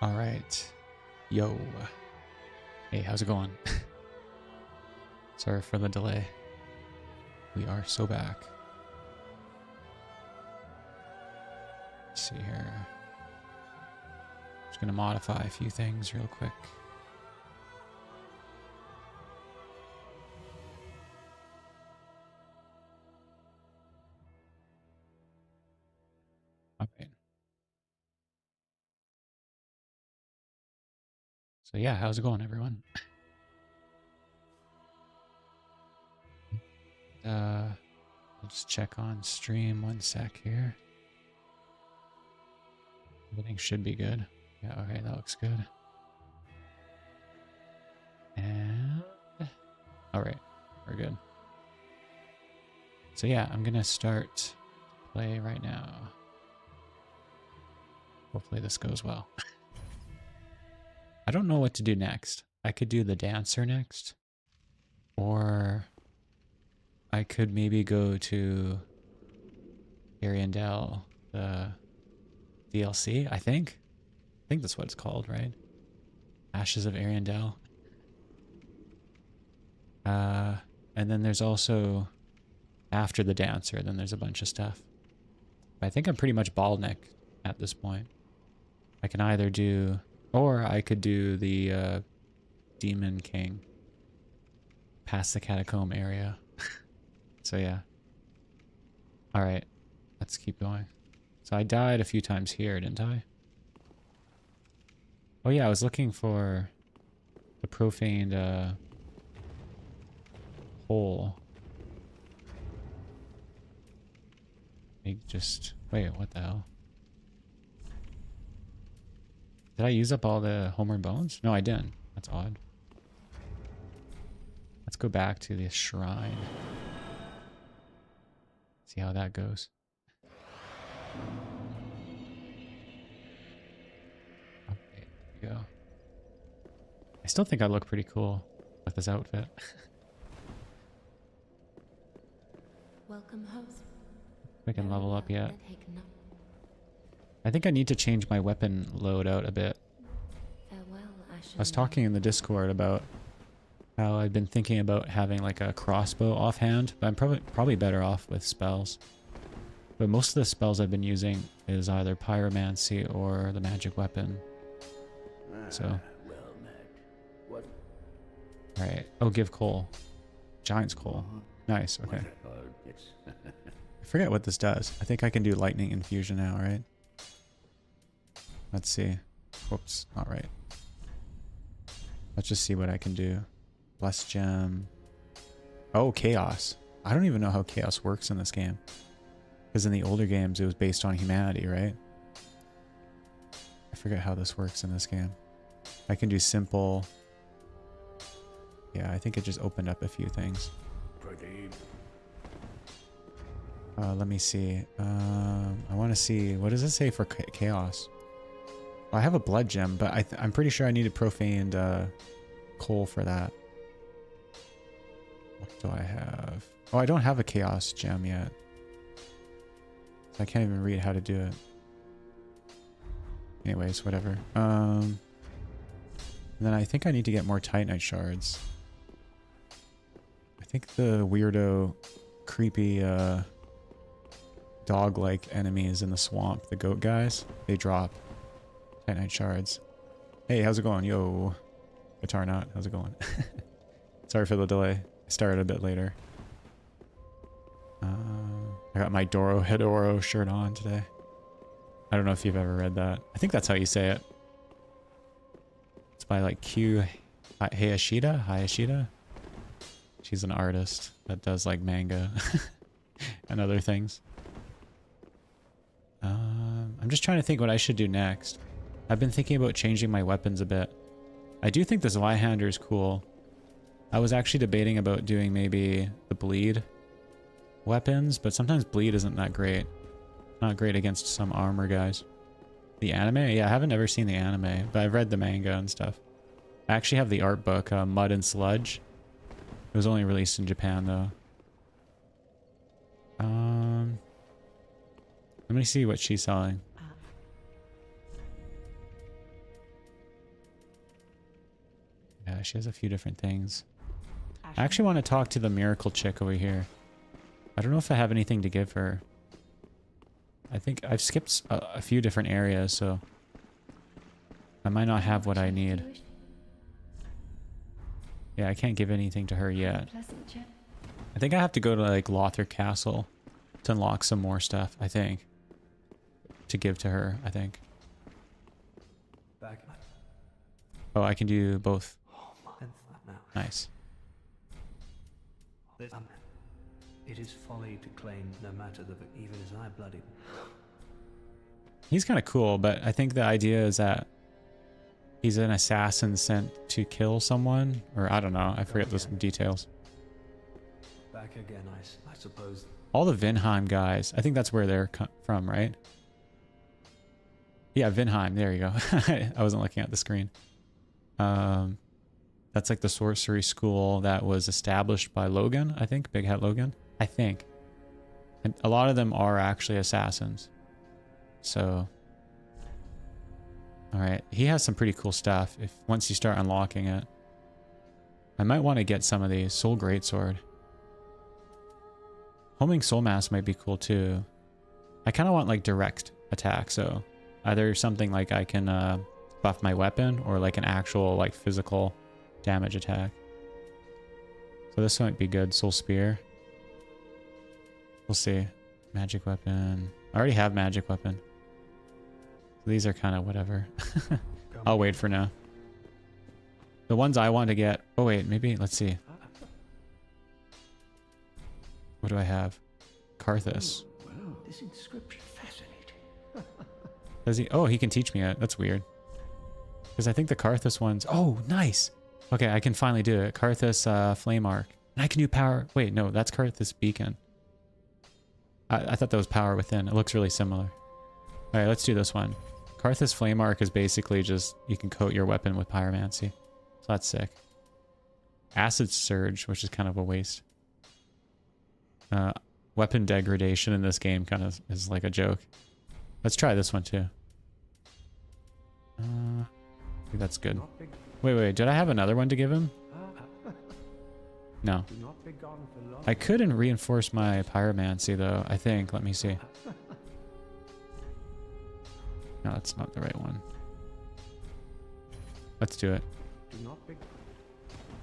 All right. Yo. Hey, how's it going? Sorry for the delay. We are so back. Let's see here. Just gonna modify a few things real quick. Okay. So yeah, how's it going, everyone? I'll just check on stream 1 sec here. Everything should be good. Yeah, okay, that looks good. And alright, we're good. So yeah, I'm gonna start play right now. Hopefully this goes well. I don't know what to do next. I could do the dancer next. Or I could maybe go to Ariandel, the DLC, I think. I think that's what it's called, right? Ashes of Ariandel. And then there's also, after the dancer, then there's a bunch of stuff. But I think I'm pretty much bald-neck at this point. I can either do, or I could do the Demon King past the catacomb area. So yeah. Alright, let's keep going. So I died a few times here, didn't I? Oh yeah, I was looking for the profaned hole. Just wait, what the hell? Did I use up all the Homer bones? No, I didn't. That's odd. Let's go back to the shrine. See how that goes. Okay, there we go. I still think I look pretty cool with this outfit. Welcome, host. I can level up yet. I think I need to change my weapon loadout a bit. I was talking in the Discord about how I've been thinking about having like a crossbow offhand, but I'm probably better off with spells. But most of the spells I've been using is either pyromancy or the magic weapon. So. Well met. What? Alright. Oh, give coal. Giant's coal. Nice, okay. I forget what this does. I think I can do lightning infusion now, right? Let's see. Whoops, not right. Let's just see what I can do. Blessed gem. Oh, chaos. I don't even know how chaos works in this game. Because in the older games, it was based on humanity, right? I forget how this works in this game. I can do simple. Yeah, I think it just opened up a few things. Let me see. I want to see. What does it say for chaos? Well, I have a blood gem, but I'm pretty sure I need a profaned coal for that. What do I have? Oh, I don't have a chaos gem yet. I can't even read how to do it. Anyways, whatever. And then I think I need to get more titanite shards. I think the weirdo, creepy, dog-like enemies in the swamp, the goat guys, they drop titanite shards. Hey, how's it going? Yo. Guitar Knot, how's it going? Sorry for the delay. I started a bit later. I got my Doro Hedoro shirt on today. I don't know if you've ever read that. I think that's how you say it. It's by like Q Hayashida? She's an artist that does like manga and other things. I'm just trying to think what I should do next. I've been thinking about changing my weapons a bit. I do think this Zweihander is cool. I was actually debating about doing maybe the bleed weapons, but sometimes bleed isn't that great. Not great against some armor guys. The anime? Yeah, I haven't ever seen the anime, but I've read the manga and stuff. I actually have the art book, Mud and Sludge. It was only released in Japan, though. Let me see what she's selling. she has a few different things. I actually want to talk to the miracle chick over here. I don't know if I have anything to give her. I think I've skipped a few different areas, so I might not have what I need. Yeah, I can't give anything to her yet. I think I have to go to like Lothar Castle to unlock some more stuff, I think. To give to her, I think. Oh, I can do both. Nice. It is folly to claim no matter that even as I bloody. He's kind of cool, but I think the idea is that he's an assassin sent to kill someone, or I don't know. I forget those details. Back again, I suppose. All the Vinheim guys, I think that's where they're from, right? Yeah, Vinheim. There you go. I wasn't looking at the screen. That's like the sorcery school that was established by Logan, I think. Big Hat Logan, I think. And a lot of them are actually assassins. So, all right. He has some pretty cool stuff. If once you start unlocking it, I might want to get some of these. Soul Greatsword. Homing Soul Mass might be cool too. I kind of want like direct attack, so either something like I can buff my weapon or like an actual like physical damage attack. So this might be good. Soul Spear. We'll see. Magic weapon. I already have magic weapon. So these are kind of whatever. I'll wait for now. The ones I want to get... Oh wait, maybe... Let's see. What do I have? Karthus. Wow, this inscription fascinating. Does he? Oh, he can teach me it. That's weird. Because I think the Karthus ones... Oh, nice! Okay, I can finally do it. Karthus Flame Arc. And I can do power... Wait, no, that's Karthus Beacon. I thought that was Power Within. It looks really similar. Alright, let's do this one. Karthus Flame Arc is basically just... You can coat your weapon with Pyromancy. So that's sick. Acid Surge, which is kind of a waste. Weapon degradation in this game kind of is like a joke. Let's try this one too. I think that's good. Wait, did I have another one to give him? No. I couldn't reinforce my pyromancy though, I think. Let me see. No, that's not the right one. Let's do it.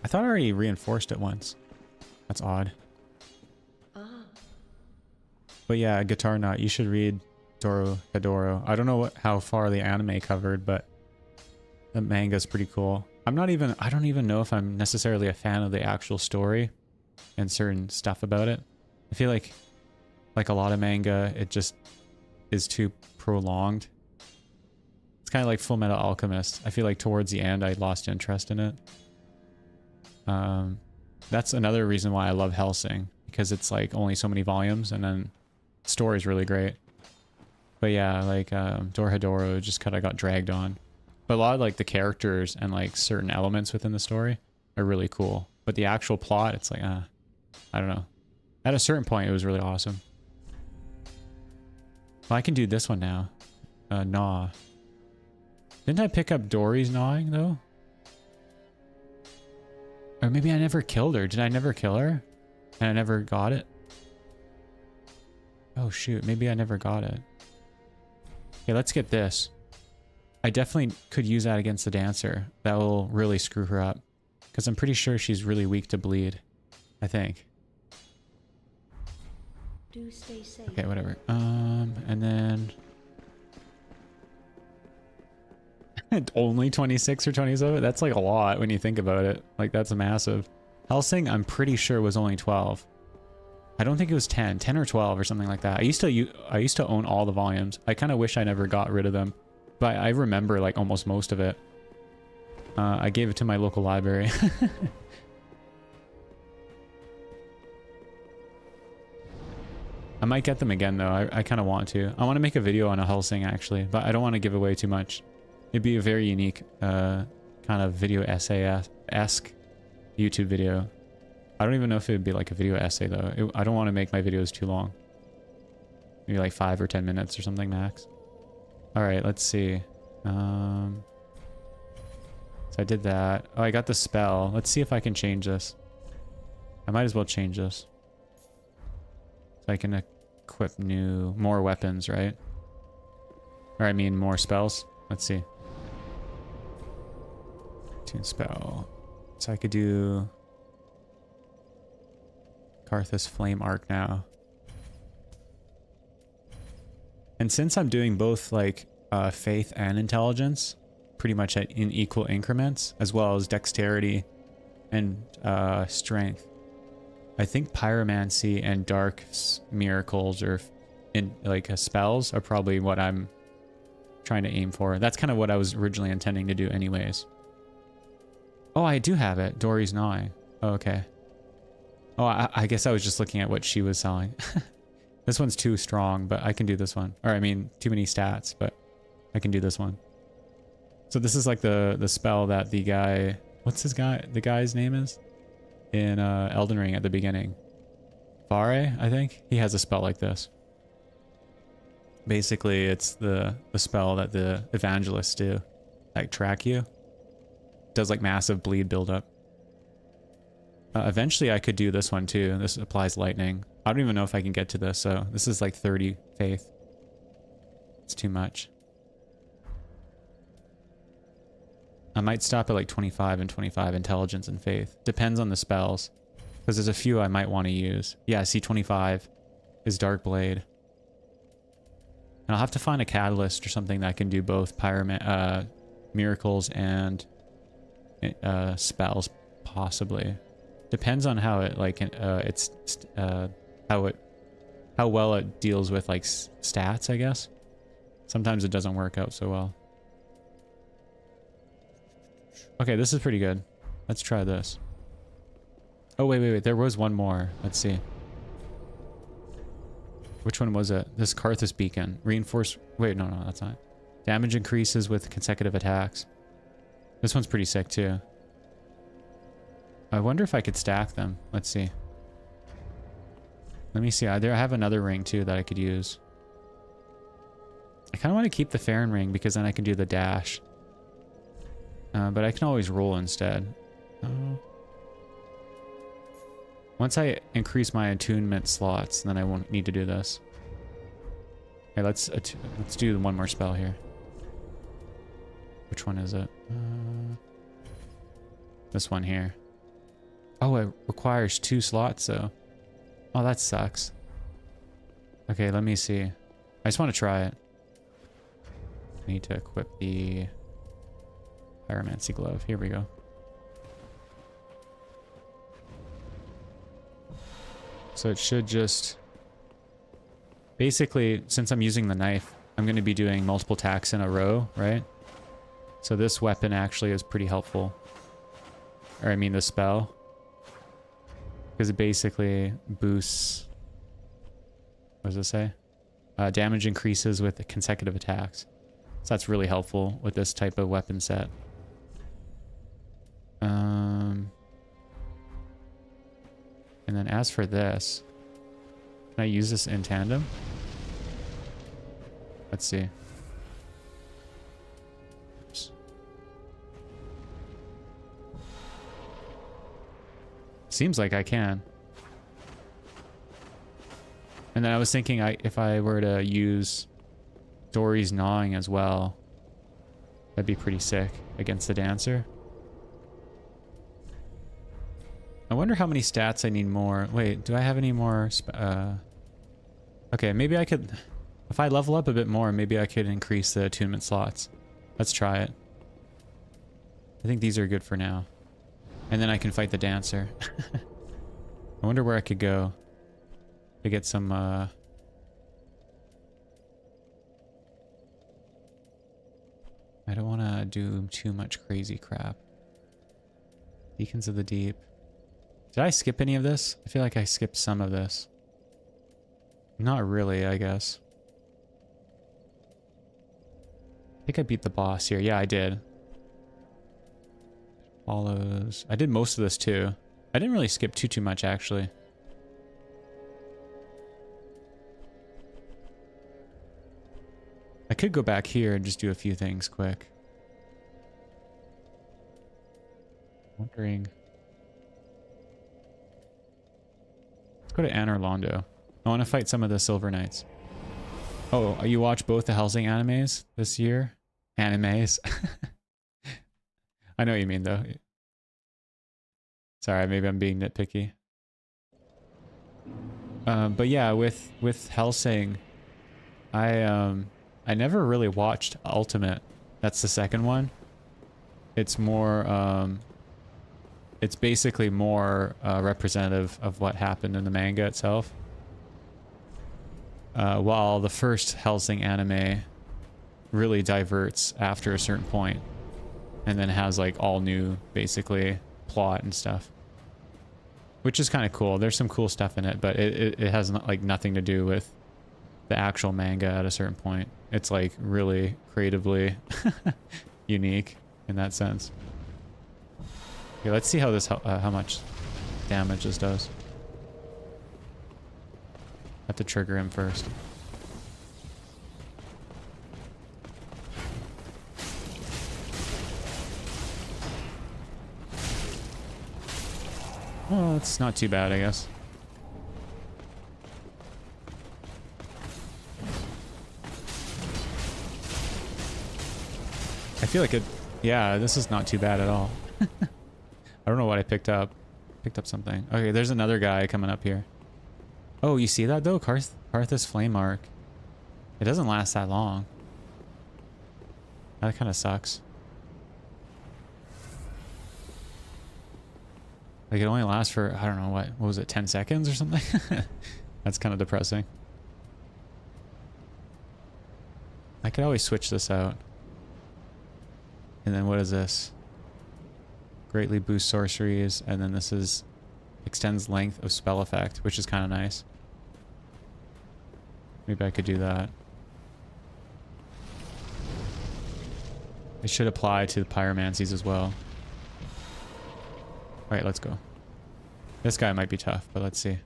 I thought I already reinforced it once. That's odd. But yeah, Guitar Knot, you should read Doro Hedoro. I don't know how far the anime covered, but the manga's pretty cool. I don't even know if I'm necessarily a fan of the actual story and certain stuff about it. I feel like a lot of manga, it just is too prolonged. It's kind of like Full Metal Alchemist. I feel like towards the end, I lost interest in it. That's another reason why I love Hellsing, because it's like only so many volumes, and then the story's really great. But yeah, like Dorohedoro just kind of got dragged on. But a lot of like the characters and like certain elements within the story are really cool. But the actual plot, it's like, I don't know. At a certain point, it was really awesome. Well, I can do this one now. Gnaw. Didn't I pick up Dory's gnawing though? Or maybe I never killed her. Did I never kill her? And I never got it? Oh shoot, maybe I never got it. Okay, let's get this. I definitely could use that against the dancer. That will really screw her up. Because I'm pretty sure she's really weak to bleed. I think. Do stay safe. Okay, whatever. And then... only 26 or 27? That's like a lot when you think about it. Like, that's massive. Hellsing, I'm pretty sure was only 12. I don't think it was 10 or 12 or something like that. I used to own all the volumes. I kind of wish I never got rid of them, but I remember like almost most of it. I gave it to my local library. I might get them again though. I kind of want to. I want to make a video on a Hellsing actually, but I don't want to give away too much. It'd be a very unique kind of video essay-esque YouTube video. I don't even know if it would be like a video essay though. I don't want to make my videos too long. Maybe like 5 or 10 minutes or something max. All right, let's see. So I did that. Oh, I got the spell. Let's see if I can change this. I might as well change this. So I can equip more weapons, right? Or I mean more spells. Let's see. Tune spell. So I could do Karthus Flame Arc now. And since I'm doing both like faith and intelligence, pretty much in equal increments, as well as dexterity and strength, I think pyromancy and dark miracles or spells are probably what I'm trying to aim for. That's kind of what I was originally intending to do anyways. Oh, I do have it. Dory's gnawing. Oh, okay. Oh, I guess I was just looking at what she was selling. This one's too strong, but I can do this one. Or I mean, too many stats, but I can do this one. So this is like the spell that the guy... What's the guy's name is? In Elden Ring at the beginning. Vare, I think? He has a spell like this. Basically, it's the spell that the evangelists do. Like, track you. Does like massive bleed buildup. Eventually I could do this one too. This applies lightning. I don't even know if I can get to this, so this is like 30 faith. It's too much. I might stop at like 25 and 25 intelligence and faith. Depends on the spells. Because there's a few I might want to use. Yeah, see 25 is Dark Blade. And I'll have to find a catalyst or something that can do both miracles and spells, possibly. Depends on how it how well it deals with like stats, I guess. Sometimes it doesn't work out so well. Okay, this is pretty good. Let's try this. Oh, wait. There was one more. Let's see. Which one was it? This Karthus beacon. Reinforce... Wait, no, that's not. Damage increases with consecutive attacks. This one's pretty sick, too. I wonder if I could stack them. Let's see. Let me see. I have another ring, too, that I could use. I kind of want to keep the Farron ring because then I can do the dash. But I can always roll instead. Once I increase my attunement slots, then I won't need to do this. Okay, let's do one more spell here. Which one is it? This one here. Oh, it requires 2 slots, though. Oh, that sucks. Okay, let me see. I just want to try it. I need to equip the Pyromancy glove. Here we go. So it should just... Basically, since I'm using the knife, I'm going to be doing multiple attacks in a row, right? So this weapon actually is pretty helpful. Or I mean the spell. Because it basically boosts... What does it say? Damage increases with consecutive attacks. So that's really helpful with this type of weapon set. And then as for this, can I use this in tandem? Let's see. Oops. Seems like I can. And then I was thinking if I were to use Dory's gnawing as well, that'd be pretty sick against the dancer. I wonder how many stats I need more. Wait, do I have any more? Okay, maybe I could... If I level up a bit more, maybe I could increase the attunement slots. Let's try it. I think these are good for now. And then I can fight the dancer. I wonder where I could go to get some... I don't want to do too much crazy crap. Beacons of the Deep. Did I skip any of this? I feel like I skipped some of this. Not really, I guess. I think I beat the boss here. Yeah, I did. Follows. I did most of this too. I didn't really skip too much, actually. I could go back here and just do a few things quick. Wondering. Let's go to Anor Londo. I want to fight some of the Silver Knights. Oh, you watch both the Helsing animes this year? Animes. I know what you mean though. Sorry, maybe I'm being nitpicky. But yeah, with Helsing, I never really watched Ultimate. That's the second one. It's more it's basically more representative of what happened in the manga itself. While the first Helsing anime really diverts after a certain point and then has like all new basically plot and stuff, which is kind of cool. There's some cool stuff in it, but it has like nothing to do with the actual manga at a certain point. It's like really creatively unique in that sense. Okay, let's see how this how much damage this does. Have to trigger him first. Well, it's not too bad, I guess. I feel like it... Yeah, this is not too bad at all. I don't know what I picked up. Picked up something. Okay, there's another guy coming up here. Oh, you see that though? Karthus Flame Arc. It doesn't last that long. That kind of sucks. Like it only lasts for, I don't know, what was it, 10 seconds or something? That's kind of depressing. I could always switch this out. And then what is this? Greatly boosts sorceries, and then this is extends length of spell effect, which is kind of nice. Maybe I could do that. It should apply to the pyromancies as well. Alright, let's go. This guy might be tough, but let's see.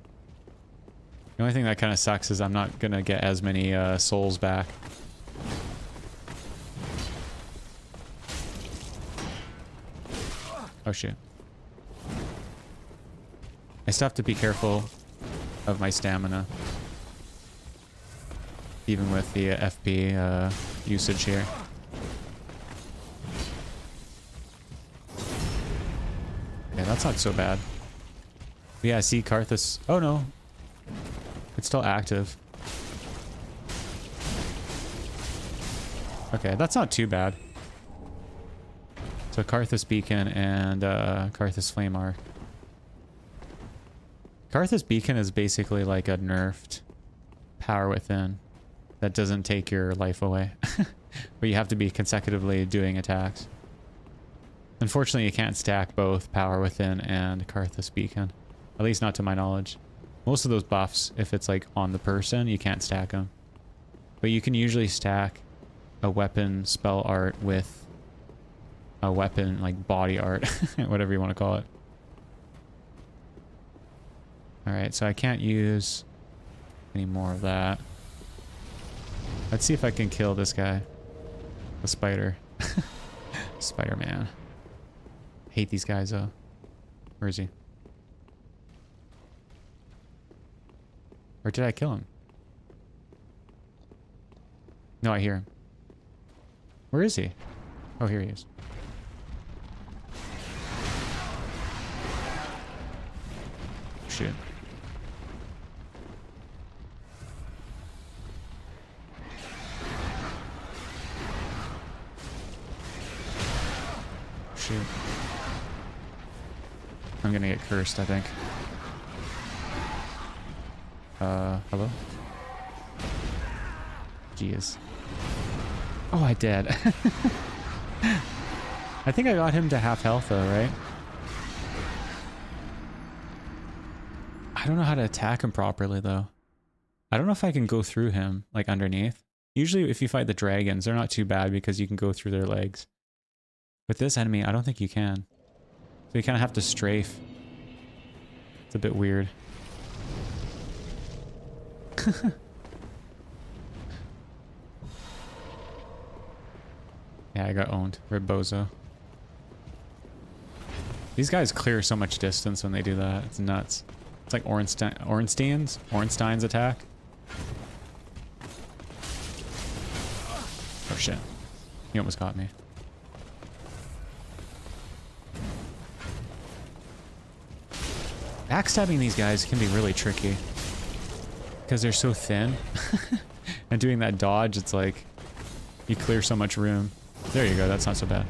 The only thing that kind of sucks is I'm not gonna get as many souls back. Oh shit. I still have to be careful of my stamina. Even with the FP usage here. Yeah, that's not so bad. But yeah, see Karthus. Oh no. It's still active. Okay, that's not too bad. So Karthus Beacon and Karthus Flame Arc. Karthus Beacon is basically like a nerfed Power Within that doesn't take your life away. But you have to be consecutively doing attacks. Unfortunately, you can't stack both Power Within and Karthus Beacon. At least not to my knowledge. Most of those buffs, if it's like on the person, you can't stack them. But you can usually stack a weapon spell art with a weapon like body art, whatever you want to call it. Alright, so I can't use any more of that. Let's see if I can kill this guy. The spider. Spider-Man. Hate these guys though. Where is he? Or did I kill him? No, I hear him. Where is he? Oh, here he is. Shoot. Shoot. I'm gonna get cursed, I think. Hello? Jeez. Oh, I did. I think I got him to half health though, right? I don't know how to attack him properly though. I don't know if I can go through him, like underneath. Usually if you fight the dragons, they're not too bad because you can go through their legs. With this enemy, I don't think you can. So you kind of have to strafe. It's a bit weird. Yeah, I got owned. Rebozo. These guys clear so much distance when they do that. It's nuts. It's like Ornstein's attack. Oh shit. He almost got me. Backstabbing these guys can be really tricky. Because they're so thin. And doing that dodge, it's like you clear so much room. There you go, that's not so bad.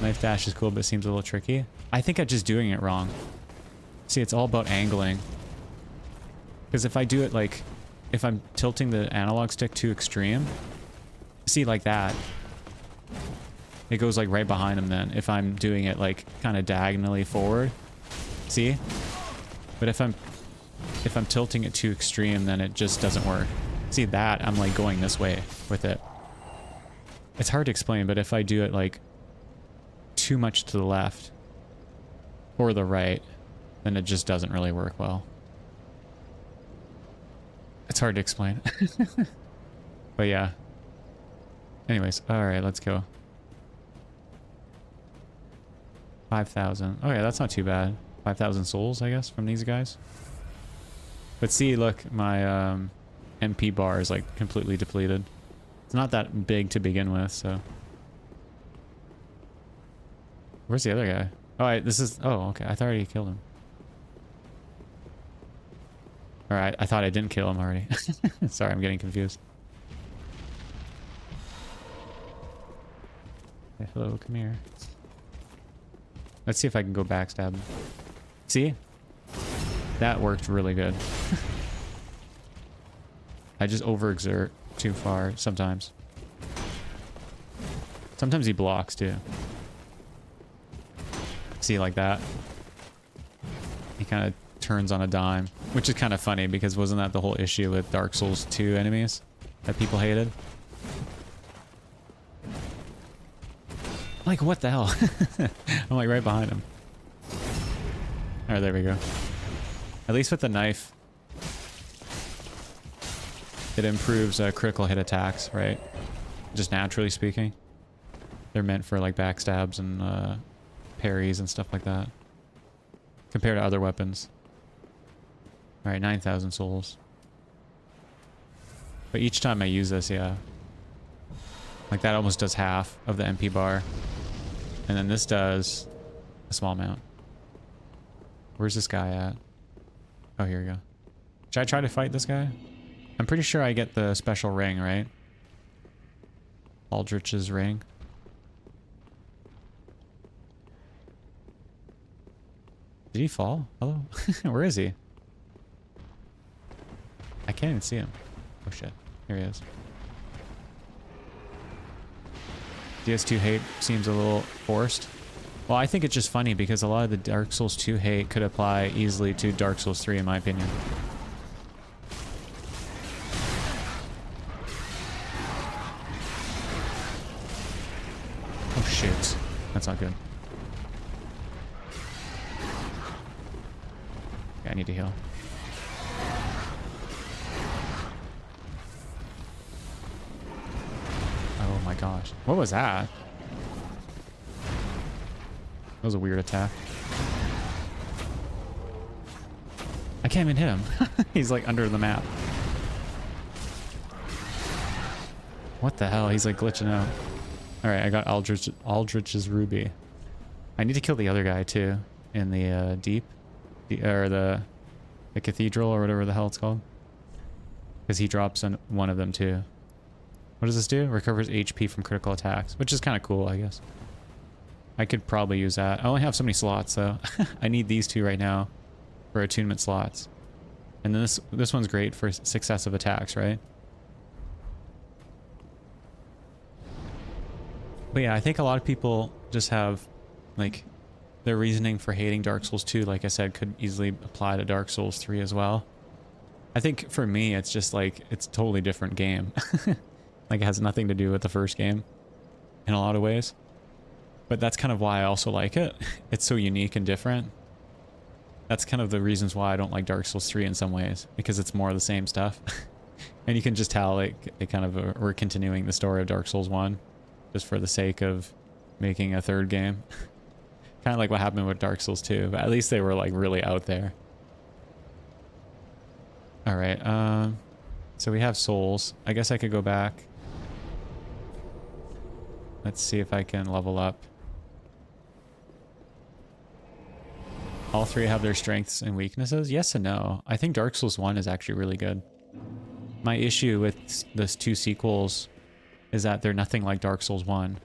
Knife dash is cool, but it seems a little tricky. I think I'm just doing it wrong. See, it's all about angling. Because if I do it like, if I'm tilting the analog stick too extreme, see like that, it goes like right behind him then. If I'm doing it like kind of diagonally forward, see? But if I'm tilting it too extreme, then it just doesn't work. See that? I'm like going this way with it. It's hard to explain, but if I do it like too much to the left or the right, then it just doesn't really work well. It's hard to explain. But yeah. Anyways, alright, let's go. 5,000. Oh yeah, that's not too bad. 5,000 souls, I guess, from these guys. But see, look, my MP bar is like completely depleted. It's not that big to begin with, so. Where's the other guy? Oh, this is... Oh, okay. I thought I already killed him. Alright, I thought I didn't kill him already. Sorry, I'm getting confused. Okay, hello, come here. Let's see if I can go backstab him. See? That worked really good. I just overexert too far sometimes. Sometimes he blocks too. See, like that? He kind of turns on a dime, which is kind of funny because wasn't that the whole issue with Dark Souls 2 enemies that people hated? Like, what the hell? I'm like right behind him. Alright, there we go. At least with the knife, it improves critical hit attacks, right? Just naturally speaking. They're meant for like backstabs and parries and stuff like that. Compared to other weapons. Alright, 9,000 souls. But each time I use this, yeah. Like that almost does half of the MP bar. And then this does a small amount. Where's this guy at? Oh, here we go. Should I try to fight this guy? I'm pretty sure I get the special ring, right? Aldrich's ring. Did he fall? Hello? Where is he? I can't even see him. Oh shit. Here he is. DS2 hate seems a little forced. Well, I think it's just funny because a lot of the Dark Souls 2 hate could apply easily to Dark Souls 3 in my opinion. Oh shit. That's not good. Yeah, I need to heal. Oh my gosh. What was that? That was a weird attack. I can't even hit him. He's like under the map. What the hell? He's like glitching out. Alright, I got Aldrich's ruby. I need to kill the other guy too. In the the cathedral or whatever the hell it's called. Because he drops on one of them too. What does this do? Recovers HP from critical attacks, which is kind of cool, I guess. I could probably use that. I only have so many slots, so I need these two right now for attunement slots. And then this one's great for successive attacks, right? But yeah, I think a lot of people just have, like, their reasoning for hating Dark Souls 2, like I said, could easily apply to Dark Souls 3 as well. I think for me, it's just like, it's a totally different game. Like, it has nothing to do with the first game in a lot of ways. But that's kind of why I also like it. It's so unique and different. That's kind of the reasons why I don't like Dark Souls 3 in some ways, because it's more of the same stuff. And you can just tell, like, they kind of were continuing the story of Dark Souls 1 just for the sake of making a third game. Kind of like what happened with Dark Souls 2, but at least they were like really out there. All right, so we have souls. I guess I could go back. Let's see if I can level up. All three have their strengths and weaknesses? Yes and no. I think Dark Souls 1 is actually really good. My issue with those two sequels is that they're nothing like Dark Souls 1.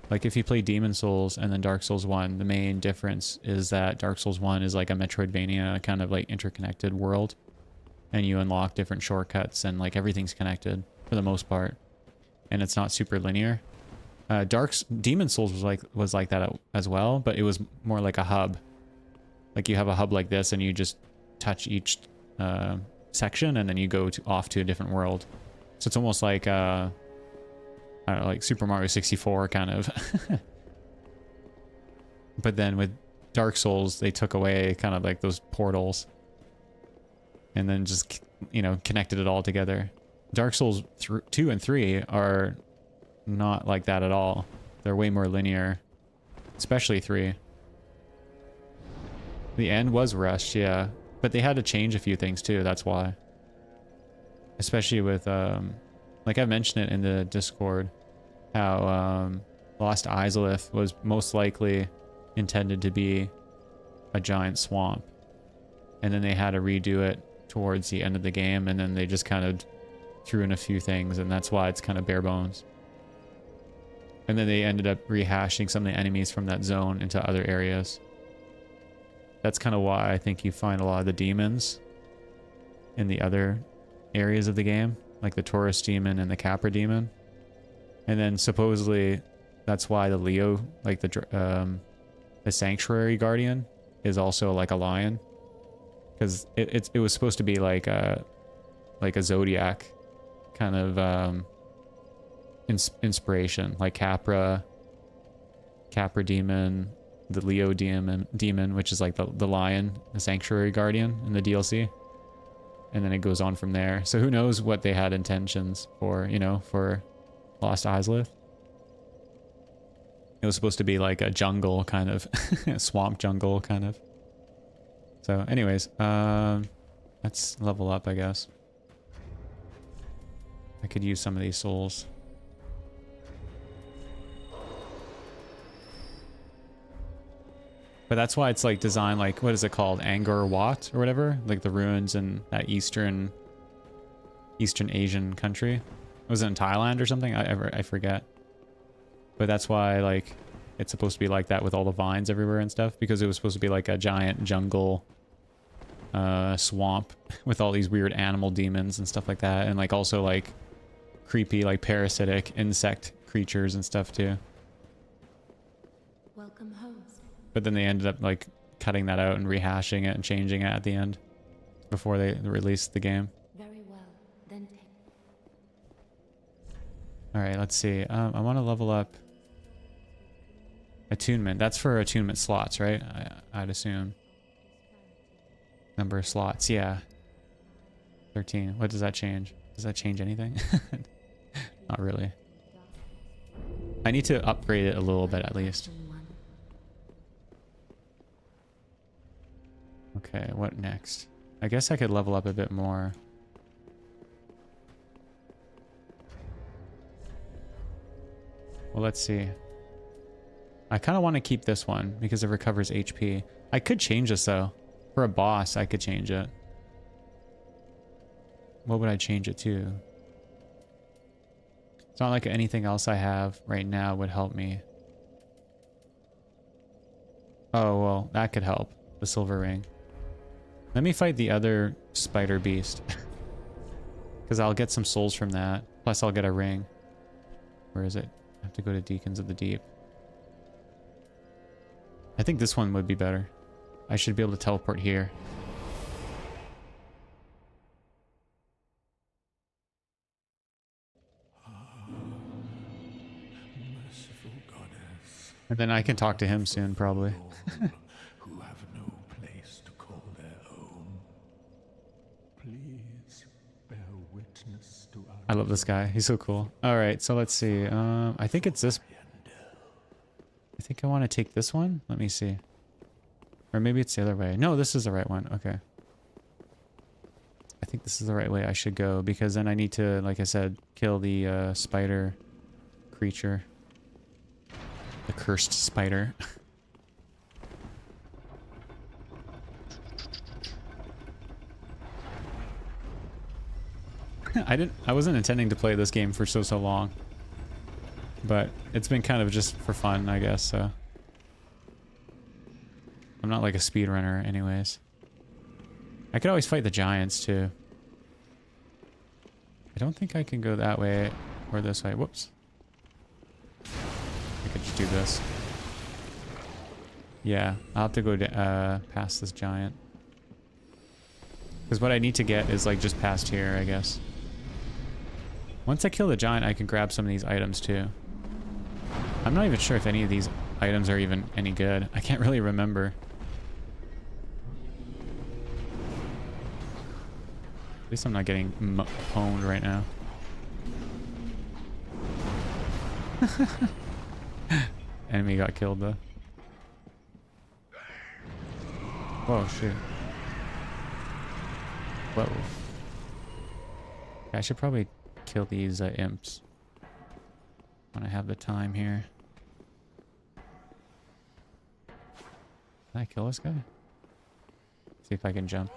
Like if you play Demon Souls and then Dark Souls 1, the main difference is that Dark Souls 1 is like a Metroidvania kind of like interconnected world. And you unlock different shortcuts and like everything's connected for the most part. And it's not super linear. Demon Souls was like that as well, but it was more like a hub. Like you have a hub like this and you just touch each section and then you go off to a different world. So it's almost like I don't know, like Super Mario 64 kind of. But then with Dark Souls, they took away kind of like those portals and then just, you know, connected it all together. Dark Souls 2 and 3 are not like that at all. They're way more linear, especially 3. The end was rushed, yeah, but they had to change a few things too, that's why. Especially with, like I mentioned it in the Discord, how Lost Izalith was most likely intended to be a giant swamp. And then they had to redo it towards the end of the game, and then they just kind of threw in a few things, and that's why it's kind of bare bones. And then they ended up rehashing some of the enemies from that zone into other areas. That's kind of why I think you find a lot of the demons in the other areas of the game, like the Taurus demon and the Capra demon. And then supposedly that's why the Leo, like the sanctuary guardian, is also like a lion, because it was supposed to be like a zodiac kind of inspiration, like Capra demon, the Leo demon, which is like the lion, the sanctuary guardian in the DLC. And then it goes on from there. So who knows what they had intentions for, you know, for Lost Izalith. It was supposed to be like a jungle kind of, swamp jungle kind of. So anyways, let's level up, I guess. I could use some of these souls. But that's why it's like designed like, what is it called? Angkor Wat or whatever? Like the ruins in that Eastern Asian country. Was it in Thailand or something? I forget. But that's why like it's supposed to be like that with all the vines everywhere and stuff, because it was supposed to be like a giant jungle swamp with all these weird animal demons and stuff like that, and like also like creepy like parasitic insect creatures and stuff too. Welcome home. But then they ended up like cutting that out and rehashing it and changing it at the end before they released the game. Very well. Then take. All right, let's see. I want to level up attunement. That's for attunement slots, right? I'd assume. Number of slots, yeah. 13. What does that change? Does that change anything? Not really. I need to upgrade it a little bit at least. Okay, what next? I guess I could level up a bit more. Well, let's see. I kind of want to keep this one because it recovers HP. I could change this though. For a boss, I could change it. What would I change it to? It's not like anything else I have right now would help me. Oh, well, that could help. The silver ring. Let me fight the other spider beast. Because I'll get some souls from that. Plus I'll get a ring. Where is it? I have to go to Deacons of the Deep. I think this one would be better. I should be able to teleport here. Merciful goddess. And then I can talk to him soon, probably. Who have no place to call their own. Please bear witness to our... I love this guy. He's so cool. All right, so let's see. I think it's this I think I want to take this one. Let me see. Or maybe it's the other way. No, this is the right one. Okay. I think this is the right way I should go, because then I need to, like I said, kill the spider creature. The cursed spider. I wasn't intending to play this game for so long. But it's been kind of just for fun, I guess, so. I'm not like a speedrunner anyways. I could always fight the giants too. I don't think I can go that way or this way. Whoops. I could just do this. Yeah, I'll have to go past this giant. Because what I need to get is like just past here, I guess. Once I kill the giant, I can grab some of these items too. I'm not even sure if any of these items are even any good. I can't really remember. At least I'm not getting pwned right now. Enemy got killed though. Whoa, shoot. Whoa. I should probably kill these imps when I have the time here. Can I kill this guy? See if I can jump.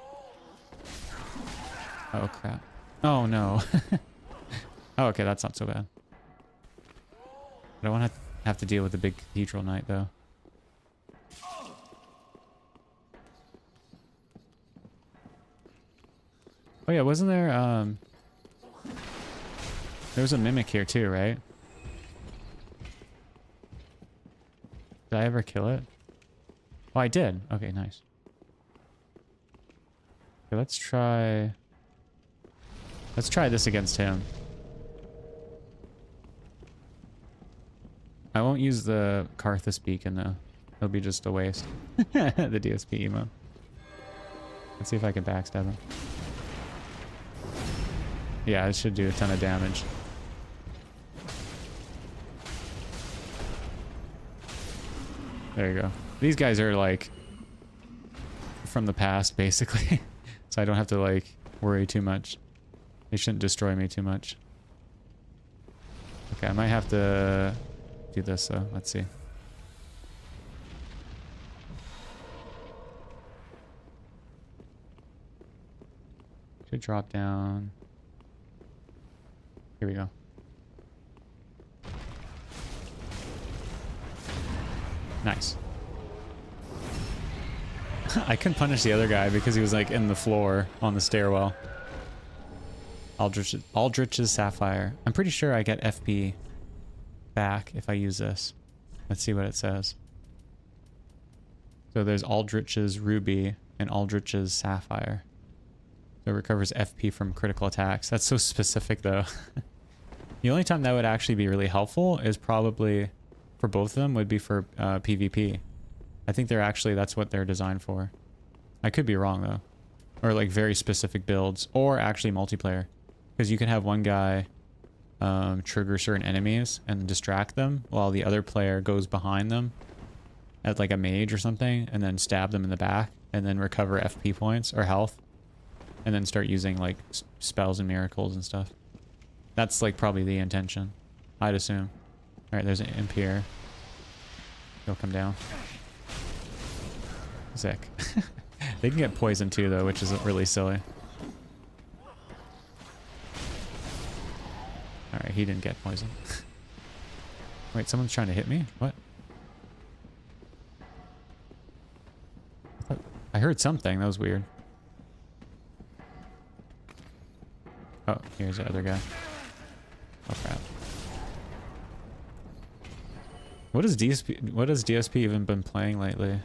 Oh crap. Oh no. Oh, okay, that's not so bad. I don't want to have to deal with the big cathedral knight though. Oh yeah, wasn't there there was a mimic here too, right? Did I ever kill it? Oh, I did. Okay, nice. Okay, let's try this against him. I won't use the Karthus beacon though. It'll be just a waste. The DSP emo. Let's see if I can backstab him. Yeah, it should do a ton of damage. There you go. These guys are like from the past basically. So I don't have to like worry too much. They shouldn't destroy me too much. Okay, I might have to do this though. Let's see. Should drop down. Here we go. Nice. I couldn't punish the other guy because he was like in the floor on the stairwell. Aldrich's Sapphire. I'm pretty sure I get FP back if I use this. Let's see what it says. So there's Aldrich's Ruby and Aldrich's Sapphire. So it recovers FP from critical attacks. That's so specific though. The only time that would actually be really helpful is probably for both of them would be for PvP. I think that's what they're designed for. I could be wrong though. Or like very specific builds, or actually multiplayer. Because you can have one guy trigger certain enemies and distract them while the other player goes behind them at like a mage or something and then stab them in the back and then recover FP points or health and then start using like spells and miracles and stuff. That's like probably the intention, I'd assume. Alright, there's an imp here. He'll come down. Sick. They can get poisoned too though, which is really silly. Alright, he didn't get poisoned. Wait, someone's trying to hit me? What? I heard something. That was weird. Oh, here's the other guy. Oh crap. What has DSP even been playing lately?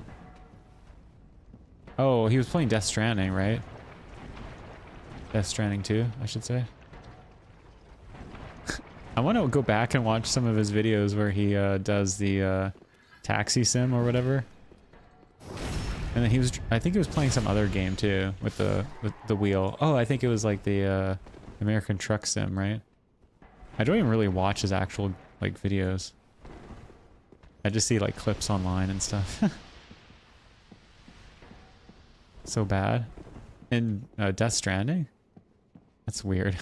Oh, he was playing Death Stranding, right? Death Stranding 2, I should say. I want to go back and watch some of his videos where he does the taxi sim or whatever. And then I think he was playing some other game too with the wheel. Oh, I think it was like the American Truck Sim, right? I don't even really watch his actual like videos. I just see like clips online and stuff. So bad. And Death Stranding? That's weird.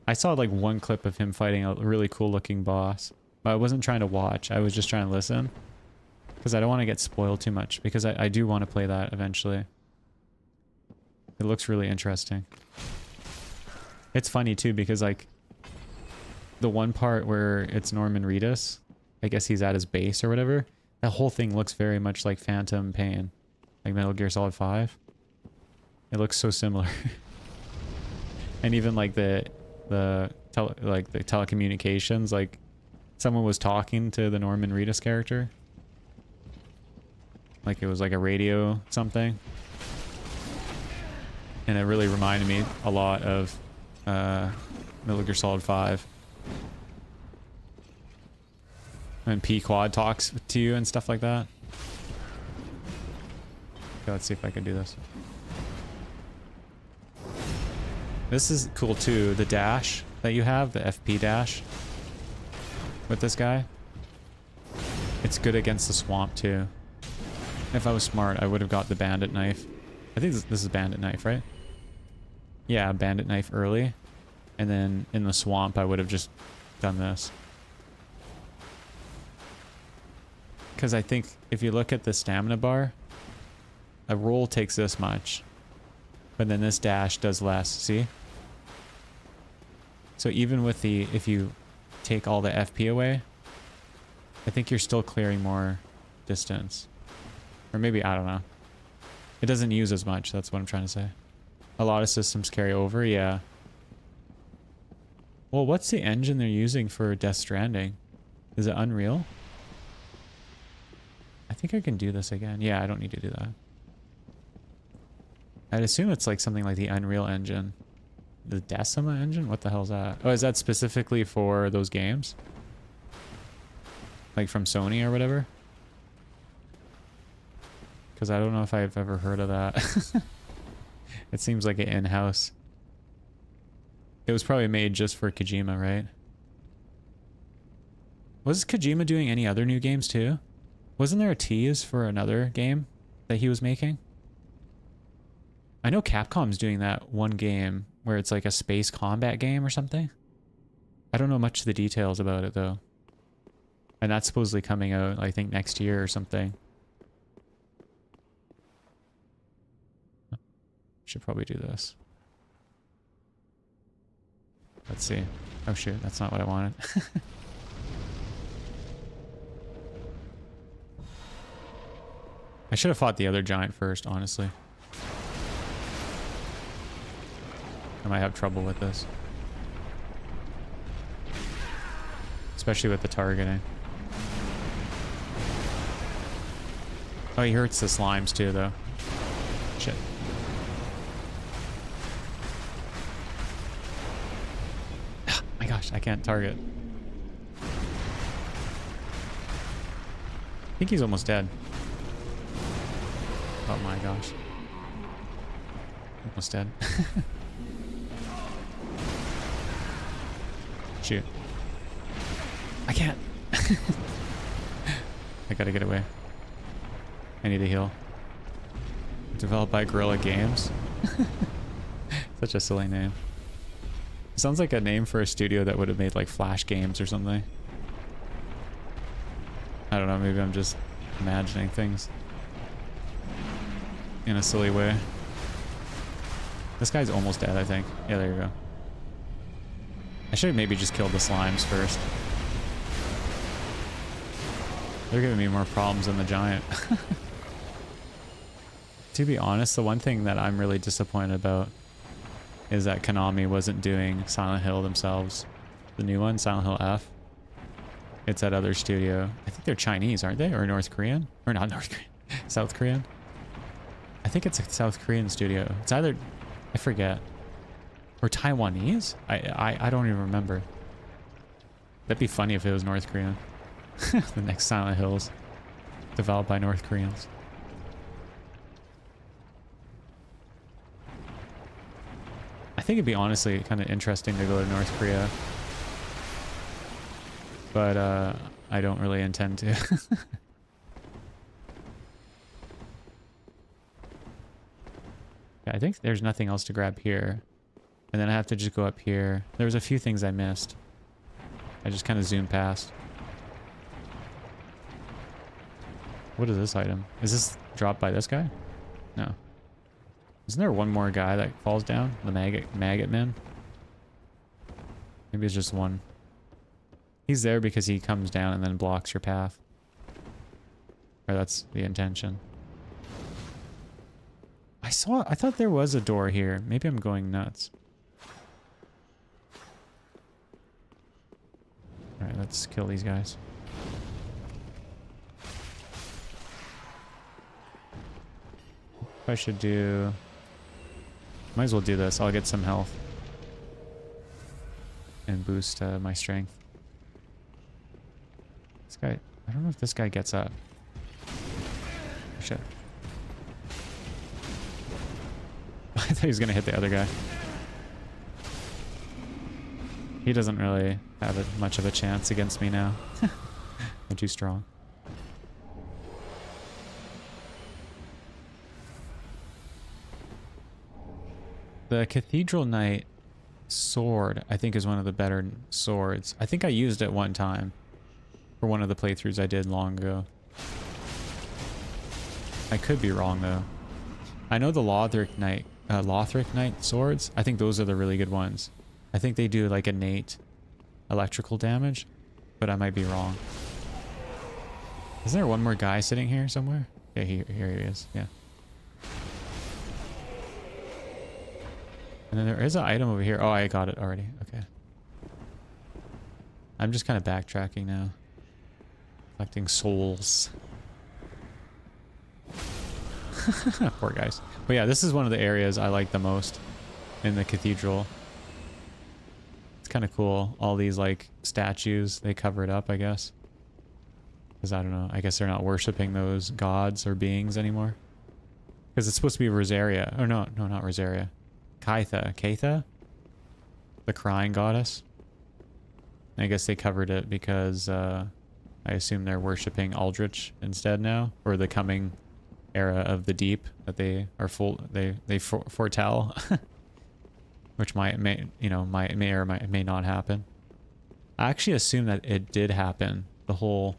I saw like one clip of him fighting a really cool looking boss. But I wasn't trying to watch. I was just trying to listen. Because I don't want to get spoiled too much. Because I do want to play that eventually. It looks really interesting. It's funny too because like the one part where it's Norman Reedus, I guess he's at his base or whatever, that whole thing looks very much like Phantom Pain. Like Metal Gear Solid 5. It looks so similar. And even like the telecommunications, like someone was talking to the Norman Reedus character. Like it was like a radio something. And it really reminded me a lot of Metal Gear Solid 5. When P-Quad talks to you and stuff like that. Okay, let's see if I can do this. This is cool too, the dash that you have, the FP dash with this guy. It's good against the swamp too. If I was smart, I would have got the bandit knife. I think this is bandit knife, right? Yeah, bandit knife early. And then in the swamp, I would have just done this. Because I think if you look at the stamina bar, a roll takes this much. But then this dash does less, see? So even with the, if you take all the FP away, I think you're still clearing more distance. Or maybe, I don't know. It doesn't use as much, that's what I'm trying to say. A lot of systems carry over, yeah. Well, what's the engine they're using for Death Stranding? Is it Unreal? I think I can do this again. Yeah, I don't need to do that. I'd assume it's like something like the Unreal Engine. The Decima engine? What the hell is that? Oh, is that specifically for those games? Like from Sony or whatever? Because I don't know if I've ever heard of that. It seems like an in-house. It was probably made just for Kojima, right? Was Kojima doing any other new games too? Wasn't there a tease for another game that he was making? I know Capcom's doing that one game where it's like a space combat game or something. I don't know much of the details about it though. And that's supposedly coming out, I think, next year or something. Should probably do this. Let's see. Oh shoot, that's not what I wanted. I should have fought the other giant first, honestly. I might have trouble with this. Especially with the targeting. Oh, he hurts the slimes too, though. Shit. My gosh, I can't target. I think he's almost dead. Oh my gosh. Almost dead. Shoot. I can't. I gotta get away. I need to heal. Developed by Guerrilla Games. Such a silly name. It sounds like a name for a studio that would have made like Flash games or something. I don't know, maybe I'm just imagining things in a silly way. This guy's almost dead, I think. Yeah, there you go. I should have maybe just killed the slimes first. They're giving me more problems than the giant. To be honest, the one thing that I'm really disappointed about is that Konami wasn't doing Silent Hill themselves. The new one, Silent Hill F. It's that other studio. I think they're Chinese, aren't they? Or North Korean? Or not North Korean. South Korean? I think it's a South Korean studio. It's either... I forget. Or Taiwanese? I don't even remember. That'd be funny if it was North Korean. The next Silent Hills. Developed by North Koreans. I think it'd be honestly kind of interesting to go to North Korea. but I don't really intend to. I think there's nothing else to grab here. And then I have to just go up here. There was a few things I missed. I just kind of zoomed past. What is this item? Is this dropped by this guy? No. Isn't there one more guy that falls down? The maggot man? Maybe it's just one. He's there because he comes down and then blocks your path. Or that's the intention. I thought there was a door here. Maybe I'm going nuts. Alright, let's kill these guys. I should do... Might as well do this. I'll get some health. And boost my strength. This guy... I don't know if this guy gets up. Oh, shit. I thought he was going to hit the other guy. He doesn't really have much of a chance against me now. I'm too strong. The Cathedral Knight sword, I think, is one of the better swords. I think I used it one time for one of the playthroughs I did long ago. I could be wrong, though. I know the Lothric Knight swords, I think those are the really good ones. I think they do like innate electrical damage, but I might be wrong. Isn't there one more guy sitting here somewhere? Yeah, here he is. Yeah. And then there is an item over here. Oh, I got it already. Okay. I'm just kind of backtracking now. Collecting souls. Poor guys. But yeah, this is one of the areas I like the most in the cathedral. It's kind of cool. All these like statues, they cover it up, I guess. Because I don't know. I guess they're not worshipping those gods or beings anymore. Because it's supposed to be Rosaria. Or no, not Rosaria. Kaitha? The crying goddess. I guess they covered it because I assume they're worshipping Aldrich instead now. Or the coming era of the deep that they are they foretell. Which may or may not happen. I actually assume that it did happen. The whole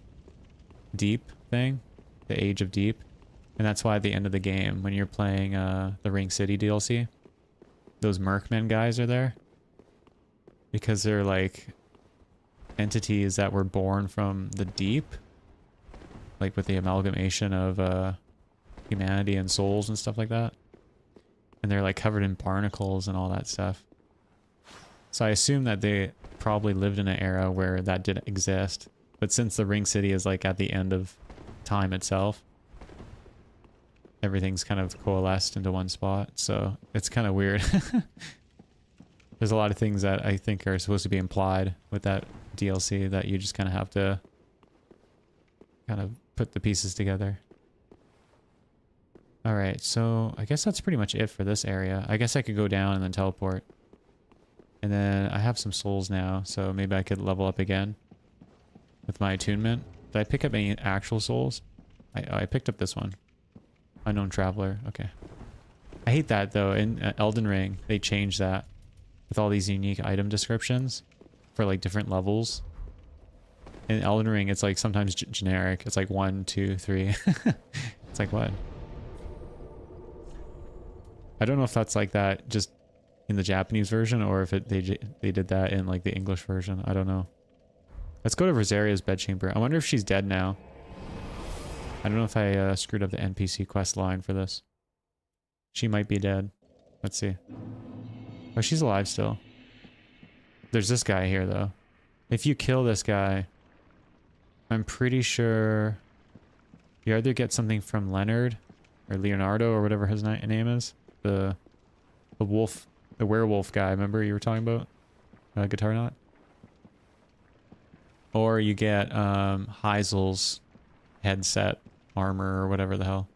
deep thing. The Age of Deep. And that's why at the end of the game, when you're playing the Ring City DLC, those Merkmen guys are there. Because they're like entities that were born from the deep. Like with the amalgamation of humanity and souls and stuff like that. And they're like covered in barnacles and all that stuff. So I assume that they probably lived in an era where that didn't exist. But since the Ring City is like at the end of time itself, everything's kind of coalesced into one spot. So it's kind of weird. There's a lot of things that I think are supposed to be implied with that DLC that you just kind of have to kind of put the pieces together. Alright, so I guess that's pretty much it for this area. I guess I could go down and then teleport. And then I have some souls now, so maybe I could level up again with my attunement. Did I pick up any actual souls? I picked up this one. Unknown Traveler. Okay. I hate that, though. In Elden Ring, they changed that with all these unique item descriptions for, like, different levels. In Elden Ring, it's, like, sometimes generic. It's, like, 1, 2, 3. It's like, what? I don't know if that's like that just in the Japanese version or if they did that in like the English version. I don't know. Let's go to Rosaria's bedchamber. I wonder if she's dead now. I don't know if I screwed up the NPC quest line for this. She might be dead. Let's see. Oh, she's alive still. There's this guy here though. If you kill this guy, I'm pretty sure you either get something from Leonard or Leonardo or whatever his name is. The werewolf guy, remember you were talking about? Guitar Knot? Or you get Heisel's headset, armor, or whatever the hell.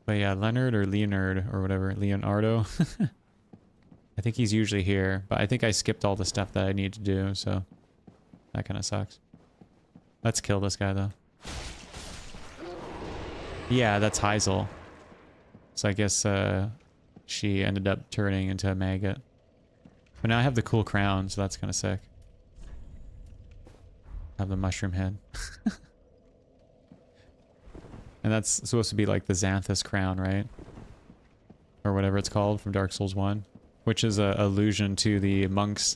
But yeah, Leonard or Leonard or whatever, Leonardo. I think he's usually here, but I think I skipped all the stuff that I need to do, so that kind of sucks. Let's kill this guy, though. Yeah, that's Heisel. So I guess she ended up turning into a maggot. But now I have the cool crown, so that's kind of sick. I have the mushroom head. And that's supposed to be like the Xanthus crown, right? Or whatever it's called from Dark Souls 1. Which is a allusion to the monk's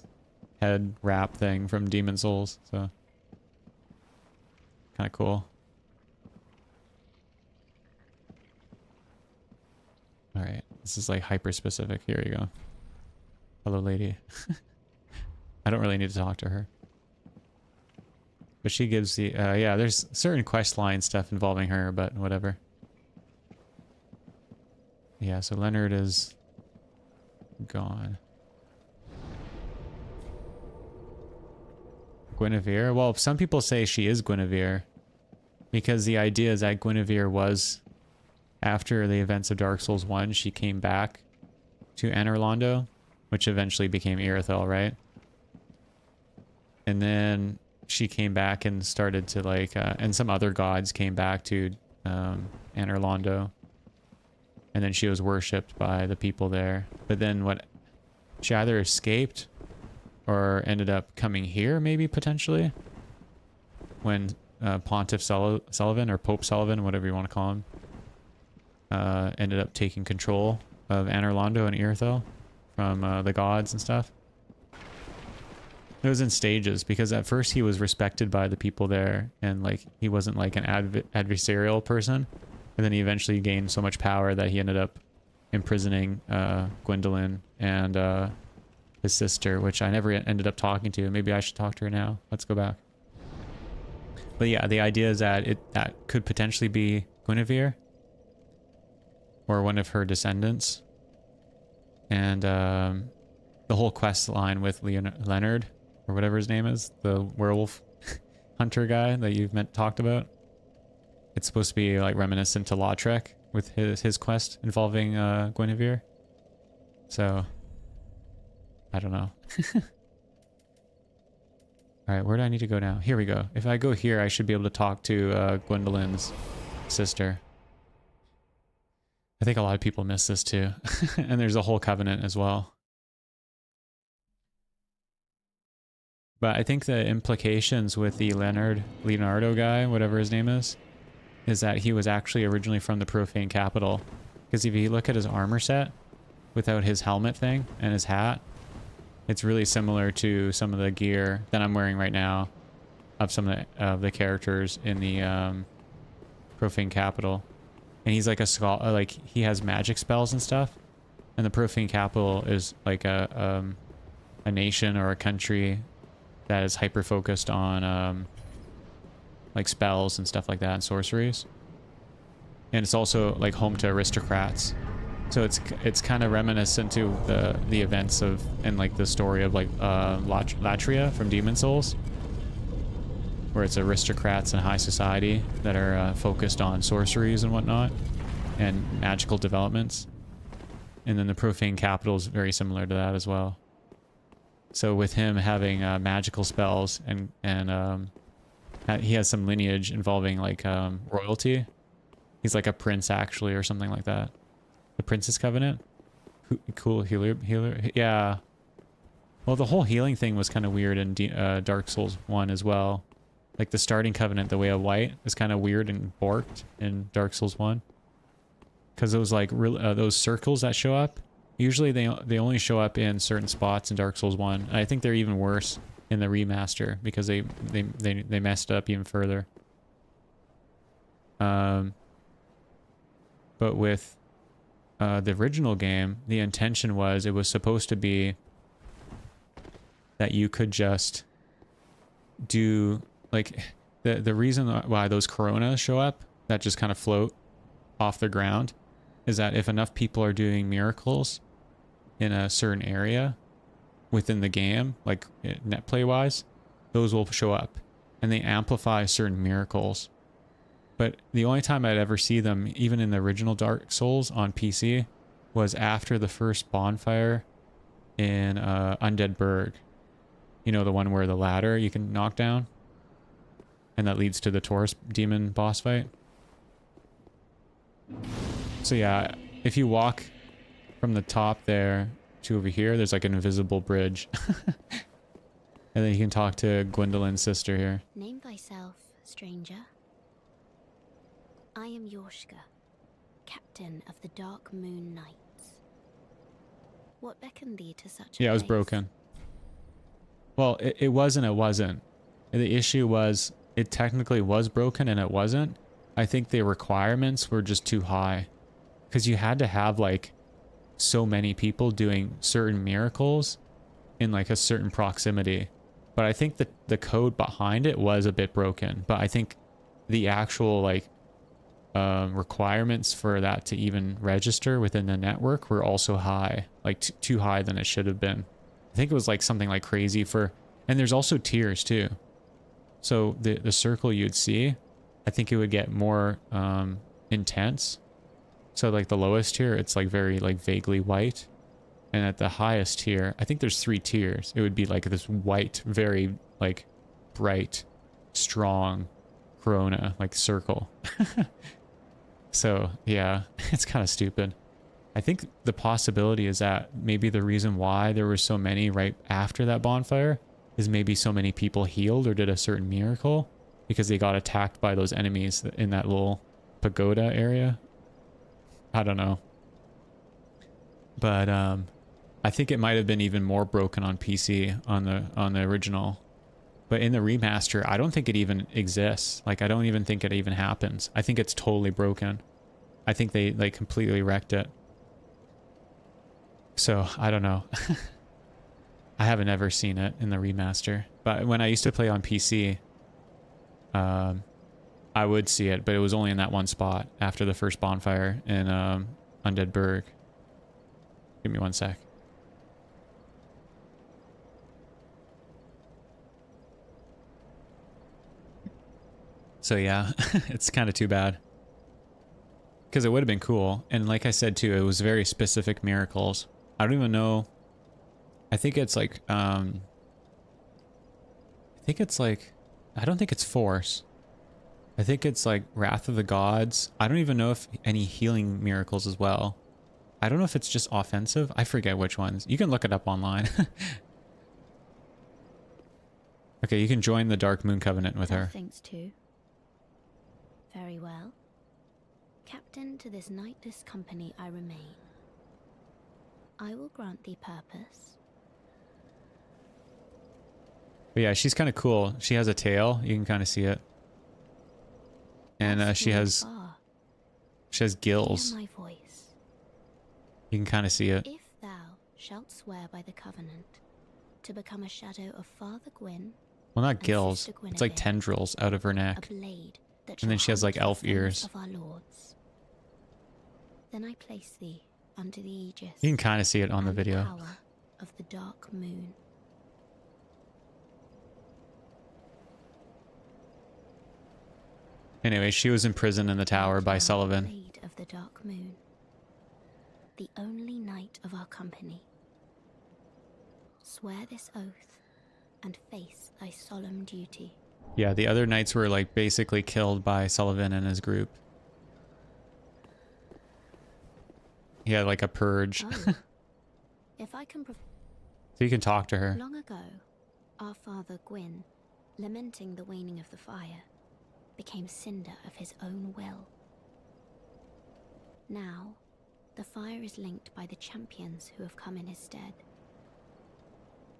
head wrap thing from Demon Souls, so... kind of cool. Alright, this is like hyper specific. Here you go. Hello, lady. I don't really need to talk to her. But she gives the... yeah, there's certain questline stuff involving her, but whatever. Yeah, so Leonard is... gone. Guinevere? Well, some people say she is Guinevere. Because the idea is that Guinevere was... after the events of Dark Souls 1, she came back to Anor Londo, which eventually became Irithyll, right? And then she came back and started to like... and some other gods came back to Anor Londo. And then she was worshipped by the people there. But then what... she either escaped or ended up coming here, maybe, potentially? When Pontiff Sullivan, or Pope Sullivan, whatever you want to call him, ended up taking control of Anor Londo and Irithyll from the gods and stuff. It was in stages, because at first he was respected by the people there, and like he wasn't like an adversarial person. And then he eventually gained so much power that he ended up imprisoning Gwendolyn and his sister, which I never ended up talking to. Maybe I should talk to her now. Let's go back. But yeah, the idea is that that could potentially be Guinevere, or one of her descendants. And the whole quest line with Leonard, or whatever his name is, the werewolf hunter guy that you've talked about, it's supposed to be like reminiscent to Lautrec with his quest involving Guinevere. So I don't know. Alright, where do I need to go now? Here we go. If I go here, I should be able to talk to Gwendolyn's sister. I think a lot of people miss this too. And there's a whole covenant as well. But I think the implications with the Leonardo guy, whatever his name is that he was actually originally from the Profane Capital. Because if you look at his armor set, without his helmet thing and his hat, it's really similar to some of the gear that I'm wearing right now of some of the characters in the Profane Capital. And he's like a scholar, like he has magic spells and stuff. And the Profane Capital is like a nation or a country that is hyper focused on like spells and stuff like that, and sorceries. And it's also like home to aristocrats. So it's kind of reminiscent to the events of, and like the story of like Latria from Demon Souls, where it's aristocrats and high society that are focused on sorceries and whatnot, and magical developments. And then the Profane Capital is very similar to that as well. So with him having magical spells and he has some lineage involving like royalty. He's like a prince actually, or something like that. The Prince's Covenant? Cool healer. Yeah. Well, the whole healing thing was kind of weird in Dark Souls 1 as well. Like the starting covenant, the Way of White, is kind of weird and borked in Dark Souls 1. Because those like those circles that show up, usually they only show up in certain spots in Dark Souls 1. And I think they're even worse in the remaster because they messed it up even further. But with the original game, the intention was it was supposed to be that you could just do like the reason why those coronas show up that just kind of float off the ground is that if enough people are doing miracles in a certain area within the game, like net play wise, those will show up and they amplify certain miracles. But the only time I'd ever see them, even in the original Dark Souls on PC, was after the first bonfire in Undead Burg. You know, the one where the ladder you can knock down? And that leads to the Taurus demon boss fight. So yeah, if you walk from the top there to over here, there's like an invisible bridge. And then you can talk to Gwendolyn's sister here. Name thyself, stranger. I am Yorshka, captain of the Dark Moon Knights. What beckoned thee to such a Yeah, it was place? broken. Well, it wasn't, it wasn't. The issue was, it technically was broken and it wasn't. I think the requirements were just too high. Because you had to have, like, so many people doing certain miracles in, like, a certain proximity. But I think that the code behind it was a bit broken. But I think the actual, like, requirements for that to even register within the network were also high. Like, too high than it should have been. I think it was, like, something, like, crazy for... And there's also tiers, too. So the circle you'd see, I think it would get more intense. So like the lowest tier, it's like very like vaguely white. And at the highest tier, I think there's 3 tiers. It would be like this white, very like bright, strong corona, like circle. So yeah, it's kind of stupid. I think the possibility is that maybe the reason why there were so many right after that bonfire is maybe so many people healed or did a certain miracle because they got attacked by those enemies in that little pagoda area. I don't know. But I think it might have been even more broken on PC on the original. But in the remaster, I don't think it even exists. Like, I don't even think it even happens. I think it's totally broken. I think they like completely wrecked it. So, I don't know. I haven't ever seen it in the remaster. But when I used to play on PC, I would see it, but it was only in that one spot after the first bonfire in Undead Burg. Give me one sec. So yeah, it's kind of too bad. Because it would have been cool. And like I said too, it was very specific miracles. I don't even know. I think it's like, I don't think it's Force. I think it's like Wrath of the Gods. I don't even know if any healing miracles as well. I don't know if it's just offensive. I forget which ones. You can look it up online. Okay, you can join the Dark Moon Covenant with her. Thanks too. Very well. Captain to this knightless company I remain. I will grant thee purpose. But yeah, she's kind of cool. She has a tail. You can kind of see it. And she has gills. Hear my voice. You can kind of see it. If thou shalt swear by the covenant to become a shadow of Father Gwyn, Well, not and gills. Sister It's like Guinevere, tendrils out of her a neck. blade that And then shall she has like hunt the elf foes ears. of our lords, then I place thee under the aegis. You can kind of see it on the and video. power of the Dark Moon. Anyway, she was imprisoned in the tower by Thou, Sullivan. Blade of the Dark Moon, the only knight of our company. Swear this oath and face thy solemn duty. Yeah, the other knights were like basically killed by Sullivan and his group. He had like a purge. Oh. If I can So you can talk to her. Long ago, our father Gwyn, lamenting the waning of the fire, became cinder of his own will. Now, the fire is linked by the champions who have come in his stead.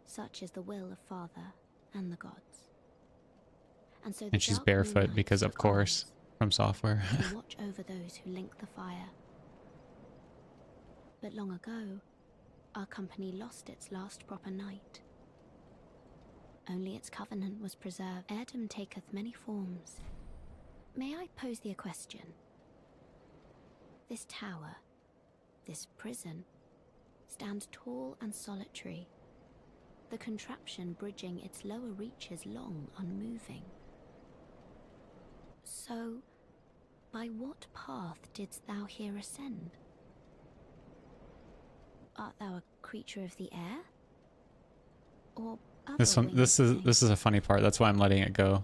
Such is the will of Father and the gods. And so the And she's Dark Moon barefoot Knights because, of took course, arms FROMSOFTWARE. to watch over those who link the fire. But long ago, our company lost its last proper knight. Only its covenant was preserved. Heirdom taketh many forms. May I pose thee a question? This tower, this prison, stands tall and solitary, the contraption bridging its lower reaches long unmoving. So, by what path didst thou here ascend? Art thou a creature of the air? or other This one, winged this is a funny part. That's why I'm letting it go.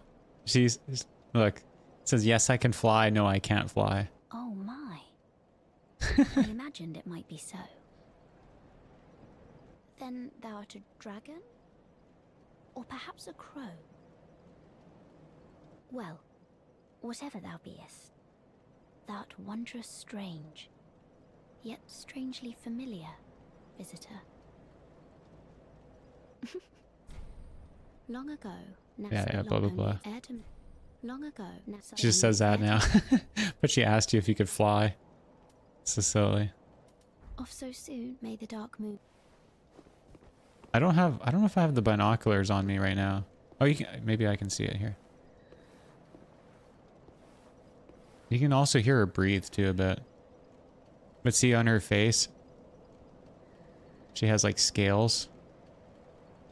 Look, it says, yes, I can fly. No, I can't fly. Oh my. I imagined it might be so. Then thou art a dragon? Or perhaps a crow? Well, whatever thou beest, thou'rt wondrous strange, yet strangely familiar, visitor. Long ago, Yeah, blah, blah, blah. Long ago, She just says that now. But she asked you if you could fly. So silly. Off so soon may the dark moon. I don't know if I have the binoculars on me right now. Oh, you can, maybe I can see it here. You can also hear her breathe too a bit. But see on her face, she has like scales.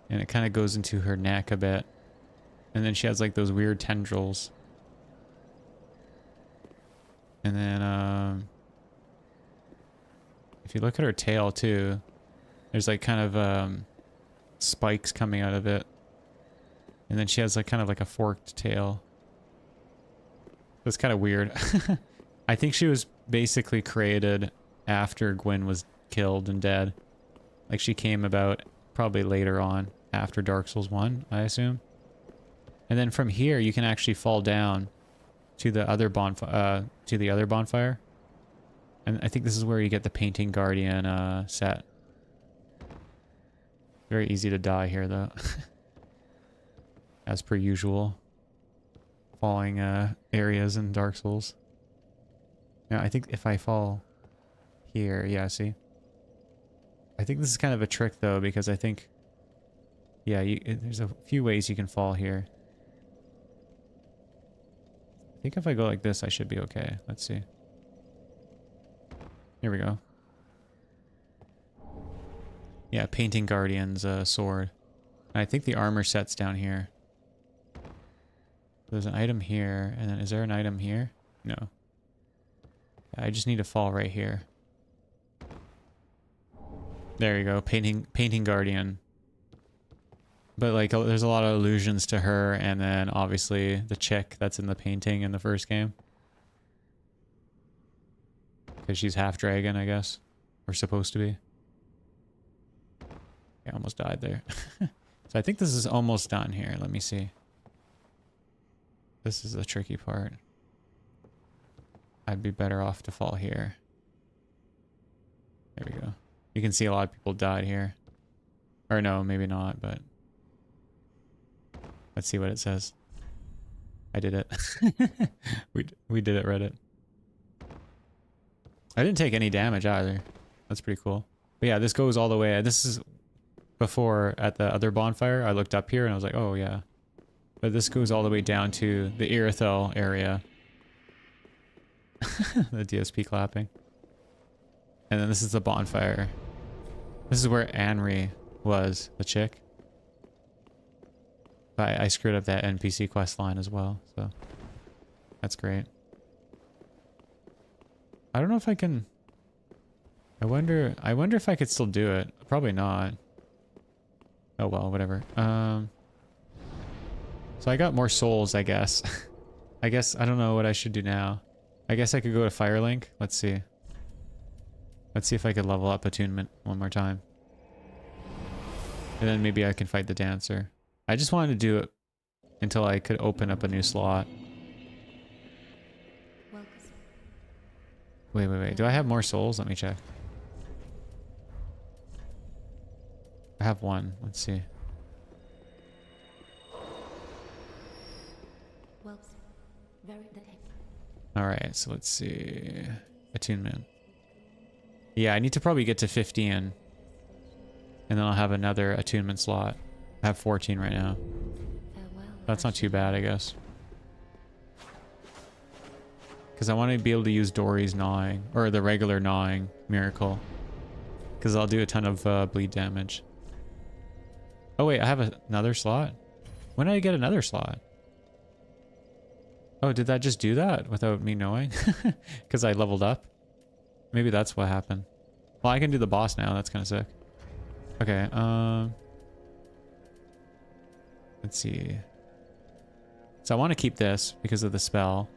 And it kind of goes into her neck a bit. And then she has like those weird tendrils. And then if you look at her tail too, there's like kind of spikes coming out of it. And then she has like kind of like a forked tail. That's kind of weird. I think she was basically created after Gwyn was killed and dead. Like she came about probably later on after Dark Souls 1, I assume. And then from here you can actually fall down to the other bonfire. And I think this is where you get the Painting Guardian set. Very easy to die here though. As per usual. Falling areas in Dark Souls. Now I think if I fall here, yeah, see? I think this is kind of a trick though, because I think, yeah, there's a few ways you can fall here. I think if I go like this, I should be okay. Let's see. Here we go. Yeah, Painting Guardian's sword. And I think the armor set's down here. There's an item here, and then is there an item here? No. I just need to fall right here. There you go, Painting Guardian. But like, there's a lot of allusions to her, and then obviously the chick that's in the painting in the first game. Because she's half dragon, I guess. Or supposed to be. I almost died there. So I think this is almost done here. Let me see. This is the tricky part. I'd be better off to fall here. There we go. You can see a lot of people died here. Or no, maybe not, but... Let's see what it says. I did it. we did it, Reddit. I didn't take any damage either. That's pretty cool. But yeah, this goes all the way. This is before at the other bonfire. I looked up here and I was like, oh yeah. But this goes all the way down to the Irithyll area. The DSP clapping. And then this is the bonfire. This is where Anri was, the chick. But I screwed up that NPC quest line as well, so that's great. I don't know if I can... I wonder if I could still do it. Probably not. Oh well, whatever. So I got more souls, I guess. I guess I don't know what I should do now. I guess I could go to Firelink. Let's see. Let's see if I could level up attunement one more time. And then maybe I can fight the dancer. I just wanted to do it until I could open up a new slot. Wait. Do I have more souls? Let me check. I have one. Let's see. Alright, so let's see. Attunement. Yeah, I need to probably get to 15. And then I'll have another attunement slot. I have 14 right now. That's not too bad, I guess. Because I want to be able to use Dory's gnawing. Or the regular gnawing miracle. Because I'll do a ton of bleed damage. Oh wait, I have another slot? When did I get another slot? Oh, did that just do that without me knowing? Because I leveled up? Maybe that's what happened. Well, I can do the boss now. That's kind of sick. Okay, Let's see. So I want to keep this because of the spell.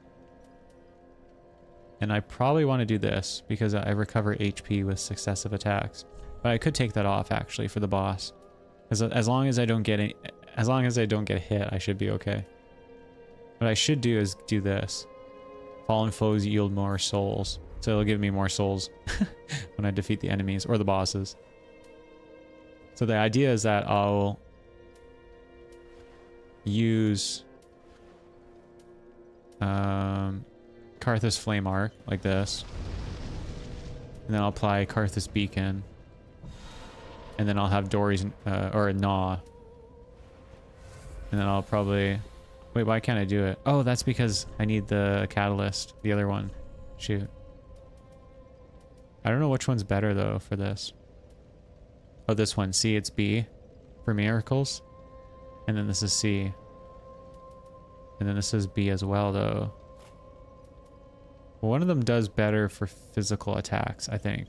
And I probably want to do this because I recover HP with successive attacks. But I could take that off actually for the boss. As long as I don't get hit, I should be okay. What I should do is do this. Fallen foes yield more souls. So it'll give me more souls when I defeat the enemies or the bosses. So the idea is that I'll use Karthus Flame Arc like this. And then I'll apply Karthus Beacon. And then I'll have Dory's or Gnaw. And then I'll probably... Wait, why can't I do it? Oh, that's because I need the catalyst. The other one. Shoot. I don't know which one's better though for this. Oh, this one. C, it's B for miracles. And then this is C. And then this is B as well though. Well, one of them does better for physical attacks, I think.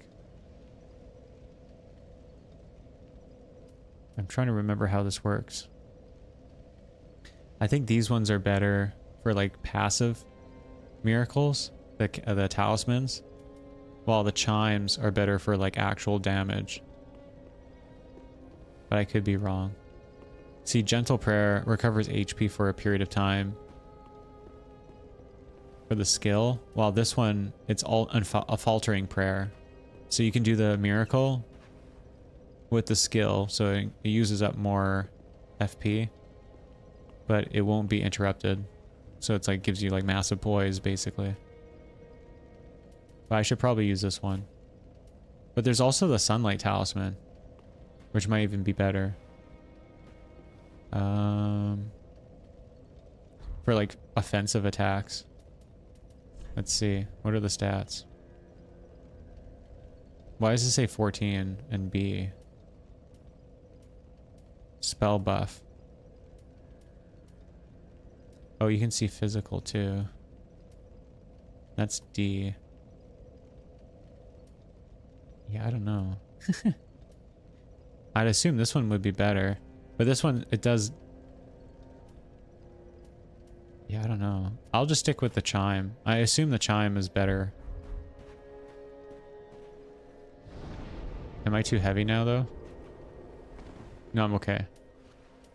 I'm trying to remember how this works. I think these ones are better for like passive miracles, the talismans, while the chimes are better for like actual damage. But I could be wrong. See, Gentle Prayer recovers HP for a period of time for the skill, while this one, it's all a faltering prayer. So you can do the miracle with the skill, so it uses up more FP, but it won't be interrupted. So it's like gives you like massive poise basically. But I should probably use this one. But there's also the Sunlight Talisman, which might even be better. For like offensive attacks. Let's see. What are the stats? Why does it say 14 and B? Spell buff. Oh, you can see physical too. That's D. Yeah, I don't know. I'd assume this one would be better. But this one, it does... Yeah, I don't know. I'll just stick with the chime. I assume the chime is better. Am I too heavy now, though? No, I'm okay.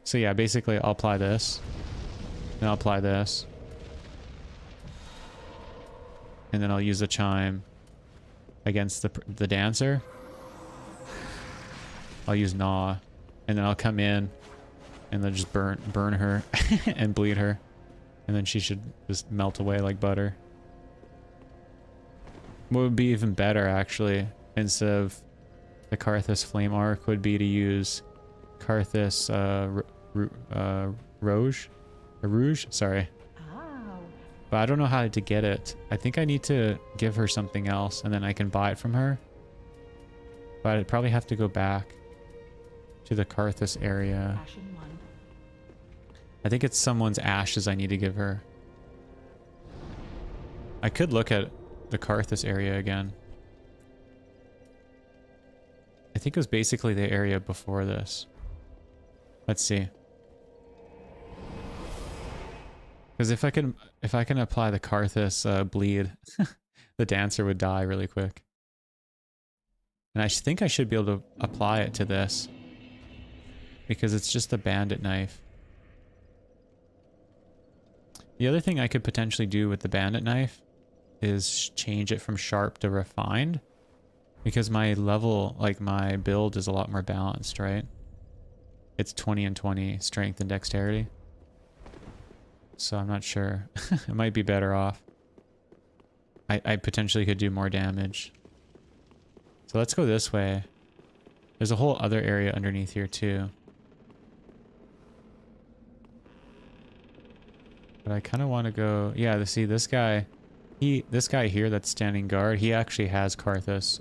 So yeah, basically I'll apply this. Then I'll apply this. And then I'll use the chime against the dancer. I'll use Gnaw. And then I'll come in and then just burn her and bleed her. And then she should just melt away like butter. What would be even better, actually, instead of the Karthus Flame Arc, would be to use Karthus Rouge? Sorry. But I don't know how to get it. I think I need to give her something else, and then I can buy it from her. But I'd probably have to go back to the Karthus area. I think it's someone's ashes I need to give her. I could look at the Karthus area again. I think it was basically the area before this. Let's see. Because if I can apply the Karthus bleed, the dancer would die really quick. And I think I should be able to apply it to this. Because it's just a bandit knife. The other thing I could potentially do with the bandit knife is change it from sharp to refined. Because my level, like my build is a lot more balanced, right? It's 20 and 20 strength and dexterity. So I'm not sure. It might be better off. I potentially could do more damage. So let's go this way. There's a whole other area underneath here too. But I kind of want to go... Yeah, see, this guy... This guy here that's standing guard, he actually has Karthus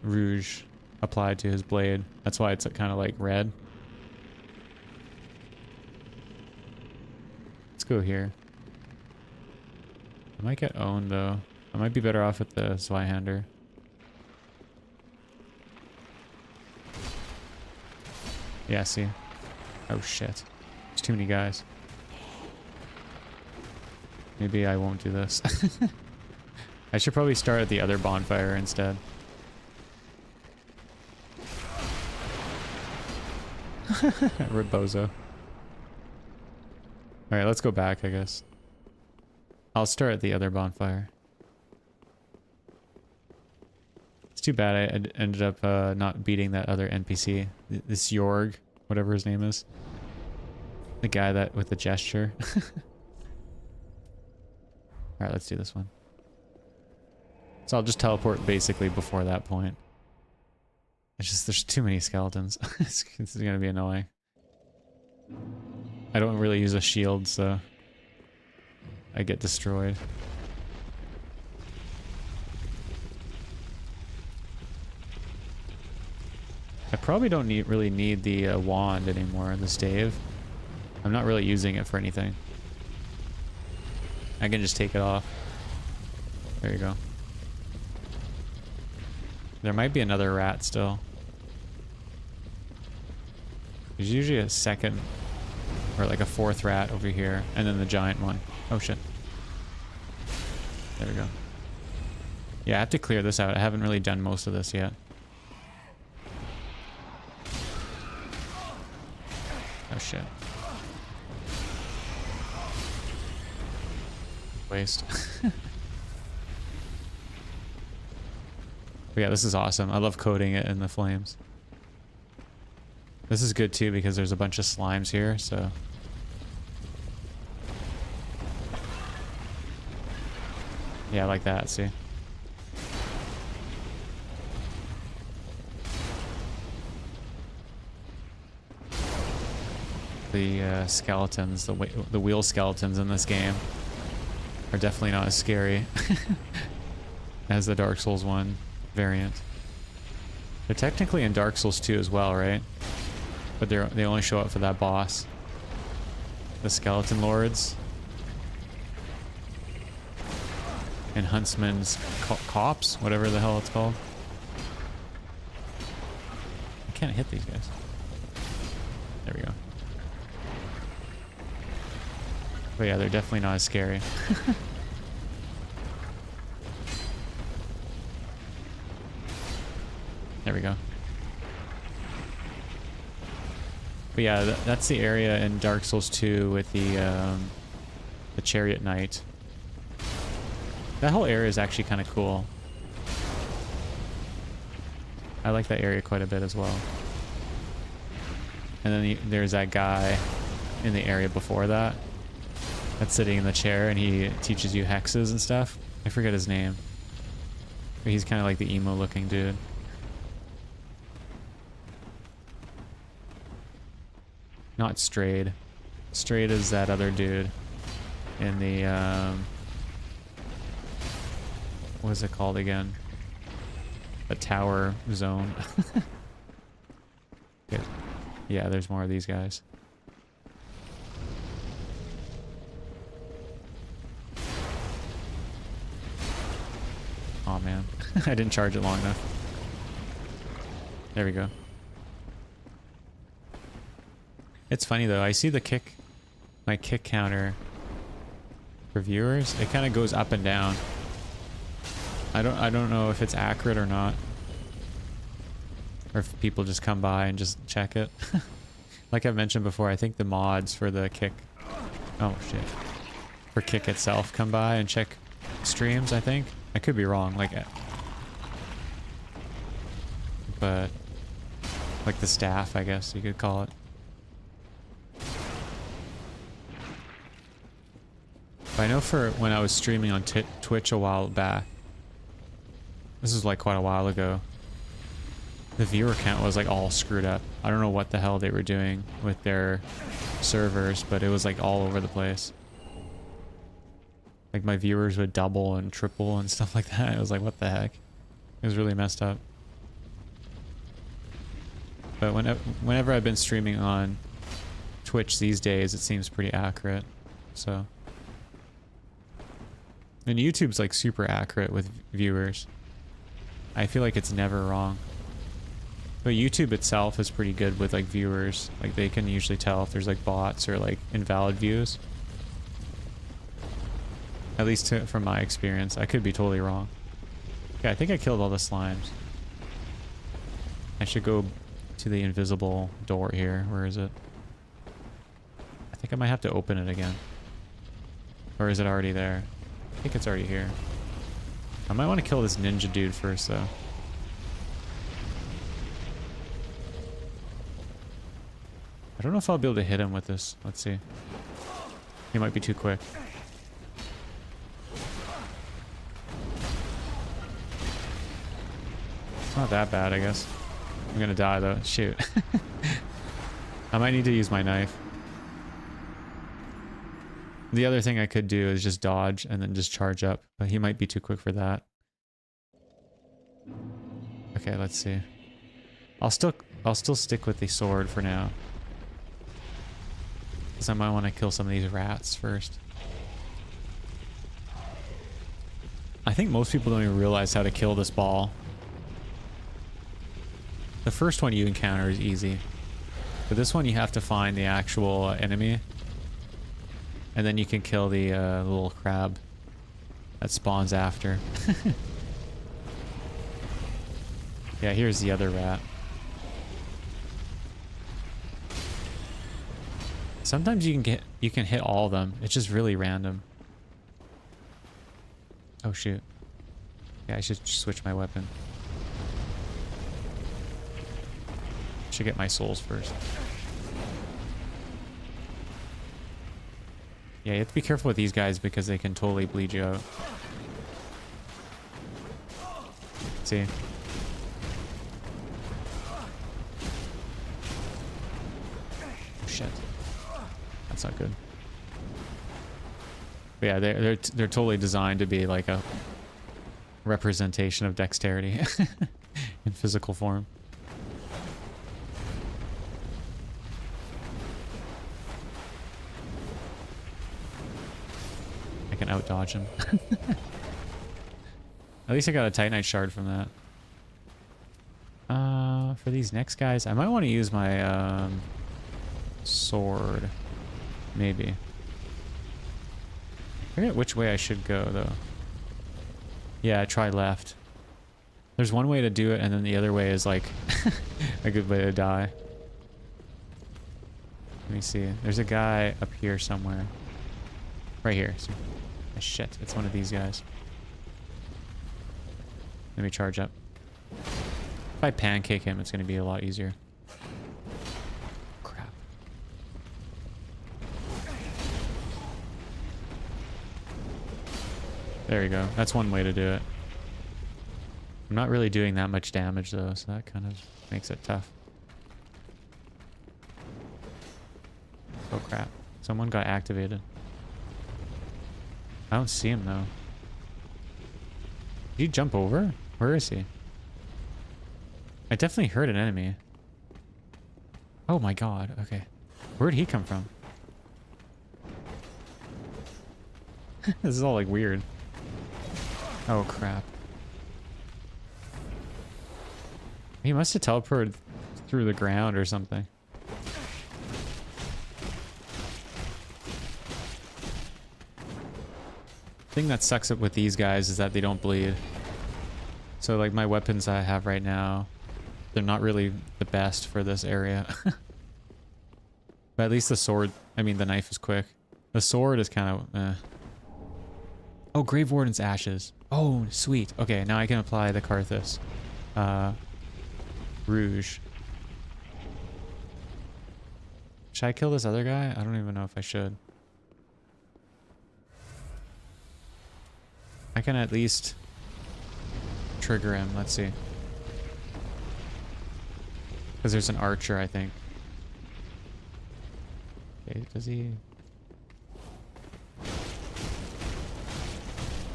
Rouge applied to his blade. That's why it's kind of like red. Let's go here. I might get owned though. I might be better off with the Zweihander. Yeah, see? Oh shit. There's too many guys. Maybe I won't do this. I should probably start at the other bonfire instead. Rebozo. Alright, let's go back, I guess. I'll start at the other bonfire. It's too bad I ended up not beating that other NPC. This Jorg, whatever his name is. The guy that with the gesture. Alright, let's do this one. So I'll just teleport basically before that point. It's just, there's too many skeletons. It's gonna be annoying. I don't really use a shield, so I get destroyed. I probably don't really need the wand anymore, the stave. I'm not really using it for anything. I can just take it off. There you go. There might be another rat still. There's usually a second or like a fourth rat over here, and then the giant one. Oh shit. There we go. Yeah, I have to clear this out. I haven't really done most of this yet. Oh shit. Waste. But yeah, this is awesome. I love coating it in the flames. This is good too because there's a bunch of slimes here, so... Yeah, like that, see? The skeletons, the wheel skeletons in this game are definitely not as scary as the Dark Souls 1 variant. They're technically in Dark Souls 2 as well, right? But they only show up for that boss. The skeleton lords. And Huntsman's Cops, whatever the hell it's called. I can't hit these guys. There we go. But yeah, they're definitely not as scary. There we go. But yeah, that's the area in Dark Souls 2 with the Chariot Knight. That whole area is actually kind of cool. I like that area quite a bit as well. And then there's that guy in the area before that that's sitting in the chair and he teaches you hexes and stuff. I forget his name. But he's kind of like the emo looking dude. Not Strayed. Strayed is that other dude in the what is it called again? The tower zone. Good. Yeah, there's more of these guys. Oh man, I didn't charge it long enough. There we go. It's funny though, I see my kick counter for viewers, it kind of goes up and down. I don't know if it's accurate or not. Or if people just come by and just check it. Like I've mentioned before, I think the mods for the kick... Oh shit. For kick itself come by and check streams, I think. I could be wrong, but like the staff, I guess you could call it. But I know for when I was streaming on Twitch a while back, this is like quite a while ago, the viewer count was like all screwed up. I don't know what the hell they were doing with their servers, but it was like all over the place. Like my viewers would double and triple and stuff like that. It was like, what the heck? It was really messed up. But whenever I've been streaming on Twitch these days, it seems pretty accurate. So. And YouTube's like super accurate with viewers. I feel like it's never wrong. But YouTube itself is pretty good with like viewers. Like they can usually tell if there's like bots or like invalid views. At least from my experience. I could be totally wrong. Okay, I think I killed all the slimes. I should go to the invisible door here. Where is it? I think I might have to open it again. Or is it already there? I think it's already here. I might want to kill this ninja dude first though. I don't know if I'll be able to hit him with this. Let's see. He might be too quick. It's not that bad, I guess. I'm gonna die though. Shoot. I might need to use my knife. The other thing I could do is just dodge and then just charge up, but he might be too quick for that. Okay, let's see. I'll still stick with the sword for now. Because I might want to kill some of these rats first. I think most people don't even realize how to kill this ball. The first one you encounter is easy. But this one you have to find the actual enemy. And then you can kill the little crab that spawns after. Yeah, here's the other rat. Sometimes you can hit all of them. It's just really random. Oh shoot. Yeah, I should switch my weapon. Should get my souls first. Yeah, you have to be careful with these guys because they can totally bleed you out. See? Oh, shit. That's not good. But yeah, they're totally designed to be like a representation of dexterity in physical form. I can out dodge him. At least I got a Titanite shard from that. For these next guys, I might want to use my sword. Maybe. I forget which way I should go though. Yeah, try left. There's one way to do it, and then the other way is like a good way to die. Let me see. There's a guy up here somewhere. Right here. Oh, shit, it's one of these guys. Let me charge up. If I pancake him, it's going to be a lot easier. Crap. There you go. That's one way to do it. I'm not really doing that much damage though, so that kind of makes it tough. Oh crap. Someone got activated. I don't see him though. Did he jump over? Where is he? I definitely heard an enemy. Oh my god, okay. Where'd he come from? This is all like weird. Oh crap. He must have teleported through the ground or something. The thing that sucks up with these guys is that they don't bleed. So like my weapons I have right now, they're not really the best for this area. But at least the sword, I mean the knife is quick. The sword is kind of Oh, Grave Warden's Ashes. Oh, sweet. Okay, now I can apply the Karthus. Rouge. Should I kill this other guy? I don't even know if I should. I can at least trigger him. Let's see. Because there's an archer, I think. Okay, does he...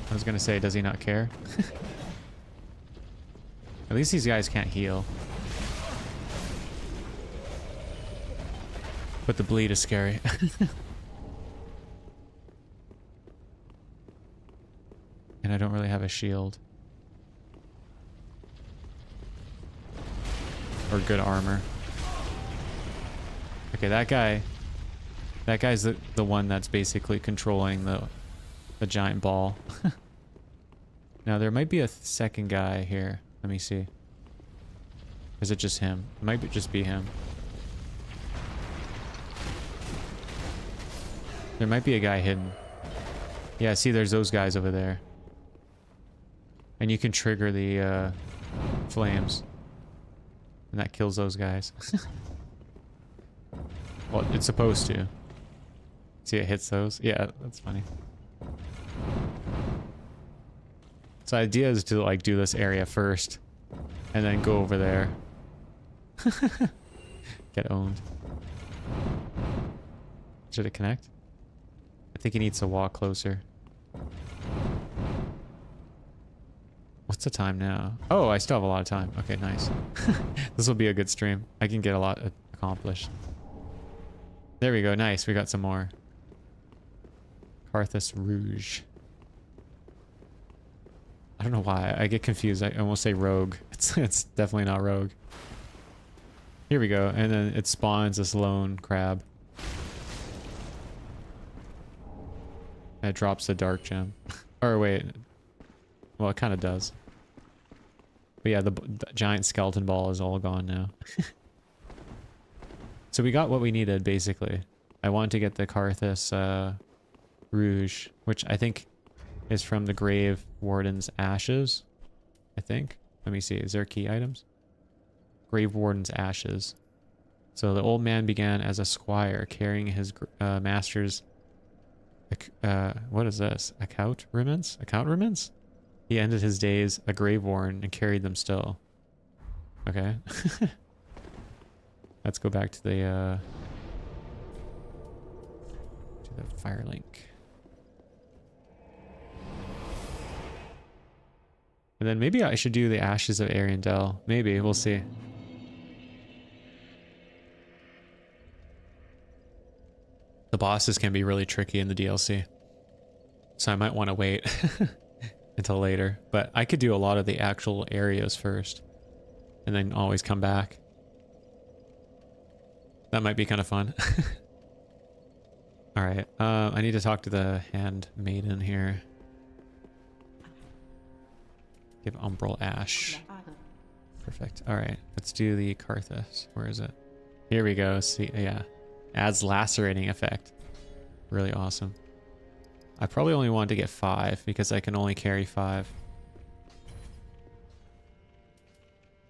I was gonna say, does he not care? At least these guys can't heal. But the bleed is scary. And I don't really have a shield. or good armor. Okay, that guy's the one that's basically controlling the giant ball. Now there might be a second guy here. Let me see. Is it just him? It might just be him. There might be a guy hidden. Yeah, see, there's those guys over there. And you can trigger the flames. And that kills those guys. Well, it's supposed to. See, it hits those. Yeah, that's funny. So the idea is to like do this area first. And then go over there. Get owned. Should it connect? I think he needs to walk closer. What's the time now? Oh, I still have a lot of time. Okay, nice. This will be a good stream. I can get a lot accomplished. There we go. Nice. We got some more. Carthus Rouge. I don't know why. I get confused. I almost say rogue. It's definitely not rogue. Here we go. And then it spawns this lone crab. And it drops the dark gem. Or wait. Well, it kind of does. But yeah, the giant skeleton ball is all gone now. So we got what we needed, basically. I wanted to get the Carthus Rouge, which I think is from the Grave Warden's Ashes. I think. Let me see. Is there key items? Grave Warden's Ashes. So the old man began as a squire, carrying his master's... what is this? Occult remnants? Occult remnants? He ended his days a grave warden and carried them still. Okay. Let's go back to the fire link. And then maybe I should do the Ashes of Ariandel. Maybe, we'll see. The bosses can be really tricky in the DLC. So I might want to wait until later. But I could do a lot of the actual areas first. And then always come back. That might be kind of fun. Alright, I need to talk to the handmaiden here. Give Umbral Ash. Perfect. Alright, let's do the Carthus. Where is it? Here we go. See, yeah. Adds lacerating effect. Really awesome. I probably only want to get 5 because I can only carry 5.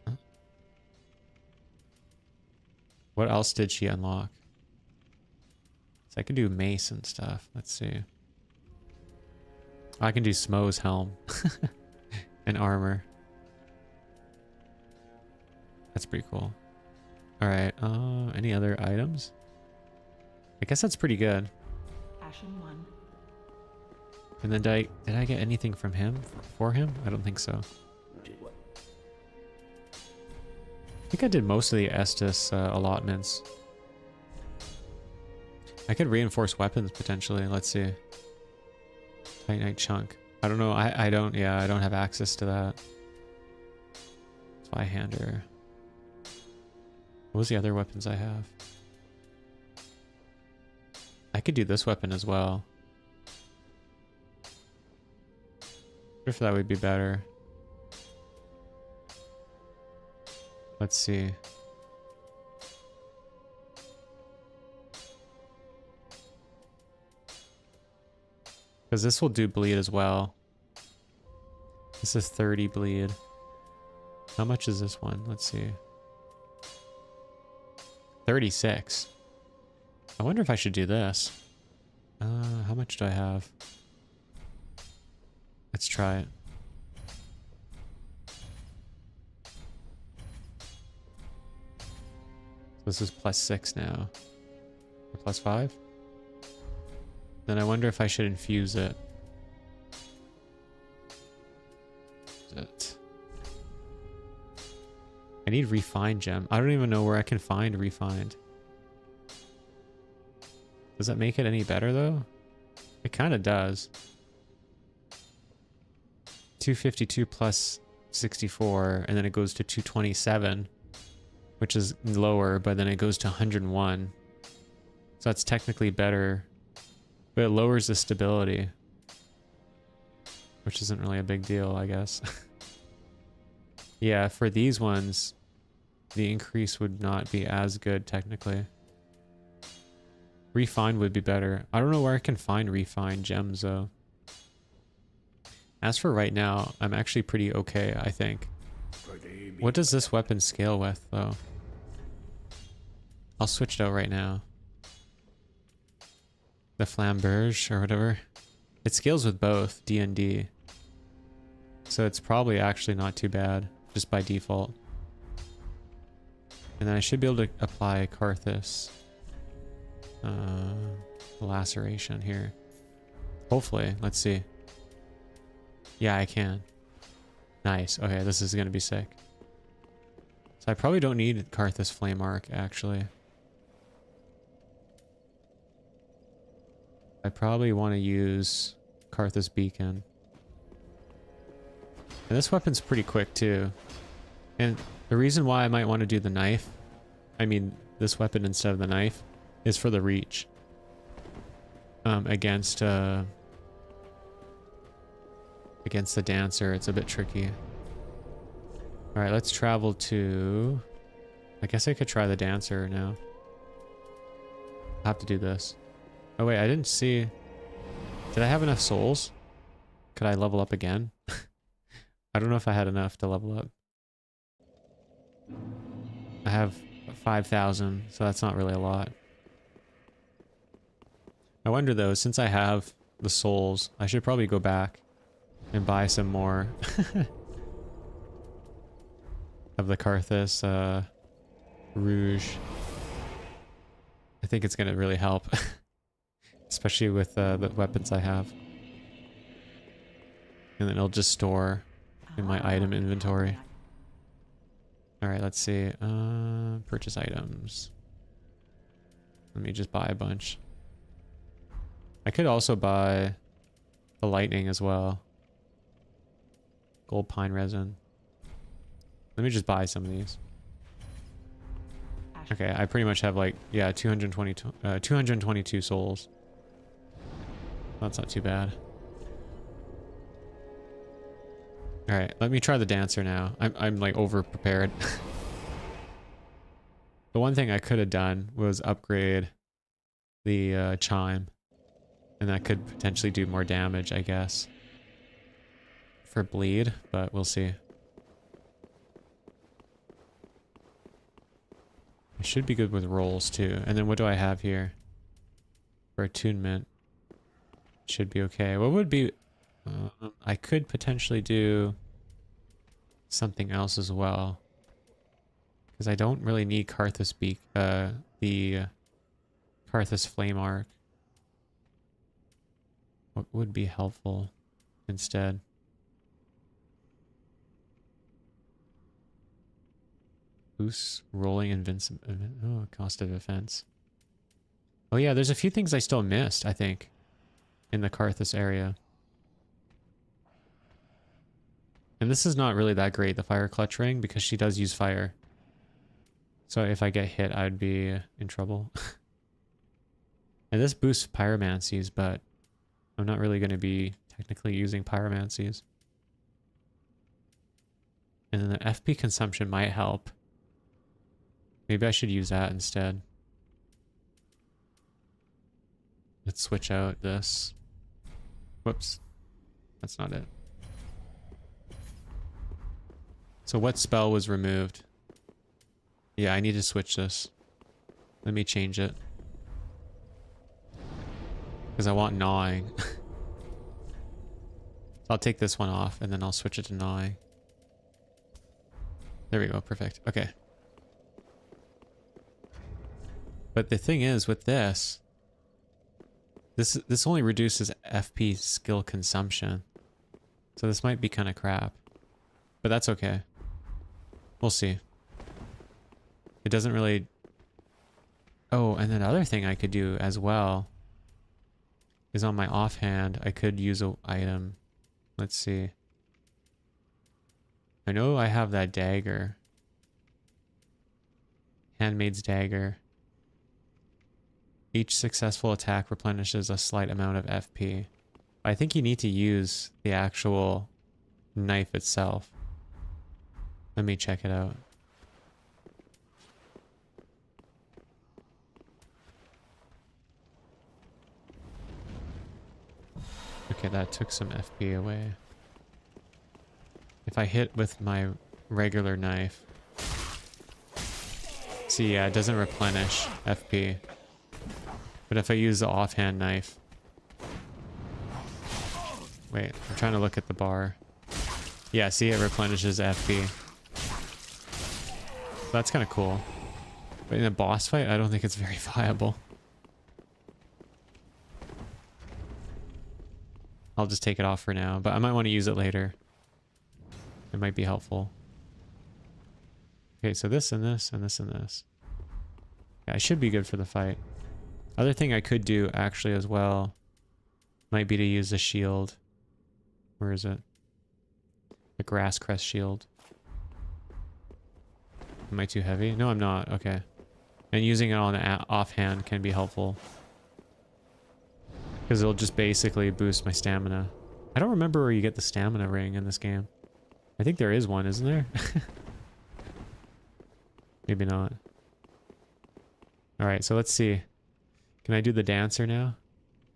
Huh? What else did she unlock? So I can do mace and stuff. Let's see. I can do Smo's helm. And armor. That's pretty cool. Alright, any other items? I guess that's pretty good. Ashen 1. And then did I get anything from him? For him? I don't think so. I think I did most of the Estus allotments. I could reinforce weapons potentially. Let's see. Titanite chunk. I don't know. I don't have access to that. Zweihander. What was the other weapons I have? I could do this weapon as well. What if that would be better? Let's see. Because this will do bleed as well. This is 30 bleed. How much is this one? Let's see. 36. I wonder if I should do this. How much do I have? Let's try it. This is +6 now. Or +5? Then I wonder if I should infuse it. I need refined gem. I don't even know where I can find refined. Does that make it any better though? It kind of does. 252 plus 64, and then it goes to 227, which is lower, but then it goes to 101. So that's technically better, but it lowers the stability, which isn't really a big deal, I guess. Yeah, for these ones, the increase would not be as good technically. Refine would be better. I don't know where I can find refine gems though. As for right now, I'm actually pretty okay, I think. What does this weapon scale with though? I'll switch it out right now. The flamberge or whatever. It scales with both D and D. So it's probably actually not too bad, just by default. And then I should be able to apply Karthus. Laceration here. Hopefully, let's see. Yeah, I can. Nice. Okay, this is gonna be sick. So I probably don't need Karthus Flame Arc, actually. I probably want to use Karthus Beacon. And this weapon's pretty quick too. And the reason why I might want to do the knife, I mean this weapon instead of the knife, is for the reach. Against the dancer, it's a bit tricky. Alright, let's travel to... I guess I could try the dancer now. I'll have to do this. Oh wait, I didn't see... Did I have enough souls? Could I level up again? I don't know if I had enough to level up. I have 5,000, so that's not really a lot. I wonder though, since I have the souls, I should probably go back and buy some more of the Karthus Rouge. I think it's gonna really help. Especially with the weapons I have. And then it'll just store in my item inventory. Alright, let's see. Purchase items. Let me just buy a bunch. I could also buy the lightning as well. Gold pine resin. Let me just buy some of these. Okay, I pretty much have like, yeah, 222 souls. That's not too bad. Alright, let me try the dancer now. I'm like over prepared. The one thing I could have done was upgrade the chime. And that could potentially do more damage, I guess. For bleed, but we'll see. I should be good with rolls too. And then what do I have here? For attunement. Should be okay. What would be... I could potentially do something else as well. Because I don't really need Karthus the Karthus Flame Arc. What would be helpful instead? Boost rolling invincible. Oh, cost of defense. Oh yeah, there's a few things I still missed, I think, in the Karthus area. And this is not really that great, the fire clutch ring, because she does use fire. So if I get hit, I'd be in trouble. And this boosts pyromancies, but I'm not really going to be technically using pyromancies. And then the FP consumption might help. Maybe I should use that instead. Let's switch out this. Whoops. That's not it. So what spell was removed? Yeah, I need to switch this. Let me change it. Because I want gnawing. So I'll take this one off and then I'll switch it to gnawing. There we go, perfect. Okay. But the thing is with this only reduces FP skill consumption. So this might be kind of crap. But that's okay. We'll see. It doesn't really... Oh, and then the other thing I could do as well is on my offhand, I could use an item. Let's see. I know I have that dagger. Handmaid's dagger. Each successful attack replenishes a slight amount of FP. I think you need to use the actual knife itself. Let me check it out. Okay, that took some FP away. If I hit with my regular knife... See, yeah, it doesn't replenish FP. But if I use the offhand knife... Wait, I'm trying to look at the bar. Yeah, see, it replenishes FP. That's kind of cool. But in a boss fight, I don't think it's very viable. I'll just take it off for now, but I might want to use it later. It might be helpful. Okay, so this and this and this and this. Yeah, I should be good for the fight. Other thing I could do actually as well might be to use the shield. Where is it? The grass crest shield. Am I too heavy? No, I'm not. Okay. And using it on the offhand can be helpful. Because it'll just basically boost my stamina. I don't remember where you get the stamina ring in this game. I think there is one, isn't there? Maybe not. Alright, so let's see. Can I do the dancer now?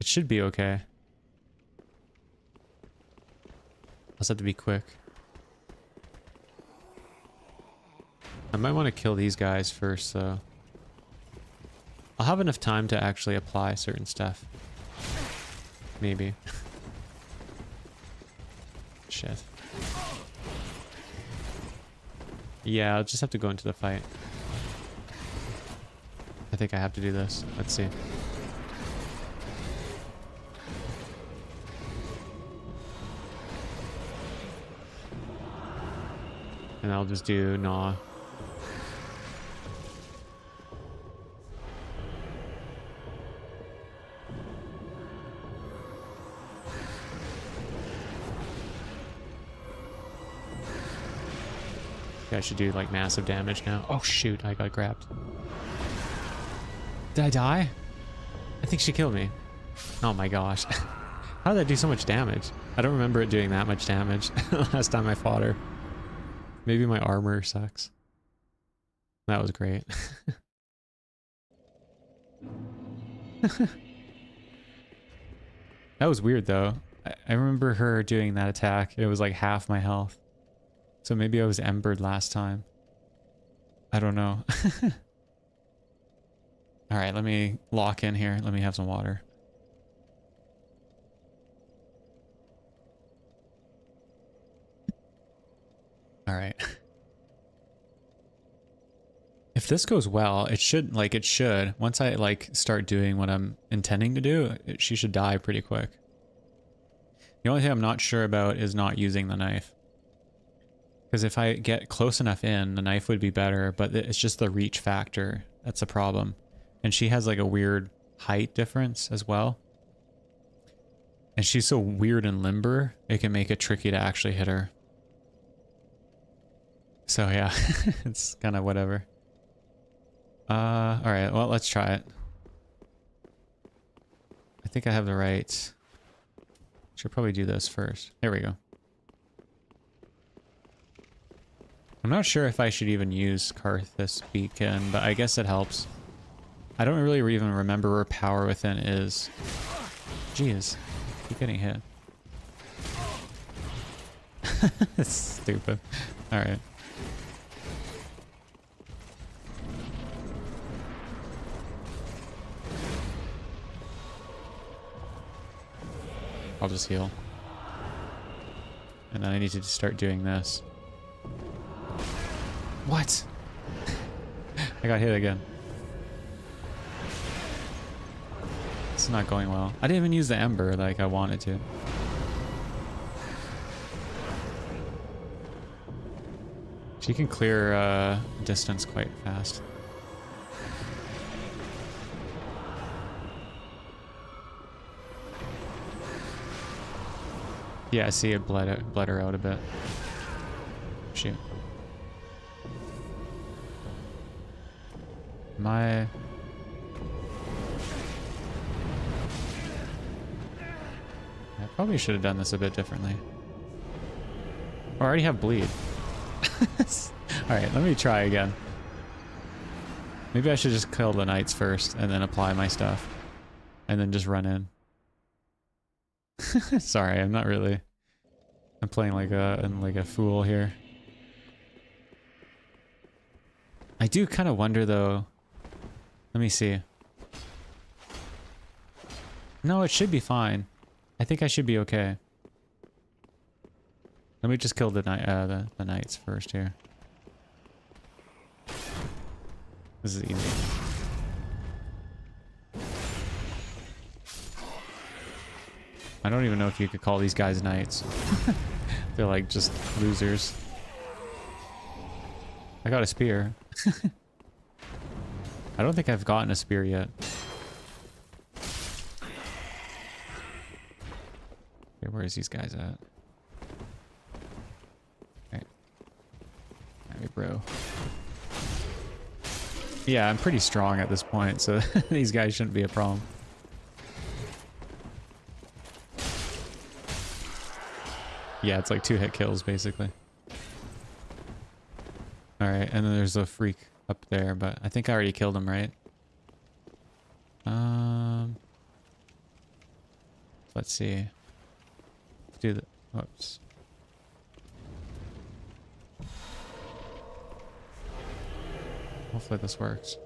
It should be okay. I'll just have to be quick. I might want to kill these guys first, though. I'll have enough time to actually apply certain stuff. Maybe. Shit. Yeah, I'll just have to go into the fight. I think I have to do this. Let's see. And I'll just do gnaw. I should do like massive damage now. Oh shoot, I got grabbed. Did I die? I think she killed me. Oh my gosh. How did that do so much damage? I don't remember it doing that much damage last time I fought her. Maybe my armor sucks. That was great. That was weird though. I remember her doing that attack. It was like half my health. So maybe I was embered last time. I don't know. Alright, let me lock in here. Let me have some water. Alright. If this goes well, it should, once I start doing what I'm intending to do, she should die pretty quick. The only thing I'm not sure about is not using the knife. Because if I get close enough in, the knife would be better, but it's just the reach factor. That's the problem. And she has like a weird height difference as well. And she's so weird and limber, it can make it tricky to actually hit her. So yeah, it's kind of whatever. Alright, well, let's try it. I think I have the right... Should probably do this first. There we go. I'm not sure if I should even use Karthus Beacon, but I guess it helps. I don't really even remember where Power Within is. Jeez, keep getting hit. It's stupid. Alright. I'll just heal. And then I need to start doing this. What? I got hit again. It's not going well. I didn't even use the ember like I wanted to. She can clear distance quite fast. Yeah, I see it bled her out a bit. Shoot. Am I... I probably should have done this a bit differently. I already have bleed. Alright, let me try again. Maybe I should just kill the knights first and then apply my stuff. And then just run in. Sorry, I'm not really... I'm playing like a fool here. I do kind of wonder though. Let me see. No, it should be fine. I think I should be okay. Let me just kill the knights first here. This is easy. I don't even know if you could call these guys knights. They're like just losers. I got a spear. I don't think I've gotten a spear yet. Okay, where is these guys at? Okay. Alright, bro. Yeah, I'm pretty strong at this point, so these guys shouldn't be a problem. Yeah, it's like 2-hit kills, basically. Alright, and then there's a freak up there, but I think I already killed him, right? Let's see. Let's do the... Whoops. Hopefully this works.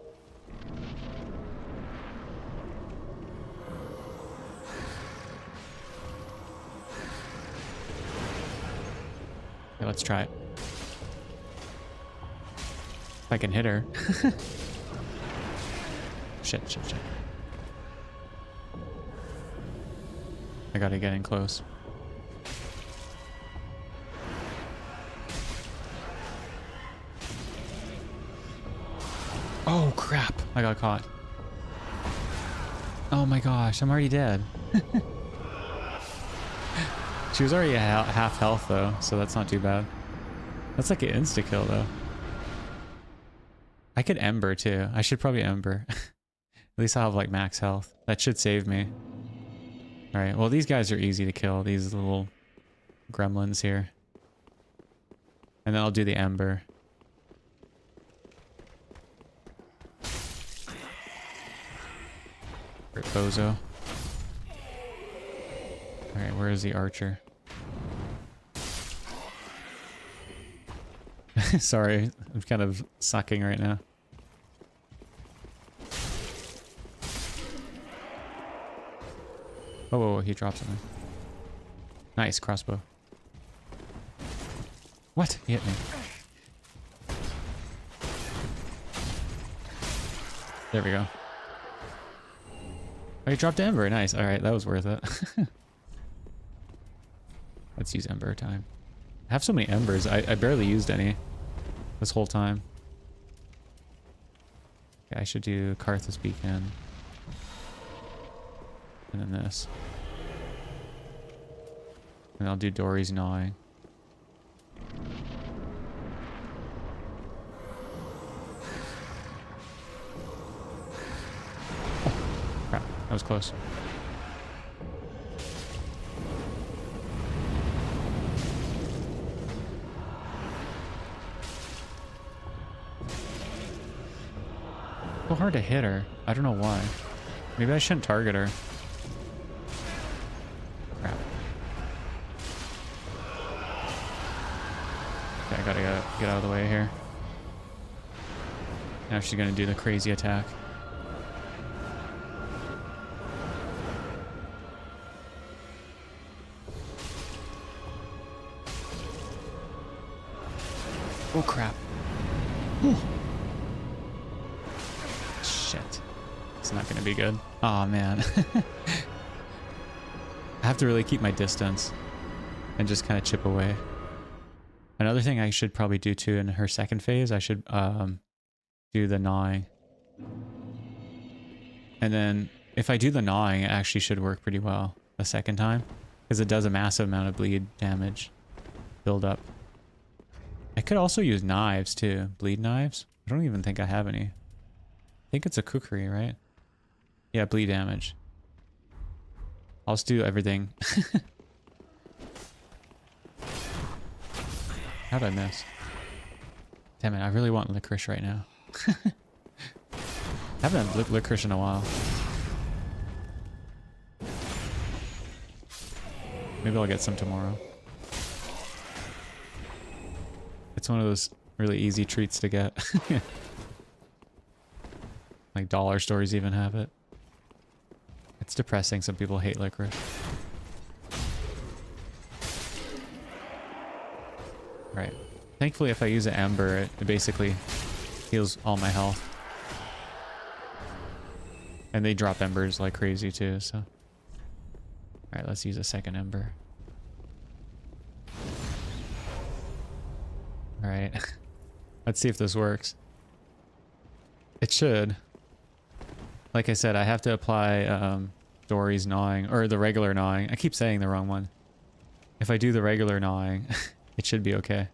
Okay, let's try it. If I can hit her. Shit. I gotta get in close. Oh crap, I got caught. Oh my gosh, I'm already dead. She was already at half health though, so that's not too bad. That's like an insta kill though. I could ember too. I should probably ember. At least I'll have like max health. That should save me. Alright, well these guys are easy to kill, these little gremlins here. And then I'll do the ember. Great bozo. Alright, where is the archer? Sorry, I'm kind of sucking right now. Oh, whoa, he dropped something. Nice, crossbow. What? He hit me. There we go. Oh, he dropped ember. Nice. Alright, that was worth it. Let's use ember time. I have so many embers. I barely used any this whole time. Okay, I should do Karthus Beacon. And then this. And I'll do Dory's Gnawing. Oh, crap. That was close. So hard to hit her. I don't know why. Maybe I shouldn't target her. Crap. Okay, I gotta get out of the way here. Now she's gonna do the crazy attack. Oh crap. Whew. Shit. It's not gonna be good. Oh man. I have to really keep my distance and just kind of chip away. Another thing I should probably do too in her second phase, I should do the gnawing. And then if I do the gnawing, it actually should work pretty well the second time, because it does a massive amount of bleed damage build up. I could also use knives too, bleed knives. I don't even think I have any. think it's a kukri, right? Yeah, bleed damage. I'll just do everything. How'd I miss? Damn it, I really want licorice right now. Haven't had licorice in a while. Maybe I'll get some tomorrow. It's one of those really easy treats to get. Like dollar stores even have it. It's depressing. Some people hate licorice. Right. Thankfully, if I use an ember, it basically heals all my health. And they drop embers like crazy too, so. Alright, let's use a second ember. Alright. Let's see if this works. It should. Like I said, I have to apply Dory's gnawing, or the regular gnawing. I keep saying the wrong one. If I do the regular gnawing, it should be okay.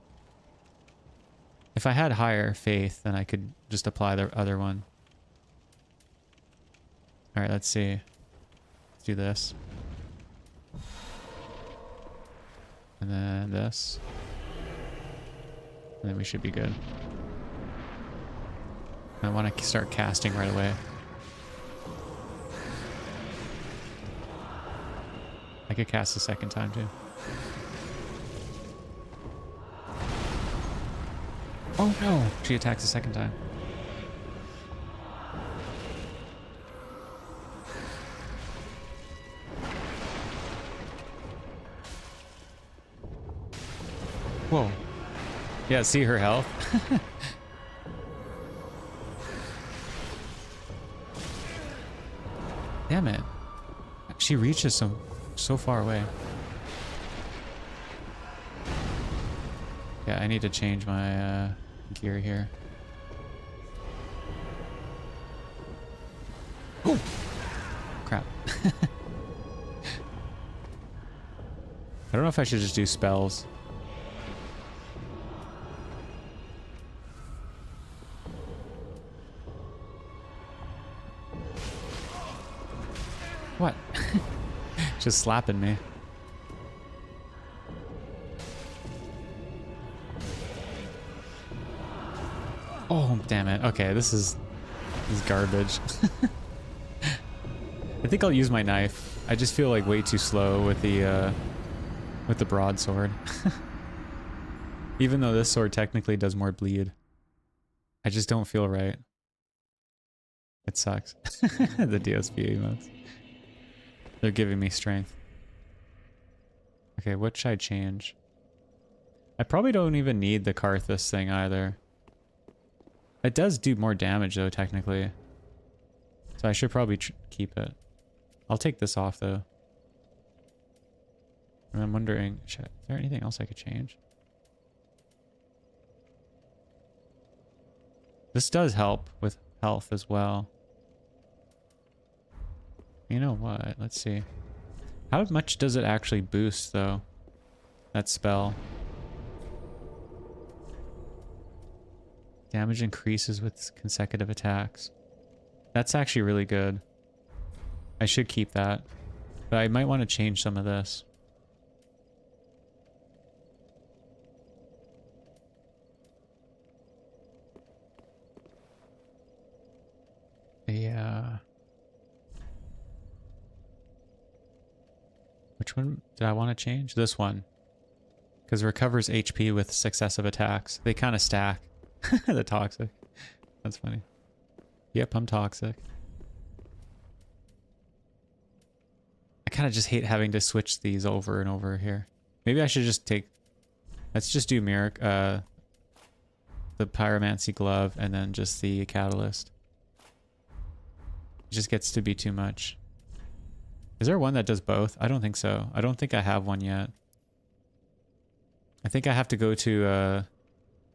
If I had higher faith, then I could just apply the other one. Alright, let's see. Let's do this. And then this. And then we should be good. I want to start casting right away. I could cast a second time too. Oh no! She attacks a second time. Whoa. Yeah, see her health? Damn it. She reaches so far away. Yeah, I need to change my gear here. Oh! Crap. I don't know if I should just do spells. What? Just slapping me. Oh, damn it. Okay, this is garbage. I think I'll use my knife. I just feel like way too slow with the broadsword. Even though this sword technically does more bleed. I just don't feel right. It sucks. The DSP emotes. They're giving me strength. Okay, what should I change? I probably don't even need the Karthus thing either. It does do more damage though, technically. So I should probably keep it. I'll take this off though. And I'm wondering, is there anything else I could change? This does help with health as well. You know what? Let's see. How much does it actually boost though? That spell. Damage increases with consecutive attacks. That's actually really good. I should keep that. But I might want to change some of this. Yeah. Which one did I want to change? This one. Because it recovers HP with successive attacks. They kind of stack. The toxic. That's funny. Yep, I'm toxic. I kind of just hate having to switch these over and over here. Maybe I should just take... Let's just do the pyromancy glove and then just the catalyst. It just gets to be too much. Is there one that does both? I don't think so. I don't think I have one yet. I think I have to go to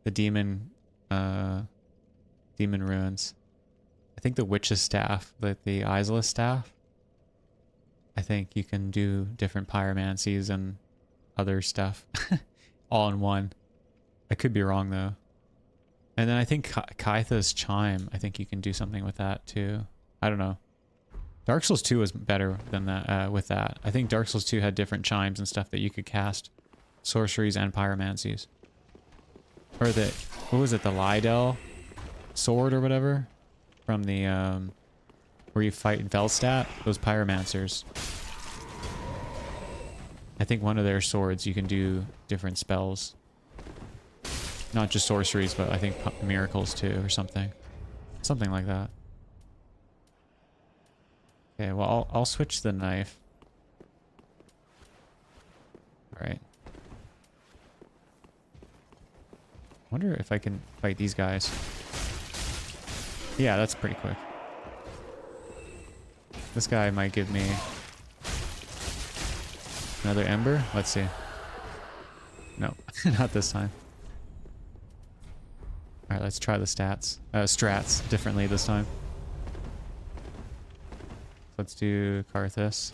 the demon ruins. I think the witch's staff, like the Isla staff. I think you can do different pyromancies and other stuff all in one. I could be wrong though. And then I think Kaitha's Chime, I think you can do something with that too. I don't know. Dark Souls 2 was better than that with that. I think Dark Souls 2 had different chimes and stuff that you could cast. Sorceries and pyromancies. Or the, what was it, the Lydell sword or whatever? From the, where you fight Velstadt? Those pyromancers. I think one of their swords you can do different spells. Not just sorceries, but I think miracles too, or something. Something like that. Okay, well, I'll switch the knife. Alright. Wonder if I can fight these guys. Yeah, that's pretty quick. This guy might give me another ember. Let's see. No, not this time. Alright, let's try the strats differently this time. Let's do Karthus.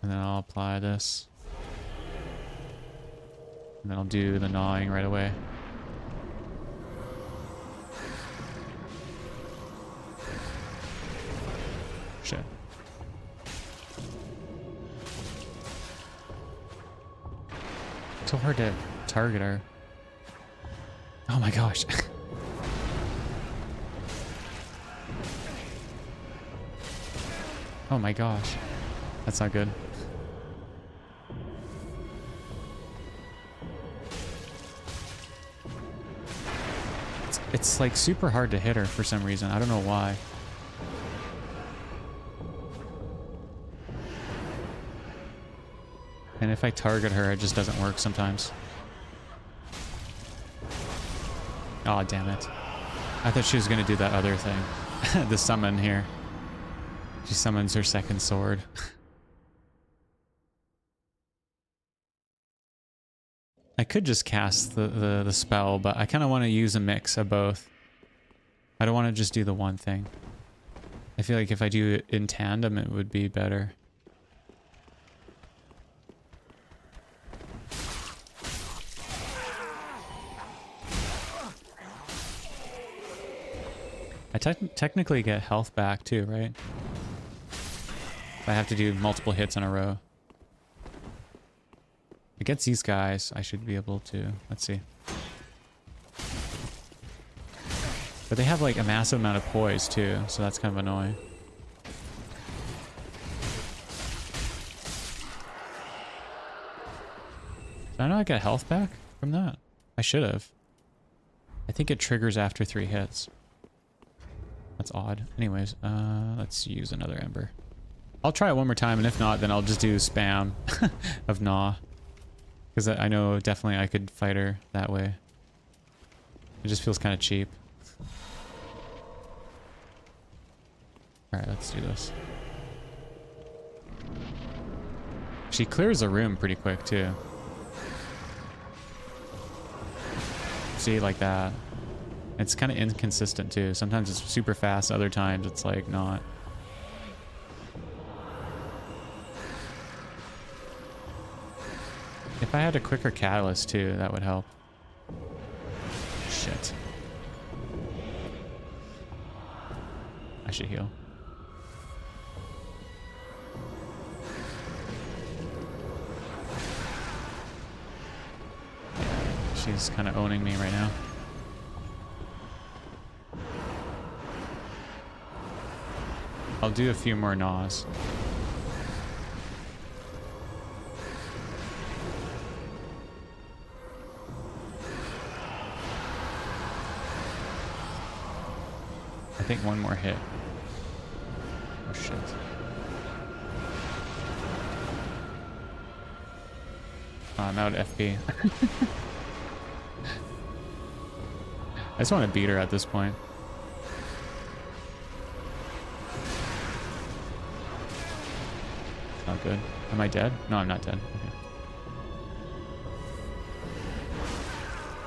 And then I'll apply this. And then I'll do the gnawing right away. Shit. It's so hard to target her. Oh my gosh. Oh my gosh. That's not good. It's like super hard to hit her for some reason. I don't know why. And if I target her, it just doesn't work sometimes. Oh, damn it. I thought she was going to do that other thing. The summon here. She summons her second sword. I could just cast the spell, but I kind of want to use a mix of both. I don't want to just do the one thing. I feel like if I do it in tandem, it would be better. I technically get health back too, right? If I have to do multiple hits in a row. Against these guys, I should be able to... Let's see. But they have like a massive amount of poise too, so that's kind of annoying. Did I know I got health back from that? I should have. I think it triggers after 3 hits. That's odd. Anyways, let's use another ember. I'll try it one more time, and if not, then I'll just do spam of Gnaw. Because I know definitely I could fight her that way. It just feels kind of cheap. Alright, let's do this. She clears a room pretty quick, too. See, like that. It's kind of inconsistent, too. Sometimes it's super fast, other times it's like not. If I had a quicker catalyst too, that would help. Shit. I should heal. She's kind of owning me right now. I'll do a few more gnaws. I think one more hit. Oh shit. Oh, I'm out of FP. I just want to beat her at this point. Not good. Am I dead? No, I'm not dead. Okay.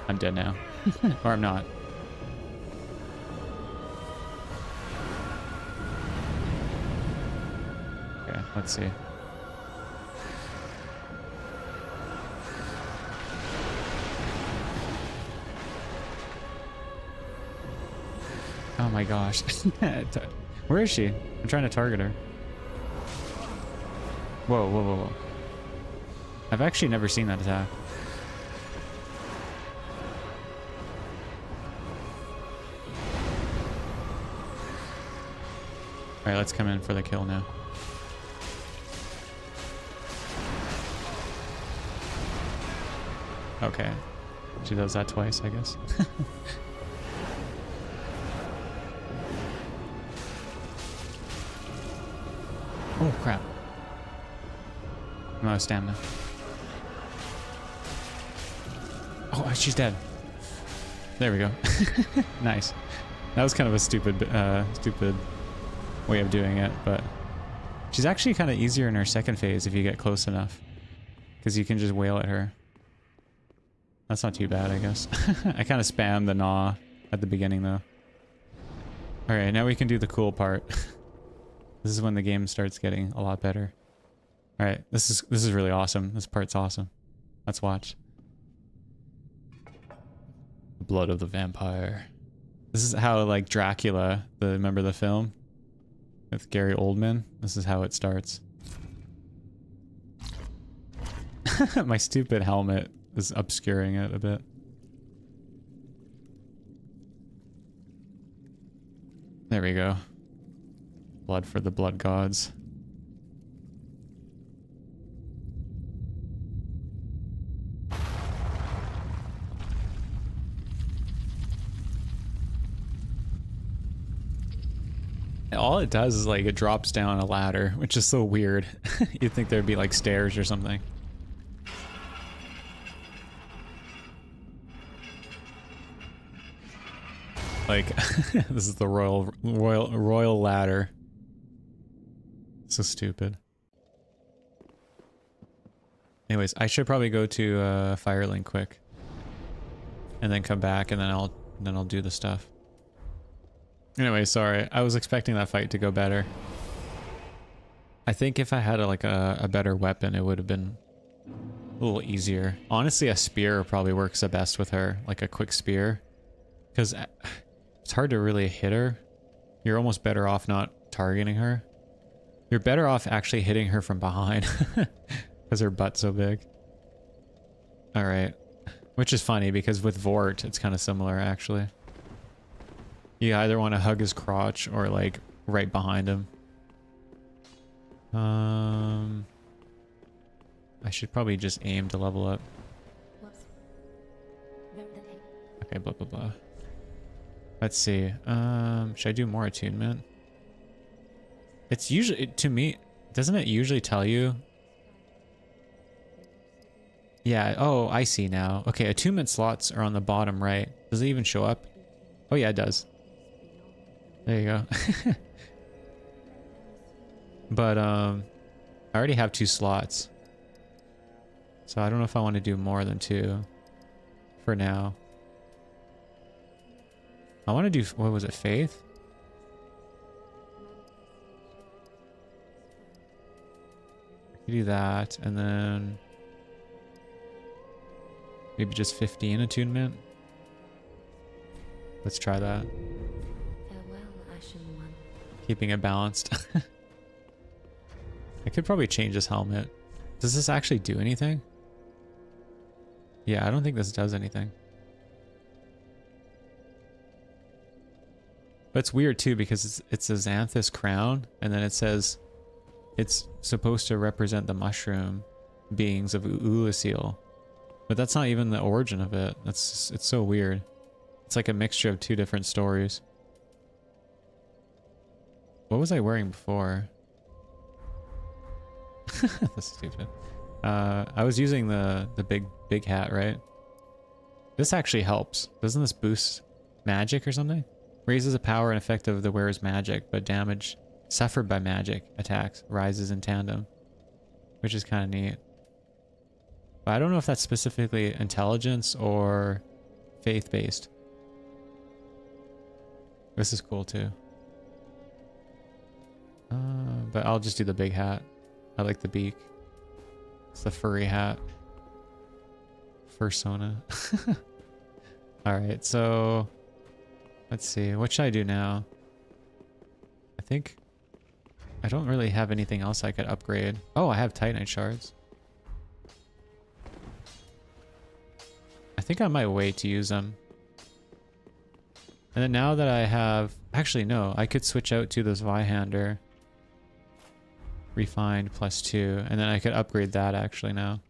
I'm dead now. Or I'm not. Okay, let's see. Oh my gosh. Where is she? I'm trying to target her. Whoa, whoa, whoa, whoa. I've actually never seen that attack. Alright, let's come in for the kill now. Okay. She does that twice, I guess. Oh, crap. I'm out of stamina. Oh, she's dead. There we go. Nice. That was kind of a stupid way of doing it, but she's actually kind of easier in her second phase if you get close enough, because you can just wail at her. That's not too bad, I guess. I kind of spammed the gnaw at the beginning though. Alright, now we can do the cool part. This is when the game starts getting a lot better. Alright, this is really awesome. This part's awesome. Let's watch. The blood of the vampire. This is how, like, Dracula, remember the film? With Gary Oldman? This is how it starts. My stupid helmet is obscuring it a bit. There we go. Blood for the blood gods. All it does is, like, it drops down a ladder, which is so weird. You'd think there'd be like stairs or something. Like, this is the royal ladder. So stupid. Anyways, I should probably go to Firelink quick, and then come back, and then I'll do the stuff. Anyway, sorry. I was expecting that fight to go better. I think if I had a better weapon, it would have been a little easier. Honestly, a spear probably works the best with her, like a quick spear, because it's hard to really hit her. You're almost better off not targeting her. You're better off actually hitting her from behind, because her butt's so big. All right, which is funny because with Vort, it's kind of similar actually. You either want to hug his crotch or, like, right behind him. I should probably just aim to level up. Okay, blah, blah, blah. Let's see. Should I do more attunement? It's usually, to me, doesn't it usually tell you? Yeah, oh, I see now. Okay, attunement slots are on the bottom right. Does it even show up? Oh yeah, it does. There you go. But I already have 2 slots, so I don't know if I want to do more than 2 for now. I want to do, what was it, faith? Do that, and then maybe just 15 attunement. Let's try that. Keeping it balanced. I could probably change this helmet. Does this actually do anything? Yeah, I don't think this does anything. But it's weird too because it's a Xanthus crown, and then it says it's supposed to represent the mushroom beings of Ulasil. But that's not even the origin of it. It's so weird. It's like a mixture of 2 different stories. What was I wearing before? That's stupid. I was using the big hat, right? This actually helps. Doesn't this boost magic or something? Raises the power and effect of the wearer's magic, but damage suffered by magic attacks rises in tandem, which is kind of neat. But I don't know if that's specifically intelligence or faith-based. This is cool too. But I'll just do the big hat. I like the beak. It's the furry hat. Fursona. Alright, so Let's see. What should I do now? I think I don't really have anything else I could upgrade. Oh, I have Titanite shards. I think I might wait to use them. And then now that I have... Actually, no. I could switch out to this Zweihander. Refined +2. And then I could upgrade that actually now.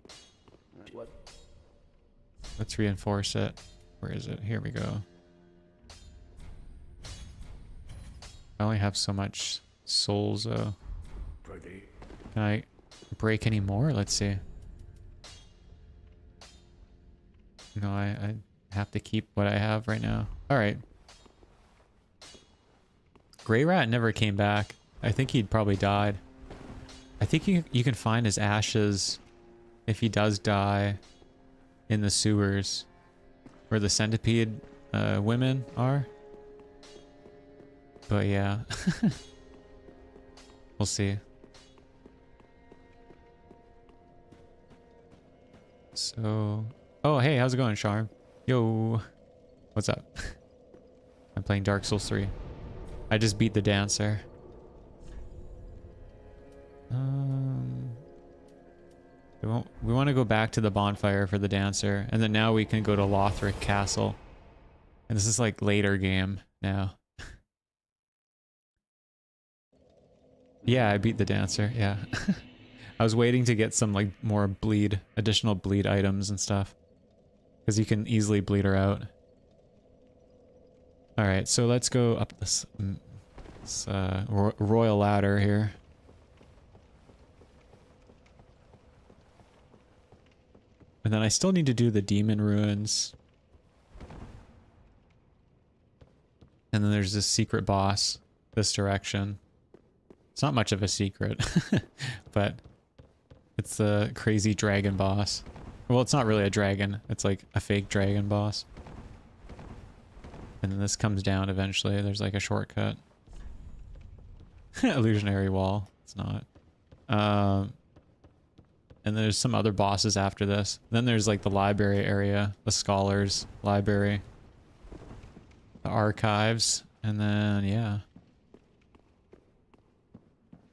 Let's reinforce it. Where is it? Here we go. I only have so much souls though. Can I break any more? Let's see. No, I have to keep what I have right now. Alright. Grey Rat never came back. I think he'd probably died. I think you can find his ashes if he does die in the sewers where the centipede women are. But yeah. We'll see. So... Oh, hey, how's it going, Charm? Yo. What's up? I'm playing Dark Souls 3. I just beat the dancer. We want to go back to the bonfire for the dancer, and then now we can go to Lothric Castle. And this is like later game now. Yeah, I beat the dancer, yeah. I was waiting to get some like more bleed, additional bleed items and stuff. Because you can easily bleed her out. Alright, so let's go up this royal ladder here. And then I still need to do the demon ruins. And then there's this secret boss this direction. It's not much of a secret, but it's the crazy dragon boss. Well, it's not really a dragon. It's like a fake dragon boss. And then this comes down eventually. There's like a shortcut. Illusionary wall. It's not. And there's some other bosses after this. Then there's like the library area. The scholars library. The archives. And then, yeah.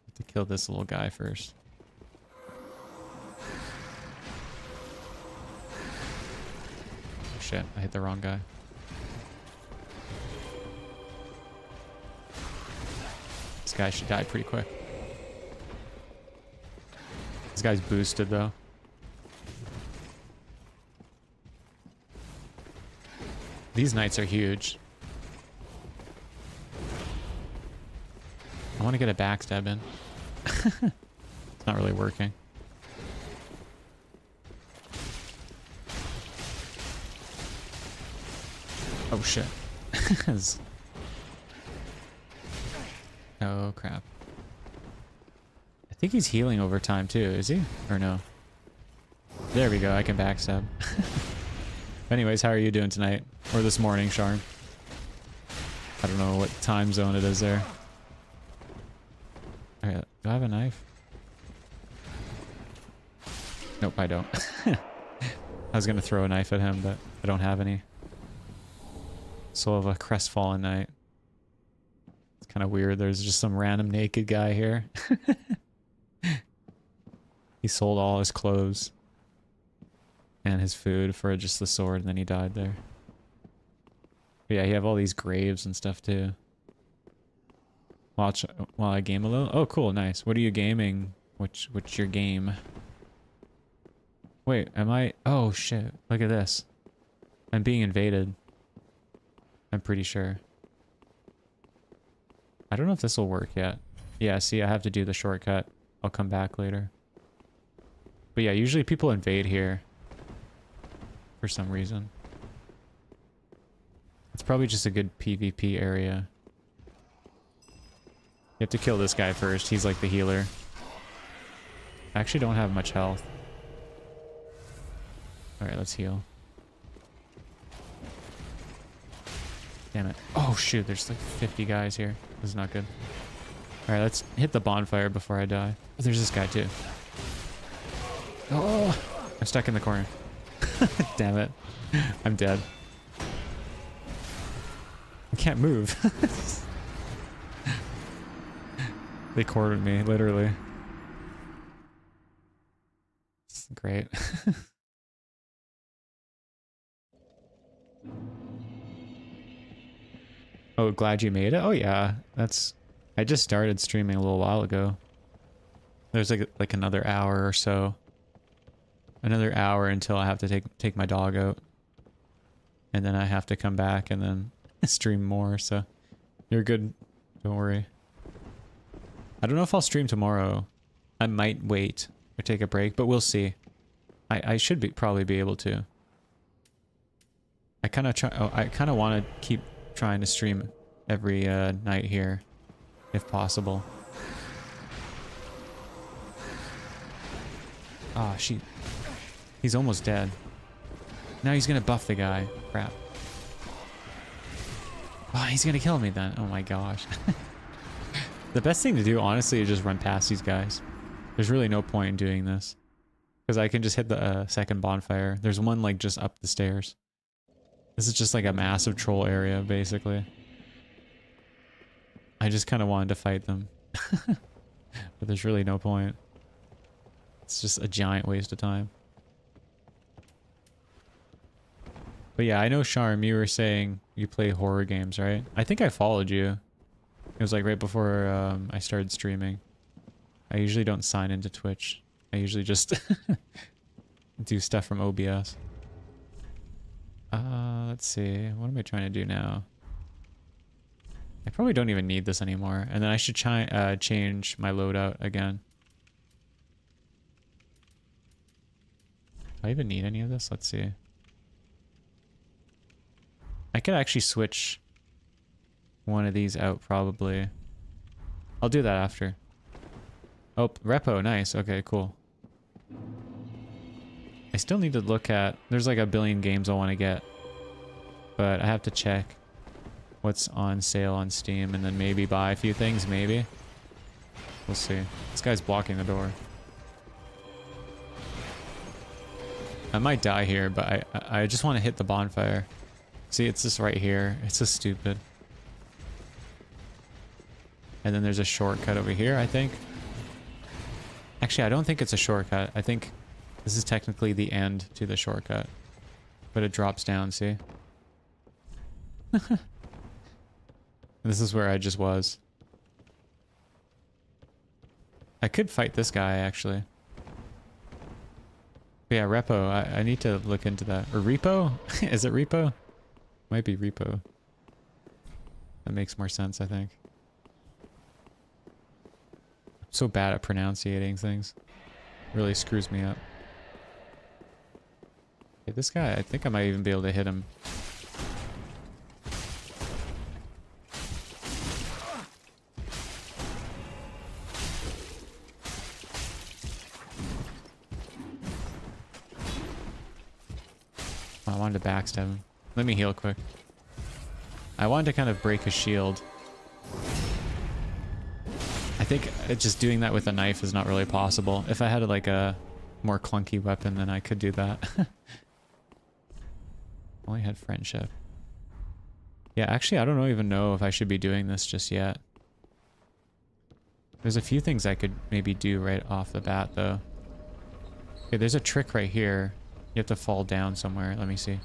Have to kill this little guy first. Shit, I hit the wrong guy. This guy should die pretty quick. This guy's boosted though. These knights are huge. I want to get a backstab in. It's not really working. Oh shit. Oh crap. I think he's healing over time too, is he? Or no? There we go, I can backstab. Anyways, how are you doing tonight? Or this morning, Sharn? I don't know what time zone it is there. Alright, do I have a knife? Nope, I don't. I was gonna throw a knife at him, but I don't have any. Soul of a crestfallen knight. It's kind of weird. There's just some random naked guy here. He sold all his clothes and his food for just the sword, and then he died there. But yeah, you have all these graves and stuff too. While I game a little. Oh, cool, nice. What are you gaming? What's your game? Wait, am I? Oh shit! Look at this. I'm being invaded. I'm pretty sure. I don't know if this will work yet. Yeah, see, I have to do the shortcut. I'll come back later. But yeah, usually people invade here for some reason. It's probably just a good PvP area. You have to kill this guy first. He's like the healer. I actually don't have much health. Alright, let's heal. Damn it. Oh shoot, there's like 50 guys here. This is not good. Alright, let's hit the bonfire before I die. Oh, there's this guy too. Oh, I'm stuck in the corner. Damn it. I'm dead. I can't move. They cornered me, literally. It's great. Oh, glad you made it? Oh yeah, that's... I just started streaming a little while ago. There's like another hour or so. Another hour until I have to take my dog out. And then I have to come back and then stream more, so... You're good. Don't worry. I don't know if I'll stream tomorrow. I might wait or take a break, but we'll see. I should probably be able to. I kind of want to keep trying to stream every night here, if possible. Ah, he's almost dead. Now he's gonna buff the guy. Crap. Oh, he's gonna kill me then. Oh my gosh. The best thing to do, honestly, is just run past these guys. There's really no point in doing this. Because I can just hit the second bonfire. There's one, like, just up the stairs. This is just like a massive troll area, basically. I just kind of wanted to fight them. But there's really no point. It's just a giant waste of time. But yeah, I know, Charm, you were saying you play horror games, right? I think I followed you. It was like right before I started streaming. I usually don't sign into Twitch. I usually just do stuff from OBS. Let's see. What am I trying to do now? I probably don't even need this anymore. And then I should change my loadout again. Do I even need any of this? Let's see. I could actually switch one of these out, probably. I'll do that after. Oh, repo, nice. Okay, cool. I still need to look at... There's like a billion games I want to get. But I have to check what's on sale on Steam and then maybe buy a few things, maybe. We'll see. This guy's blocking the door. I might die here, but I just want to hit the bonfire. See, it's just right here. It's so stupid. And then there's a shortcut over here, I think. Actually, I don't think it's a shortcut. I think this is technically the end to the shortcut. But it drops down, see? This is where I just was. I could fight this guy, actually. But yeah, repo. I need to look into that. Or repo? Is it repo? Might be repo. That makes more sense, I think. I'm so bad at pronunciating things. Really screws me up. Okay, this guy, I think I might even be able to hit him. I wanted to backstab him. Let me heal quick. I wanted to kind of break his shield. I think just doing that with a knife is not really possible. If I had like a more clunky weapon, then I could do that. Only had friendship. Yeah, actually, I don't even know if I should be doing this just yet. There's a few things I could maybe do right off the bat, though. Okay, there's a trick right here. You have to fall down somewhere. Let me see.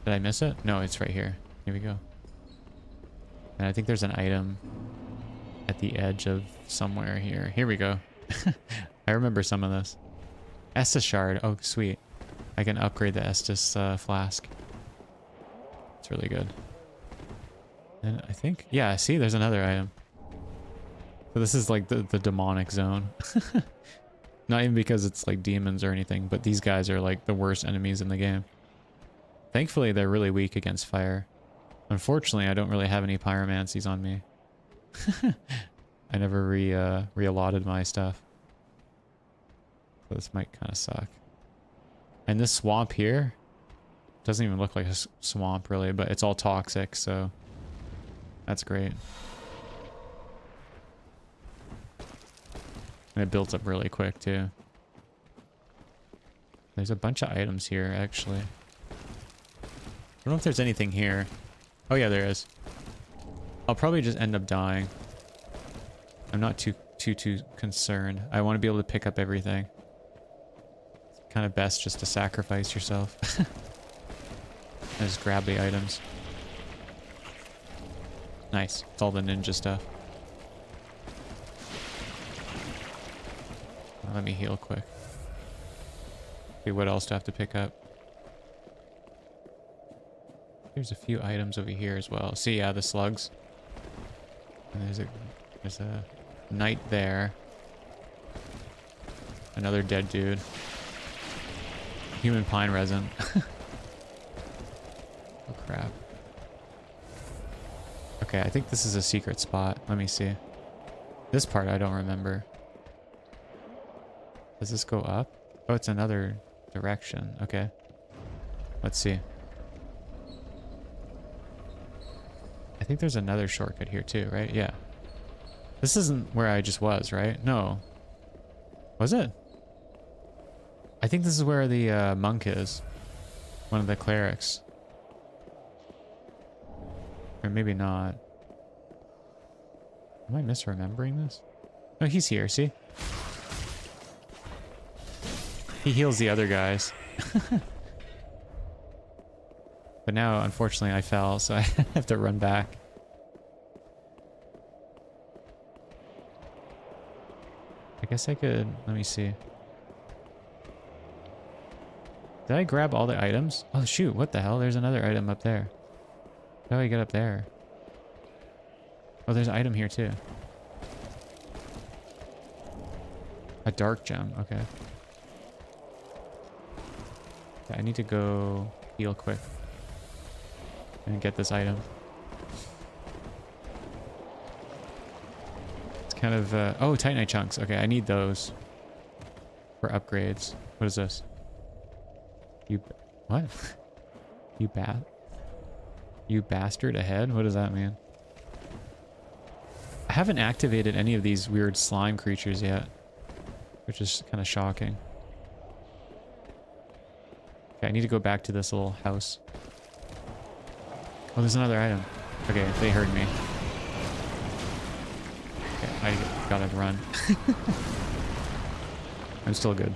Did I miss it? No, it's right here. Here we go. And I think there's an item at the edge of somewhere here. Here we go. I remember some of this. Estus shard. Oh, sweet. I can upgrade the Estus flask. It's really good. And I think... Yeah, see? There's another item. So this is like the demonic zone. Not even because it's like demons or anything, but these guys are like the worst enemies in the game. Thankfully, they're really weak against fire. Unfortunately, I don't really have any pyromancies on me. I never re-allotted my stuff. So this might kind of suck. And this swamp here doesn't even look like a swamp really, but it's all toxic, so that's great. And it builds up really quick too. There's a bunch of items here, actually. I don't know if there's anything here. Oh yeah, there is. I'll probably just end up dying. I'm not too concerned. I want to be able to pick up everything. It's kind of best just to sacrifice yourself. And just grab the items. Nice. It's all the ninja stuff. Let me heal quick. Okay, what else do I have to pick up? There's a few items over here as well. See, yeah, the slugs. And there's a knight there. Another dead dude. Human pine resin. Oh crap. Okay, I think this is a secret spot. Let me see. This part I don't remember. Does this go up? Oh, it's another direction. Okay. Let's see. I think there's another shortcut here too, right? Yeah. This isn't where I just was, right? No. Was it? I think this is where the monk is. One of the clerics. Or maybe not. Am I misremembering this? Oh, he's here, see? He heals the other guys. But now, unfortunately, I fell, so I have to run back. I guess I could... Let me see. Did I grab all the items? Oh, shoot. What the hell? There's another item up there. How do I get up there? Oh, there's an item here, too. A dark gem. Okay. I need to go heal quick. And get this item. It's kind of... oh, titanite chunks. Okay, I need those. For upgrades. What is this? You... What? You bat? You bastard ahead? What does that mean? I haven't activated any of these weird slime creatures yet. Which is kind of shocking. Okay, I need to go back to this little house. Oh, there's another item. Okay, they heard me. Okay, I gotta run. I'm still good.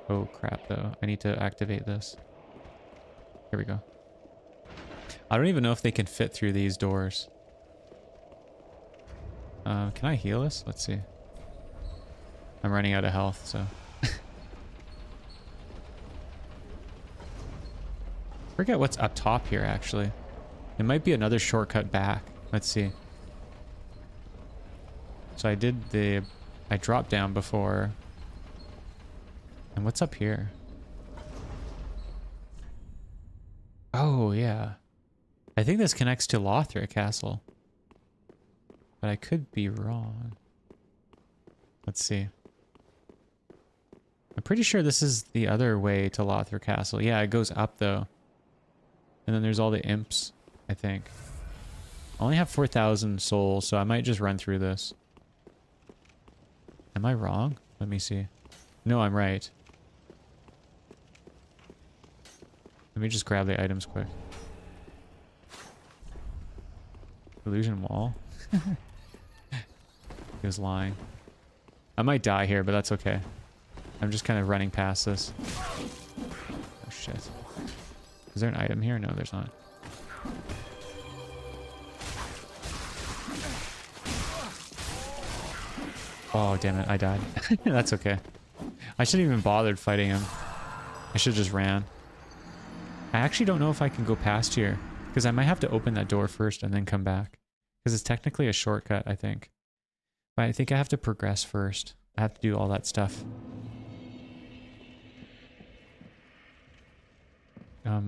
Oh crap, though. I need to activate this. Here we go. I don't even know if they can fit through these doors. Can I heal this? Let's see. I'm running out of health, so... Forget what's up top here, actually. It might be another shortcut back. Let's see. So I dropped down before. And what's up here? Oh, yeah. I think this connects to Lothric Castle. But I could be wrong. Let's see. I'm pretty sure this is the other way to Lothric Castle. Yeah, it goes up, though. And then there's all the imps, I think. I only have 4,000 souls, so I might just run through this. Am I wrong? Let me see. No, I'm right. Let me just grab the items quick. Illusion wall. He was lying. I might die here, but that's okay. I'm just kind of running past this. Oh, shit. Is there an item here? No, there's not. Oh, damn it. I died. That's okay. I shouldn't even bothered fighting him. I should have just ran. I actually don't know if I can go past here. Because I might have to open that door first and then come back. Because it's technically a shortcut, I think. But I think I have to progress first. I have to do all that stuff.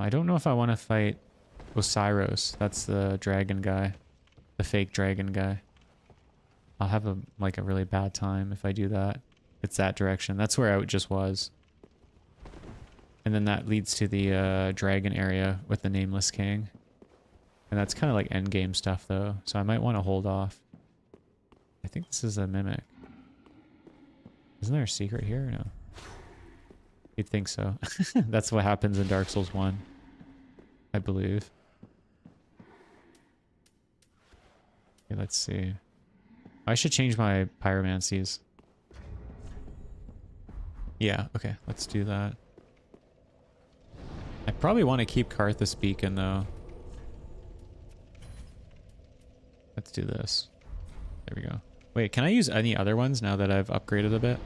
I don't know if I want to fight Osiros. That's the dragon guy. The fake dragon guy. I'll have a really bad time if I do that. It's that direction. That's where I just was. And then that leads to the dragon area with the Nameless King. And that's kind of like endgame stuff though. So I might want to hold off. I think this is a mimic. Isn't there a secret here or no? You'd think so. That's what happens in Dark Souls 1. I believe. Okay, let's see. I should change my pyromancies. Yeah, okay, let's do that. I probably want to keep Karthus Beacon though. Let's do this. There we go. Wait, can I use any other ones now that I've upgraded a bit?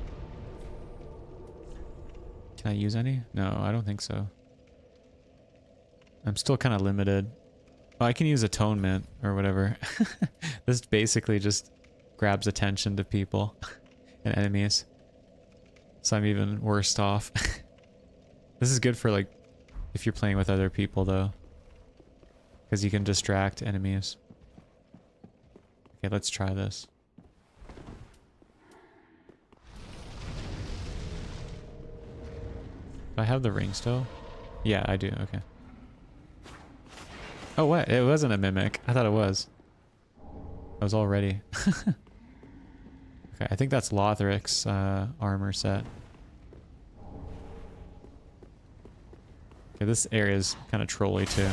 Can I use any? No, I don't think so. I'm still kind of limited. Oh, I can use Atonement or whatever. This basically just grabs attention to people and enemies. So I'm even worse off. This is good for like if you're playing with other people though. Because you can distract enemies. Okay, let's try this. Do I have the ring still? Yeah, I do. Okay. Oh, what? It wasn't a mimic. I thought it was. I was all ready. Okay, I think that's Lothric's armor set. Okay, this area is kind of trolly too.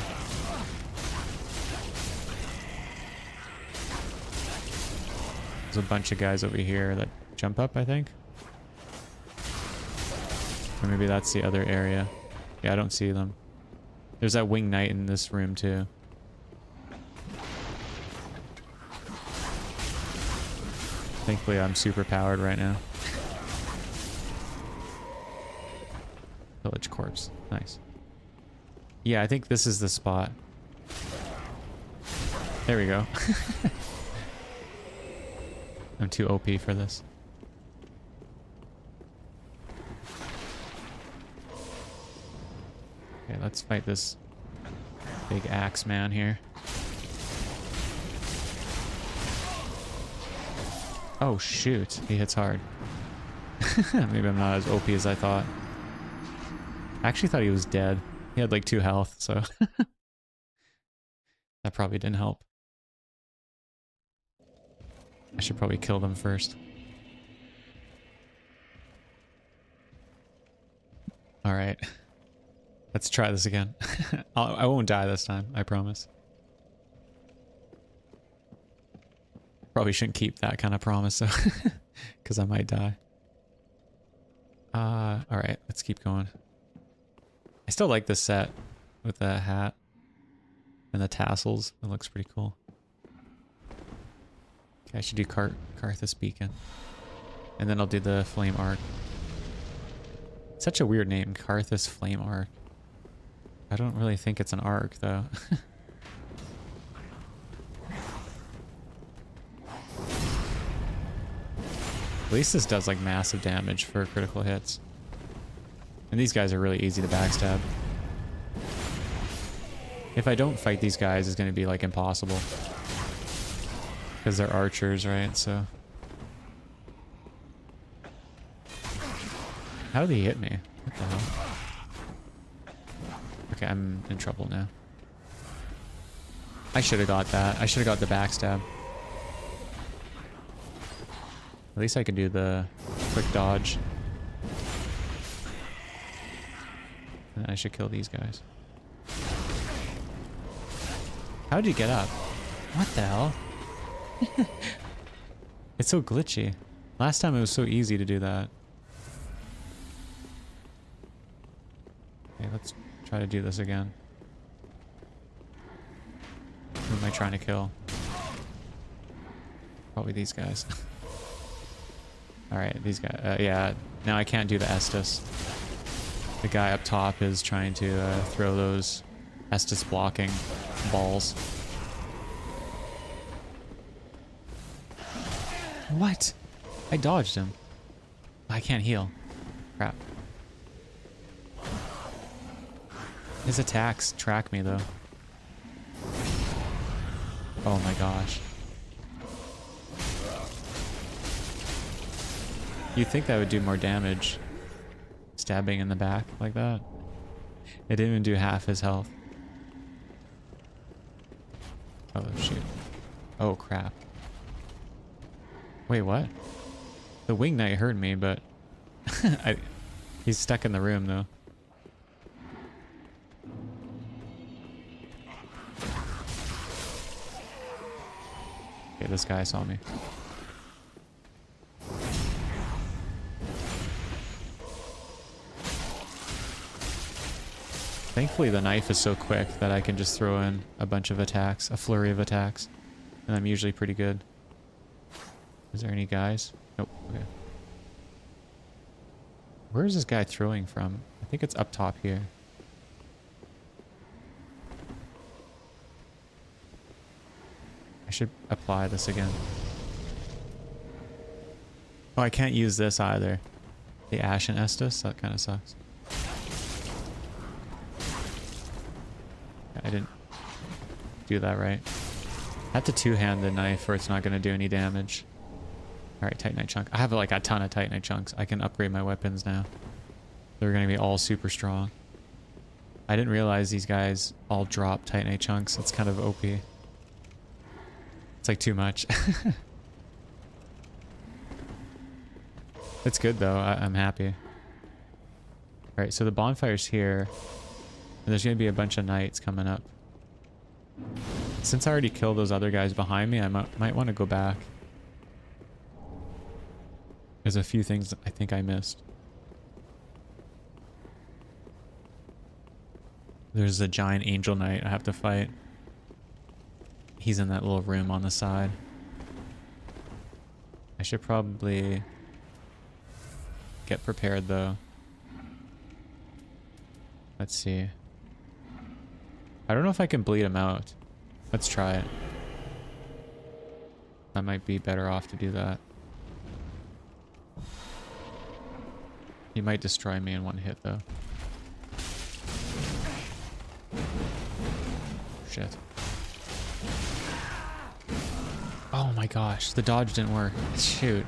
There's a bunch of guys over here that jump up, I think. Or maybe that's the other area. Yeah, I don't see them. There's that winged knight in this room too. Thankfully, I'm super powered right now. Village corpse. Nice. Yeah, I think this is the spot. There we go. I'm too OP for this. Okay, let's fight this big axe man here. Oh shoot, he hits hard. Maybe I'm not as OP as I thought. I actually thought he was dead. He had like 2 health, so that probably didn't help. I should probably kill them first. Alright. Let's try this again. I won't die this time, I promise. Probably shouldn't keep that kind of promise though, because I might die. Alright, let's keep going. I still like this set with the hat and the tassels. It looks pretty cool. Okay, I should do Karthus Beacon. And then I'll do the Flame Arc. Such a weird name, Karthus Flame Arc. I don't really think it's an arc though. At least this does like massive damage for critical hits. And these guys are really easy to backstab. If I don't fight these guys, it's going to be like impossible. Because they're archers, right? So. How did he hit me? What the hell? Okay, I'm in trouble now. I should have got that. I should have got the backstab. At least I can do the quick dodge. And I should kill these guys. How did you get up? What the hell? It's so glitchy. Last time it was so easy to do that. Okay, let's try to do this again. Who am I trying to kill? Probably these guys. Alright, these guys. Yeah, now I can't do the Estus. The guy up top is trying to throw those Estus blocking balls. What? I dodged him. I can't heal. Crap. His attacks track me though. Oh my gosh. You'd think that would do more damage. Stabbing in the back like that. It didn't even do half his health. Oh shoot. Oh crap. Wait, what? The wing knight hurt me, but he's stuck in the room though. Okay, this guy saw me. Thankfully the knife is so quick that I can just throw in a bunch of attacks, a flurry of attacks, and I'm usually pretty good. Is there any guys? Nope. Okay. Where is this guy throwing from? I think it's up top here. I should apply this again. Oh, I can't use this either. The Ashen Estus? That kind of sucks. I didn't do that right. I have to two-hand the knife or it's not going to do any damage. Alright, Titanite chunk. I have like a ton of Titanite chunks. I can upgrade my weapons now. They're going to be all super strong. I didn't realize these guys all drop Titanite chunks. It's kind of OP. It's like too much. It's good though. I'm happy. Alright, so the bonfire's here. And there's going to be a bunch of knights coming up. Since I already killed those other guys behind me, I might want to go back. There's a few things I think I missed. There's a giant angel knight I have to fight. He's in that little room on the side. I should probably get prepared though. Let's see. I don't know if I can bleed him out. Let's try it. I might be better off to do that. He might destroy me in one hit though. Shit. Oh my gosh, the dodge didn't work. Shoot.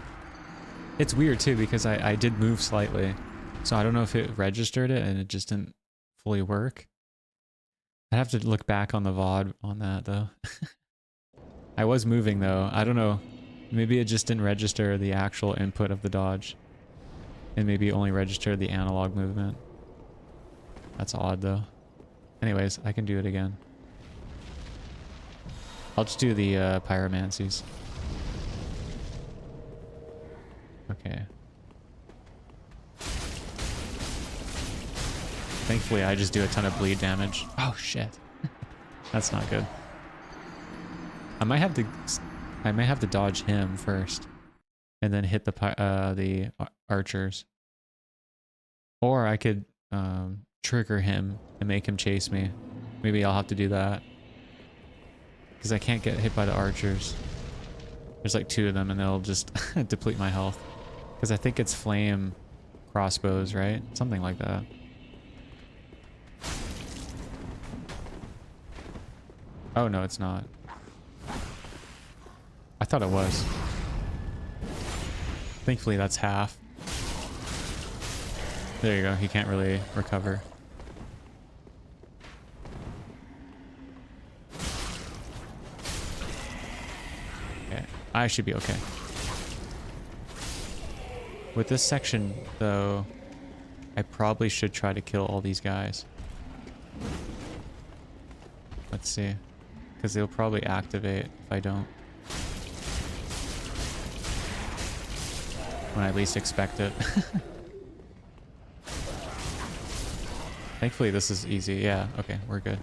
It's weird too because I did move slightly. So I don't know if it registered it and it just didn't fully work. I'd have to look back on the VOD on that though. I was moving though. I don't know. Maybe it just didn't register the actual input of the dodge. And maybe only registered the analog movement. That's odd though. Anyways, I can do it again. I'll just do the pyromancies. Okay. Thankfully, I just do a ton of bleed damage. Oh shit, that's not good. I might have to dodge him first, and then hit the archers. Or I could trigger him and make him chase me. Maybe I'll have to do that because I can't get hit by the archers. There's like 2 of them, and they'll just deplete my health. Because I think it's flame crossbows, right? Something like that. Oh, no, it's not. I thought it was. Thankfully, that's half. There you go. He can't really recover. Okay. I should be okay. With this section, though, I probably should try to kill all these guys. Let's see. Because they'll probably activate if I don't. When I least expect it. Thankfully this is easy. Yeah, okay, we're good.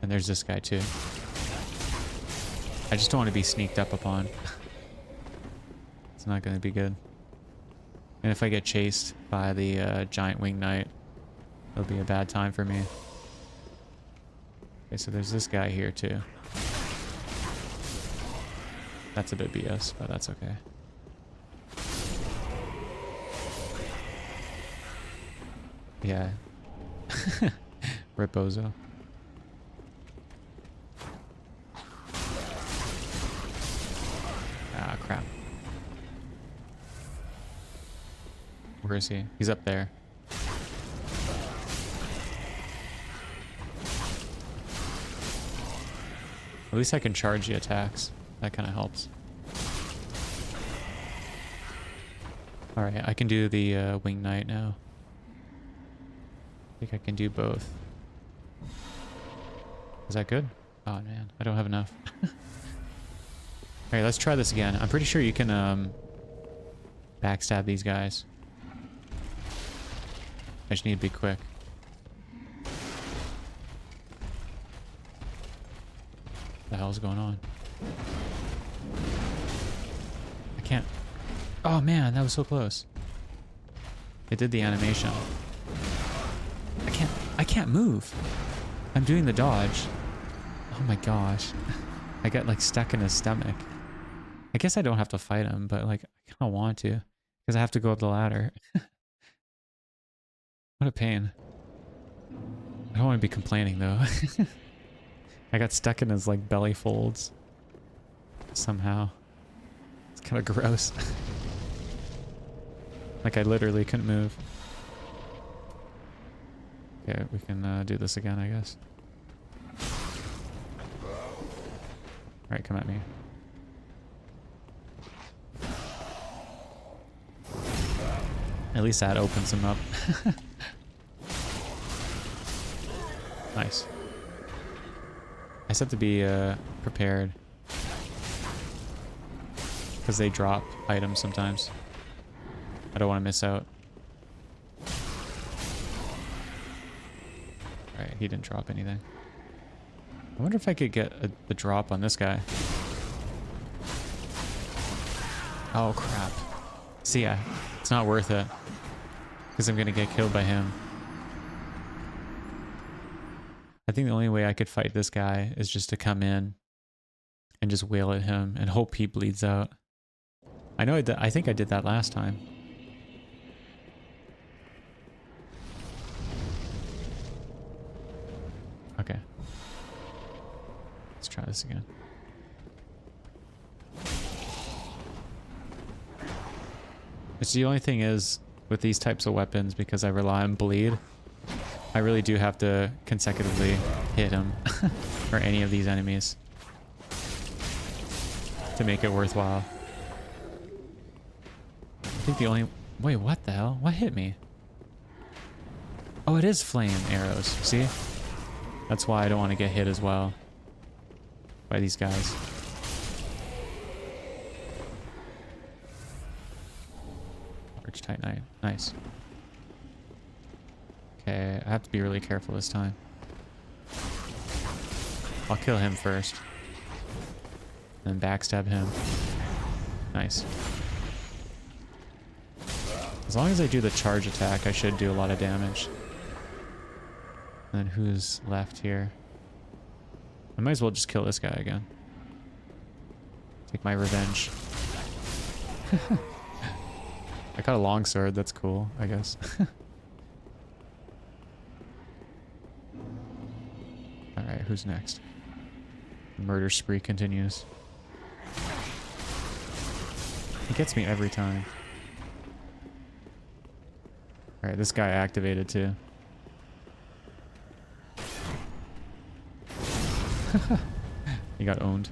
And there's this guy too. I just don't want to be sneaked up upon. It's not going to be good. And if I get chased by the giant wing knight, it'll be a bad time for me. Okay, so there's this guy here too. That's a bit BS, but that's okay. Yeah. Ripozo. Ah, crap. Where is he? He's up there. At least I can charge the attacks. That kind of helps. Alright, I can do the wing knight now. I think I can do both. Is that good? Oh man, I don't have enough. Alright, let's try this again. I'm pretty sure you can backstab these guys. I just need to be quick. What the hell's going on? I can't... Oh man, that was so close. It did the animation. I can't move. I'm doing the dodge. Oh my gosh. I got like stuck in his stomach. I guess I don't have to fight him, but like I kind of want to because I have to go up the ladder. What a pain. I don't want to be complaining though. I got stuck in his like belly folds somehow. It's kind of gross. Like I literally couldn't move. Okay, we can do this again, I guess. Alright, come at me. At least that opens him up. Nice. I said to be prepared. Because they drop items sometimes. I don't want to miss out. Alright, he didn't drop anything. I wonder if I could get the drop on this guy. Oh crap. See ya. It's not worth it. Because I'm going to get killed by him. I think the only way I could fight this guy is just to come in and just wail at him and hope he bleeds out. I know I think I did that last time. Okay. Let's try this again. It's the only thing is with these types of weapons, because I rely on bleed, I really do have to consecutively hit him or any of these enemies to make it worthwhile. I think the only... Wait, what the hell? What hit me? Oh, it is flame arrows. See? That's why I don't want to get hit as well by these guys. Large titanite. Nice. Okay, I have to be really careful this time. I'll kill him first. Then backstab him. Nice. As long as I do the charge attack, I should do a lot of damage. And then who's left here? I might as well just kill this guy again. Take my revenge. I got a longsword, that's cool, I guess. Alright, who's next? The murder spree continues. He gets me every time. Alright, this guy activated too. He got owned.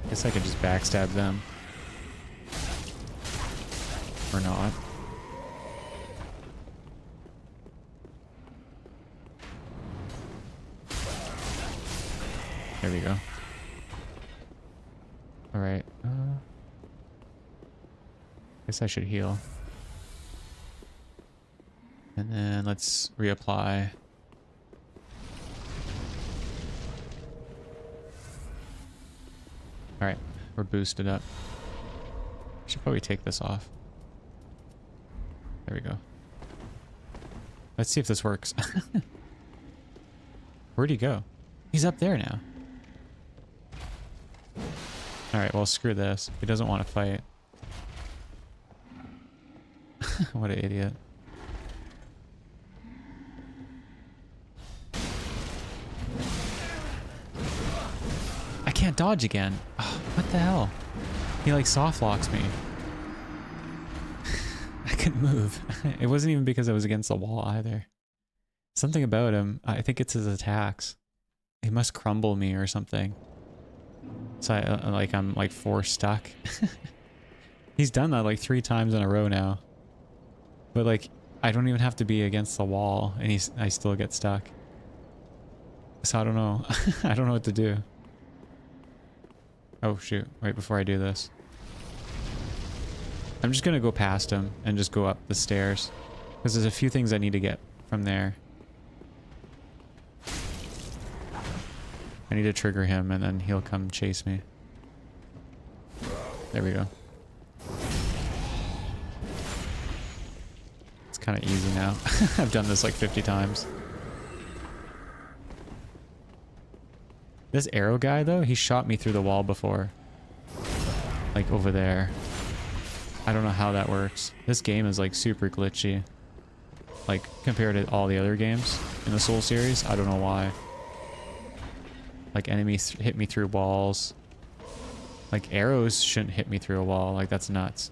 Guess I could just backstab them. Or not. There we go. Alright. Guess I should heal. And then let's reapply. Alright, we're boosted up. Should probably take this off. There we go. Let's see if this works. Where'd he go? He's up there now. Alright, well screw this. He doesn't want to fight. What an idiot. I can't dodge again. Oh, what the hell? He like soft locks me. I couldn't move. It wasn't even because I was against the wall either. Something about him, I think it's his attacks. He must crumble me or something. So I'm like force stuck. He's done that like 3 times in a row now. But like I don't even have to be against the wall and I still get stuck. So I don't know. I don't know what to do. Oh shoot, right before I do this. I'm just gonna go past him and just go up the stairs. Because there's a few things I need to get from there. I need to trigger him and then he'll come chase me. There we go. It's kind of easy now. I've done this like 50 times. This arrow guy though, he shot me through the wall before. Like over there. I don't know how that works. This game is like super glitchy. Like compared to all the other games in the Soul series. I don't know why. Like enemies hit me through walls. Like arrows shouldn't hit me through a wall. Like that's nuts.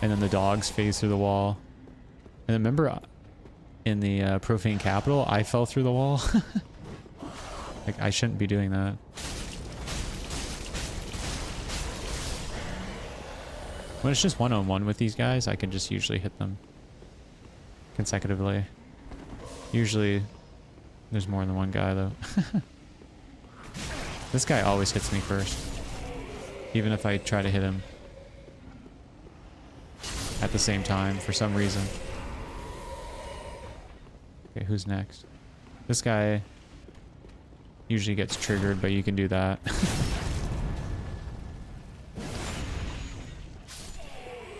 And then the dogs phase through the wall. And remember in the Profane Capital, I fell through the wall. Like I shouldn't be doing that. When it's just one-on-one with these guys, I can just usually hit them consecutively. Usually there's more than one guy though. This guy always hits me first. Even if I try to hit him at the same time for some reason. Okay, who's next? This guy usually gets triggered, but you can do that.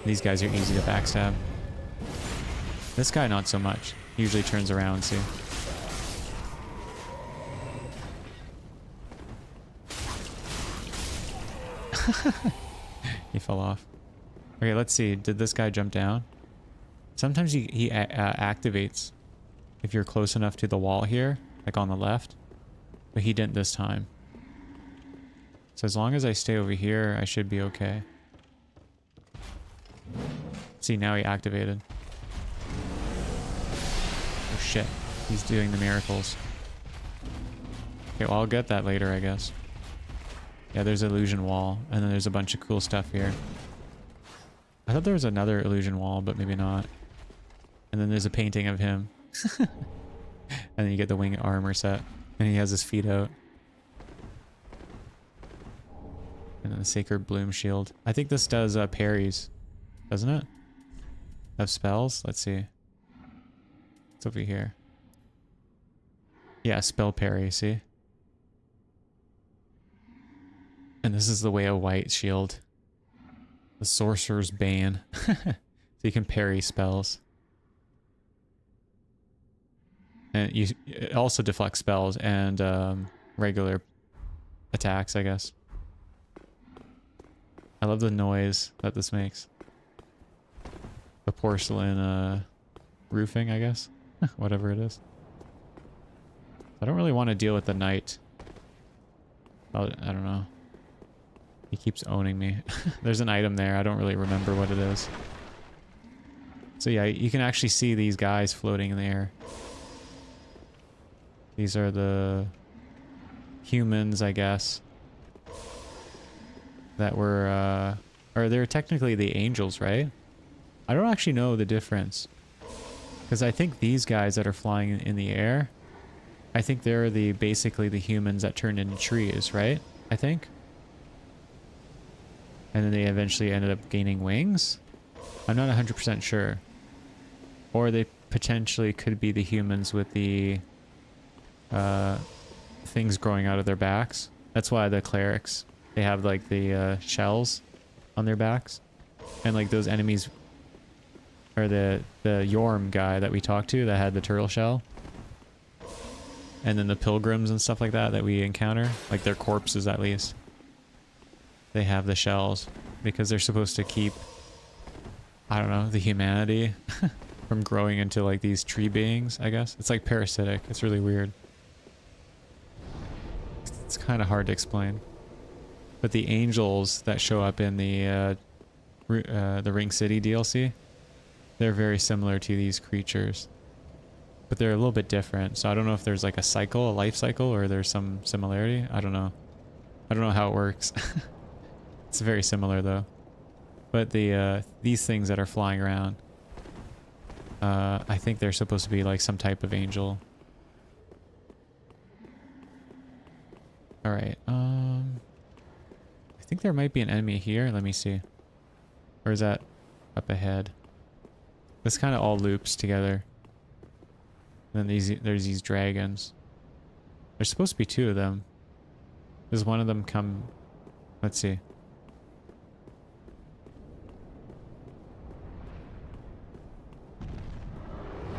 These guys are easy to backstab. This guy not so much. He usually turns around, see? He fell off. Okay, let's see. Did this guy jump down? Sometimes he activates if you're close enough to the wall here, like on the left. But he didn't this time. So as long as I stay over here, I should be okay. See, now he activated. Oh shit. He's doing the miracles. Okay, well I'll get that later, I guess. Yeah, there's an illusion wall, and then there's a bunch of cool stuff here. I thought there was another illusion wall, but maybe not. And then there's a painting of him. And then you get the wing armor set. And he has his feet out. And then the sacred bloom shield. I think this does parries. Doesn't it? Of spells? Let's see. It's over here. Yeah, spell parry, see? And this is the Way of White shield. The Sorcerer's Bane. So you can parry spells. And it also deflects spells and regular attacks, I guess. I love the noise that this makes. The porcelain roofing, I guess. Whatever it is. I don't really want to deal with the knight. I don't know. He keeps owning me. There's an item there. I don't really remember what it is. So yeah, you can actually see these guys floating in the air. These are the humans, I guess. That were, or they're technically the angels, right? I don't actually know the difference. Because I think these guys that are flying in the air, I think they're basically the humans that turned into trees, right? I think. And then they eventually ended up gaining wings? I'm not 100% sure. Or they potentially could be the humans with the things growing out of their backs. That's why the clerics, they have like the shells on their backs. And like those enemies, or the Yorm guy that we talked to that had the turtle shell. And then the pilgrims and stuff like that we encounter, like their corpses at least. They have the shells because they're supposed to keep, I don't know, the humanity from growing into like these tree beings, I guess. It's like parasitic. It's really weird. It's kind of hard to explain. But the angels that show up in the Ring City DLC, they're very similar to these creatures. But they're a little bit different. So I don't know if there's like a life cycle, or there's some similarity. I don't know. I don't know how it works. It's very similar though. But these things that are flying around, I think they're supposed to be like some type of angel. Alright, I think there might be an enemy here. Let me see. Or is that up ahead? This kind of all loops together. And then there's these dragons. There's supposed to be two of them. Does one of them come... Let's see.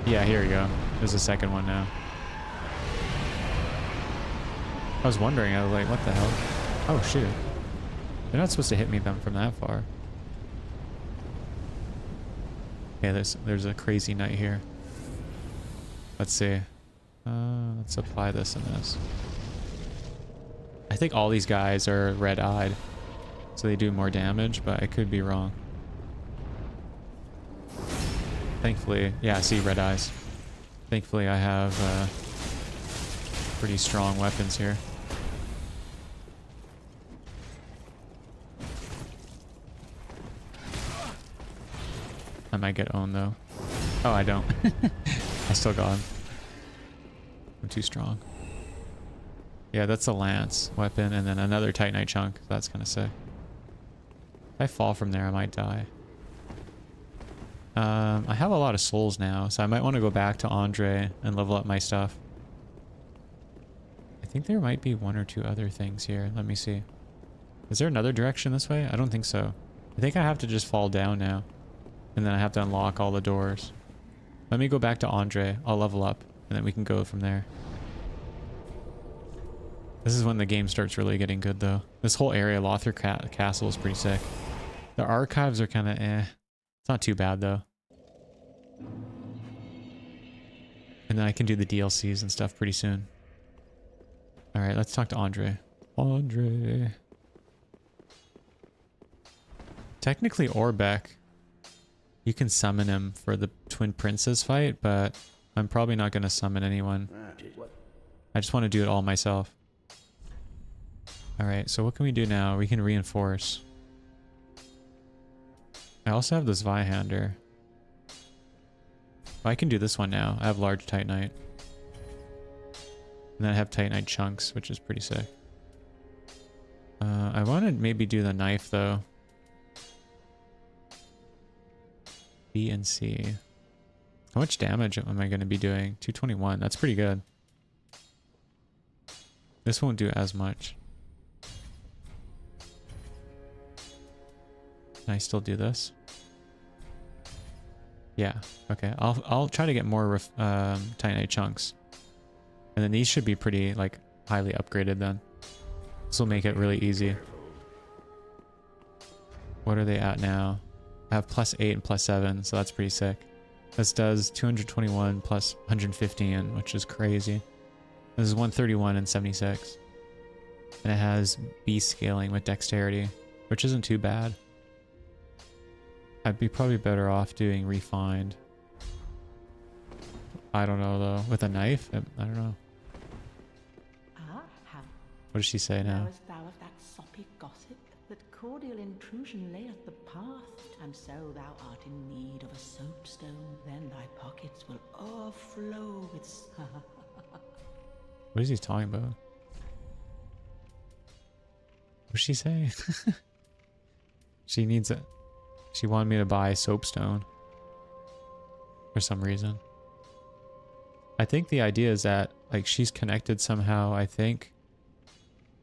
Yeah, here we go. There's a second one now. I was wondering, I was like, what the hell? Oh, shoot. They're not supposed to hit me from that far. Okay, there's a crazy knight here. Let's see. Let's apply this and this. I think all these guys are red-eyed, so they do more damage, but I could be wrong. Thankfully, yeah, I see red eyes. Thankfully, I have pretty strong weapons here. I might get owned though. Oh, I don't. I still got him. I'm too strong. Yeah, that's a lance weapon, and then another titanite chunk. That's kind of sick. If I fall from there, I might die. I have a lot of souls now, so I might want to go back to Andre and level up my stuff. I think there might be one or two other things here. Let me see. Is there another direction this way? I don't think so. I think I have to just fall down now. And then I have to unlock all the doors. Let me go back to Andre. I'll level up, and then we can go from there. This is when the game starts really getting good, though. This whole area, Lothar Castle, is pretty sick. The archives are kind of eh. It's not too bad, though. And then I can do the DLCs and stuff pretty soon. Alright, let's talk to Andre. Andre. Technically, Orbeck. You can summon him for the Twin Princes fight, but I'm probably not going to summon anyone. I just want to do it all myself. Alright, so what can we do now? We can reinforce. I also have this Zweihander. Oh, I can do this one now. I have large titanite. And then I have titanite chunks, which is pretty sick. I want to maybe do the knife, though. B and C. How much damage am I going to be doing? 221. That's pretty good. This won't do as much. Can I still do this? Yeah. Okay. I'll try to get more titanite chunks, and then these should be pretty like highly upgraded. Then this will make it really easy. What are they at now? I have +8 and +7, so that's pretty sick. This does 221 plus 115, which is crazy. This is 131 and 76. And it has beast scaling with dexterity, which isn't too bad. I'd be probably better off doing refined. I don't know though. With a knife? I don't know. What does she say now? Knowest thou of that soppy gossip, that cordial intrusion layeth the path, and so thou art in need of a soapstone, then thy pockets will overflow with... What is he talking about? What does she say? She needs it. She wanted me to buy soapstone for some reason. I think the idea is that like she's connected somehow, I think,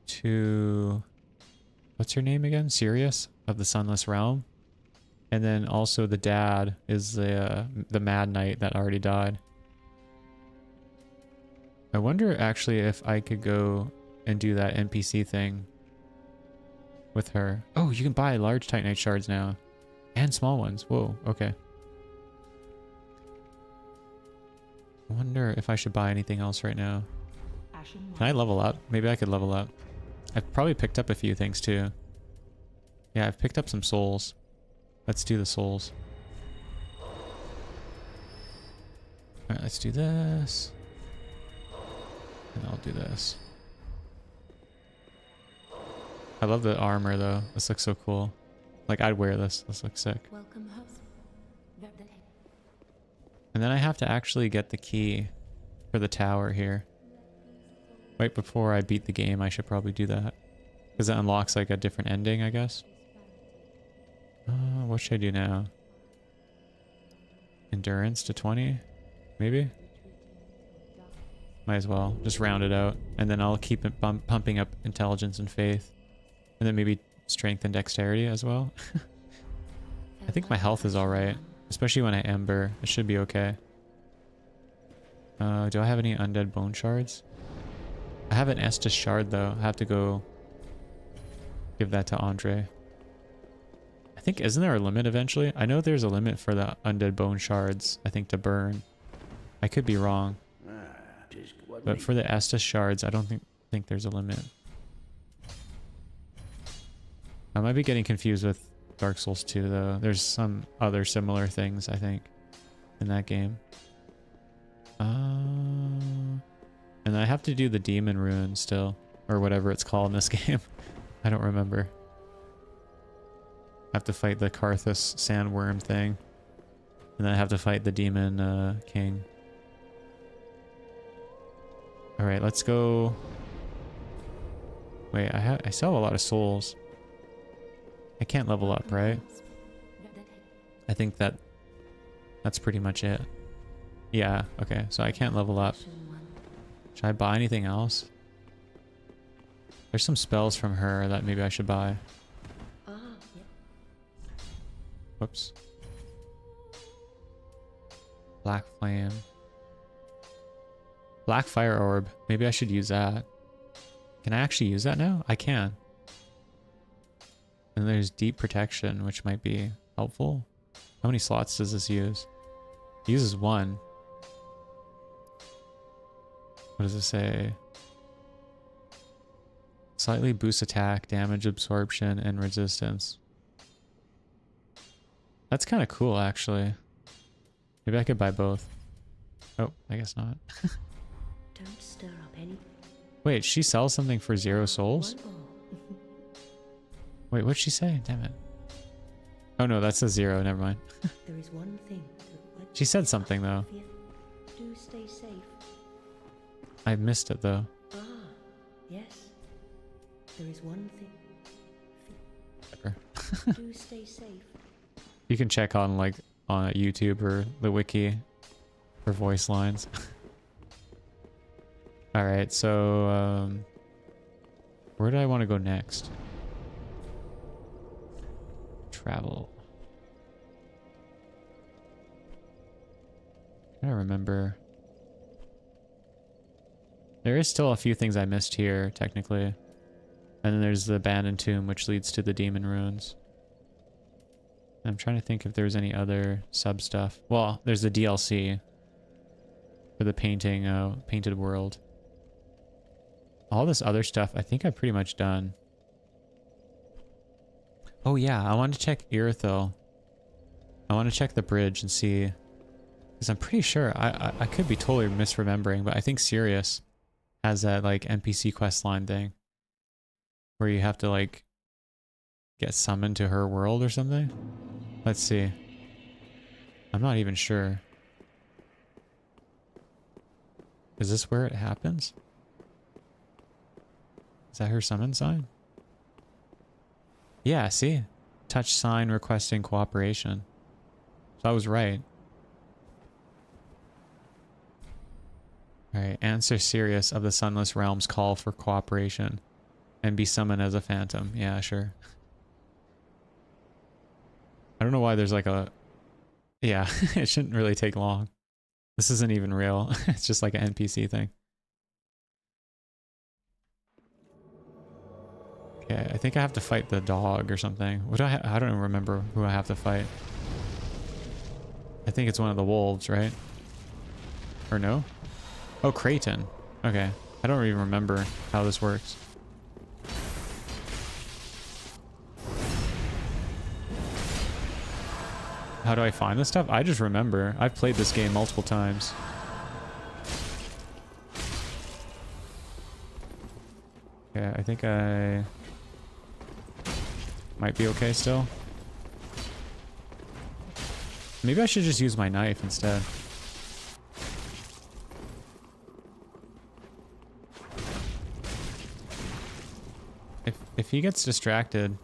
to what's her name again? Sirius of the Sunless Realm. And then also the dad is the Mad Knight that already died. I wonder actually if I could go and do that NPC thing with her. Oh, you can buy large titanite shards now. And small ones. Whoa, okay. I wonder if I should buy anything else right now. Can I level up? Maybe I could level up. I've probably picked up a few things too. Yeah, I've picked up some souls. Let's do the souls. Alright, let's do this. And I'll do this. I love the armor though. This looks so cool. Like, I'd wear this. This looks sick. Welcome, host. And then I have to actually get the key for the tower here. Right before I beat the game, I should probably do that. Because it unlocks like a different ending, I guess. What should I do now? Endurance to 20? Maybe? Might as well. Just round it out. And then I'll keep it pumping up intelligence and faith. And then maybe strength and dexterity as well. I think my health is alright. Especially when I ember. It should be okay. Do I have any undead bone shards? I have an Estus shard though. I have to go give that to Andre. I think, isn't there a limit eventually? I know there's a limit for the undead bone shards, I think, to burn. I could be wrong. But for the Estus shards, I don't think there's a limit. I might be getting confused with Dark Souls 2 though. There's some other similar things, I think, in that game. And I have to do the demon rune still, or whatever it's called in this game. I don't remember. I have to fight the Karthus sandworm thing, and then I have to fight the demon king. All right, let's go. Wait, I still have a lot of souls. I can't level up, right? I think that's pretty much it. Yeah, okay, so I can't level up. Should I buy anything else? There's some spells from her that maybe I should buy. Whoops. Black flame. Black fire orb. Maybe I should use that. Can I actually use that now? I can. And there's deep protection, which might be helpful. How many slots does this use? It uses 1. What does it say? Slightly boosts attack, damage absorption, and resistance. That's kind of cool, actually. Maybe I could buy both. Oh, I guess not. Don't stir up any. Wait, she sells something for 0 souls? Wait, what'd she say? Damn it. Oh no, that's a 0. Never mind. There is one thing. She said something though. Do stay safe. I missed it though. Ah, yes. There is one thing. Whatever. Do stay safe. You can check on like on YouTube or the wiki for voice lines. All right, so where do I want to go next? Travel. I don't remember. There is still a few things I missed here, technically. And then there's the abandoned tomb, which leads to the demon ruins. I'm trying to think if there's any other sub stuff. Well, there's the DLC for the painted world. All this other stuff, I think I'm pretty much done. Oh yeah, I want to check Irithyll. I want to check the bridge and see, because I'm pretty sure I could be totally misremembering, but I think Sirius has that like NPC quest line thing where you have to like get summoned to her world or something. Let's see. I'm not even sure. Is this where it happens? Is that her summon sign? Yeah, see? Touch sign requesting cooperation. So I was right. Alright, answer Sirius of the Sunless Realms call for cooperation. And be summoned as a phantom. Yeah, sure. I don't know why there's like a... Yeah, it shouldn't really take long. This isn't even real. It's just like an NPC thing. Okay, I think I have to fight the dog or something. What do I don't even remember who I have to fight. I think it's one of the wolves, right? Or no? Oh, Creighton. Okay. I don't even remember how this works. How do I find this stuff? I just remember. I've played this game multiple times. Okay, I think I might be okay still. Maybe I should just use my knife instead. If he gets distracted,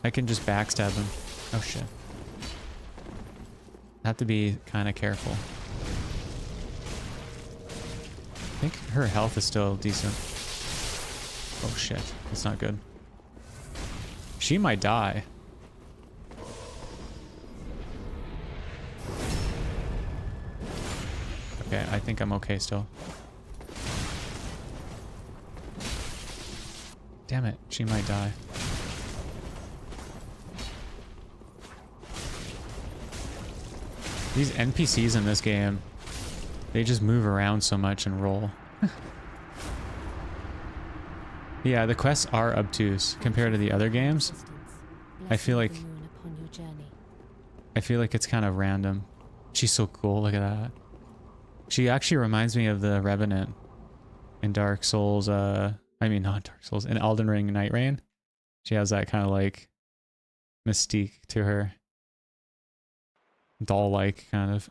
I can just backstab him. Oh shit. I have to be kind of careful. I think her health is still decent. Oh shit, that's not good. She might die. Okay, I think I'm okay still. Damn it, she might die. These NPCs in this game, they just move around so much and roll. Yeah, the quests are obtuse compared to the other games. I feel like it's kind of random. She's so cool, look at that. She actually reminds me of the Revenant in Dark Souls, I mean not Dark Souls, in Elden Ring Night Rain. She has that kind of like mystique to her. Doll-like kind of.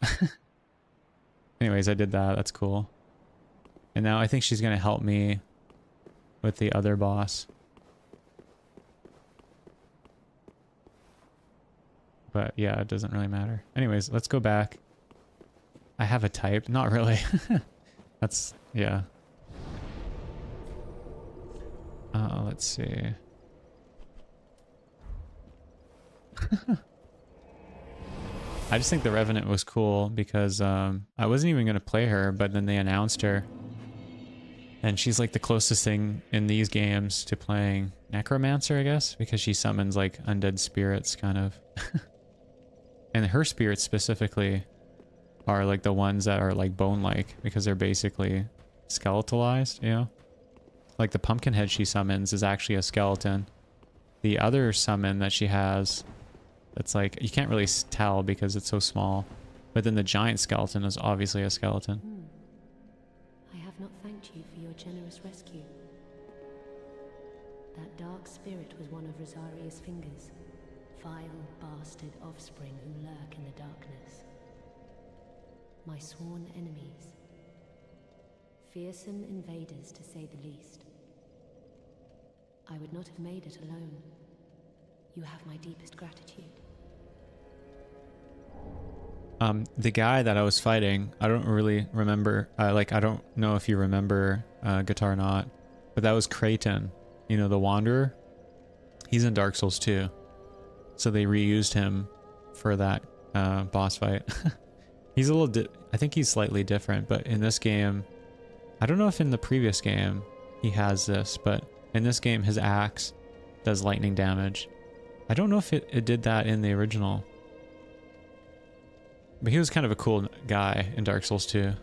Anyways, I did that, that's cool. And now I think she's gonna help me with the other boss. But yeah, it doesn't really matter. Anyways, let's go back. I have a type. Not really. That's, yeah. Let's see. I just think the Revenant was cool because I wasn't even going to play her, but then they announced her. And she's like the closest thing in these games to playing Necromancer, I guess, because she summons like undead spirits, kind of. And her spirits specifically are like the ones that are like bone-like, because they're basically skeletalized, you know? Like the pumpkin head she summons is actually a skeleton. The other summon that she has, it's like, you can't really tell because it's so small. But then the giant skeleton is obviously a skeleton. I have not thanked you for your generous rescue. That dark spirit was one of Rosaria's fingers. Vile bastard offspring who lurk in the darkness. My sworn enemies. Fearsome invaders, to say the least. I would not have made it alone. You have my deepest gratitude. The guy that I was fighting, I don't really remember, I don't know if you remember Guitar or not, but that was Kraton, you know, the Wanderer. He's in Dark Souls 2. So they reused him for that boss fight. He's a little, I think he's slightly different, but in this game, I don't know if in the previous game he has this, but in this game his axe does lightning damage. I don't know if it did that in the original. But he was kind of a cool guy in Dark Souls 2.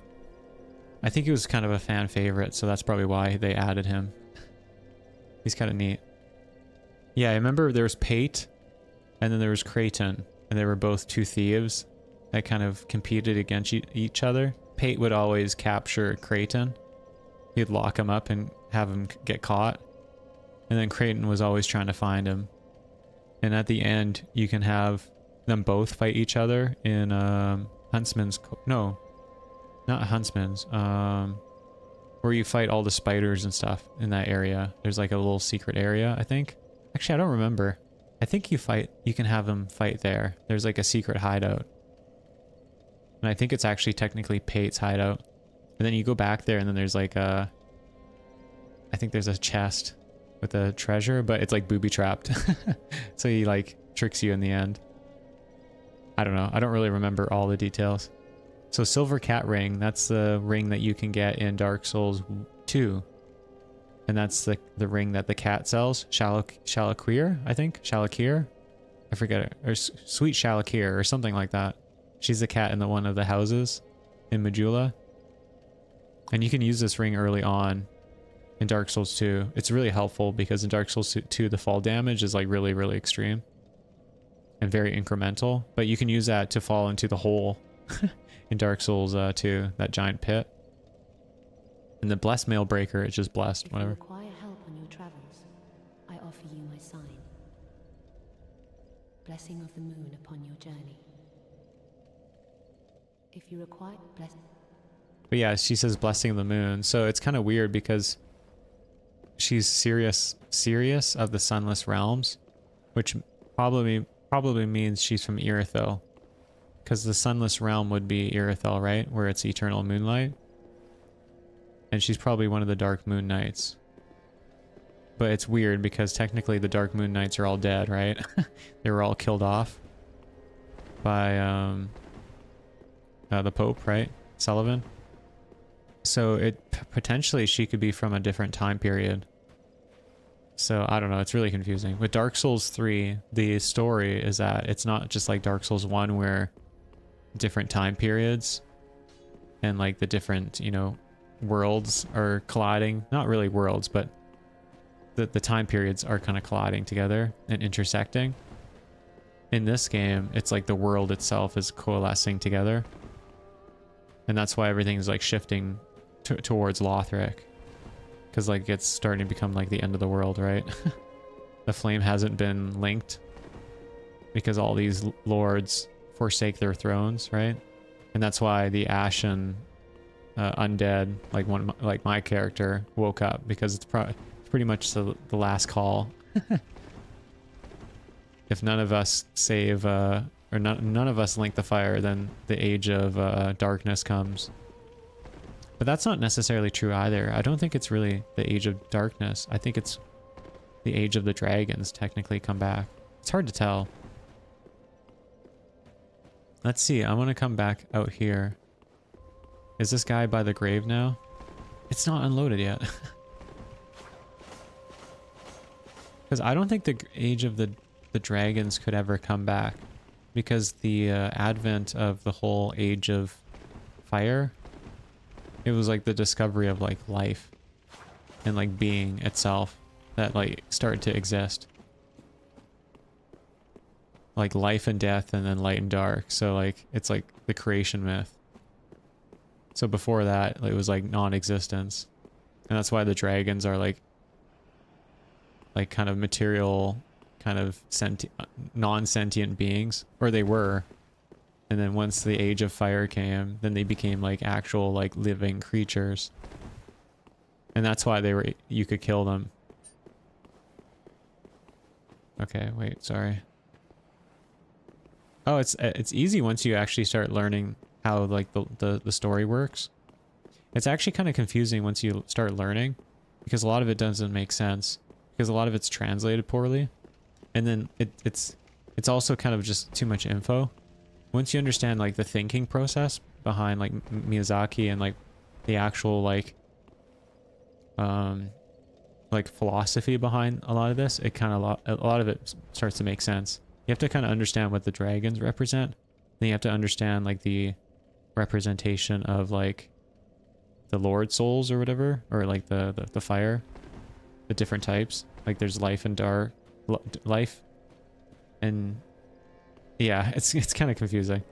I think he was kind of a fan favorite, so that's probably why they added him. He's kind of neat. Yeah, I remember there was Pate, and then there was Kraton, and they were both two thieves that kind of competed against each other. Pate would always capture Kraton. He'd lock him up and have him get caught. And then Kraton was always trying to find him. And at the end, you can have them both fight each other in Huntsman's... No, not Huntsman's. Where you fight all the spiders and stuff in that area. There's like a little secret area, I think. Actually, I don't remember. I think you can have them fight there. There's like a secret hideout. And I think it's actually technically Pate's hideout. And then you go back there and then there's like a... I think there's a chest with a treasure, but it's like booby-trapped. So he like tricks you in the end. I don't know. I don't really remember all the details. So Silver Cat Ring, that's the ring that you can get in Dark Souls 2. And that's the ring that the cat sells. Shalakir, I think? Shalakir? I forget it. Or Sweet Shalakir or something like that. She's the cat in one of the houses in Majula. And you can use this ring early on in Dark Souls 2. It's really helpful because in Dark Souls 2 the fall damage is like really, really extreme. And very incremental. But you can use that to fall into the hole in Dark Souls 2, that giant pit. And the Blessed Mail Breaker, it's just blessed, If whatever. you require help on your travels, I offer you my sign. Blessing of the moon upon your journey. If you require But yeah, she says Blessing of the Moon. So it's kind of weird because she's Sirius of the Sunless Realms, which probably means she's from Irithyll, because the Sunless Realm would be Irithyll, right, where it's eternal moonlight, and she's probably one of the Dark Moon Knights. But it's weird because technically the Dark Moon Knights are all dead, right? They were all killed off by the Pope, right? Sullivan. So potentially she could be from a different time period. So I don't know, it's really confusing. With Dark Souls 3, the story is that it's not just like Dark Souls 1 where different time periods and like the different, you know, worlds are colliding. Not really worlds, but the time periods are kind of colliding together and intersecting. In this game, it's like the world itself is coalescing together. And that's why everything's like shifting towards Lothric. Because like it's starting to become like the end of the world, right? The flame hasn't been linked. Because all these lords forsake their thrones, right? And that's why the Ashen undead, like my character, woke up. Because it's pretty much the last call. If none of us save, or none of us link the fire, then the age of darkness comes. But that's not necessarily true either. I don't think it's really the age of darkness. I think it's the age of the dragons technically come back. It's hard to tell. Let's see. I want to come back out here. Is this guy by the grave now? It's not unloaded yet. Because I don't think the age of the dragons could ever come back. Because the advent of the whole age of fire, it was like the discovery of like life and like being itself that like started to exist. Like life and death and then light and dark. So like it's like the creation myth. So before that it was like non-existence. And that's why the dragons are like kind of material, kind of non-sentient beings, or they were. And then once the age of fire came, then they became like actual like living creatures. And that's why you could kill them. Okay, wait, sorry. Oh, it's easy once you actually start learning how like the story works. It's actually kind of confusing once you start learning, because a lot of it doesn't make sense, because a lot of it's translated poorly. And then it's also kind of just too much info. Once you understand like the thinking process behind like Miyazaki and like the actual like philosophy behind a lot of this, it kind of a lot of it starts to make sense. You have to kind of understand what the dragons represent. Then you have to understand like the representation of like the Lord Souls or whatever, or like the fire, the different types. Like there's life and dark, life, and yeah, it's kind of confusing.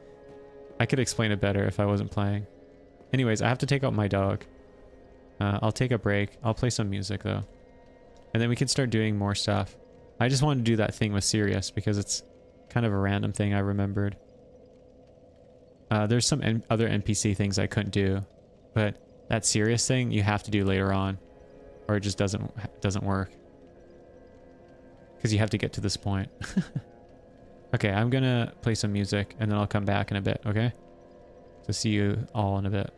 I could explain it better if I wasn't playing. Anyways, I have to take out my dog. I'll take a break. I'll play some music though, and then we can start doing more stuff. I just wanted to do that thing with Sirius because it's kind of a random thing I remembered. There's some other NPC things I couldn't do, but that Sirius thing you have to do later on, or it just doesn't work. Because you have to get to this point. Okay, I'm gonna play some music and then I'll come back in a bit, okay? So see you all in a bit.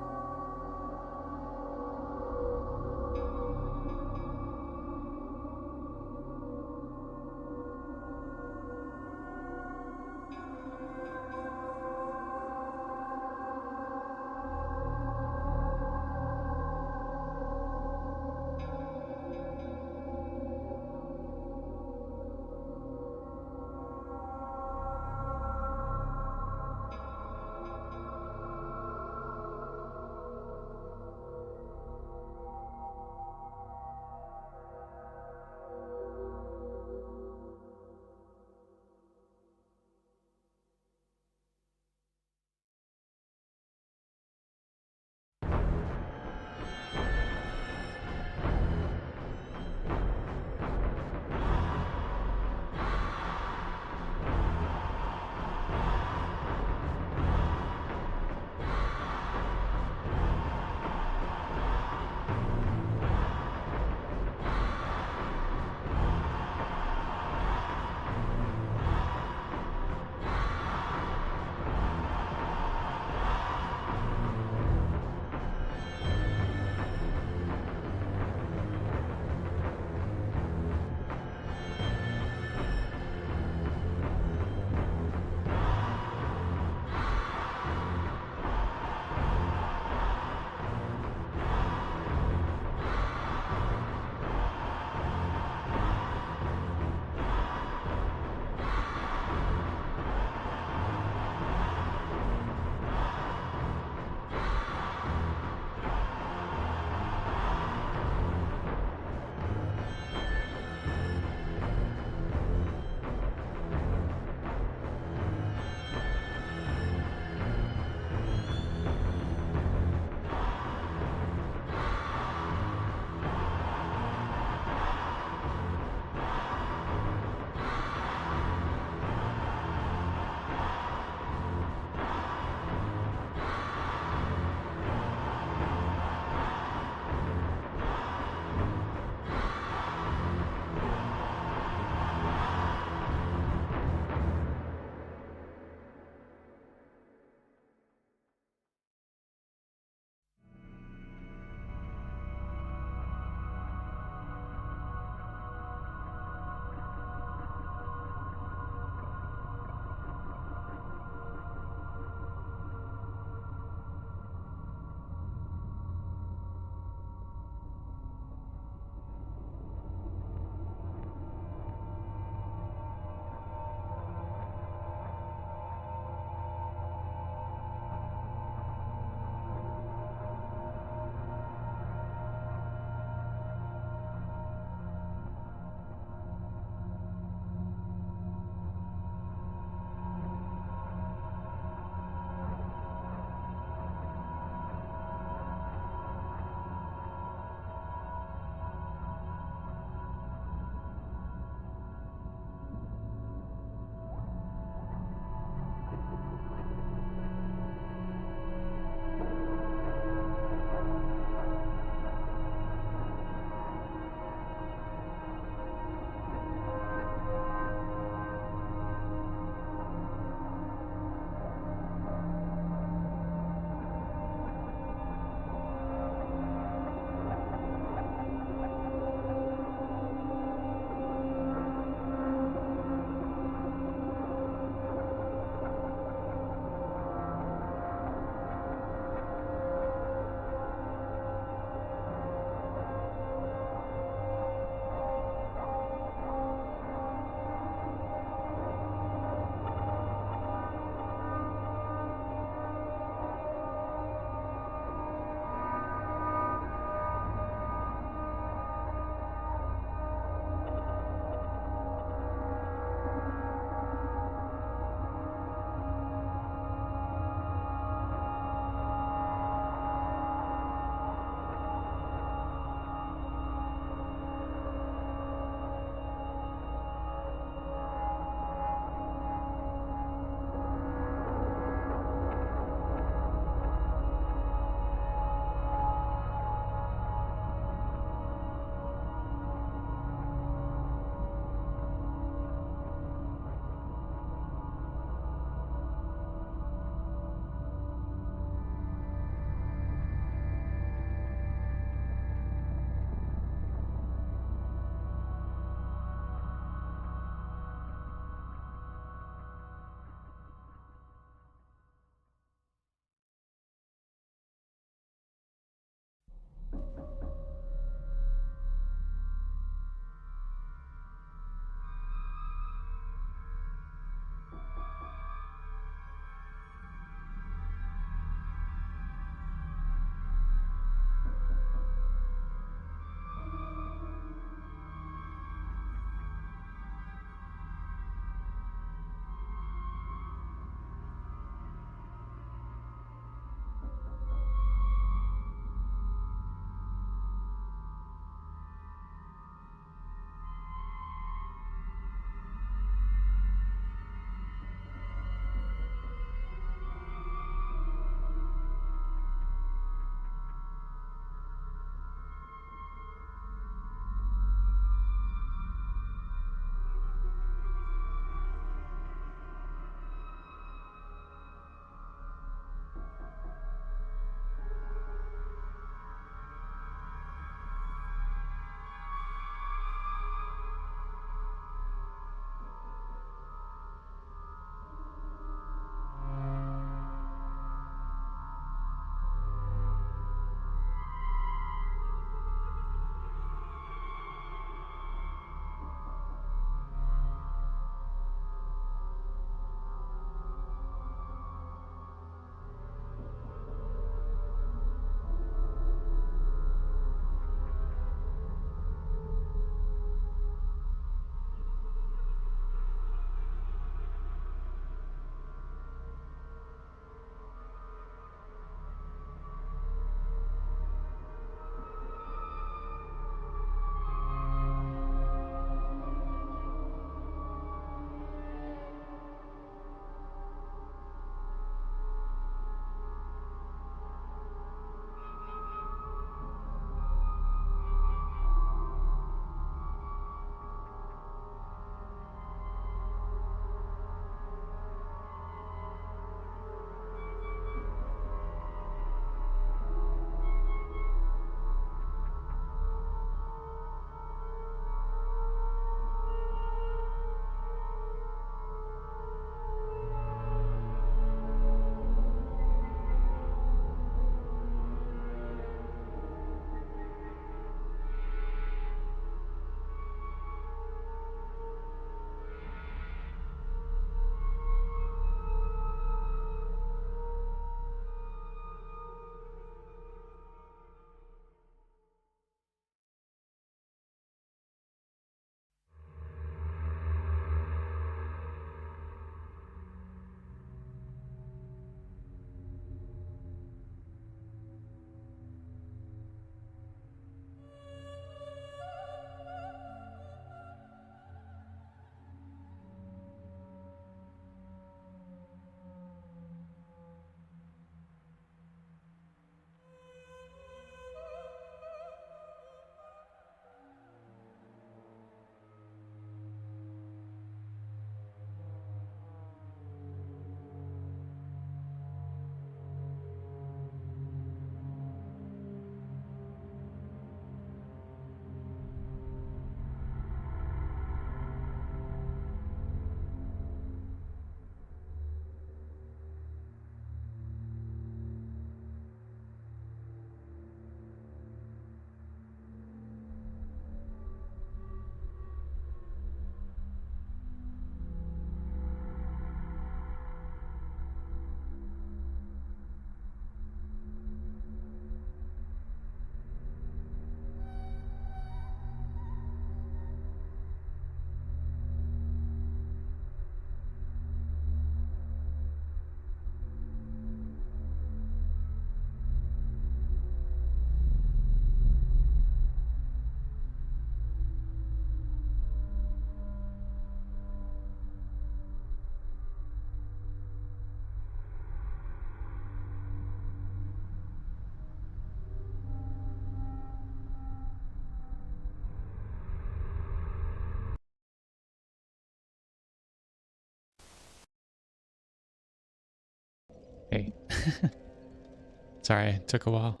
Sorry, it took a while.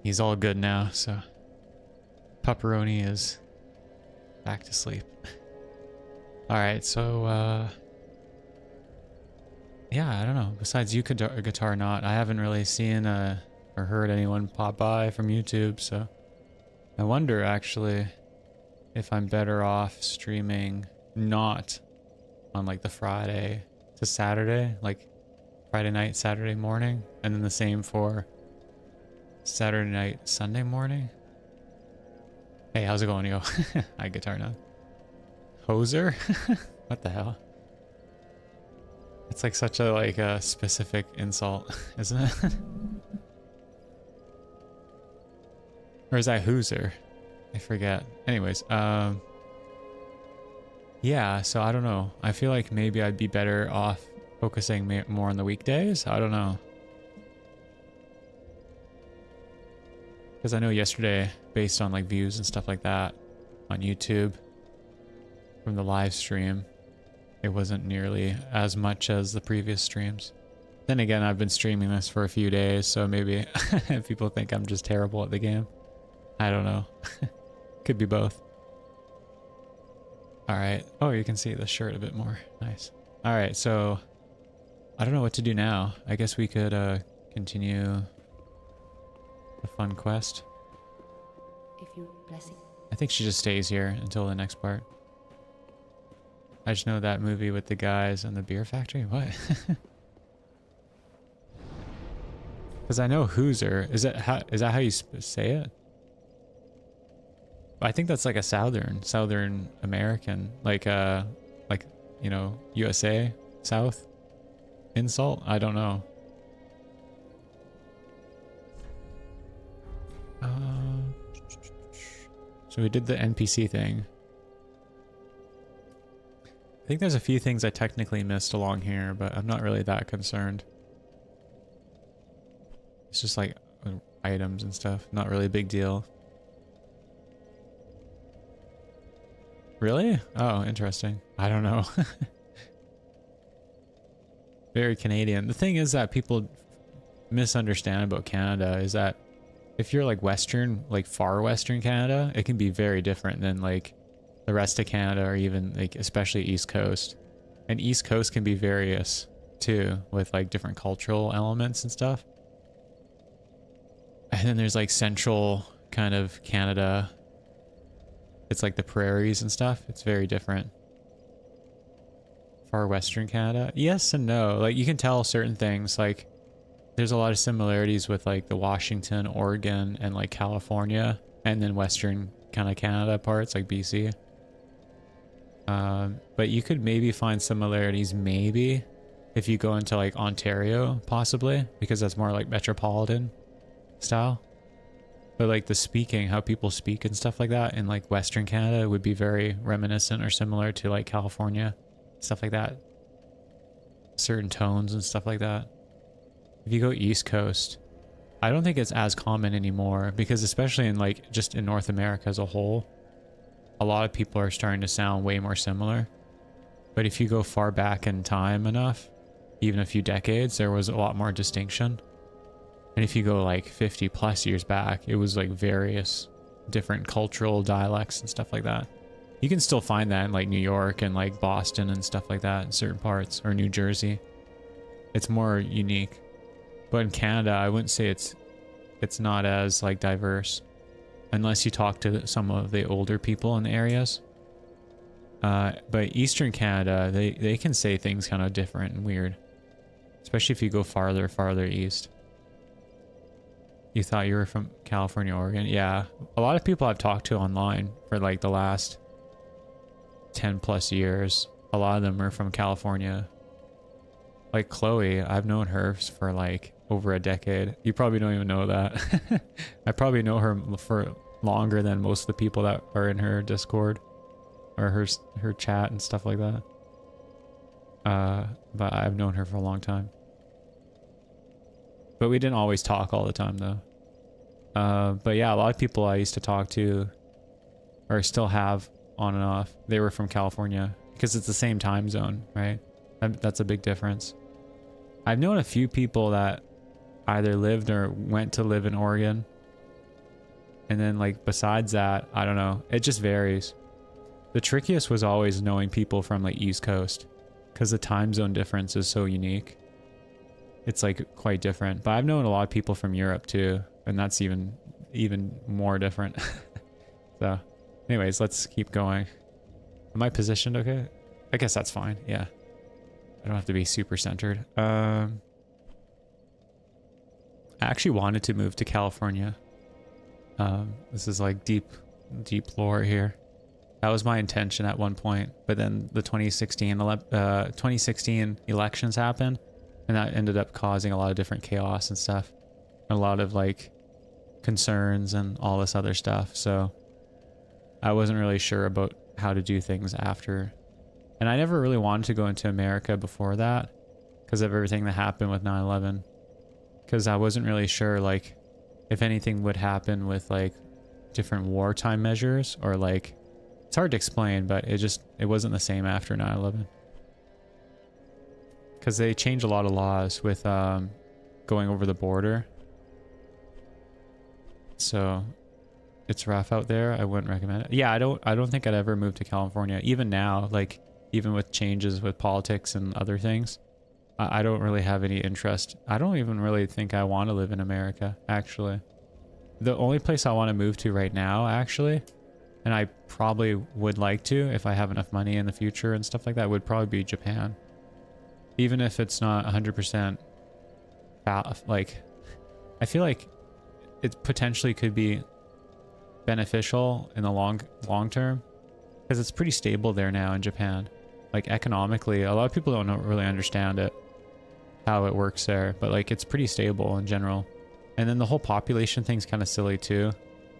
He's all good now, so Pepperoni is back to sleep. Alright, so yeah, I don't know. Besides you, Guitar Not, I haven't really seen or heard anyone pop by from YouTube, so I wonder actually if I'm better off streaming not on like the Friday to Saturday, like Friday night, Saturday morning, and then the same for Saturday night, Sunday morning. Hey, how's it going, yo? Hi, Guitar Nut. Hoser? What the hell? It's like such a like a specific insult, isn't it? Or is that Hooser? I forget. Anyways, yeah, so I don't know. I feel like maybe I'd be better off focusing more on the weekdays. I don't know. Because I know yesterday, based on like views and stuff like that on YouTube from the live stream, it wasn't nearly as much as the previous streams. Then again, I've been streaming this for a few days, so maybe people think I'm just terrible at the game. I don't know. Could be both. Alright. Oh, you can see the shirt a bit more. Nice. Alright, so I don't know what to do now. I guess we could continue the fun quest. If you blessing. I think she just stays here until the next part. I just know that movie with the guys and the beer factory. What? Because I know Hooser. Is that how you say it? I think that's like a Southern American, like you know, USA South insult. I don't know. So we did the NPC thing. I think there's a few things I technically missed along here, but I'm not really that concerned. It's just like items and stuff. Not really a big deal. Really? Oh, interesting. I don't know. Very Canadian. The thing is that people misunderstand about Canada is that if you're like Western, like far Western Canada, it can be very different than like the rest of Canada, or even like especially East Coast. And East Coast can be various too, with like different cultural elements and stuff. And then there's like central kind of Canada. It's like the prairies and stuff. It's very different. Far Western Canada. Yes and no. Like you can tell certain things. Like there's a lot of similarities with like the Washington, Oregon, and like California, and then Western kind of Canada parts like BC. But you could maybe find similarities maybe if you go into like Ontario, possibly, because that's more like metropolitan style. But like the speaking, how people speak and stuff like that in like Western Canada would be very reminiscent or similar to like California, stuff like that. Certain tones and stuff like that. If you go East Coast, I don't think it's as common anymore, because especially in like just in North America as a whole, a lot of people are starting to sound way more similar. But if you go far back in time enough, even a few decades, there was a lot more distinction. And if you go like 50 plus years back, it was like various different cultural dialects and stuff like that. You can still find that in like New York and like Boston and stuff like that in certain parts, or New Jersey. It's more unique. But in Canada, I wouldn't say it's not as like diverse, unless you talk to some of the older people in the areas. But Eastern Canada, they can say things kind of different and weird, especially if you go farther east. You thought you were from California, Oregon? Yeah. A lot of people I've talked to online for like the last 10 plus years, a lot of them are from California. Like Chloe, I've known her for like over a decade. You probably don't even know that. I probably know her for longer than most of the people that are in her Discord or her chat and stuff like that. But I've known her for a long time. But we didn't always talk all the time though. But yeah, a lot of people I used to talk to, or still have on and off, they were from California, because it's the same time zone, right? That's a big difference. I've known a few people that either lived or went to live in Oregon. And then like besides that, I don't know. It just varies. The trickiest was always knowing people from like East Coast because the time zone difference is so unique. It's like quite different. But I've known a lot of people from Europe too, and that's even more different. So anyways, let's keep going. Am I positioned okay? I guess that's fine. Yeah. I don't have to be super centered. I actually wanted to move to California. This is like deep lore here. That was my intention at one point, but then the 2016 elections happened, and that ended up causing a lot of different chaos and stuff, a lot of like concerns and all this other stuff. So I wasn't really sure about how to do things after. And I never really wanted to go into America before that because of everything that happened with 9/11. Because I wasn't really sure like if anything would happen with like different wartime measures, or like, it's hard to explain, but it wasn't the same after 9/11. Because they changed a lot of laws with going over the border. So it's rough out there. I wouldn't recommend it. Yeah, I don't think I'd ever move to California. Even now, like even with changes with politics and other things, I don't really have any interest. I don't even really think I want to live in America, actually. The only place I want to move to right now, actually, and I probably would like to if I have enough money in the future and stuff like that, would probably be Japan. Even if it's not 100% like, I feel like it potentially could be beneficial in the long term because it's pretty stable there now in Japan. Like economically, a lot of people don't really understand it, how it works there, but like it's pretty stable in general. And then the whole population thing's kind of silly too,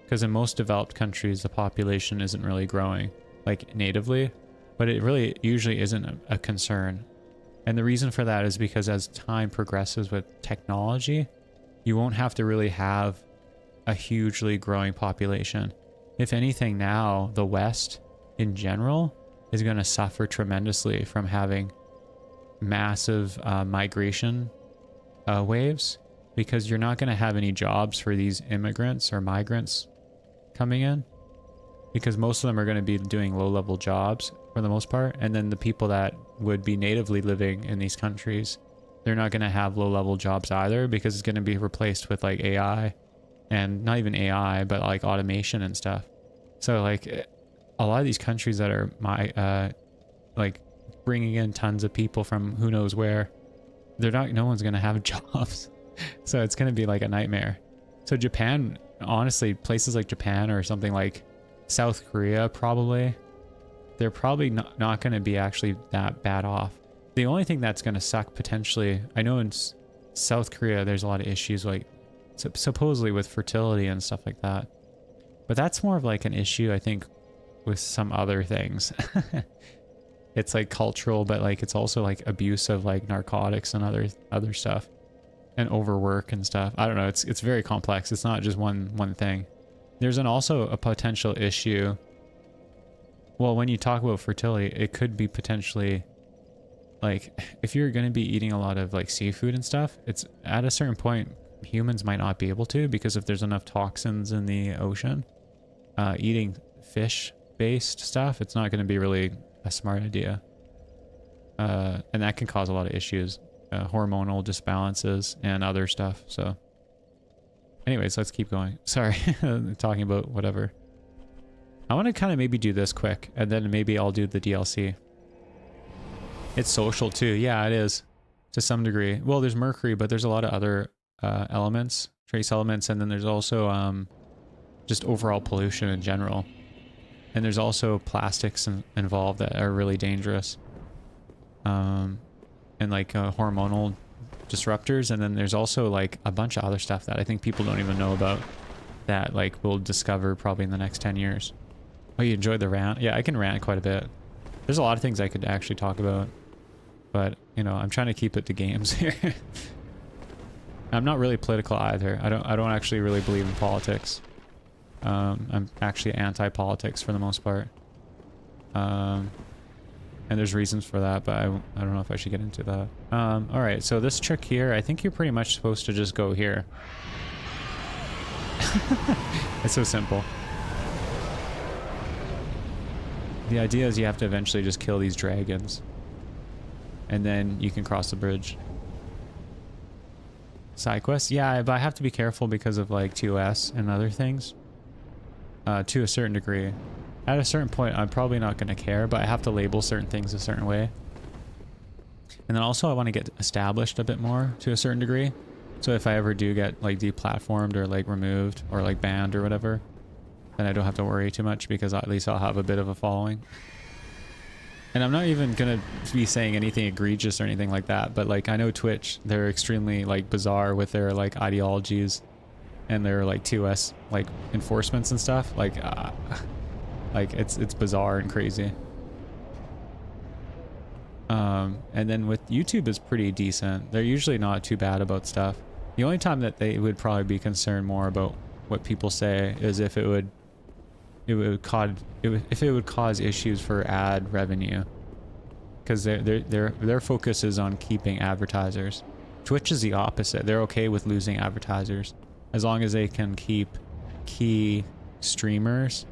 because in most developed countries the population isn't really growing like natively, but it really usually isn't a concern. And the reason for that is because as time progresses with technology, you won't have to really have a hugely growing population. If anything, now the West in general is going to suffer tremendously from having massive migration waves, because you're not going to have any jobs for these immigrants or migrants coming in, because most of them are going to be doing low-level jobs for the most part. And then the people that would be natively living in these countries, they're not going to have low-level jobs either, because it's going to be replaced with like AI, and not even AI, but like automation and stuff. So like a lot of these countries that are like bringing in tons of people from who knows where, no one's going to have jobs. So it's going to be like a nightmare. So Japan, honestly, places like Japan or something like South Korea, probably, they're probably not going to be actually that bad off. The only thing that's going to suck potentially, I know in South Korea, there's a lot of issues like supposedly with fertility and stuff like that. But that's more of like an issue, I think, with some other things. It's like cultural, but like it's also like abuse of like narcotics and other stuff, and overwork and stuff. I don't know. It's very complex. It's not just one thing. There's also a potential issue. Well, when you talk about fertility, it could be potentially like if you're going to be eating a lot of like seafood and stuff, it's at a certain point humans might not be able to, because if there's enough toxins in the ocean, eating fish based stuff, it's not going to be really a smart idea. And that can cause a lot of issues, hormonal disbalances and other stuff. So anyways, let's keep going. Sorry, talking about whatever. I want to kind of maybe do this quick, and then maybe I'll do the DLC. It's social too. Yeah, it is to some degree. Well, there's mercury, but there's a lot of other elements, trace elements, and then there's also just overall pollution in general. And there's also plastics involved that are really dangerous. And like hormonal disruptors. And then there's also like a bunch of other stuff that I think people don't even know about, that like we'll discover probably in the next 10 years. Oh, you enjoyed the rant? Yeah, I can rant quite a bit. There's a lot of things I could actually talk about. But, you know, I'm trying to keep it to games here. I'm not really political either. I don't actually really believe in politics. I'm actually anti-politics for the most part. And there's reasons for that, but I don't know if I should get into that. All right, so this trick here, I think you're pretty much supposed to just go here. It's so simple. The idea is you have to eventually just kill these dragons. And then you can cross the bridge. Side quests? Yeah, but I have to be careful because of like TOS and other things. To a certain degree. At a certain point, I'm probably not going to care, but I have to label certain things a certain way. And then also I want to get established a bit more to a certain degree. So if I ever do get like deplatformed or like removed or like banned or whatever, then I don't have to worry too much because at least I'll have a bit of a following. And I'm not even going to be saying anything egregious or anything like that, but like I know Twitch, they're extremely like bizarre with their like ideologies and their like TOS like enforcements and stuff. Like it's bizarre and crazy. And then with YouTube is pretty decent. They're usually not too bad about stuff. The only time that they would probably be concerned more about what people say is if it would cause issues for ad revenue, because their focus is on keeping advertisers. Twitch is the opposite. They're okay with losing advertisers as long as they can keep key streamers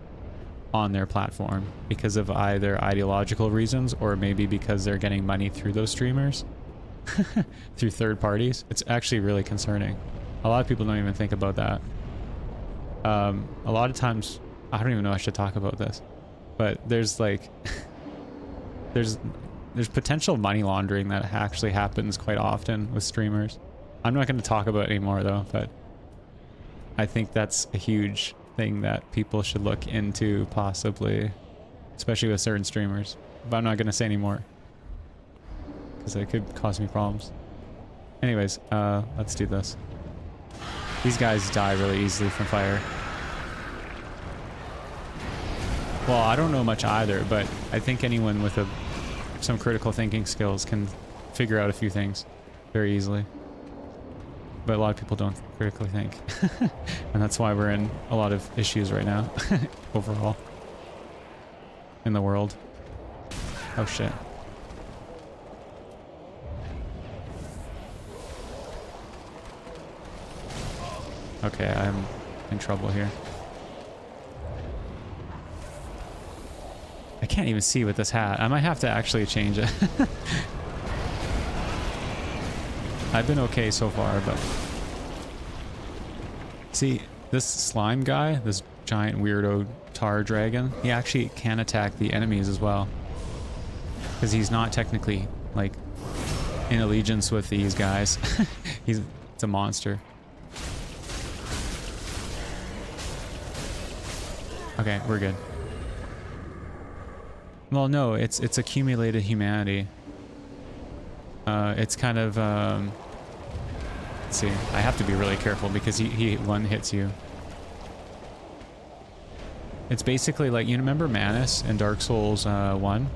on their platform because of either ideological reasons or maybe because they're getting money through those streamers through third parties. It's actually really concerning. A lot of people don't even think about that. A lot of times, I don't even know if I should talk about this, but there's like there's potential money laundering that actually happens quite often with streamers. I'm not going to talk about it anymore though, but I think that's a huge thing that people should look into possibly, especially with certain streamers. But I'm not going to say any more because it could cause me problems. Anyways, let's do this. These guys die really easily from fire. Well, I don't know much either, but I think anyone with some critical thinking skills can figure out a few things very easily. But a lot of people don't critically think. And that's why we're in a lot of issues right now, overall, in the world. Oh shit. Okay, I'm in trouble here. I can't even see with this hat. I might have to actually change it. I've been okay so far, but... See, this slime guy, this giant weirdo tar dragon, he actually can attack the enemies as well. Because he's not technically, like, in allegiance with these guys. It's a monster. Okay, we're good. Well, no, it's accumulated humanity. It's kind of, let's see, I have to be really careful because he one hits you. It's basically like, you remember Manus in Dark Souls 1?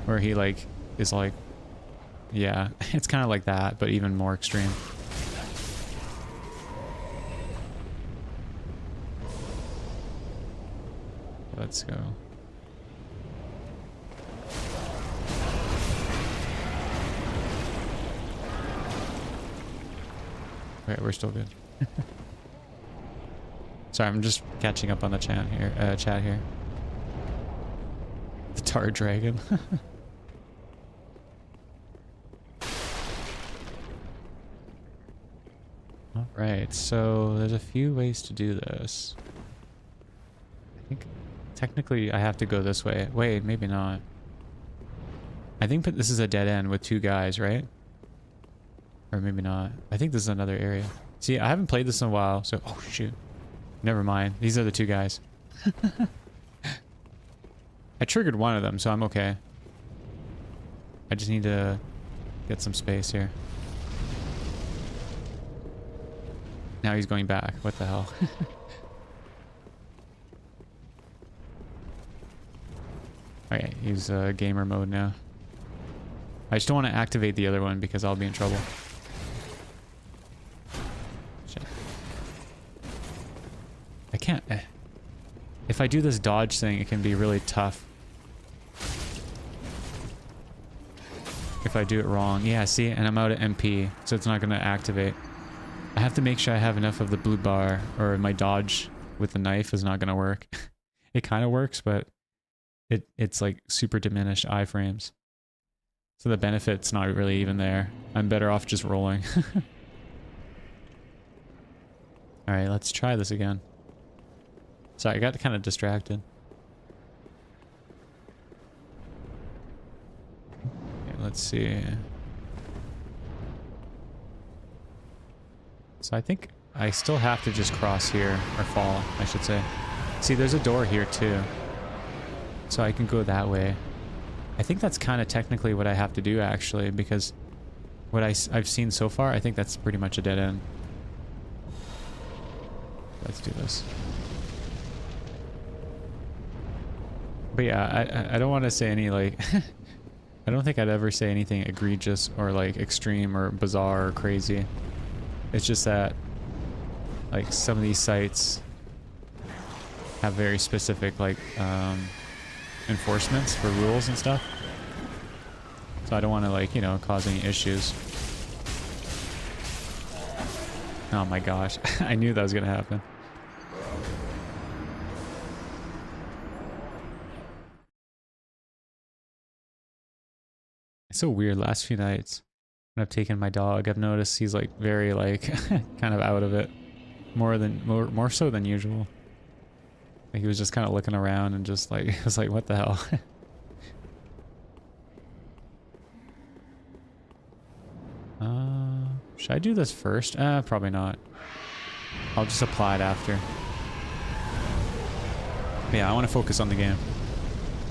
Where he like, is like, yeah, it's kind of like that, but even more extreme. Let's go. Okay, we're still good. Sorry, I'm just catching up on the chat here. The tar dragon. All right, so there's a few ways to do this. I think technically I have to go this way. Wait, maybe not. I think this is a dead end with two guys, right? Or maybe not. I think this is another area. See, I haven't played this in a while, so... Oh, shoot. Never mind. These are the two guys. I triggered one of them, so I'm okay. I just need to get some space here. Now he's going back. What the hell? Okay, he's gamer mode now. I just don't want to activate the other one because I'll be in trouble. I can't... If I do this dodge thing, it can be really tough. if I do it wrong. Yeah, see, and I'm out of MP, so it's not going to activate. I have to make sure I have enough of the blue bar, or my dodge with the knife is not going to work. It kind of works, but it's like super diminished iframes. So the benefit's not really even there. I'm better off just rolling. Alright, let's try this again. Sorry, I got kind of distracted. Okay, let's see. So I think I still have to just cross here, or fall, I should say. See, there's a door here too. So I can go that way. I think that's kind of technically what I have to do actually, because what I've seen so far, I think that's pretty much a dead end. Let's do this. But yeah, I don't want to say any like... I don't think I'd ever say anything egregious or like extreme or bizarre or crazy. It's just that like some of these sites have very specific like enforcements for rules and stuff. So I don't want to like, you know, cause any issues. Oh my gosh. I knew that was going to happen. It's so weird. Last few nights when I've taken my dog, I've noticed he's like very like kind of out of it. More so than usual. Like he was just kind of looking around and just like, I was like, what the hell? Should I do this first? Probably not. I'll just apply it after. Yeah, I want to focus on the game.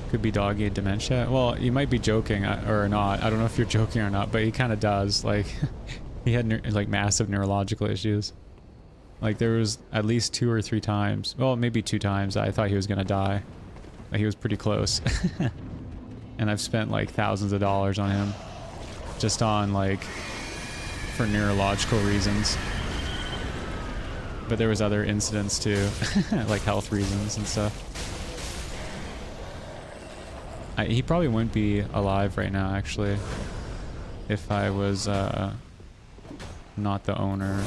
Could be doggy dementia. Well, you might be joking or not. I don't know if you're joking or not, but he kind of does. Like, he had like massive neurological issues. Like there was at least 2 or 3 times, well maybe 2 times I thought he was gonna die. Like, he was pretty close. And I've spent like thousands of dollars on him. Just on like, for neurological reasons. But there was other incidents too, like health reasons and stuff. He probably wouldn't be alive right now actually, if I was not the owner.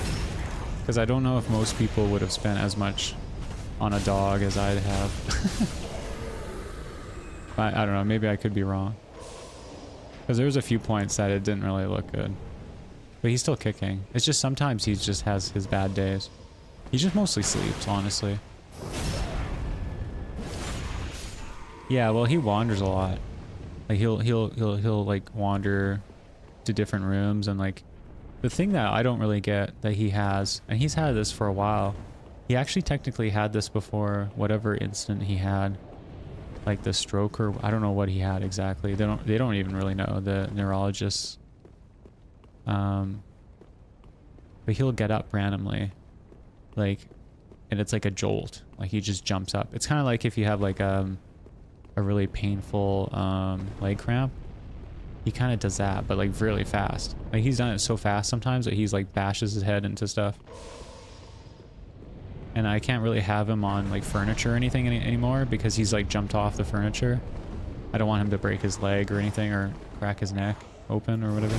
Because I don't know if most people would have spent as much on a dog as I'd have. I don't know, maybe I could be wrong. Because there was a few points that it didn't really look good. But he's still kicking. It's just sometimes he just has his bad days. He just mostly sleeps, honestly. Yeah, well he wanders a lot. Like he'll like wander to different rooms and like the thing that I don't really get that he has, and he's had this for a while. He actually technically had this before whatever incident he had. Like the stroke or I don't know what he had exactly. They don't even really know, the neurologists. But he'll get up randomly. Like, and it's like a jolt. Like he just jumps up. It's kind of like if you have like a really painful leg cramp. He kind of does that, but like really fast. Like he's done it so fast sometimes that he's like bashes his head into stuff. And I can't really have him on like furniture or anything anymore because he's like jumped off the furniture. I don't want him to break his leg or anything or crack his neck open or whatever.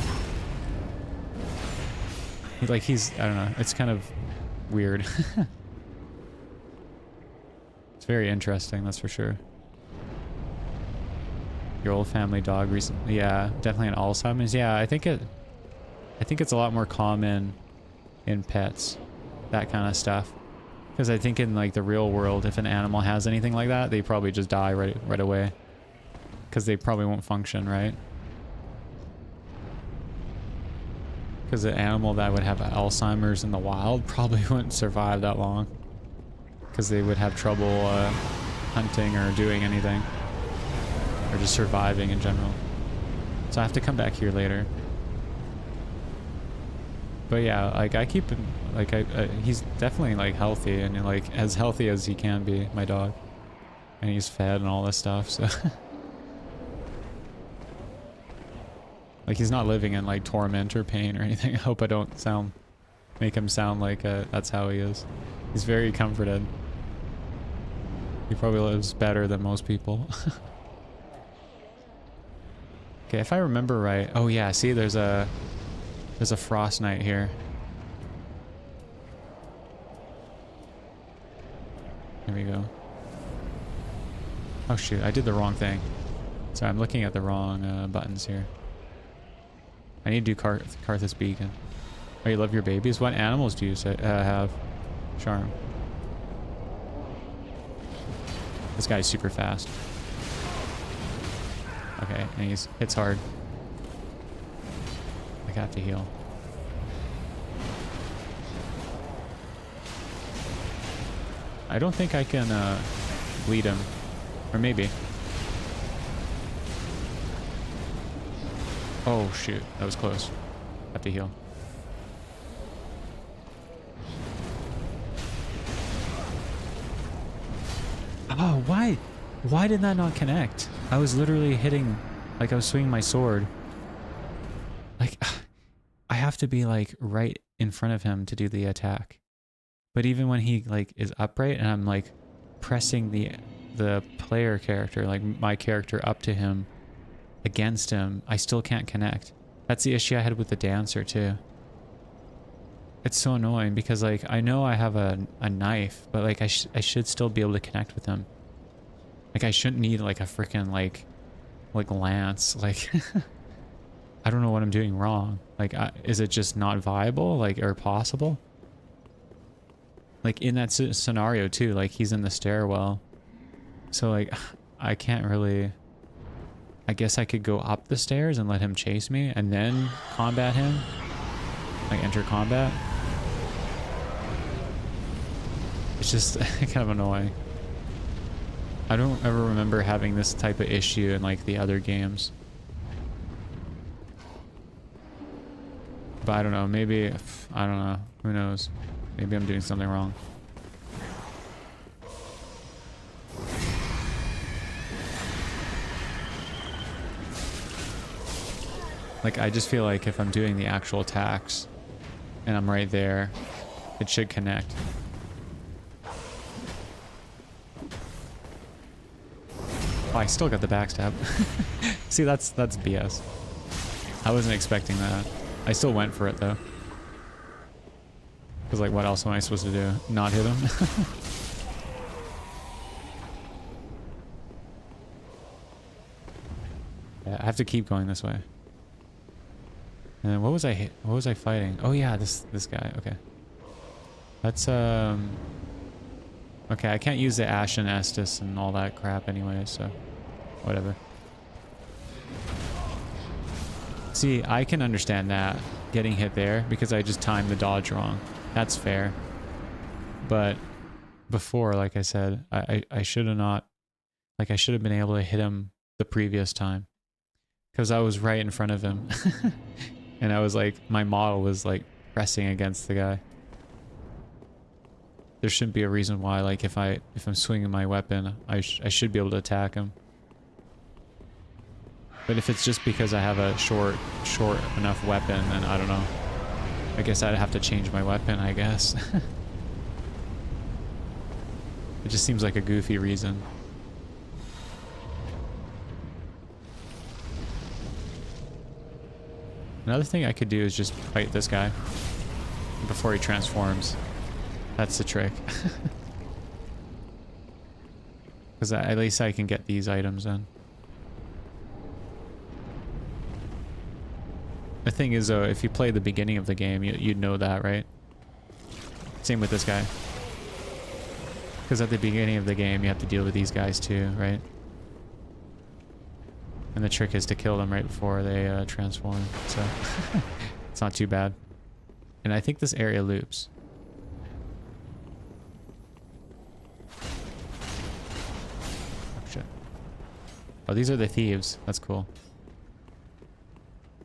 He's I don't know. It's kind of weird. It's very interesting, that's for sure. Your old family dog recently, yeah, definitely an Alzheimer's. Yeah, I think it's a lot more common in pets, that kind of stuff. Because I think in like the real world, if an animal has anything like that, they probably just die right away. Because they probably won't function, right? Because an animal that would have Alzheimer's in the wild probably wouldn't survive that long. Because they would have trouble hunting or doing anything. Or just surviving in general. So I have to come back here later. But yeah, like I keep him, like he's definitely like healthy and like as healthy as he can be, my dog. And he's fed and all this stuff, so. Like he's not living in like torment or pain or anything. I hope I don't make him sound like that's how he is. He's very comforted. He probably lives better than most people. Okay, if I remember right. Oh yeah, see there's a frost knight here. There we go. Oh shoot, I did the wrong thing. Sorry, I'm looking at the wrong buttons here. I need to do Karthus Beacon. Oh, you love your babies? What animals do you have? Charm. This guy's super fast. Okay, and he hits hard. I have to heal. I don't think I can bleed him. Or maybe. Oh shoot, that was close. Have to heal. Oh, why? Why did that not connect? I was literally hitting, like I was swinging my sword. Like, I have to be like right in front of him to do the attack. But even when he like is upright and I'm like pressing the player character, like my character up to him, against him, I still can't connect. That's the issue I had with the dancer too. It's so annoying because like I know I have a knife, but like I should still be able to connect with him. Like I shouldn't need like a freaking like lance. Like I don't know what I'm doing wrong. Like is it just not viable, like, or possible? Like in that scenario too, like he's in the stairwell, so like I can't really. I guess I could go up the stairs and let him chase me and then combat him, like enter combat. It's just kind of annoying. I don't ever remember having this type of issue in like the other games. But I don't know, maybe, I don't know, who knows? Maybe I'm doing something wrong. Like, I just feel like if I'm doing the actual attacks and I'm right there, it should connect. Oh, I still got the backstab. See, that's BS. I wasn't expecting that. I still went for it though. Because like, what else am I supposed to do? Not hit him? Yeah, I have to keep going this way. And then what was I fighting? Oh yeah, this guy. Okay. That's okay, I can't use the Ashen Estus and all that crap anyway, so whatever. See, I can understand that, getting hit there, because I just timed the dodge wrong. That's fair. But before, like I said, I should have not, like I should have been able to hit him the previous time. Because I was right in front of him. And I was like, my model was like pressing against the guy. There shouldn't be a reason why, like if I'm swinging my weapon, I should be able to attack him. But if it's just because I have a short enough weapon, then I don't know. I guess I'd have to change my weapon, I guess. It just seems like a goofy reason. Another thing I could do is just fight this guy before he transforms. That's the trick. Because at least I can get these items in. The thing is though, if you play the beginning of the game, you'd know that, right? Same with this guy. Because at the beginning of the game, you have to deal with these guys too, right? And the trick is to kill them right before they transform, so it's not too bad. And I think this area loops. Oh shit. Oh, these are the thieves. That's cool.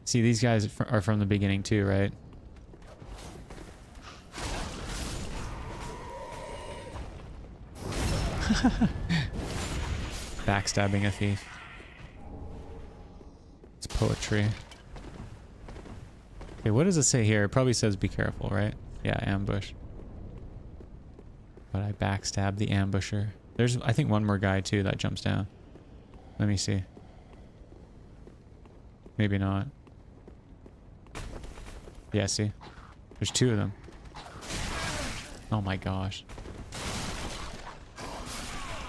See, these guys are from the beginning too, right? Backstabbing a thief. It's poetry. Okay, what does it say here? It probably says be careful, right? Yeah, ambush. But I backstabbed the ambusher. There's, I think, one more guy too that jumps down. Let me see. Maybe not. Yeah, see? There's two of them. Oh my gosh.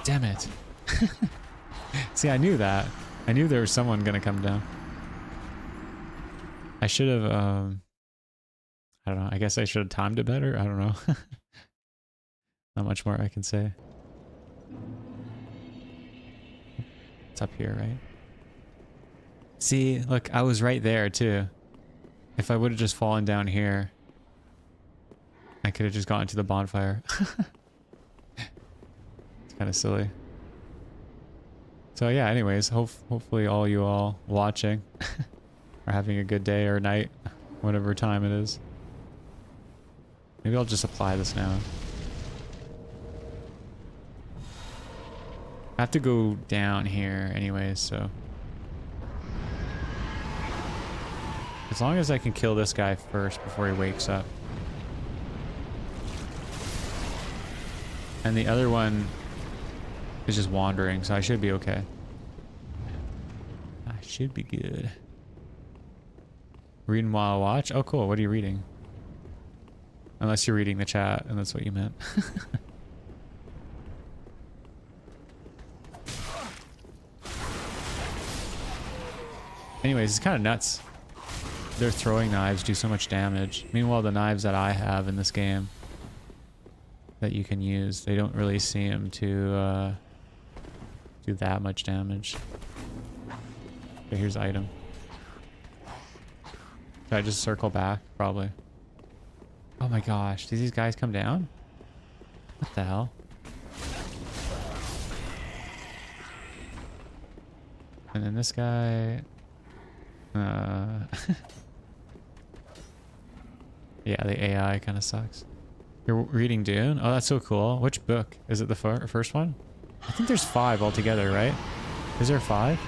Damn it. See, I knew that. I knew there was someone gonna come down. I should have, I don't know. I guess I should have timed it better. I don't know. Not much more I can say. It's up here, right? See, look, I was right there too. If I would have just fallen down here, I could have just gotten to the bonfire. It's kind of silly. So yeah, anyways, hopefully all you all watching are having a good day or night, whatever time it is. Maybe I'll just apply this now. I have to go down here anyways, so. As long as I can kill this guy first before he wakes up. And the other one is just wandering, so I should be okay. I should be good. Reading while I watch? Oh, cool. What are you reading? Unless you're reading the chat, and that's what you meant. Anyways, it's kind of nuts. Their throwing knives do so much damage. Meanwhile, the knives that I have in this game that you can use, they don't really seem to do that much damage. Okay, here's the item. Should I just circle back? Probably. Oh my gosh, did these guys come down? What the hell? And then this guy... yeah, the AI kind of sucks. You're reading Dune? Oh, that's so cool. Which book? Is it the first one? I think there's 5 altogether, right? Is there 5?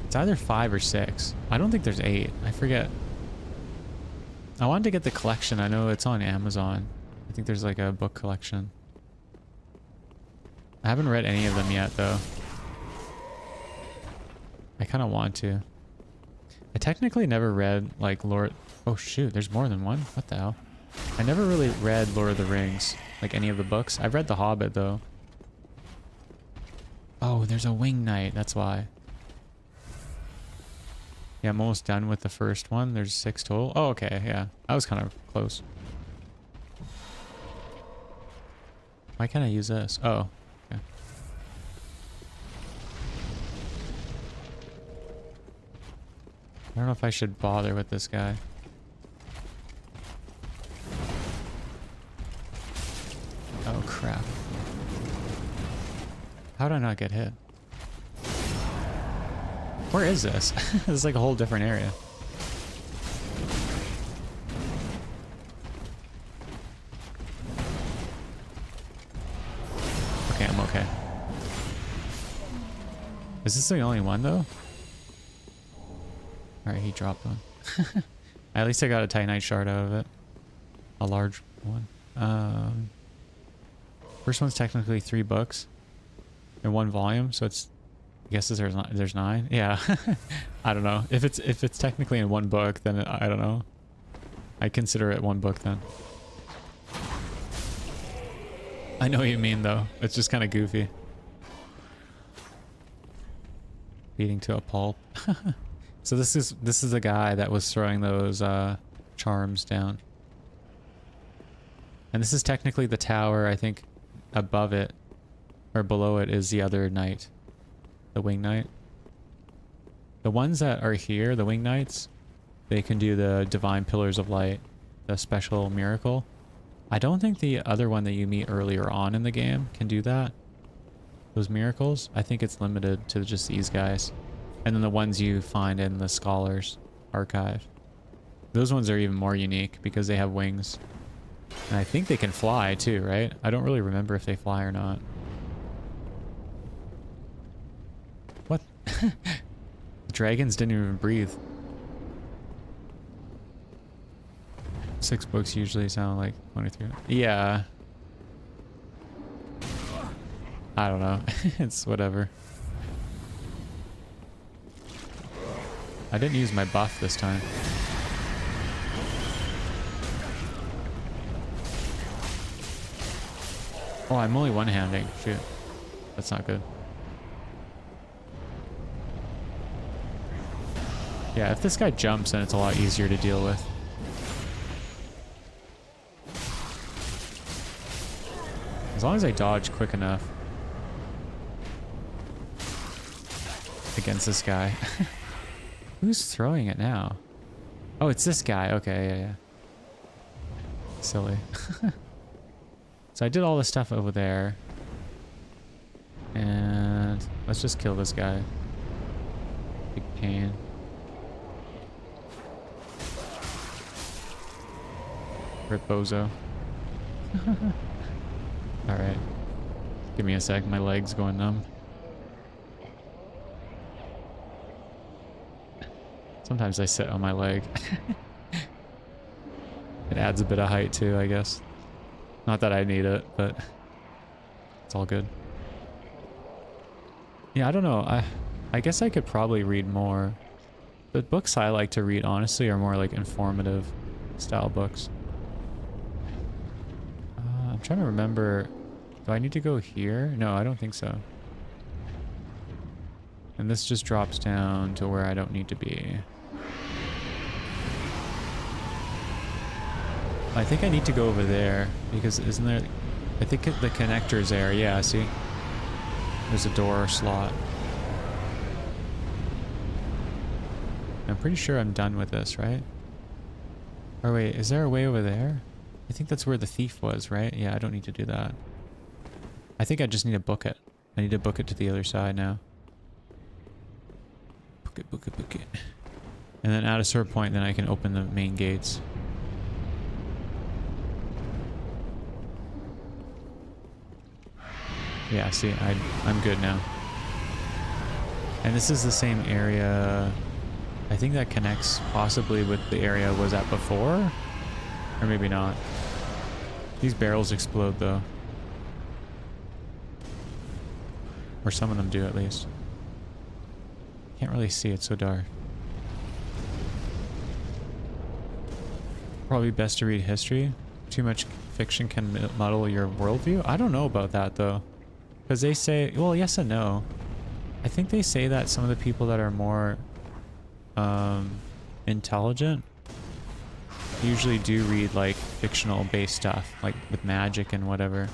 It's either 5 or 6. I don't think there's 8. I forget. I wanted to get the collection. I know it's on Amazon. I think there's like a book collection. I haven't read any of them yet, though. I kind of want to. I technically never read, like, Lord... Oh, shoot. There's more than one? What the hell? I never really read Lord of the Rings, like any of the books. I've read The Hobbit, though. Oh, there's a wing knight. That's why. Yeah, I'm almost done with the first one. There's 6 total. Oh, okay. Yeah. I was kind of close. Why can't I use this? Oh. Okay. I don't know if I should bother with this guy. Oh, crap. How did I not get hit? Where is this? This is like a whole different area. Okay, I'm okay. Is this the only one, though? Alright, he dropped one. At least I got a Titanite shard out of it. A large one. First one's technically 3 books in 1 volume, so it's... I guess there's 9. Yeah. I don't know. If it's technically in 1 book, then I don't know. I consider it 1 book then. I know what you mean, though. It's just kind of goofy. Beating to a pulp. So this is the guy that was throwing those charms down. And this is technically the tower. I think above it or below it is the other knight, the wing knight. The ones that are here, the wing knights, they can do the divine pillars of light, the special miracle. I don't think the other one that you meet earlier on in the game can do that. Those miracles. I think it's limited to just these guys. And then the ones you find in the Scholars Archive. Those ones are even more unique because they have wings. And I think they can fly too, right? I don't really remember if they fly or not. What? The dragons didn't even breathe. 6 books usually sound like 23. Yeah. I don't know. It's whatever. I didn't use my buff this time. Oh, I'm only one-handing. Shoot. That's not good. Yeah, if this guy jumps, then it's a lot easier to deal with. As long as I dodge quick enough. Against this guy. Who's throwing it now? Oh, it's this guy. Okay, yeah. Silly. So I did all this stuff over there. And let's just kill this guy. Big pain. Rip bozo. Alright. Give me a sec, my leg's going numb. Sometimes I sit on my leg. It adds a bit of height too, I guess. Not that I need it, but it's all good. Yeah, I don't know. I guess I could probably read more. The books I like to read, honestly, are more like informative style books. I'm trying to remember. Do I need to go here? No, I don't think so. And this just drops down to where I don't need to be. I think I need to go over there because isn't there... I think the connector's there. Yeah, see? There's a door slot. I'm pretty sure I'm done with this, right? Or wait, is there a way over there? I think that's where the thief was, right? Yeah, I don't need to do that. I think I just need to book it. I need to book it to the other side now. Book it, book it, book it. And then at a certain point, then I can open the main gates. Yeah, see, I'm good now. And this is the same area. I think that connects possibly with the area I was at before. Or maybe not. These barrels explode though. Or some of them do at least. Can't really see, it's so dark. Probably best to read history. Too much fiction can muddle your worldview. I don't know about that though. Because they say, well, yes and no. I think they say that some of the people that are more intelligent usually do read like fictional based stuff, like with magic and whatever.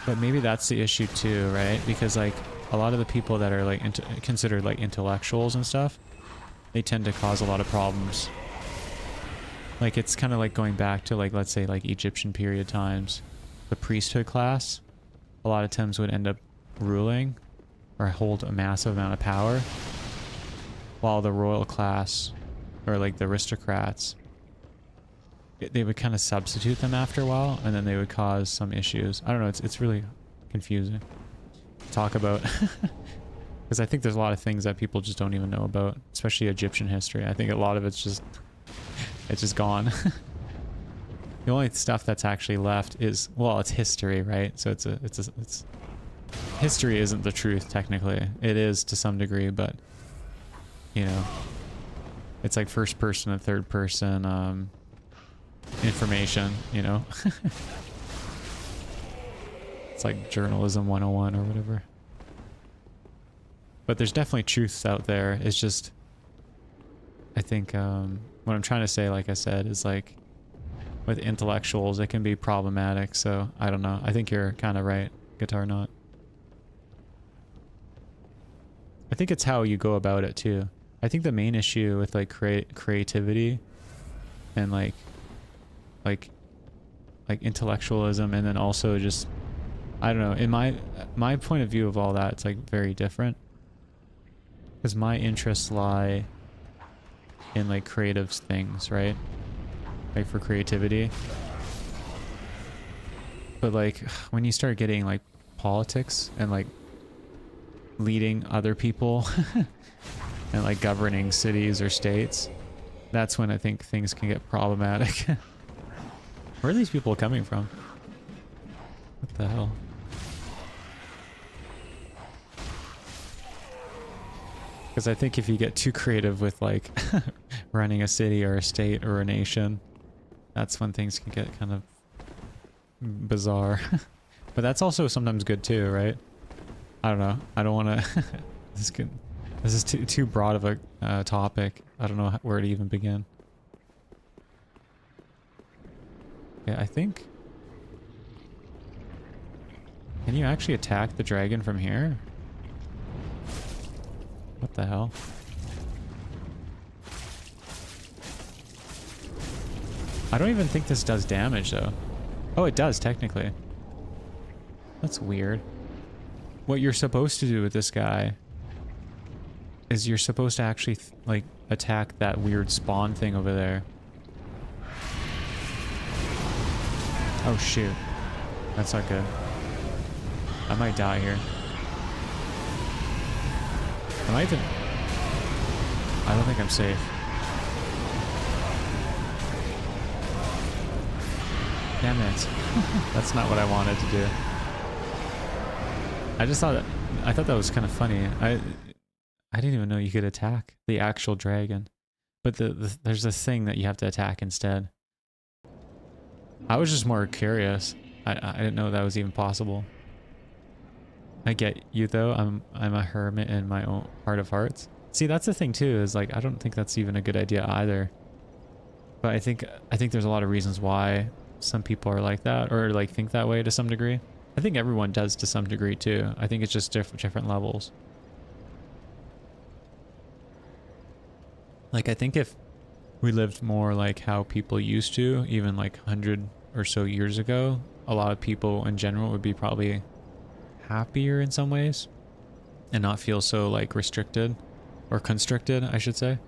But maybe that's the issue too, right? Because like a lot of the people that are like considered like intellectuals and stuff, they tend to cause a lot of problems. Like it's kind of like going back to like, let's say like Egyptian period times. The priesthood class a lot of times would end up ruling or hold a massive amount of power, while the royal class or like the aristocrats, they would kind of substitute them after a while, and then they would cause some issues. I don't know, it's really confusing to talk about. Because I think there's a lot of things that people just don't even know about, especially Egyptian history. I think a lot of it's just gone. The only stuff that's actually left is, well, it's history, right? So it's history isn't the truth technically. It is to some degree, but you know, it's like first person and third person information, you know. It's like journalism 101 or whatever. But there's definitely truths out there. It's just, I think what I'm trying to say, like I said, is like with intellectuals, it can be problematic. So I don't know. I think you're kind of right, Guitar Knot. I think it's how you go about it too. I think the main issue with like creativity and like intellectualism, and then also just, I don't know, in my point of view of all that, it's like very different. Because my interests lie in like creative things, right? Like for creativity. But like when you start getting like politics and like leading other people and like governing cities or states, that's when I think things can get problematic. Where are these people coming from? What the hell? Because I think if you get too creative with like running a city or a state or a nation, that's when things can get kind of bizarre. But that's also sometimes good too, right? I don't know. I don't want to... This is too broad of a topic. I don't know where to even begin. Okay, I think... Can you actually attack the dragon from here? What the hell? I don't even think this does damage though. Oh, it does technically. That's weird. What you're supposed to do with this guy is you're supposed to actually like attack that weird spawn thing over there. Oh shoot. That's not good. I might die here. Am I even... I don't think I'm safe. Damn it. That's not what I wanted to do. I just thought... I thought that was kind of funny. I didn't even know you could attack the actual dragon. But there's this thing that you have to attack instead. I was just more curious. I didn't know that was even possible. I get you though. I'm a hermit in my own heart of hearts. See, that's the thing too, is like I don't think that's even a good idea either. But I think there's a lot of reasons why some people are like that or like think that way to some degree. I think everyone does to some degree too. I think it's just different levels. Like I think if we lived more like how people used to, even like 100 or so years ago, a lot of people in general would be probably happier in some ways and not feel so like restricted or constricted, I should say.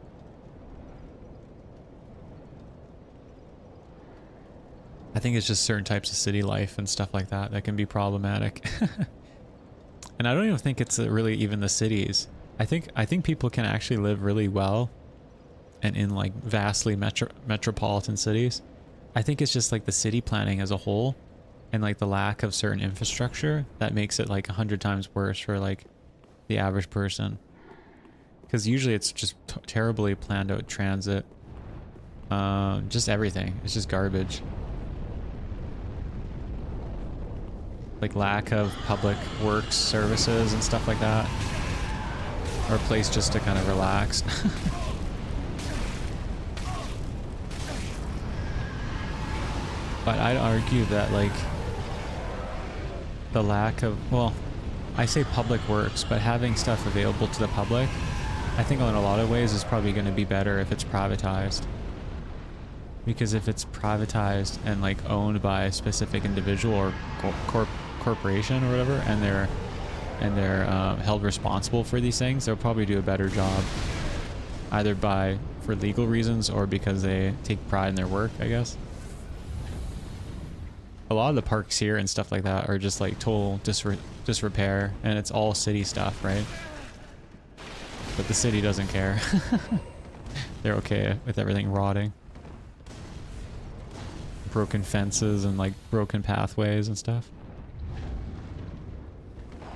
I think it's just certain types of city life and stuff like that that can be problematic. And I don't even think it's really even the cities. I think people can actually live really well and in like vastly metropolitan cities. I think it's just like the city planning as a whole and like the lack of certain infrastructure that makes it like 100 times worse for like the average person. Because usually it's just terribly planned out transit. Just everything. It's just garbage. Like lack of public works services and stuff like that. Or a place just to kind of relax. But I'd argue that like the lack of, well, I say public works, but having stuff available to the public, I think in a lot of ways is probably going to be better if it's privatized. Because if it's privatized and like owned by a specific individual or corporation or whatever, and they're held responsible for these things, they'll probably do a better job, either for legal reasons or because they take pride in their work, I guess. A lot of the parks here and stuff like that are just like total disrepair, and it's all city stuff, right? But the city doesn't care. They're okay with everything rotting. Broken fences and like broken pathways and stuff.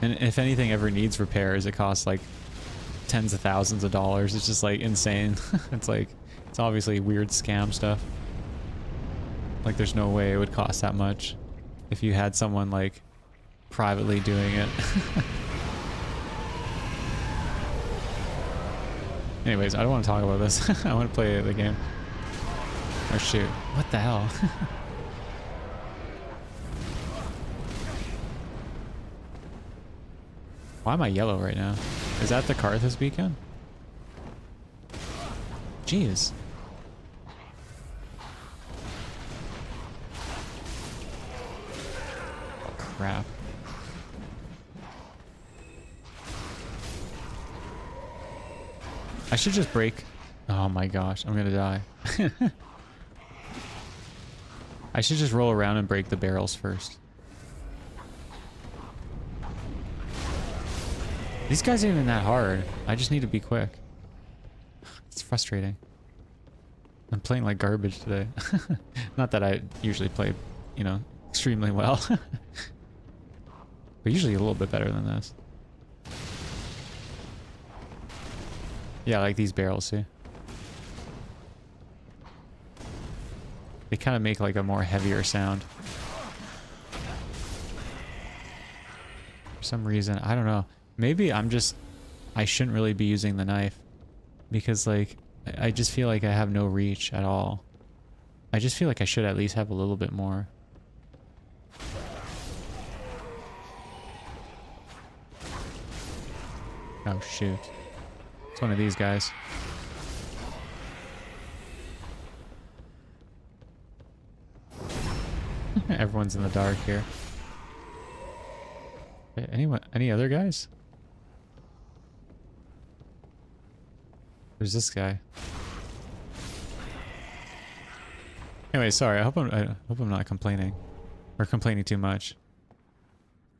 And if anything ever needs repairs, it costs like tens of thousands of dollars. It's just like insane. It's obviously weird scam stuff. Like there's no way it would cost that much if you had someone like privately doing it. Anyways, I don't want to talk about this. I want to play the game. Oh shoot. What the hell? Why am I yellow right now? Is that the Karthus beacon? Jeez. Crap. I should just break. Oh my gosh, I'm gonna die. I should just roll around and break the barrels first. These guys aren't even that hard. I just need to be quick. It's frustrating. I'm playing like garbage today. Not that I usually play, you know, extremely well. But usually a little bit better than this. Yeah, like these barrels, see? They kind of make like a more heavier sound. For some reason, I don't know. Maybe I shouldn't really be using the knife. Because like, I just feel like I have no reach at all. I just feel like I should at least have a little bit more. Oh shoot. It's one of these guys. Everyone's in the dark here. Any other guys? There's this guy. Anyway, sorry. I hope I'm not complaining or complaining too much. I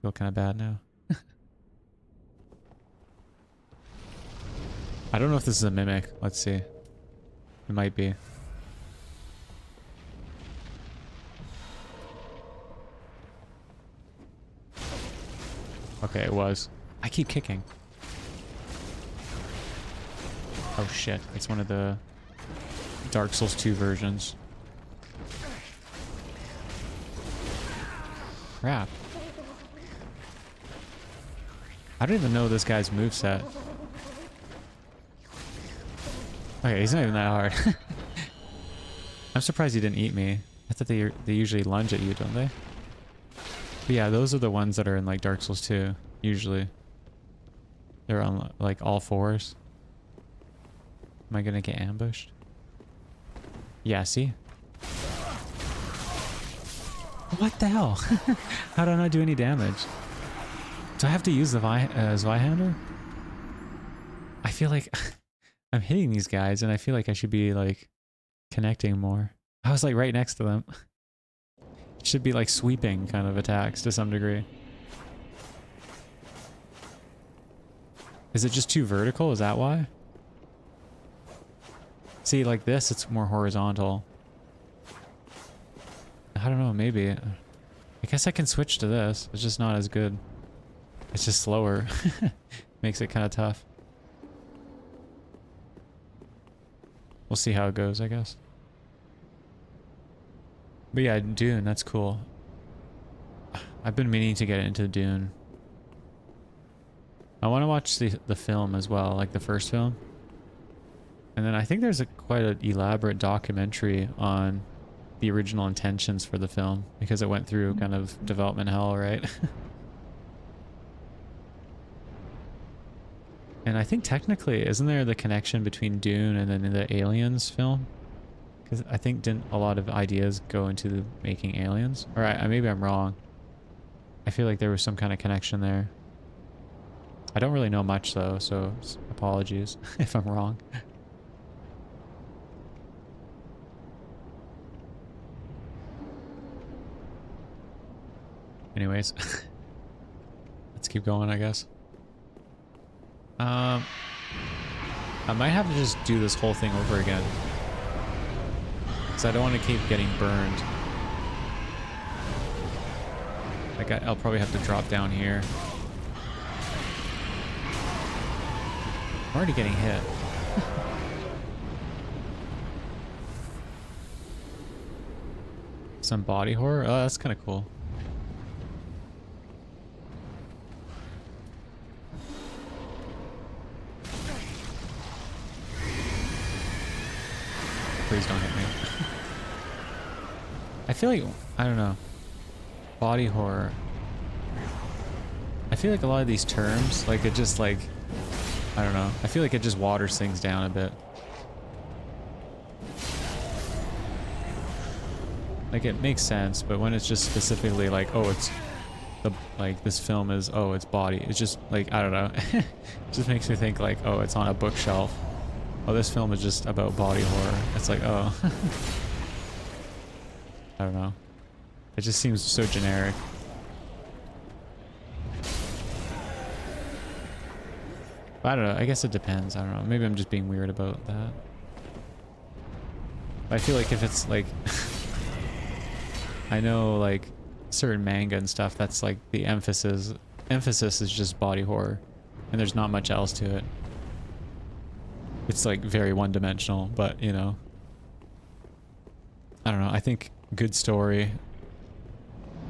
feel kind of bad now. I don't know if this is a mimic. Let's see. It might be. Okay, it was. I keep kicking. Oh shit, it's one of the Dark Souls 2 versions. Crap. I don't even know this guy's moveset. Okay, he's not even that hard. I'm surprised he didn't eat me. I thought they usually lunge at you, don't they? But yeah, those are the ones that are in like Dark Souls 2, usually. They're on like all fours. Am I gonna get ambushed? Yeah, see? What the hell? How did I not do any damage? Do I have to use the Zweihander? I feel like I'm hitting these guys and I feel like I should be like connecting more. I was like right next to them. It should be like sweeping kind of attacks to some degree. Is it just too vertical? Is that why? See, like this, it's more horizontal. I don't know, maybe. I guess I can switch to this. It's just not as good. It's just slower. Makes it kind of tough. We'll see how it goes, I guess. But yeah, Dune, that's cool. I've been meaning to get into Dune. I want to watch the film as well, like the first film. And then I think there's quite an elaborate documentary on the original intentions for the film, because it went through kind of development hell, right? And I think technically, isn't there the connection between Dune and then the Aliens film? Because I think didn't a lot of ideas go into making Aliens? Or maybe I'm wrong. I feel like there was some kind of connection there. I don't really know much though, so apologies if I'm wrong. Anyways, let's keep going, I guess. I might have to just do this whole thing over again. Because I don't want to keep getting burned. Like I'll probably have to drop down here. I'm already getting hit. Some body horror? Oh, that's kind of cool. Please don't hit me. I feel like, I don't know, body horror. I feel like a lot of these terms, like it just like, I don't know. I feel like it just waters things down a bit. Like it makes sense, but when it's just specifically like, oh, it's the, like this film is, oh, it's body. It's just like, I don't know. It just makes me think like, oh, it's on a bookshelf. Oh, this film is just about body horror. It's like, oh. I don't know. It just seems so generic. But I don't know. I guess it depends. I don't know. Maybe I'm just being weird about that. But I feel like if it's like... I know like certain manga and stuff, that's like the emphasis is just body horror. And there's not much else to it. It's like very one-dimensional, but you know, I don't know. I think good story,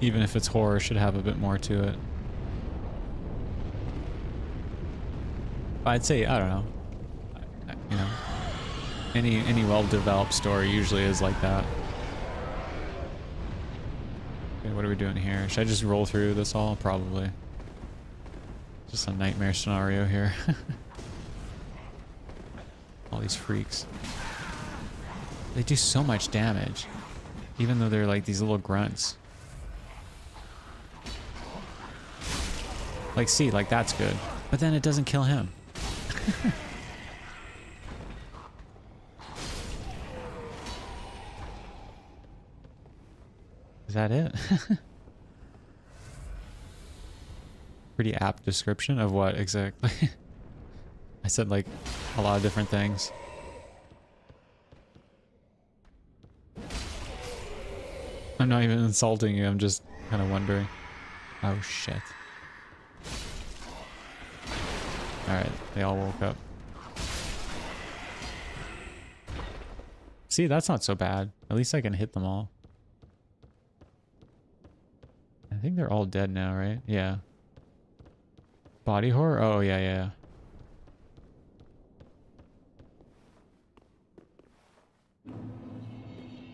even if it's horror, should have a bit more to it. I'd say, I don't know, you know, any well-developed story usually is like that. Okay, what are we doing here? Should I just roll through this all? Probably. Just a nightmare scenario here. All these freaks. They do so much damage, even though they're like these little grunts. Like, see, like that's good, but then it doesn't kill him. Is that it? Pretty apt description of what exactly. I said like a lot of different things. I'm not even insulting you, I'm just kind of wondering. Oh shit. Alright, they all woke up. See, that's not so bad. At least I can hit them all. I think they're all dead now, right? Yeah. Body horror? Oh, yeah, yeah.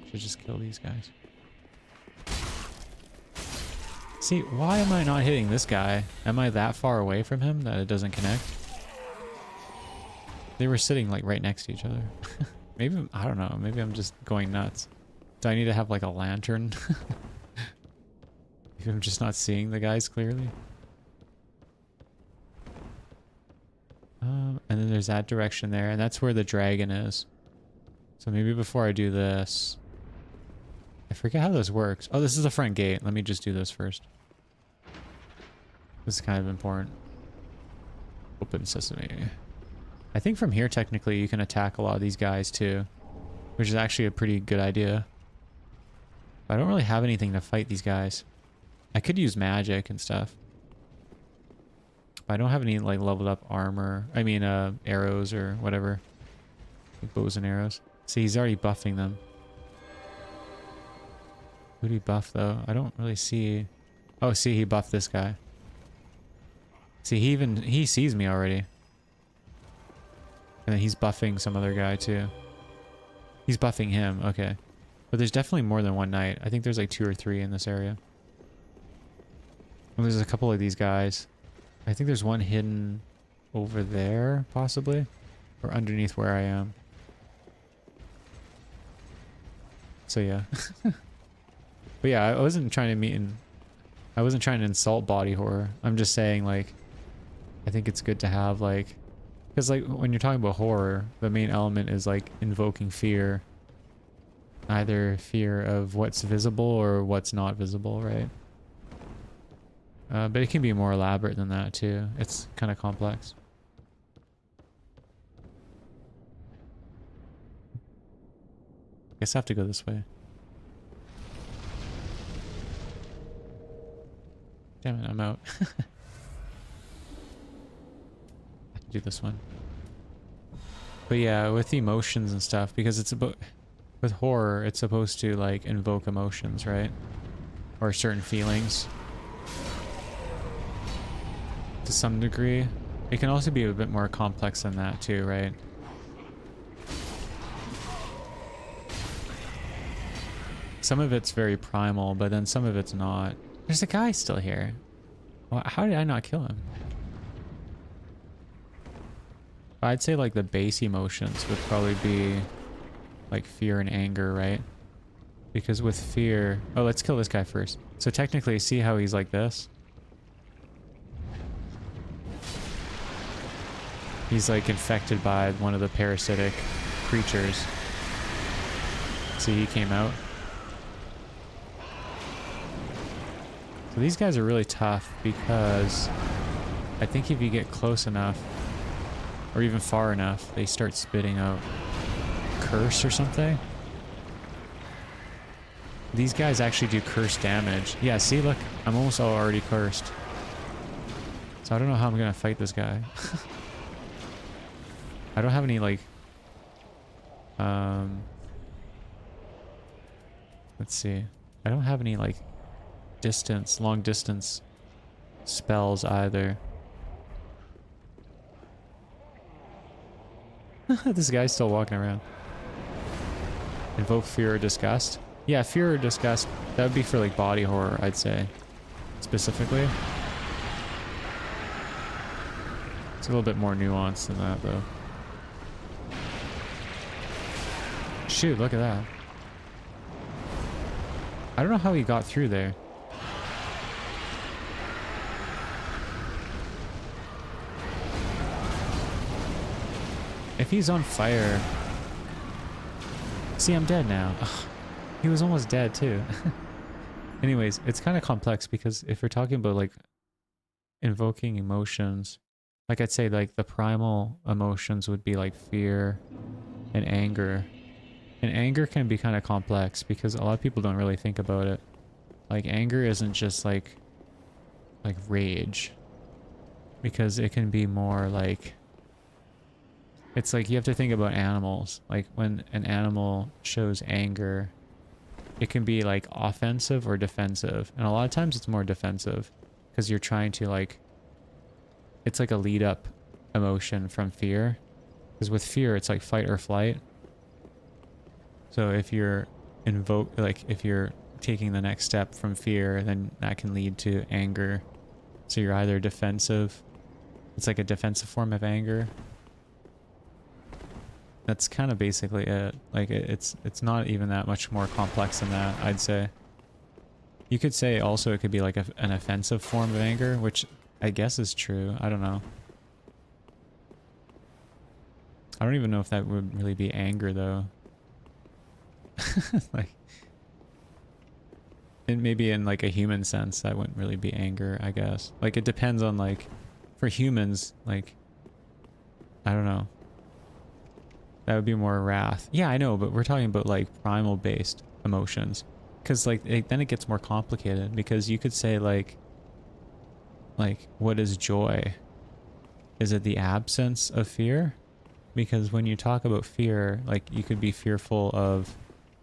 Should just kill these guys. See, why am I not hitting this guy? Am I that far away from him that it doesn't connect? They were sitting like right next to each other. Maybe, I don't know, maybe I'm just going nuts. Do I need to have like a lantern? Maybe I'm just not seeing the guys clearly. And then there's that direction there, and that's where the dragon is. So maybe before I do this... I forget how this works. Oh, this is the front gate. Let me just do this first. This is kind of important. Open sesame. I think from here, technically, you can attack a lot of these guys, too. Which is actually a pretty good idea. But I don't really have anything to fight these guys. I could use magic and stuff. But I don't have any, like, leveled up armor. I mean, arrows or whatever. Like bows and arrows. See, he's already buffing them. Who did he buff, though? I don't really see... Oh, see, he buffed this guy. See, he sees me already. And then he's buffing some other guy, too. He's buffing him, okay. But there's definitely more than one knight. I think there's like 2 or 3 in this area. And there's a couple of these guys. I think there's one hidden over there, possibly. Or underneath where I am. So, yeah. But yeah, I wasn't trying to insult body horror. I'm just saying, like, I think it's good to have, like, because, like, when you're talking about horror, the main element is, like, invoking fear. Either fear of what's visible or what's not visible, right? But it can be more elaborate than that, too. It's kind of complex. Guess I have to go this way. Damn it, I'm out. I have to do this one. But yeah, with emotions and stuff, because it's about... With horror, it's supposed to, like, invoke emotions, right? Or certain feelings. To some degree. It can also be a bit more complex than that, too, right? Some of it's very primal, but then some of it's not. There's a guy still here. Well, how did I not kill him? I'd say like the base emotions would probably be like fear and anger, right? Because with fear... Oh, let's kill this guy first. So technically, see how he's like this? He's like infected by one of the parasitic creatures. See, he came out. So these guys are really tough because I think if you get close enough or even far enough, they start spitting out curse or something. These guys actually do curse damage. Yeah, see, look, I'm almost already cursed. So I don't know how I'm gonna fight this guy. I don't have any like Let's see. I don't have any like long distance spells either. This guy's still walking around. Invoke fear or disgust. Yeah, fear or disgust. That would be for like body horror, I'd say. Specifically. It's a little bit more nuanced than that though. Shoot, look at that. I don't know how he got through there. If he's on fire... See, I'm dead now. Ugh, he was almost dead too. Anyways, it's kind of complex because if we're talking about like invoking emotions, like I'd say like the primal emotions would be like fear and anger. And anger can be kind of complex because a lot of people don't really think about it. Like anger isn't just like rage, because it can be more like, it's like you have to think about animals. Like when an animal shows anger, it can be like offensive or defensive. And a lot of times it's more defensive because you're trying to like, it's like a lead up emotion from fear. Because with fear, it's like fight or flight. So if you're if you're taking the next step from fear, then that can lead to anger. So you're either defensive. It's like a defensive form of anger. That's kind of basically it. Like it's not even that much more complex than that, I'd say. You could say also it could be like an offensive form of anger, which I guess is true. I don't know. I don't even know if that would really be anger though. Like, and maybe in like a human sense that wouldn't really be anger, I guess. Like it depends on like, for humans, like, I don't know. That would be more wrath. Yeah, I know, but we're talking about like primal based emotions. Because like then it gets more complicated, because you could say like what is joy? Is it the absence of fear? Because when you talk about fear, like you could be fearful of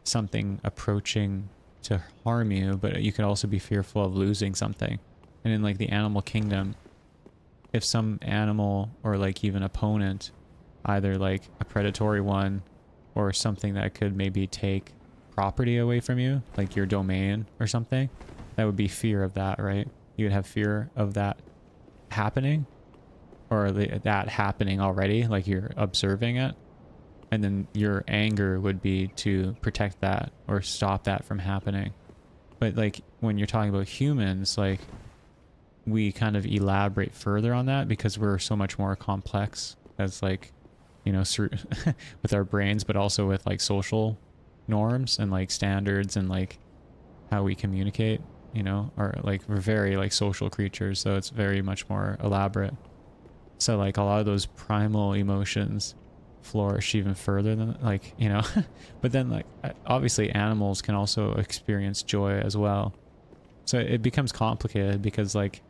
something approaching to harm you, but you could also be fearful of losing something. And in like the animal kingdom, if some animal or like even opponent, either like a predatory one or something that could maybe take property away from you, like your domain or something, that would be fear of that, right? You would have fear of that happening, or that happening already, like you're observing it. And then your anger would be to protect that or stop that from happening. But like when you're talking about humans, like we kind of elaborate further on that because we're so much more complex as like, you know, with our brains, but also with like social norms and like standards and like how we communicate, you know, or like we're very like social creatures. So it's very much more elaborate. So like a lot of those primal emotions flourish even further than like, you know, but then like obviously animals can also experience joy as well. So it becomes complicated because like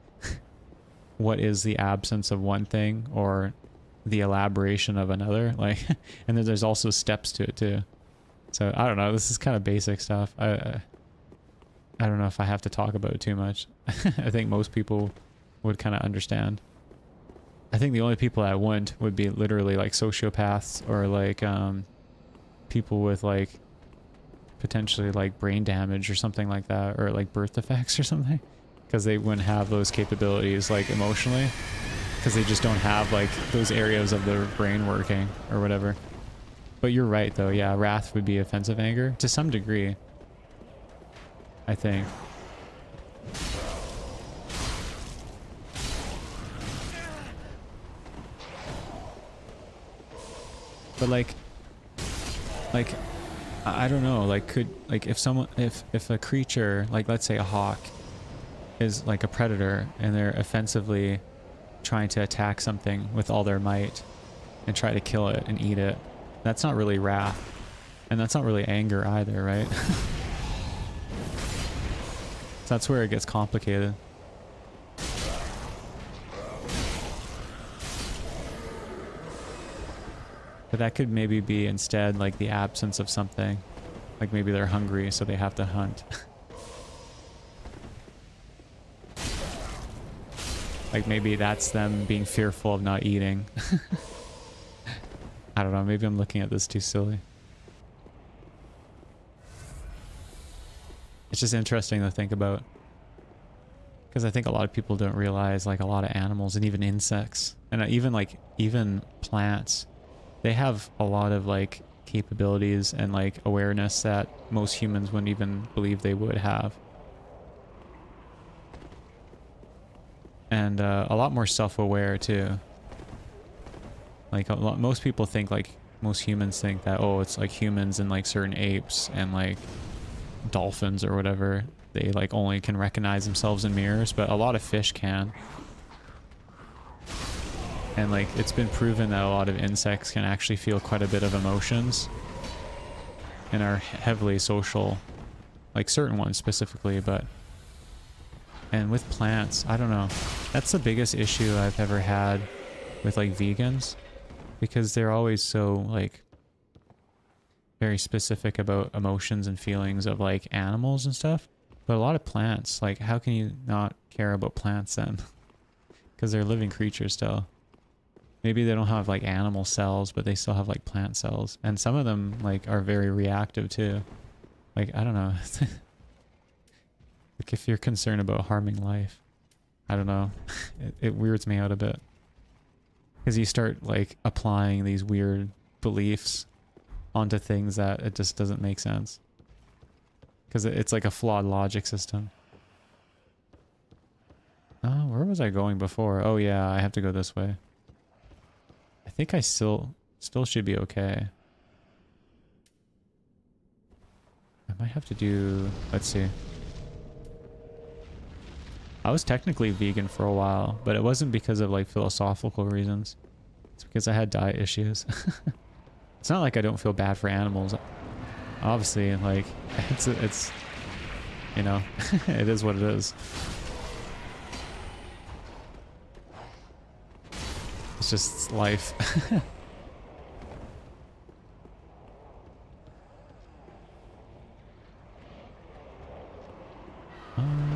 what is the absence of one thing or the elaboration of another, like, and then there's also steps to it too. So I don't know, this is kind of basic stuff. I don't know if I have to talk about it too much. I think most people would kind of understand. I think the only people that wouldn't would be literally like sociopaths or like people with like potentially like brain damage or something like that, or like birth defects or something, because they wouldn't have those capabilities like emotionally, because they just don't have like those areas of their brain working or whatever. But you're right though, yeah, wrath would be offensive anger to some degree, I think. But like I don't know, like could, like if someone, if a creature, like let's say a hawk is like a predator and they're offensively trying to attack something with all their might and try to kill it and eat it, that's not really wrath, and that's not really anger either, right? So that's where it gets complicated. But that could maybe be instead like the absence of something. Like maybe they're hungry, so they have to hunt. Like maybe that's them being fearful of not eating. I don't know, maybe I'm looking at this too silly. It's just interesting to think about. Because I think a lot of people don't realize like a lot of animals and even insects and even plants, they have a lot of like capabilities and like awareness that most humans wouldn't even believe they would have. And a lot more self-aware too. Like most people think like, most humans think that, oh, it's like humans and like certain apes and like dolphins or whatever. They like only can recognize themselves in mirrors, but a lot of fish can. And like it's been proven that a lot of insects can actually feel quite a bit of emotions and are heavily social, like certain ones specifically, but and with plants, I don't know. That's the biggest issue I've ever had with like vegans, because they're always so like very specific about emotions and feelings of like animals and stuff. But a lot of plants, like how can you not care about plants then? Because they're living creatures still. Maybe they don't have like animal cells, but they still have like plant cells. And some of them like are very reactive too. Like, I don't know. Like if you're concerned about harming life, I don't know. It weirds me out a bit. Because you start like applying these weird beliefs onto things that it just doesn't make sense. Because it's like a flawed logic system. Oh, where was I going before? Oh yeah, I have to go this way. I think I still should be okay. I might have to do... Let's see. I was technically vegan for a while, but it wasn't because of like philosophical reasons. It's because I had diet issues. It's not like I don't feel bad for animals. Obviously, like, it's you know, it is what it is. It's just life.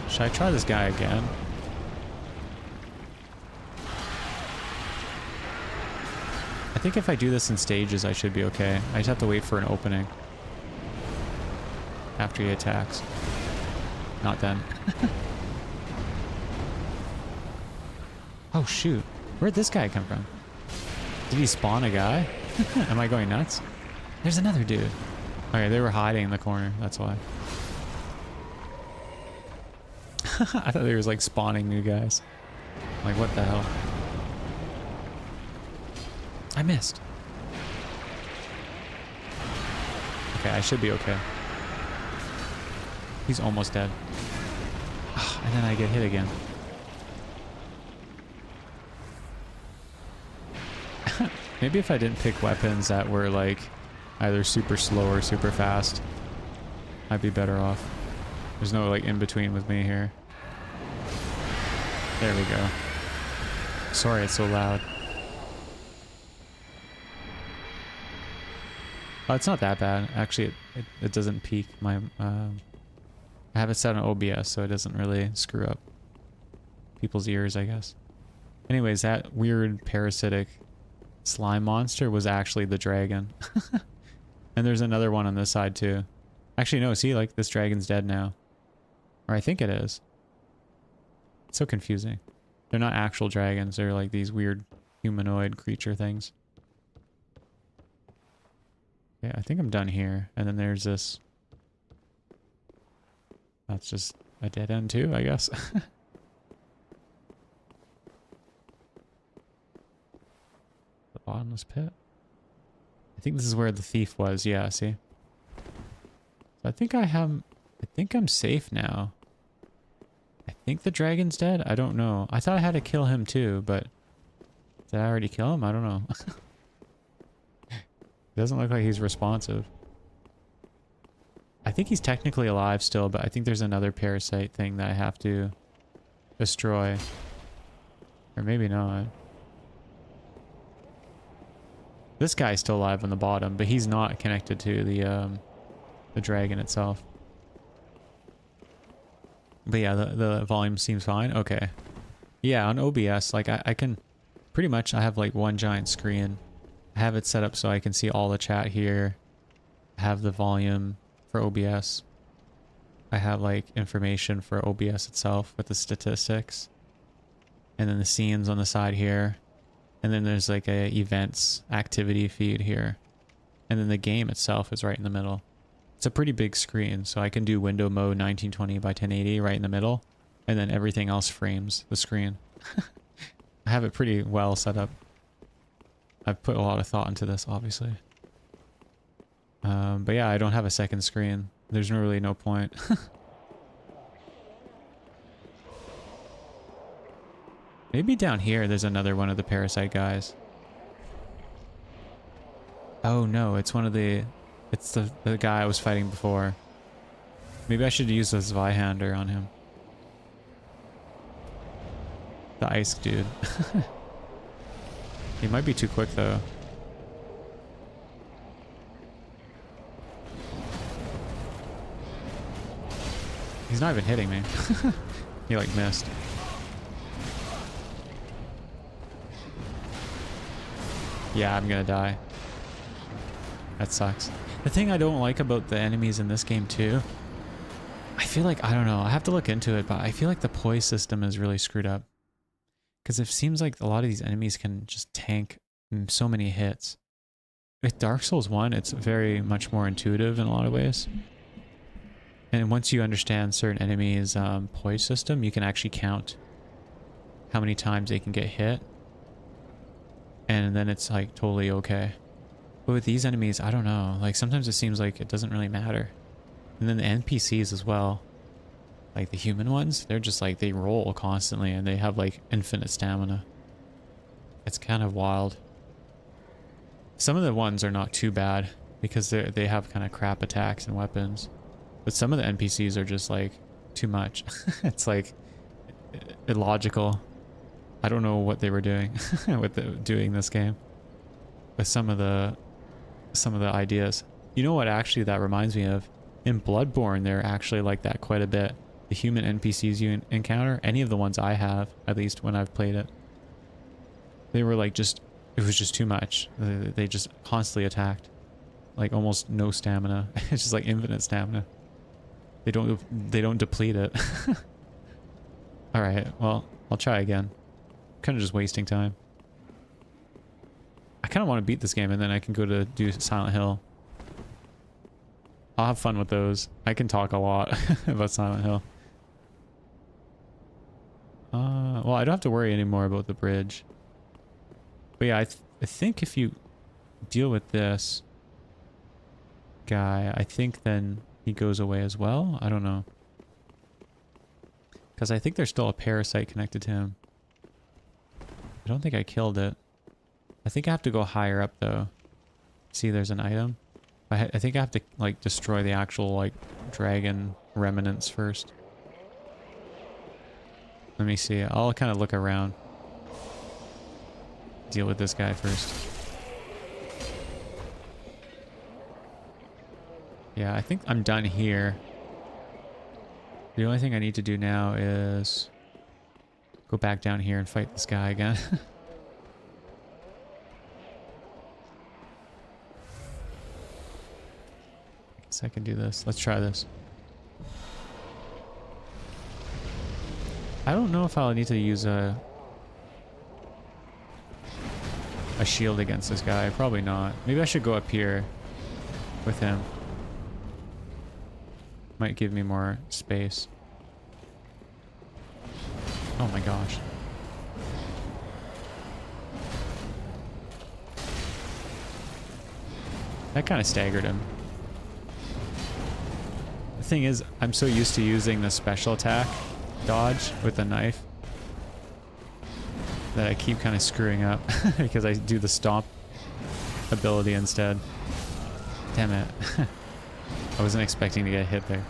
Should I try this guy again? I think if I do this in stages, I should be okay. I just have to wait for an opening after he attacks. Not then. Oh shoot. Where'd this guy come from? Did he spawn a guy? Am I going nuts? There's another dude. Okay, they were hiding in the corner. That's why. I thought they was like spawning new guys. Like, what the hell? I missed. Okay, I should be okay. He's almost dead. And then I get hit again. Maybe if I didn't pick weapons that were like either super slow or super fast, I'd be better off. There's no like in between with me here. There we go. Sorry it's so loud. Oh, it's not that bad. Actually, it doesn't peak my... I have it set on OBS, so it doesn't really screw up people's ears, I guess. Anyways, that weird parasitic slime monster was actually the dragon. And there's another one on this side too. Actually, no, see, like, this dragon's dead now. Or I think it is. It's so confusing. They're not actual dragons. They're like these weird humanoid creature things. Yeah, I think I'm done here. And then there's this... That's just a dead end too, I guess. The bottomless pit. I think this is where the thief was. Yeah, see? So I think I'm safe now. I think the dragon's dead. I don't know. I thought I had to kill him too, but did I already kill him? I don't know. It doesn't look like he's responsive. I think he's technically alive still, but I think there's another parasite thing that I have to destroy. Or maybe not. This guy's still alive on the bottom, but he's not connected to the dragon itself. But yeah, the volume seems fine. Okay. Yeah, on OBS, like I can pretty much, I have like one giant screen. I have it set up so I can see all the chat here. I have the volume for OBS. I have like information for OBS itself with the statistics. And then the scenes on the side here. And then there's like a events activity feed here. And then the game itself is right in the middle. It's a pretty big screen, so I can do window mode 1920 by 1080 right in the middle. And then everything else frames the screen. I have it pretty well set up. I've put a lot of thought into this, obviously. But yeah, I don't have a second screen. There's really no point. Maybe down here there's another one of the parasite guys. Oh no, it's one of the... It's the guy I was fighting before. Maybe I should use this Zweihander on him. The ice dude. He might be too quick though. He's not even hitting me. He like missed. Yeah, I'm gonna die. That sucks. The thing I don't like about the enemies in this game too, I feel like, I don't know, I have to look into it, but I feel like the poise system is really screwed up. Because it seems like a lot of these enemies can just tank so many hits. With Dark Souls 1, it's very much more intuitive in a lot of ways. And once you understand certain enemies' poise system, you can actually count how many times they can get hit. And then it's like totally okay. But with these enemies, I don't know. Like sometimes it seems like it doesn't really matter. And then the NPCs as well. Like the human ones, they're just like, they roll constantly and they have like infinite stamina. It's kind of wild. Some of the ones are not too bad because they have kind of crap attacks and weapons. But some of the NPCs are just like too much. It's like illogical. I don't know what they were doing with doing this game. With some of the ideas. You know what actually that reminds me of? In Bloodborne, they're actually like that quite a bit. The human NPCs you encounter, any of the ones I have, at least when I've played it, they were like just, it was just too much. They just constantly attacked. Like almost no stamina. It's just like infinite stamina. They don't deplete it. Alright, well, I'll try again. Kind of just wasting time. I kind of want to beat this game and then I can go to do Silent Hill. I'll have fun with those. I can talk a lot about Silent Hill. Well, I don't have to worry anymore about the bridge. But yeah, I think if you deal with this guy, I think then he goes away as well. I don't know. Because I think there's still a parasite connected to him. I don't think I killed it. I think I have to go higher up though. See, there's an item. I think I have to like destroy the actual like dragon remnants first. Let me see. I'll kind of look around. Deal with this guy first. Yeah, I think I'm done here. The only thing I need to do now is go back down here and fight this guy again. I guess I can do this. Let's try this. I don't know if I'll need to use a shield against this guy. Probably not. Maybe I should go up here with him. Might give me more space. Oh my gosh. That kind of staggered him. The thing is, I'm so used to using the special attack dodge with the knife that I keep kind of screwing up because I do the stomp ability instead. Damn it. I wasn't expecting to get hit there.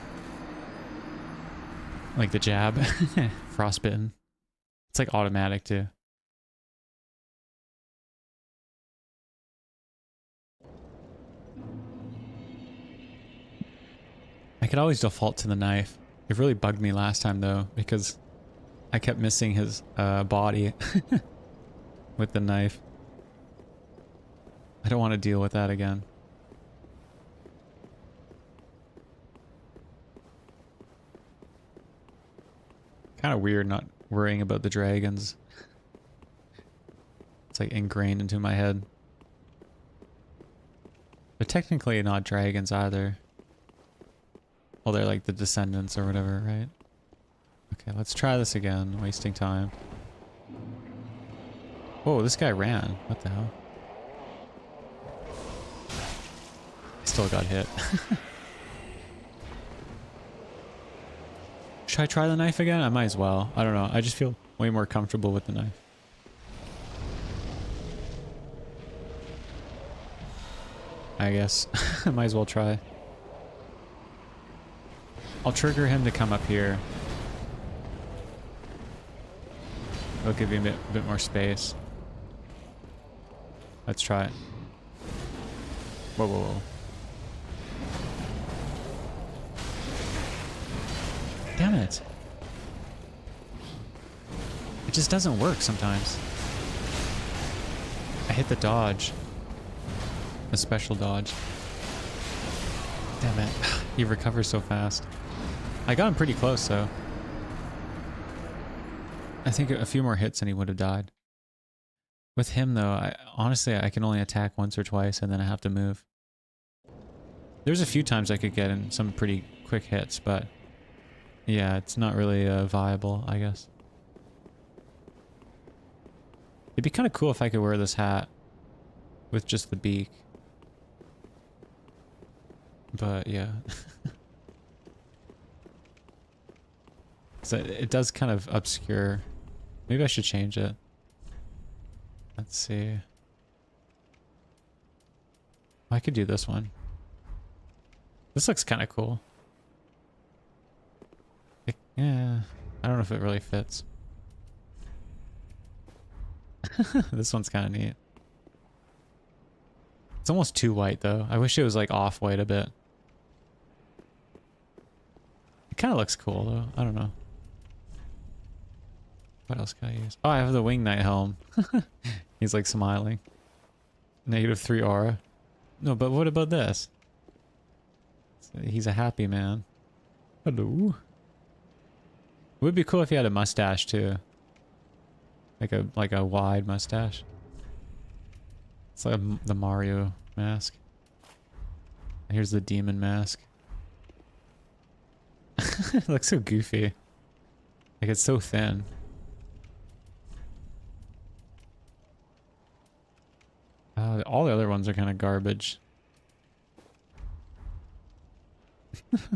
Like the jab. Frostbitten. It's like automatic too. could always default to the knife. It really bugged me last time though, because I kept missing his body with the knife. I don't want to deal with that again. Kind of weird not worrying about the dragons. It's like ingrained into my head. They're technically not dragons either. Well, they're like the descendants or whatever, right? Okay, let's try this again. Wasting time. Whoa, this guy ran. What the hell? I still got hit. Should I try the knife again? I might as well. I don't know. I just feel way more comfortable with the knife. I guess. I might as well try. I'll trigger him to come up here. It'll give you a bit more space. Let's try it. Whoa, whoa, whoa. Damn it. It just doesn't work sometimes. I hit the dodge. The special dodge. Damn it. He recovers so fast. I got him pretty close though. I think a few more hits and he would have died. With him though, honestly I can only attack once or twice and then I have to move. There's a few times I could get in some pretty quick hits, but yeah, it's not really viable, I guess. It'd be kind of cool if I could wear this hat with just the beak. But yeah. So it does kind of obscure. Maybe I should change it. Let's see. I could do this one. This looks kind of cool. Yeah, I don't know if it really fits. This one's kind of neat. It's almost too white though. I wish it was like off-white a bit. It kind of looks cool though. I don't know. What else can I use? Oh, I have the wing knight helm. He's like smiling. -3 aura. No, but what about this? He's a happy man. Hello. It would be cool if he had a mustache too. Like a wide mustache. It's like the Mario mask. And here's the demon mask. It looks so goofy. Like it's so thin. All the other ones are kind of garbage. This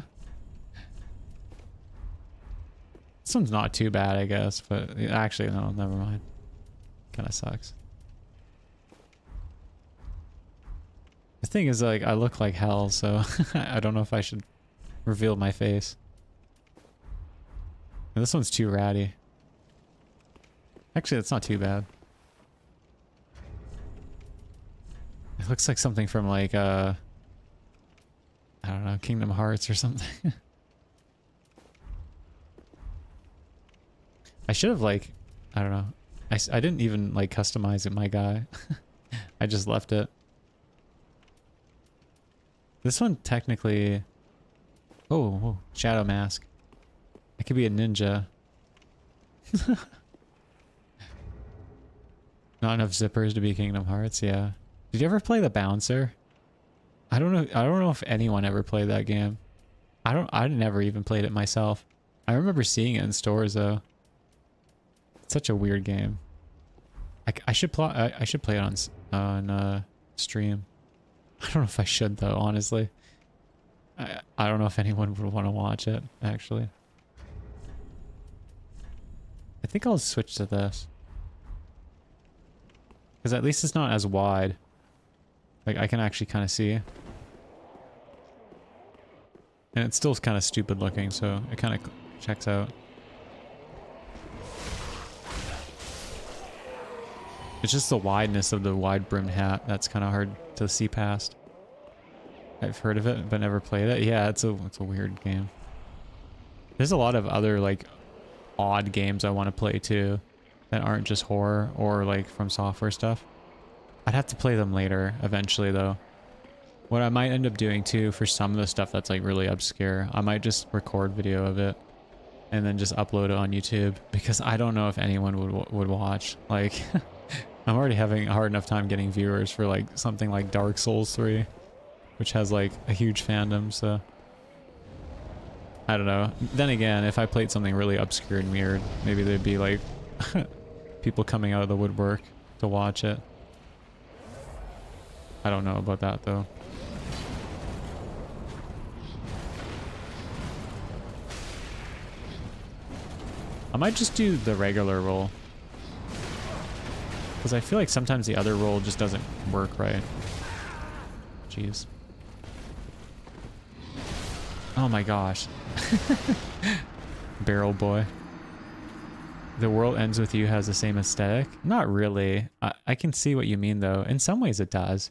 one's not too bad, I guess, but actually, no, never mind. Kind of sucks. The thing is, like, I look like hell, so I don't know if I should reveal my face. And this one's too ratty. Actually, it's not too bad. It looks like something from, like, I don't know, Kingdom Hearts or something. I should have, like, I don't know. I didn't even, like, customize it, my guy. I just left it. This one technically... Oh, whoa, shadow mask. I could be a ninja. Not enough zippers to be Kingdom Hearts, yeah. Did you ever play the Bouncer? I don't know if anyone ever played that game. I never even played it myself. I remember seeing it in stores though. It's such a weird game. I should play it on stream. I don't know if I should though, honestly. I don't know if anyone would want to watch it, actually. I think I'll switch to this. Because at least it's not as wide. Like, I can actually kind of see. And it's still kind of stupid looking, so it kind of checks out. It's just the wideness of the wide-brimmed hat that's kind of hard to see past. I've heard of it but never played it. Yeah, it's a weird game. There's a lot of other like odd games I want to play too that aren't just horror or like from software stuff. I'd have to play them later eventually though. What I might end up doing too for some of the stuff that's like really obscure, I might just record video of it and then just upload it on YouTube, because I don't know if anyone would watch. Like I'm already having a hard enough time getting viewers for like something like Dark Souls 3, which has like a huge fandom, so I don't know. Then again, if I played something really obscure and weird, maybe there'd be like people coming out of the woodwork to watch it. I don't know about that though. I might just do the regular roll, because I feel like sometimes the other roll just doesn't work right. Jeez. Oh my gosh. Barrel boy. The world ends with you has the same aesthetic? Not really. I can see what you mean though. In some ways it does.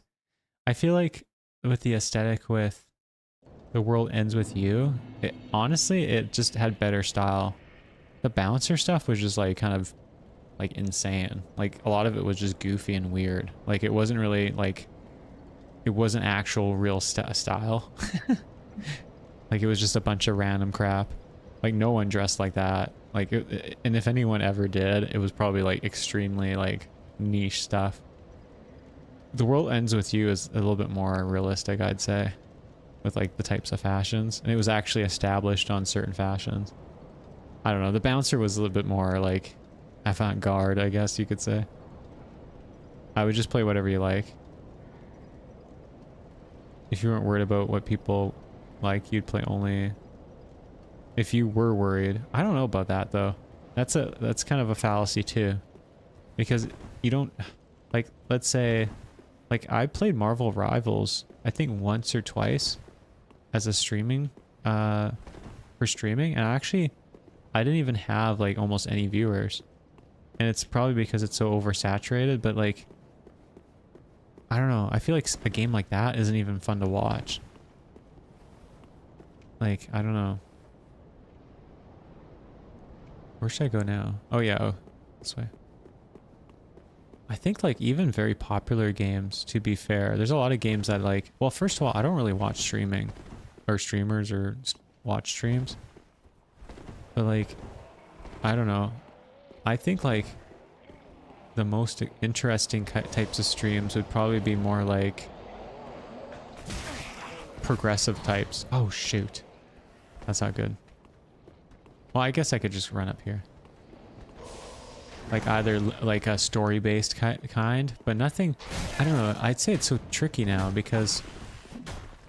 I feel like with the aesthetic with the world ends with you, honestly, it just had better style. The bouncer stuff was just like kind of like insane. Like a lot of it was just goofy and weird. Like it wasn't really like, it wasn't actual real style. Like it was just a bunch of random crap. Like no one dressed like that. Like, and if anyone ever did, it was probably like extremely like niche stuff. The world ends with you is a little bit more realistic, I'd say, with like the types of fashions, and it was actually established on certain fashions. I don't know. The bouncer was a little bit more like avant-garde, I guess you could say. I would just play whatever you like. If you weren't worried about what people like, you'd play only. If you were worried, I don't know about that though. That's kind of a fallacy too, because you don't, like, let's say, like I played Marvel Rivals I think once or twice as a streaming for streaming, and I didn't even have like almost any viewers, and it's probably because it's so oversaturated. But like, I don't know, I feel like a game like that isn't even fun to watch. Like, I don't know. Where should I go now? Oh yeah, oh, this way. I think like even very popular games, to be fair, there's a lot of games that like, well, first of all, I don't really watch streaming or streamers or watch streams. But like, I don't know. I think like the most interesting types of streams would probably be more like progressive types. Oh shoot. That's not good. Well, I guess I could just run up here. Like either like a story-based kind, but nothing, I don't know. I'd say it's so tricky now because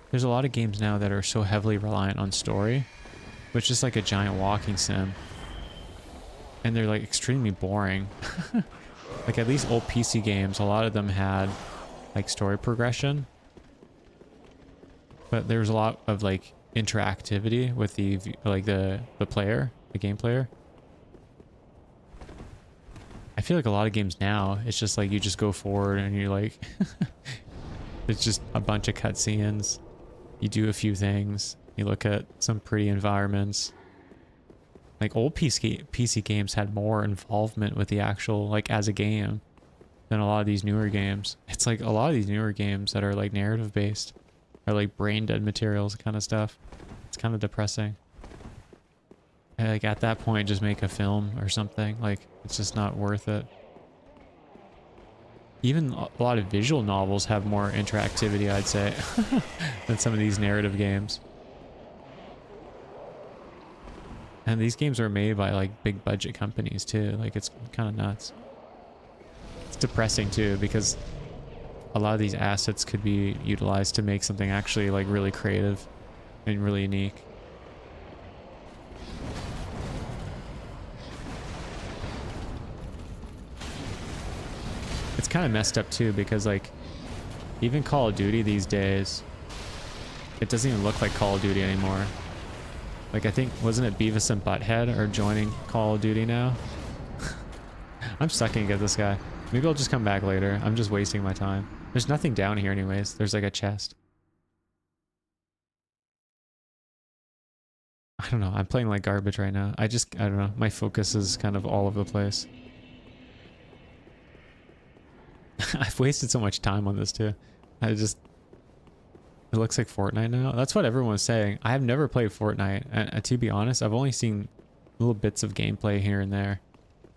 there's a lot of games now that are so heavily reliant on story, which is like a giant walking sim. And they're like extremely boring. Like at least old PC games, a lot of them had like story progression. But there was a lot of like interactivity with the like the player, the game player. I feel like a lot of games now, it's just like you just go forward and you're like, it's just a bunch of cutscenes. You do a few things. You look at some pretty environments. Like old PC games had more involvement with the actual, like as a game, than a lot of these newer games. It's like a lot of these newer games that are like narrative based are like brain dead materials kind of stuff. It's kind of depressing. And like at that point, just make a film or something. Like it's just not worth it. Even a lot of visual novels have more interactivity, I'd say, than some of these narrative games. And these games are made by like big budget companies too. Like it's kind of nuts. It's depressing too, because a lot of these assets could be utilized to make something actually like really creative and really unique. It's kind of messed up too, because like even Call of Duty these days, it doesn't even look like Call of Duty anymore. Like I think, wasn't it Beavis and Butthead are joining Call of Duty now? I'm sucking at this guy. Maybe I'll just come back later. I'm just wasting my time. There's nothing down here anyways. There's like a chest. I don't know. I'm playing like garbage right now. I don't know. My focus is kind of all over the place. I've wasted so much time on this too. It looks like Fortnite now. That's what everyone was saying. I have never played Fortnite. And to be honest, I've only seen little bits of gameplay here and there.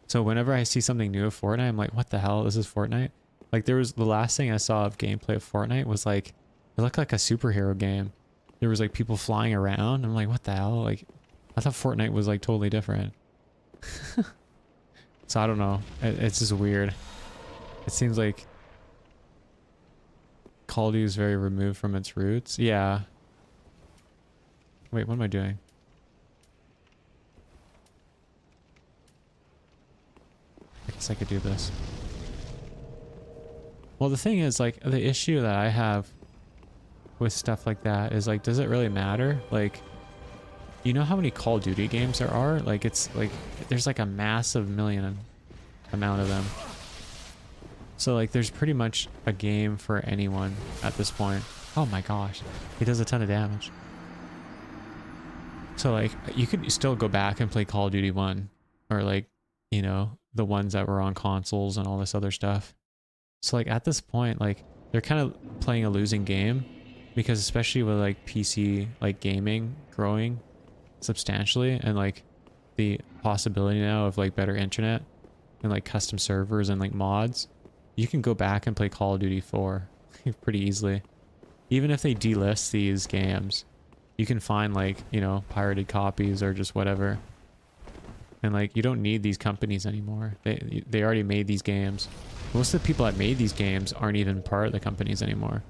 So whenever I see something new of Fortnite, I'm like, what the hell? This is Fortnite? Like the last thing I saw of gameplay of Fortnite was like, it looked like a superhero game. There was like people flying around. I'm like, what the hell? Like, I thought Fortnite was like totally different. So I don't know. It's just weird. It seems like Call of Duty is very removed from its roots. Yeah. Wait, what am I doing? I guess I could do this. Well, the thing is, like, the issue that I have with stuff like that is, like, does it really matter? Like, you know how many Call of Duty games there are? Like, it's, like, there's, like, a massive million amount of them. So, like, there's pretty much a game for anyone at this point. Oh my gosh. He does a ton of damage. So, like, you could still go back and play Call of Duty 1. Or, like, you know, the ones that were on consoles and all this other stuff. So, like, at this point, like, they're kind of playing a losing game. Because especially with, like, PC, like, gaming growing substantially. And, like, the possibility now of, like, better internet. And, like, custom servers and, like, mods. You can go back and play Call of Duty 4 pretty easily. Even if they delist these games, you can find, like, you know, pirated copies or just whatever. And, like, you don't need these companies anymore. They already made these games. Most of the people that made these games aren't even part of the companies anymore.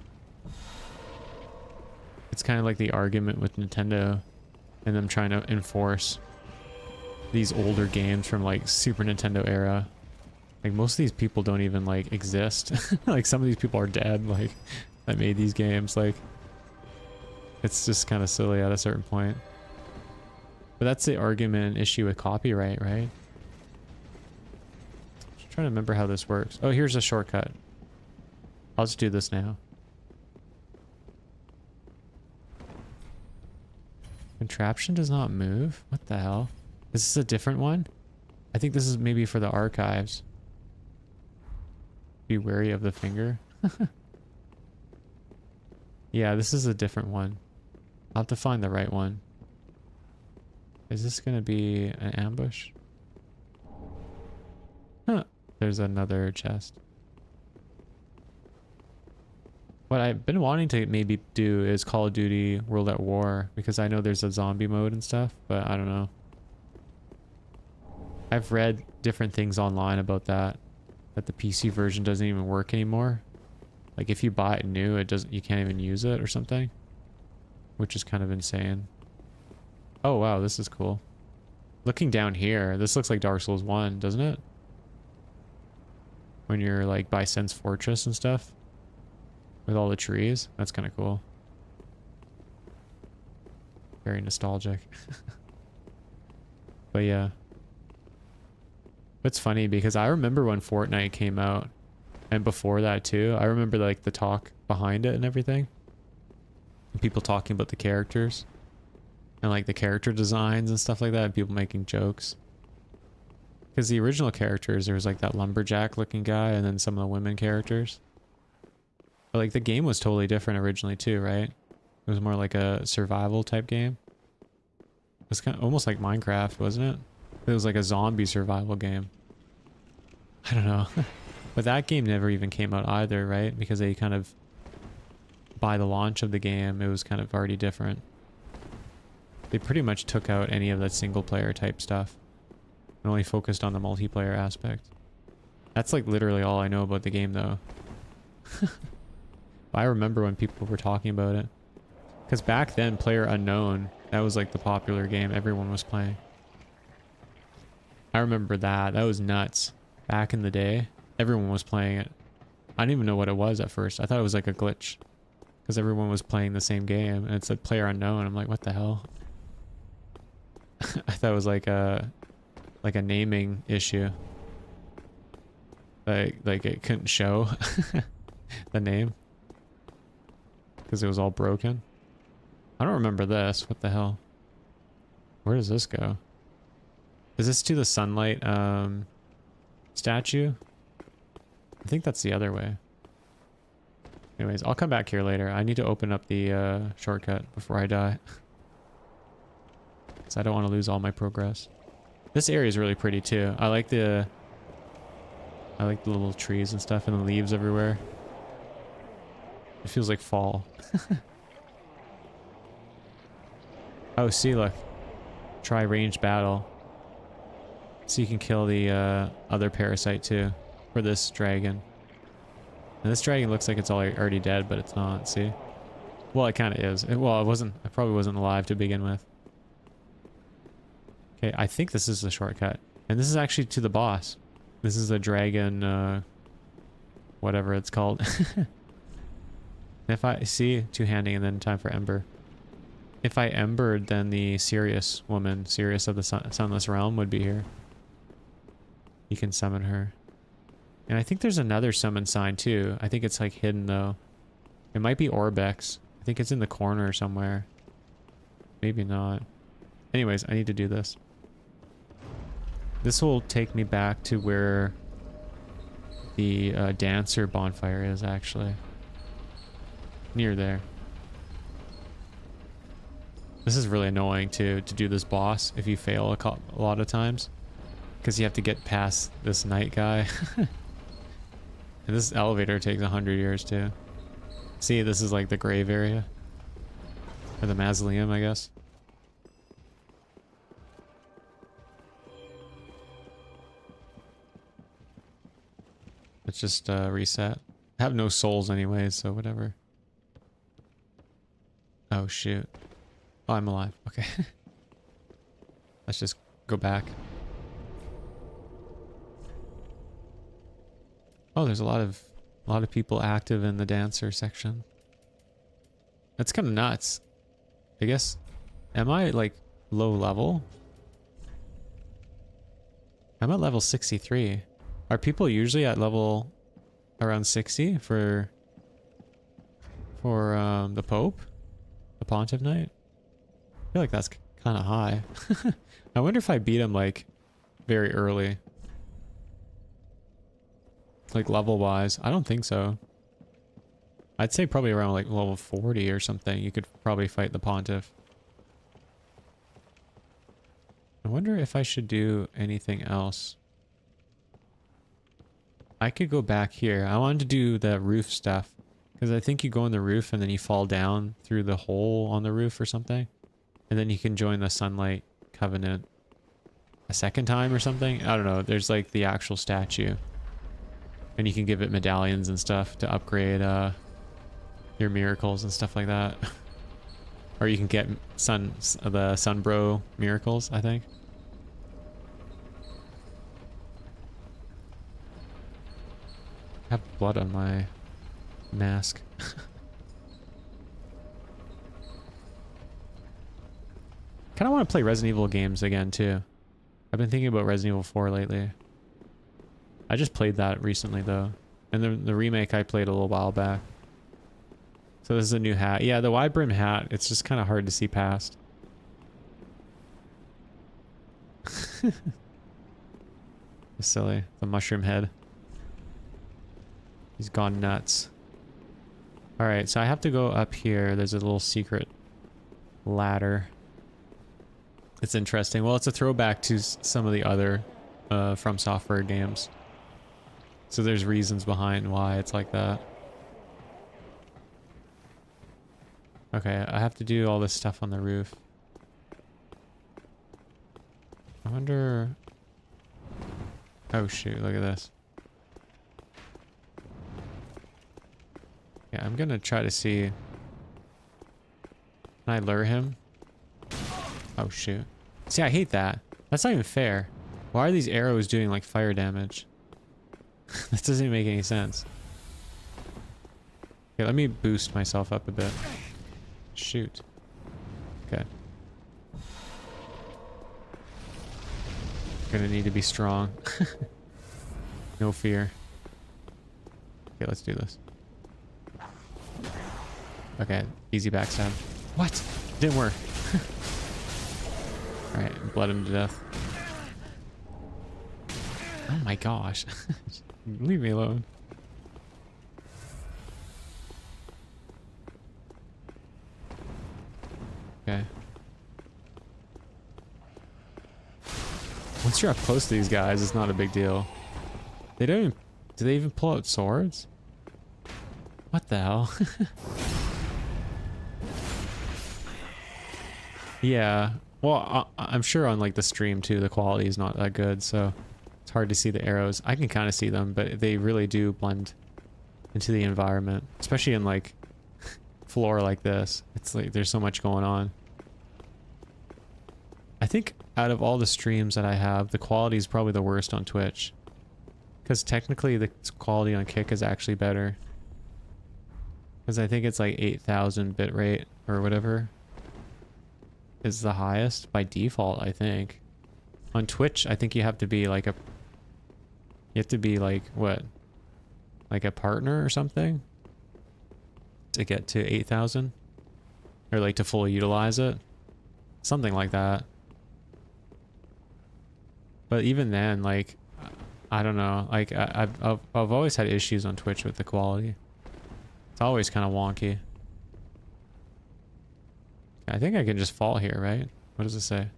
It's kind of like the argument with Nintendo and them trying to enforce these older games from, like, Super Nintendo era. Like, most of these people don't even, like, exist. Like, some of these people are dead, like, that made these games. Like, it's just kind of silly at a certain point. But that's the argument and issue with copyright, right? Just trying to remember how this works. Oh, here's a shortcut. I'll just do this now. Contraption does not move? What the hell? Is this a different one? I think this is maybe for the archives. Be wary of the finger. Yeah, this is a different one. I'll have to find the right one. Is this gonna be an ambush? Huh. There's another chest. What I've been wanting to maybe do is Call of Duty World at War, because I know there's a zombie mode and stuff, but I don't know. I've read different things online about that the PC version doesn't even work anymore. Like, if you buy it new, you can't even use it or something, which is kind of insane. Oh wow, this is cool. Looking down here, this looks like Dark Souls 1, doesn't it? When you're, like, by Sen's Fortress and stuff with all the trees. That's kind of cool. Very nostalgic. But yeah. It's funny because I remember when Fortnite came out, and before that too. I remember, like, the talk behind it and everything. And people talking about the characters. And, like, the character designs and stuff like that. And people making jokes. Because the original characters, there was, like, that lumberjack looking guy, and then some of the women characters. But, like, the game was totally different originally too, right? It was more like a survival type game. It was kind of almost like Minecraft, wasn't it? It was like a zombie survival game. I don't know. But that game never even came out either, right? Because they kind of, by the launch of the game, it was kind of already different. They pretty much took out any of that single player type stuff and only focused on the multiplayer aspect. That's, like, literally all I know about the game though. I remember when people were talking about it. Because back then, PlayerUnknown, that was, like, the popular game everyone was playing. I remember that. That was nuts. Back in the day, everyone was playing it. I didn't even know what it was at first. I thought it was like a glitch. Because everyone was playing the same game. And it said PlayerUnknown. I'm like, what the hell? I thought it was like a naming issue. Like it couldn't show the name. Because it was all broken. I don't remember this. What the hell? Where does this go? Is this to the sunlight statue? I think that's the other way. Anyways, I'll come back here later. I need to open up the shortcut before I die. Because I don't want to lose all my progress. This area is really pretty too. I like the little trees and stuff and the leaves everywhere. It feels like fall. Oh, see, look. Try ranged battle. So you can kill the other parasite too. For this dragon. And this dragon looks like it's already dead, but it's not, see? Well, it kind of is. Well, it probably wasn't alive to begin with. Okay, I think this is the shortcut. And this is actually to the boss. This is the dragon, whatever it's called. If I see two-handing and then time for ember. If I embered, then the Sirius woman, Sirius of the Sunless Realm, would be here. You can summon her. And I think there's another summon sign too. I think it's like hidden though. It might be Orbex. I think it's in the corner somewhere. Maybe not. Anyways, I need to do this. This will take me back to where the dancer bonfire is actually. Near there. This is really annoying to do this boss if you fail a lot of times. Because you have to get past this knight guy. And this elevator takes 100 years too. See, this is like the grave area. Or the mausoleum, I guess. Let's just reset. I have no souls anyways, so whatever. Oh shoot. Oh, I'm alive. Okay. Let's just go back. Oh, there's a lot of people active in the dancer section. That's kind of nuts. I guess, am I like low level? I'm at level 63. Are people usually at level around 60 for the Pope? The Pontiff Knight? I feel like that's kind of high. I wonder if I beat him like very early. Like level wise. I don't think so. I'd say probably around like level 40 or something. You could probably fight the Pontiff. I wonder if I should do anything else. I could go back here. I wanted to do the roof stuff. Because I think you go on the roof and then you fall down through the hole on the roof or something. And then you can join the Sunlight Covenant a second time or something. I don't know. There's like the actual statue. And you can give it medallions and stuff to upgrade your miracles and stuff like that. Or you can get the Sunbro miracles, I think. I have blood on my mask. Kind of want to play Resident Evil games again too. I've been thinking about Resident Evil 4 lately. I just played that recently though. And the remake I played a little while back. So this is a new hat. Yeah, the wide brim hat, it's just kind of hard to see past. It's silly. The mushroom head. He's gone nuts. Alright, so I have to go up here. There's a little secret ladder. It's interesting. Well, it's a throwback to some of the other FROMSOFTWARE games. So there's reasons behind why it's like that. Okay, I have to do all this stuff on the roof. I wonder... Oh shoot, look at this. Yeah, I'm gonna try to see... Can I lure him? Oh shoot. See, I hate that. That's not even fair. Why are these arrows doing like fire damage? That doesn't even make any sense. Okay, let me boost myself up a bit. Shoot. Okay. Gonna need to be strong. No fear. Okay, let's do this. Okay, easy backstab. What? Didn't work. Alright, bled him to death. Oh my gosh. Leave me alone. Okay. Once you're up close to these guys, it's not a big deal. They don't even... Do they even pull out swords? What the hell? Yeah. Well, I'm sure on like the stream too, the quality is not that good, so it's hard to see the arrows. I can kind of see them, but they really do blend into the environment, especially in like floor like this. It's like there's so much going on. I think out of all the streams that I have, the quality is probably the worst on Twitch. Because technically the quality on Kick is actually better. Because I think it's like 8,000 bitrate or whatever is the highest by default, I think. On Twitch, I think you have to be like a... You have to be like, what? Like a partner or something? To get to 8,000? Or like to fully utilize it? Something like that. But even then, like, I don't know. Like, I've always had issues on Twitch with the quality. It's always kind of wonky. I think I can just fall here, right? What does it say?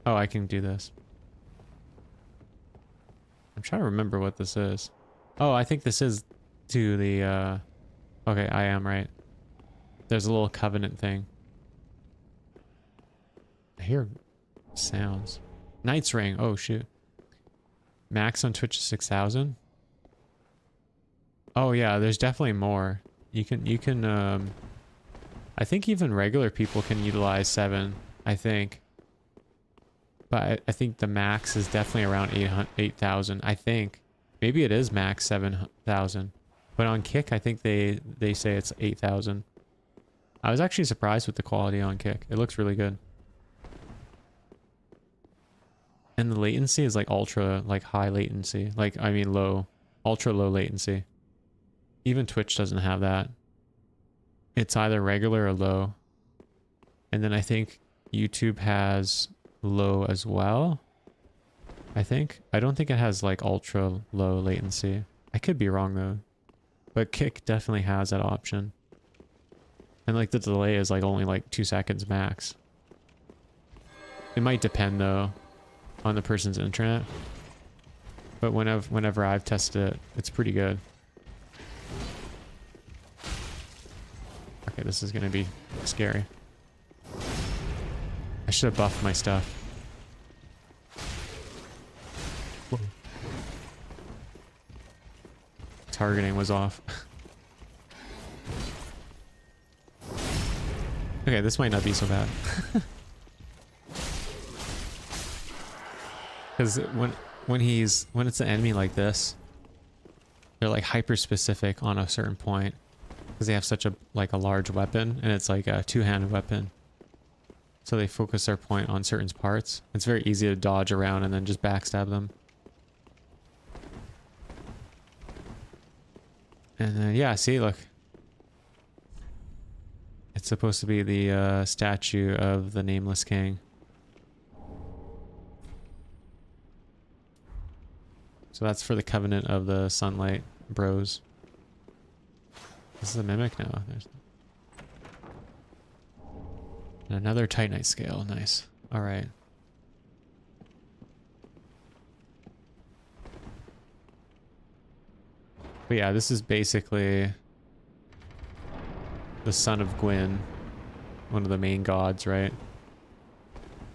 Oh, I can do this. I'm trying to remember what this is. Oh, I think this is to the, okay, I am right. There's a little covenant thing. I hear sounds. Knight's Ring. Oh, shoot. Max on Twitch is 6,000. Oh, yeah, there's definitely more. You can, I think even regular people can utilize 7, I think. But I think the max is definitely around 8,000, I think. Maybe it is max 7,000. But on Kick, I think they say it's 8,000. I was actually surprised with the quality on Kick. It looks really good. And the latency is like ultra, like high latency. Like, I mean low. Ultra low latency. Even Twitch doesn't have that. It's either regular or low. And then I think YouTube has low as well. I think. I don't think it has like ultra low latency. I could be wrong though. But Kick definitely has that option. And like the delay is like only like 2 seconds max. It might depend though on the person's internet. But whenever I've tested it, it's pretty good. Okay, this is gonna be scary. I should have buffed my stuff. Whoa. Targeting was off. Okay, this might not be so bad. Because when it's an enemy like this, they're like hyper specific on a certain point. Because they have such a large weapon, and it's like a two-handed weapon. So they focus their point on certain parts. It's very easy to dodge around and then just backstab them. And then, yeah, see, look. It's supposed to be the statue of the Nameless King. So that's for the Covenant of the Sunlight Bros. This is a mimic now. There's and another Titanite scale. Nice. All right. But yeah, this is basically the son of Gwyn, one of the main gods, right?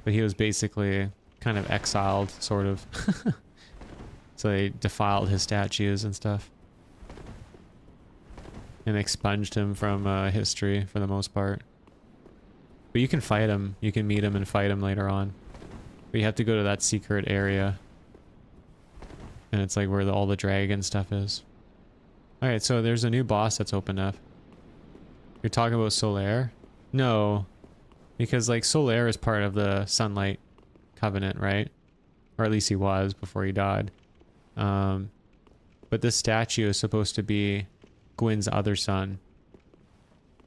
But he was basically kind of exiled, sort of. So they defiled his statues and stuff. And expunged him from history for the most part. But you can fight him. You can meet him and fight him later on. But you have to go to that secret area. And it's like where all the dragon stuff is. Alright, so there's a new boss that's opened up. You're talking about Solaire? No. Because like Solaire is part of the Sunlight Covenant, right? Or at least he was before he died. But this statue is supposed to be Gwyn's other son.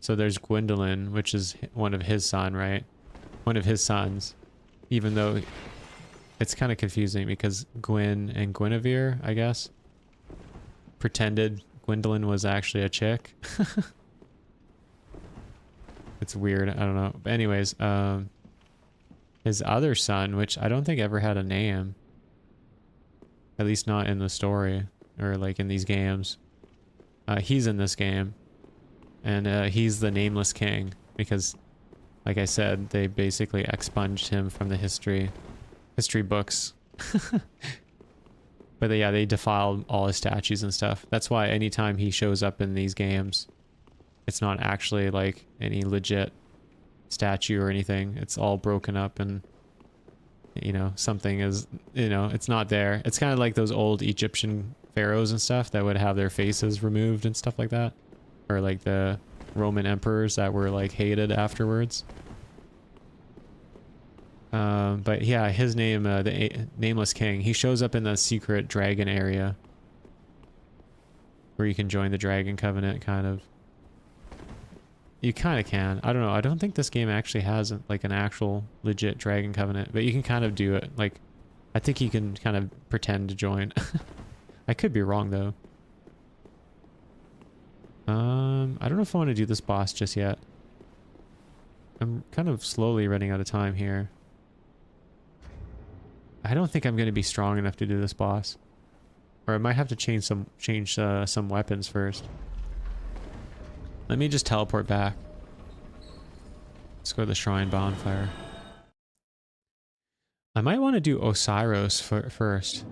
So there's Gwendolyn, which is one of his son, right? one of his sons, even though it's kind of confusing because Gwyn and Guinevere, I guess, pretended Gwendolyn was actually a chick. It's weird. I don't know. But anyways, his other son, which I don't think ever had a name, at least not in the story or like in these games. He's in this game, and he's the nameless king because, like I said, they basically expunged him from the history books. But yeah, they defiled all his statues and stuff. That's why anytime he shows up in these games, it's not actually like any legit statue or anything. It's all broken up and, you know, something is, you know, it's not there. It's kind of like those old Egyptian pharaohs and stuff that would have their faces removed and stuff like that. Or like the Roman emperors that were like hated afterwards. But yeah, his name, the Nameless King, he shows up in the secret dragon area where you can join the Dragon Covenant, kind of. You kind of can. I don't know. I don't think this game actually has like an actual legit Dragon Covenant, but you can kind of do it. Like, I think you can kind of pretend to join. I could be wrong though. I don't know if I want to do this boss just yet. I'm kind of slowly running out of time here. I don't think I'm going to be strong enough to do this boss, or I might have to change some weapons first. Let me just teleport back. Let's go to the shrine bonfire. I might want to do Osiris first,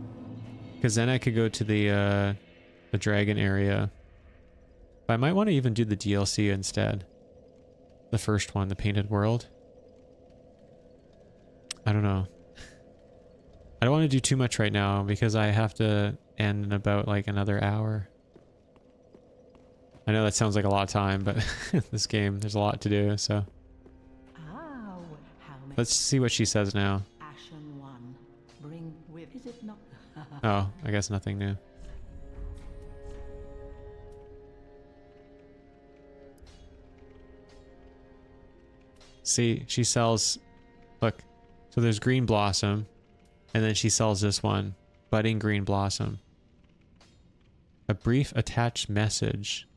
because then I could go to the dragon area. But I might want to even do the DLC instead. The first one, the Painted World. I don't know. I don't want to do too much right now because I have to end in about like another hour. I know that sounds like a lot of time, but this game, there's a lot to do, so. Oh, Let's see what she says now. Ashen one, bring with, is it not? Oh, I guess nothing new. See, she sells, look, so there's Green Blossom, and then she sells this one, Budding Green Blossom. A brief attached message.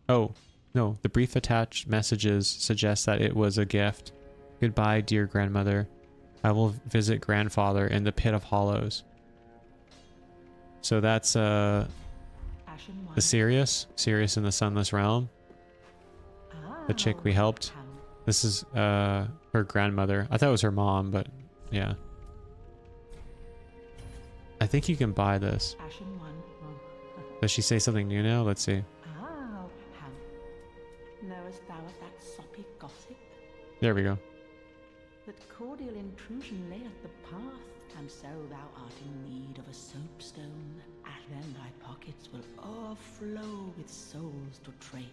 Oh, no, the brief attached messages suggest that it was a gift. Goodbye, dear grandmother. I will visit grandfather in the Pit of Hollows. So that's the Sirius in the Sunless Realm. The chick we helped. This is her grandmother. I thought it was her mom, but yeah. I think you can buy this. Does she say something new now? Let's see. Knowest thou of that soppy gossip? There we go. That cordial intrusion lay at the path, and so thou art in need of a soapstone. Then thy pockets will overflow with souls to trade.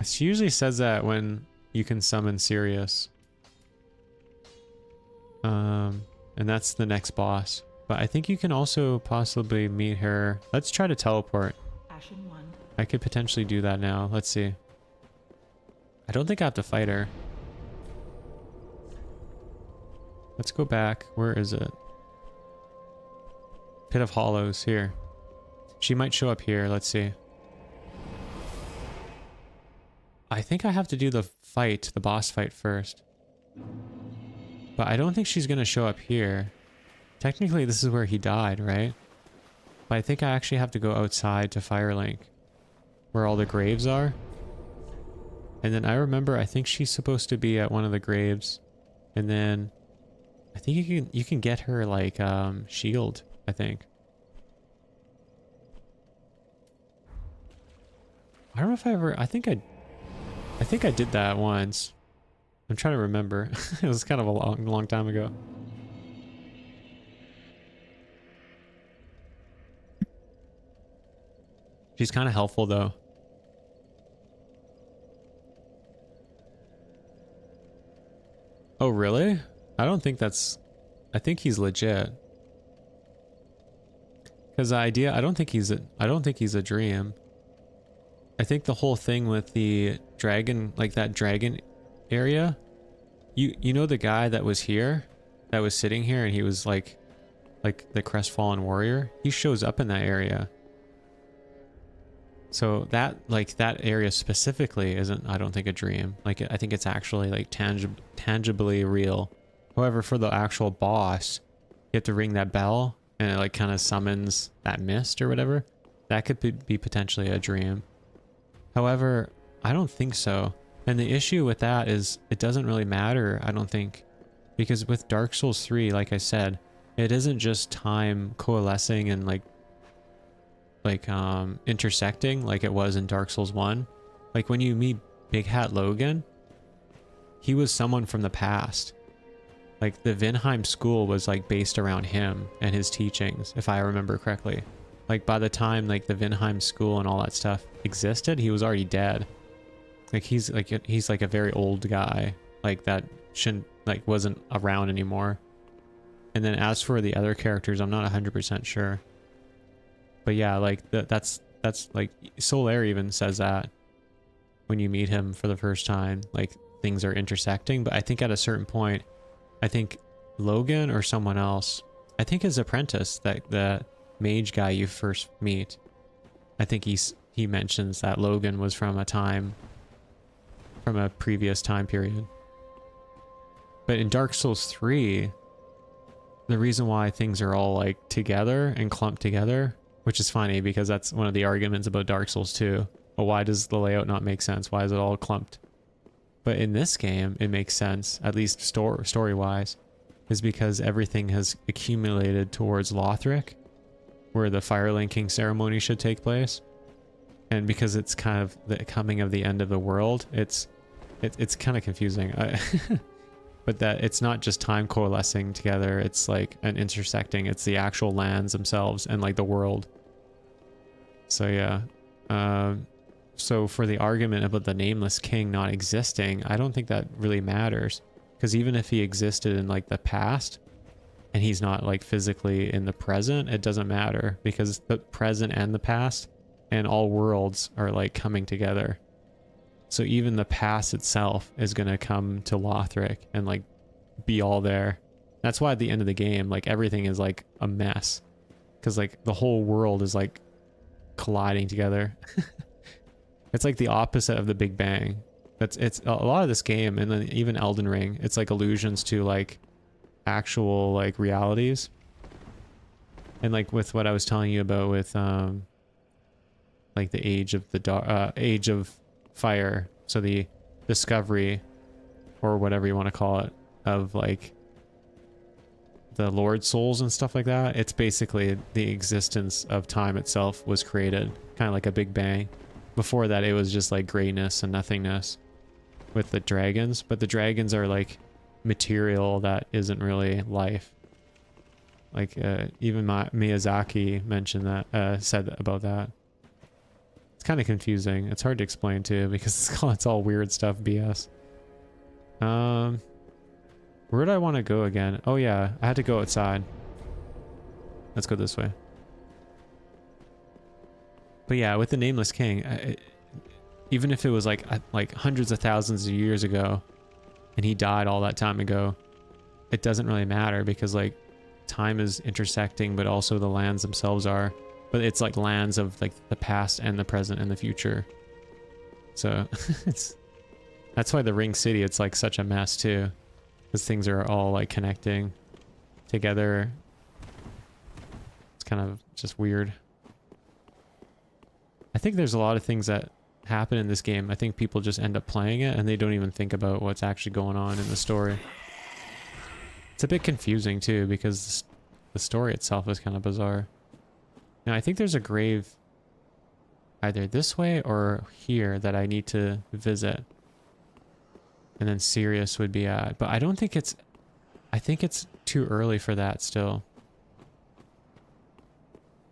She usually says that when you can summon Sirius. And that's the next boss. But I think you can also possibly meet her. Let's try to teleport. I could potentially do that now. Let's see. I don't think I have to fight her. Let's go back. Where is it? Pit of Hollows, here. She might show up here. Let's see. I think I have to do the fight, the boss fight first. But I don't think she's going to show up here. Technically, this is where he died, right? But I think I actually have to go outside to Firelink, where all the graves are. And then I remember, I think she's supposed to be at one of the graves. And then I think you can get her like shield, I think. I don't know if I ever, I think I did that once. I'm trying to remember. It was kind of a long time ago. She's kind of helpful though. Oh, really? I don't think that's... I think he's legit. Because the idea... I don't think he's a dream. I think the whole thing with the dragon... Like that dragon area... You know the guy that was here, that was sitting here, and he was like the crestfallen warrior? He shows up in that area. So that, like, that area specifically isn't, I don't think, a dream. Like, I think it's actually, like, tangibly real. However, for the actual boss, you have to ring that bell, and it, like, kind of summons that mist or whatever. That could be potentially a dream. However, I don't think so. And the issue with that is it doesn't really matter, I don't think. Because with Dark Souls 3, like I said, it isn't just time coalescing and, like intersecting like it was in Dark Souls 1. Like when you meet Big Hat Logan, he was someone from the past. Like the Vinheim school was like based around him and his teachings, if I remember correctly. Like by the time like the Vinheim school and all that stuff existed, he was already dead. Like he's like a very old guy, like that shouldn't, like, wasn't around anymore. And then as for the other characters, I'm not 100% sure. But yeah, like that's like Solaire even says that when you meet him for the first time, like things are intersecting. But I think at a certain point, I think Logan or someone else, I think his apprentice, that the mage guy you first meet, I think he mentions that Logan was from a previous time period. But in Dark Souls 3, the reason why things are all like together and clumped together, which is funny because that's one of the arguments about Dark Souls 2. Well, why does the layout not make sense? Why is it all clumped? But in this game, it makes sense, at least story-wise, is because everything has accumulated towards Lothric, where the fire linking ceremony should take place. And because it's kind of the coming of the end of the world, it's kind of confusing. But that it's not just time coalescing together, it's like an intersecting, it's the actual lands themselves and like the world. So yeah. So for the argument about the Nameless King not existing, I don't think that really matters. Because even if he existed in like the past, and he's not like physically in the present, it doesn't matter. Because the present and the past and all worlds are like coming together. So even the past itself is going to come to Lothric and like be all there. That's why at the end of the game, like everything is like a mess. Because like the whole world is like colliding together. It's like the opposite of the Big Bang. It's a lot of this game, and then even Elden Ring, it's like allusions to like actual like realities. And like with what I was telling you about with like the age of fire, so the discovery or whatever you want to call it of like the Lord Souls and stuff like that, it's basically the existence of time itself was created, kind of like a Big Bang. Before that it was just like grayness and nothingness with the dragons, but the dragons are like material that isn't really life. Like even Miyazaki mentioned that, said about that. It's kind of confusing. It's hard to explain too because it's all weird stuff, BS. Where do I want to go again? Oh yeah, I had to go outside. Let's go this way. But yeah, with the Nameless King, even if it was like hundreds of thousands of years ago, and he died all that time ago, it doesn't really matter because like time is intersecting, but also the lands themselves are. But it's like lands of like the past and the present and the future. So that's why the Ring City, it's like such a mess too, because things are all like connecting together. It's kind of just weird. I think there's a lot of things that happen in this game. I think people just end up playing it and they don't even think about what's actually going on in the story. It's a bit confusing too because the story itself is kind of bizarre. Now I think there's a grave either this way or here that I need to visit. And then Sirius would be at, but I don't think it's, I think it's too early for that still.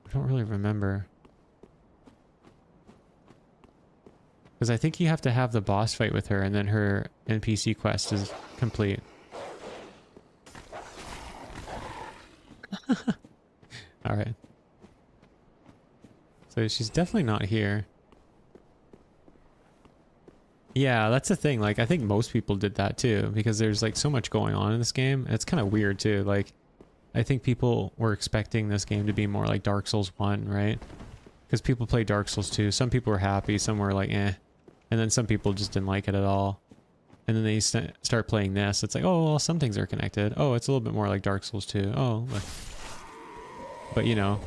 I don't really remember. Because I think you have to have the boss fight with her and then her NPC quest is complete. Alright. So she's definitely not here. Yeah, that's the thing. Like, I think most people did that too, because there's like so much going on in this game. It's kind of weird too. Like, I think people were expecting this game to be more like Dark Souls 1, right? Because people play Dark Souls 2. Some people were happy, some were like, eh. And then some people just didn't like it at all. And then they start playing this. It's like, oh, well, some things are connected. Oh, it's a little bit more like Dark Souls 2. Oh, but you know.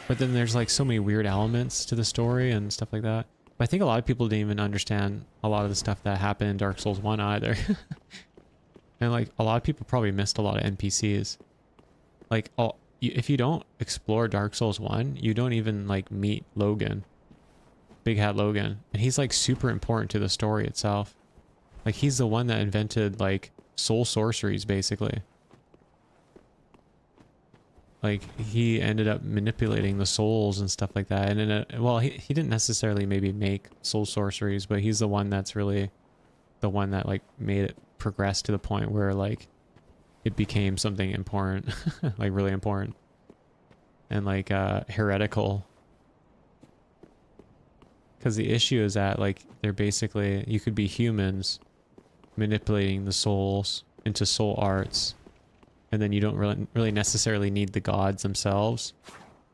But then there's like so many weird elements to the story and stuff like that. But I think a lot of people didn't even understand a lot of the stuff that happened in Dark Souls 1 either. And like a lot of people probably missed a lot of NPCs. Like if you don't explore Dark Souls 1, you don't even like meet Logan. Big Hat Logan. And he's like super important to the story itself. Like he's the one that invented like soul sorceries basically. Like he ended up manipulating the souls and stuff like that. And well, he didn't necessarily maybe make soul sorceries, but he's the one that's really the one that like made it progress to the point where like it became something important, like really important and like heretical. Because the issue is that like they're basically, you could be humans manipulating the souls into soul arts, and then you don't really necessarily need the gods themselves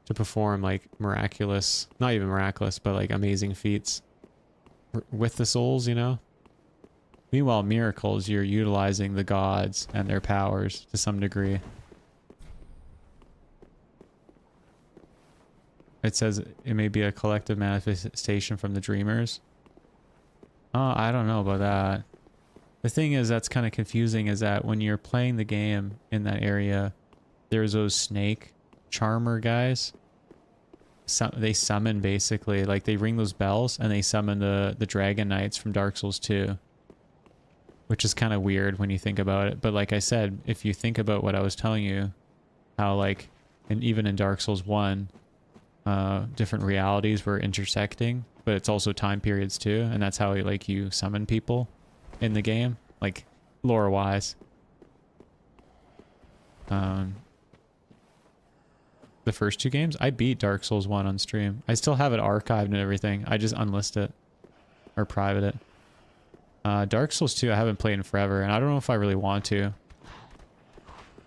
to perform like miraculous, not even miraculous, but like amazing feats with the souls, you know? Meanwhile, miracles, you're utilizing the gods and their powers to some degree. It says it may be a collective manifestation from the dreamers. I don't know about that. The thing is that's kind of confusing is that when you're playing the game in that area, there's those snake charmer guys. They summon basically, like they ring those bells and they summon the dragon knights from Dark Souls 2. Which is kind of weird when you think about it. But like I said, if you think about what I was telling you, how like, and even in Dark Souls 1, different realities were intersecting, but it's also time periods too. And that's how like you summon people in the game, like lore wise. The first two games, I beat Dark Souls 1 on stream. I still have it archived and everything. I just unlist it or private it. Dark Souls 2 I haven't played in forever, and I don't know if I really want to.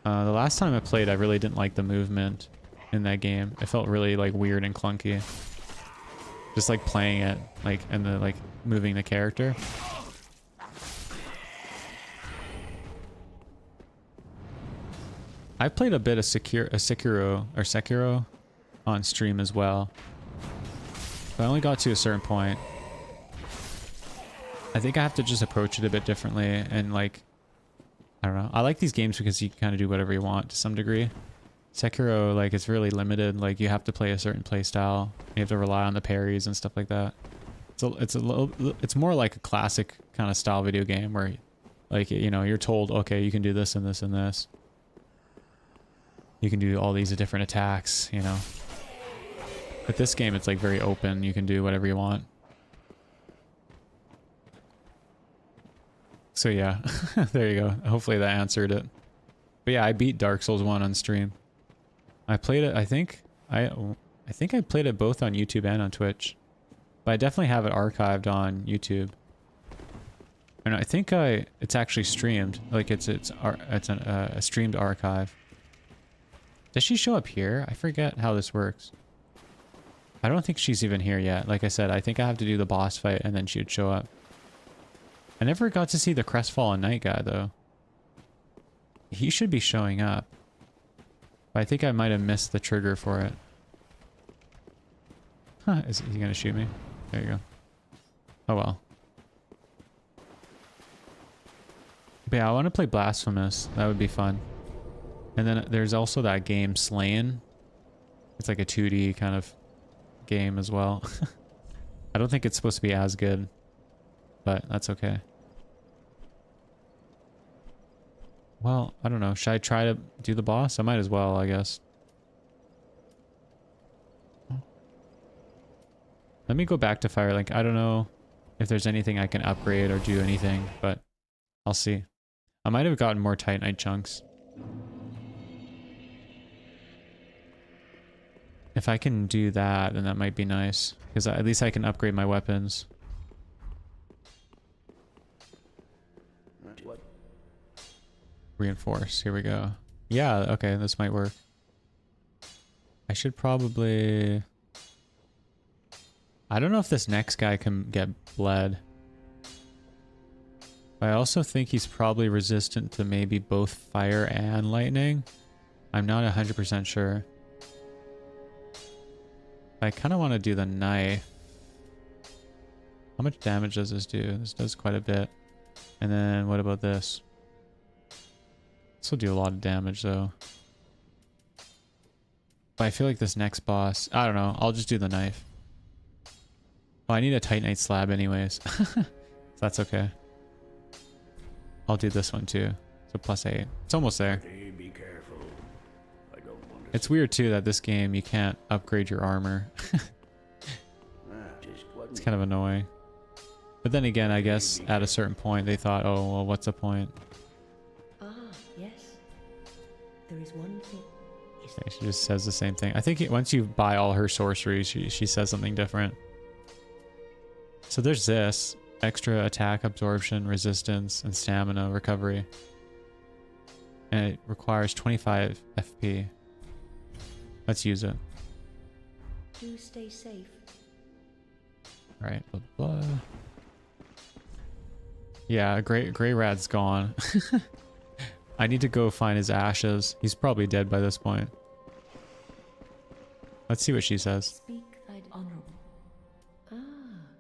The last time I played, I really didn't like the movement in that game. It felt really like weird and clunky. Just like playing it, like, and the like moving the character. I played a bit of Sekiro on stream as well. But I only got to a certain point. I think I have to just approach it a bit differently and like, I don't know. I like these games because you can kind of do whatever you want to some degree. Sekiro, like, it's really limited. Like, you have to play a certain play style. You have to rely on the parries and stuff like that. It's more like a classic kind of style video game where, like, you know, you're told, okay, you can do this and this and this. You can do all these different attacks, you know. But this game, it's like very open. You can do whatever you want. So yeah, there you go. Hopefully that answered it. But yeah, I beat Dark Souls 1 on stream. I played it, I think I played it both on YouTube and on Twitch. But I definitely have it archived on YouTube. And I think it's actually streamed. Like it's a streamed archive. Does she show up here? I forget how this works. I don't think she's even here yet. Like I said, I think I have to do the boss fight and then she would show up. I never got to see the Crestfallen Knight guy, though. He should be showing up. But I think I might have missed the trigger for it. Huh, is he gonna shoot me? There you go. Oh well. But yeah, I want to play Blasphemous. That would be fun. And then there's also that game, Slain. It's like a 2D kind of game as well. I don't think it's supposed to be as good. But that's okay. Well, I don't know. Should I try to do the boss? I might as well, I guess. Let me go back to Firelink. I don't know if there's anything I can upgrade or do anything, but I'll see. I might have gotten more Titanite chunks. If I can do that, then that might be nice. Because at least I can upgrade my weapons. Reinforce. Here we go. Yeah, okay, this might work. I should probably... I don't know if this next guy can get bled. I also think he's probably resistant to maybe both fire and lightning. I'm not 100% sure. I kind of want to do the knife. How much damage does this do? This does quite a bit. And then what about this? This will do a lot of damage though. But I feel like this next boss... I don't know. I'll just do the knife. Oh, I need a titanite slab anyways. So that's okay. I'll do this one too. So +8. It's almost there. Be careful. I don't want to It's weird too that this game you can't upgrade your armor. It's kind of annoying. But then again, I guess at a certain point they thought, oh, well, what's the point? Ah, yes. There is one thing. Okay, she just says the same thing. I think once you buy all her sorceries, she says something different. So there's this. Extra attack, absorption, resistance, and stamina recovery. And it requires 25 FP. Let's use it. Do stay safe. Alright, blah, blah. Yeah, Grey Rat's gone. I need to go find his ashes. He's probably dead by this point. Let's see what she says. Speak thy honorable. Ah,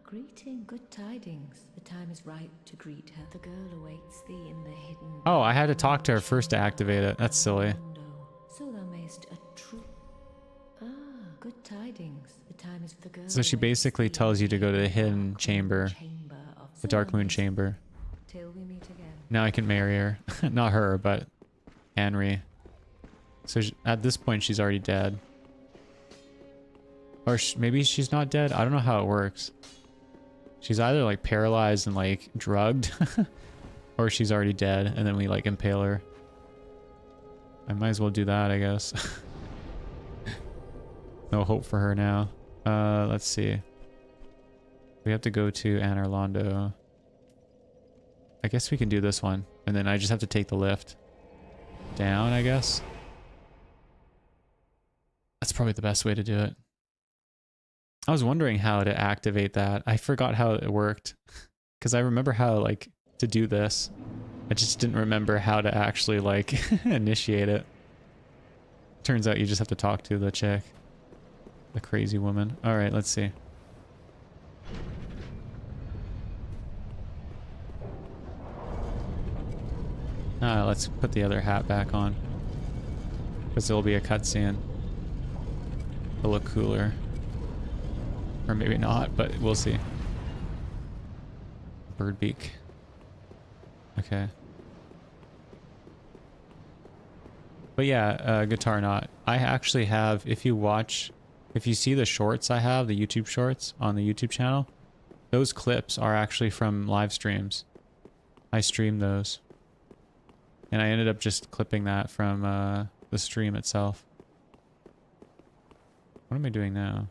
greeting, good tidings. The time is right to greet her. The girl awaits thee in the hidden. Oh, I had to talk to her first to activate it. That's silly. So thou mayst a true. Ah, good tidings. The time is the girl. So she basically tells you to go to the hidden chamber. The Dark Moon Chamber. Till we meet again. Now I can marry her. Not her, but Henry. So at this point, she's already dead. Or maybe she's not dead. I don't know how it works. She's either like paralyzed and like drugged, or she's already dead and then we like impale her. I might as well do that, I guess. No hope for her now. Let's see. We have to go to Anor Londo. I guess we can do this one. And then I just have to take the lift down, I guess. That's probably the best way to do it. I was wondering how to activate that. I forgot how it worked. Because I remember how, like, to do this. I just didn't remember how to actually, like, initiate it. Turns out you just have to talk to the chick. The crazy woman. Alright, let's see. Let's put the other hat back on. Because there'll be a cutscene. It'll look cooler. Or maybe not, but we'll see. Bird beak. Okay. But yeah, Guitar Knot. I actually have, if you see the shorts I have, the YouTube shorts on the YouTube channel, those clips are actually from live streams. I streamed those. And I ended up just clipping that from the stream itself. What am I doing now?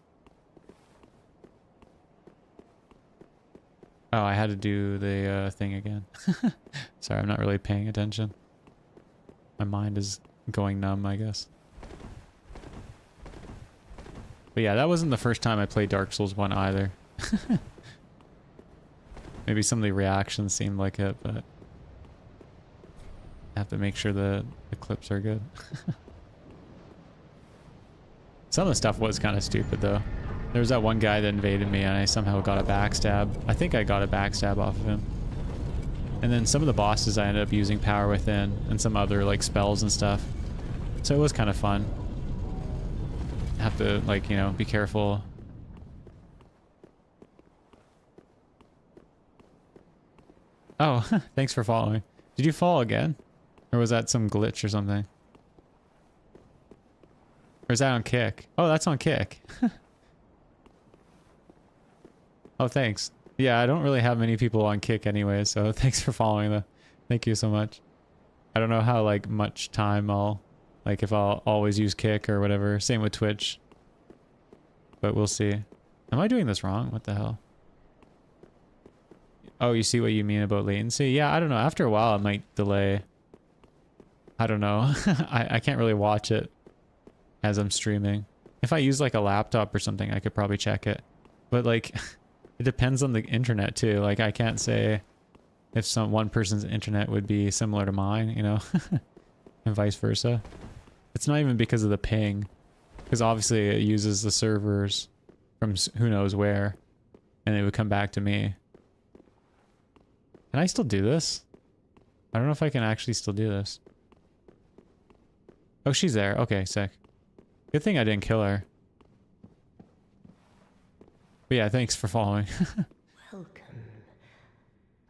Oh, I had to do the thing again. Sorry, I'm not really paying attention. My mind is going numb, I guess. But yeah, that wasn't the first time I played Dark Souls 1 either. Maybe some of the reactions seemed like it, but I have to make sure the clips are good. Some of the stuff was kind of stupid though. There was that one guy that invaded me and I somehow got a backstab. I think I got a backstab off of him. And then some of the bosses I ended up using Power Within and some other like spells and stuff. So it was kind of fun. Have to like, you know, be careful. Oh, thanks for following. Did you fall again? Or was that some glitch or something? Or is that on Kick? Oh, that's on Kick. Oh, thanks. Yeah, I don't really have many people on Kick anyway, so thanks for following though. Thank you so much. I don't know how like much time I'll, like if I'll always use Kick or whatever. Same with Twitch. but we'll see. Am I doing this wrong? What the hell? Oh, you see what you mean about latency? Yeah, I don't know. After a while, it might delay. I don't know. I can't really watch it as I'm streaming. If I use like a laptop or something, I could probably check it. But like, it depends on the internet too. Like I can't say if one person's internet would be similar to mine, you know, and vice versa. It's not even because of the ping, because obviously it uses the servers from who knows where, and it would come back to me. Can I still do this? I don't know if I can actually still do this. Oh, she's there. Okay, sick. Good thing I didn't kill her. But yeah, thanks for following. Welcome,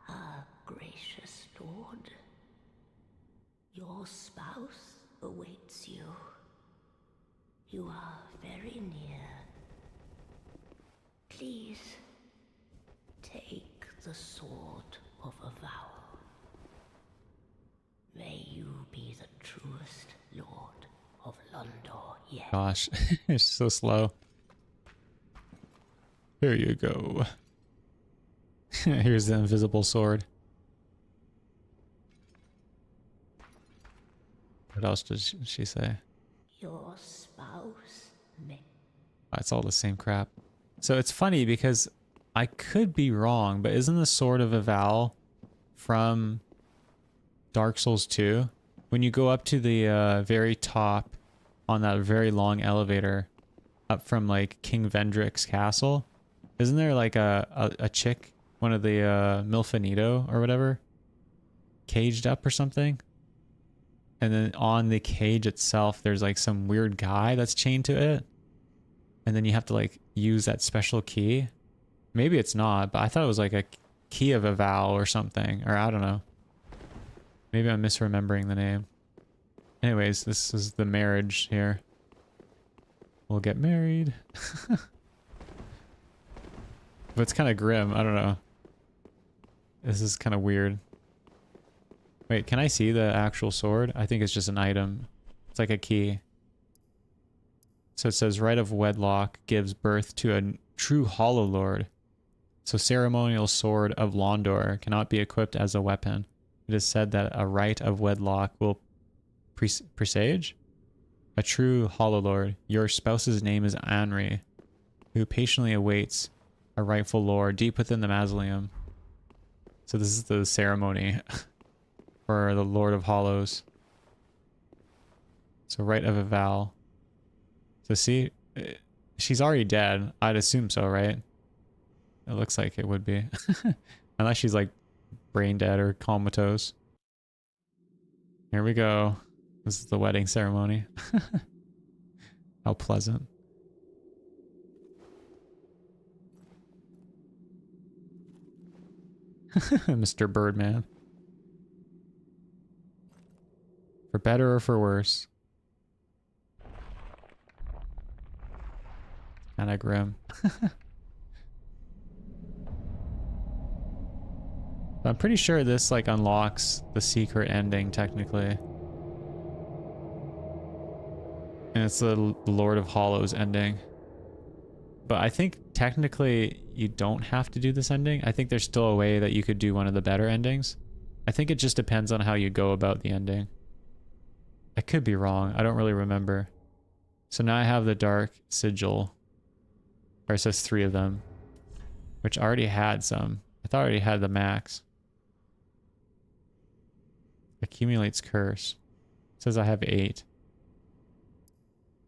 our gracious lord. Your spouse awaits you. You are very near. Please, take the sword of avowal. May you be the truest lord of Londor yet. Gosh, it's so slow. There you go. Here's the invisible sword. What else does she say? Your spouse may. Oh, it's all the same crap. So it's funny because I could be wrong, but isn't the Sword of Avowal from Dark Souls 2? When you go up to the very top on that very long elevator up from like King Vendrick's castle, isn't there like a chick, one of the Milfanito or whatever, caged up or something? And then on the cage itself, there's like some weird guy that's chained to it. And then you have to like use that special key. Maybe it's not, but I thought it was like a key of a vow or something, or I don't know. Maybe I'm misremembering the name. Anyways, this is the marriage here. We'll get married. But it's kind of grim. I don't know. This is kind of weird. Wait, can I see the actual sword? I think it's just an item. It's like a key. So it says, Rite of Wedlock gives birth to a true Hollow Lord. So ceremonial sword of Londor cannot be equipped as a weapon. It is said that a rite of wedlock will presage a true Hollow Lord. Your spouse's name is Anri, who patiently awaits a rightful lord deep within the mausoleum. So this is the ceremony for the Lord of Hollows. So rite of avowal. So see, she's already dead. I'd assume so, right? It looks like it would be. Unless she's like brain dead or comatose. Here we go. This is the wedding ceremony. How pleasant. Mr. Birdman. For better or for worse. Kinda grim. I'm pretty sure this like unlocks the secret ending technically. And it's the Lord of Hollows ending. But I think technically you don't have to do this ending. I think there's still a way that you could do one of the better endings. I think it just depends on how you go about the ending. I could be wrong. I don't really remember. So now I have the Dark Sigil. Or it says 3 of them. Which I already had some. I thought I already had the max. Accumulates curse. It says I have 8.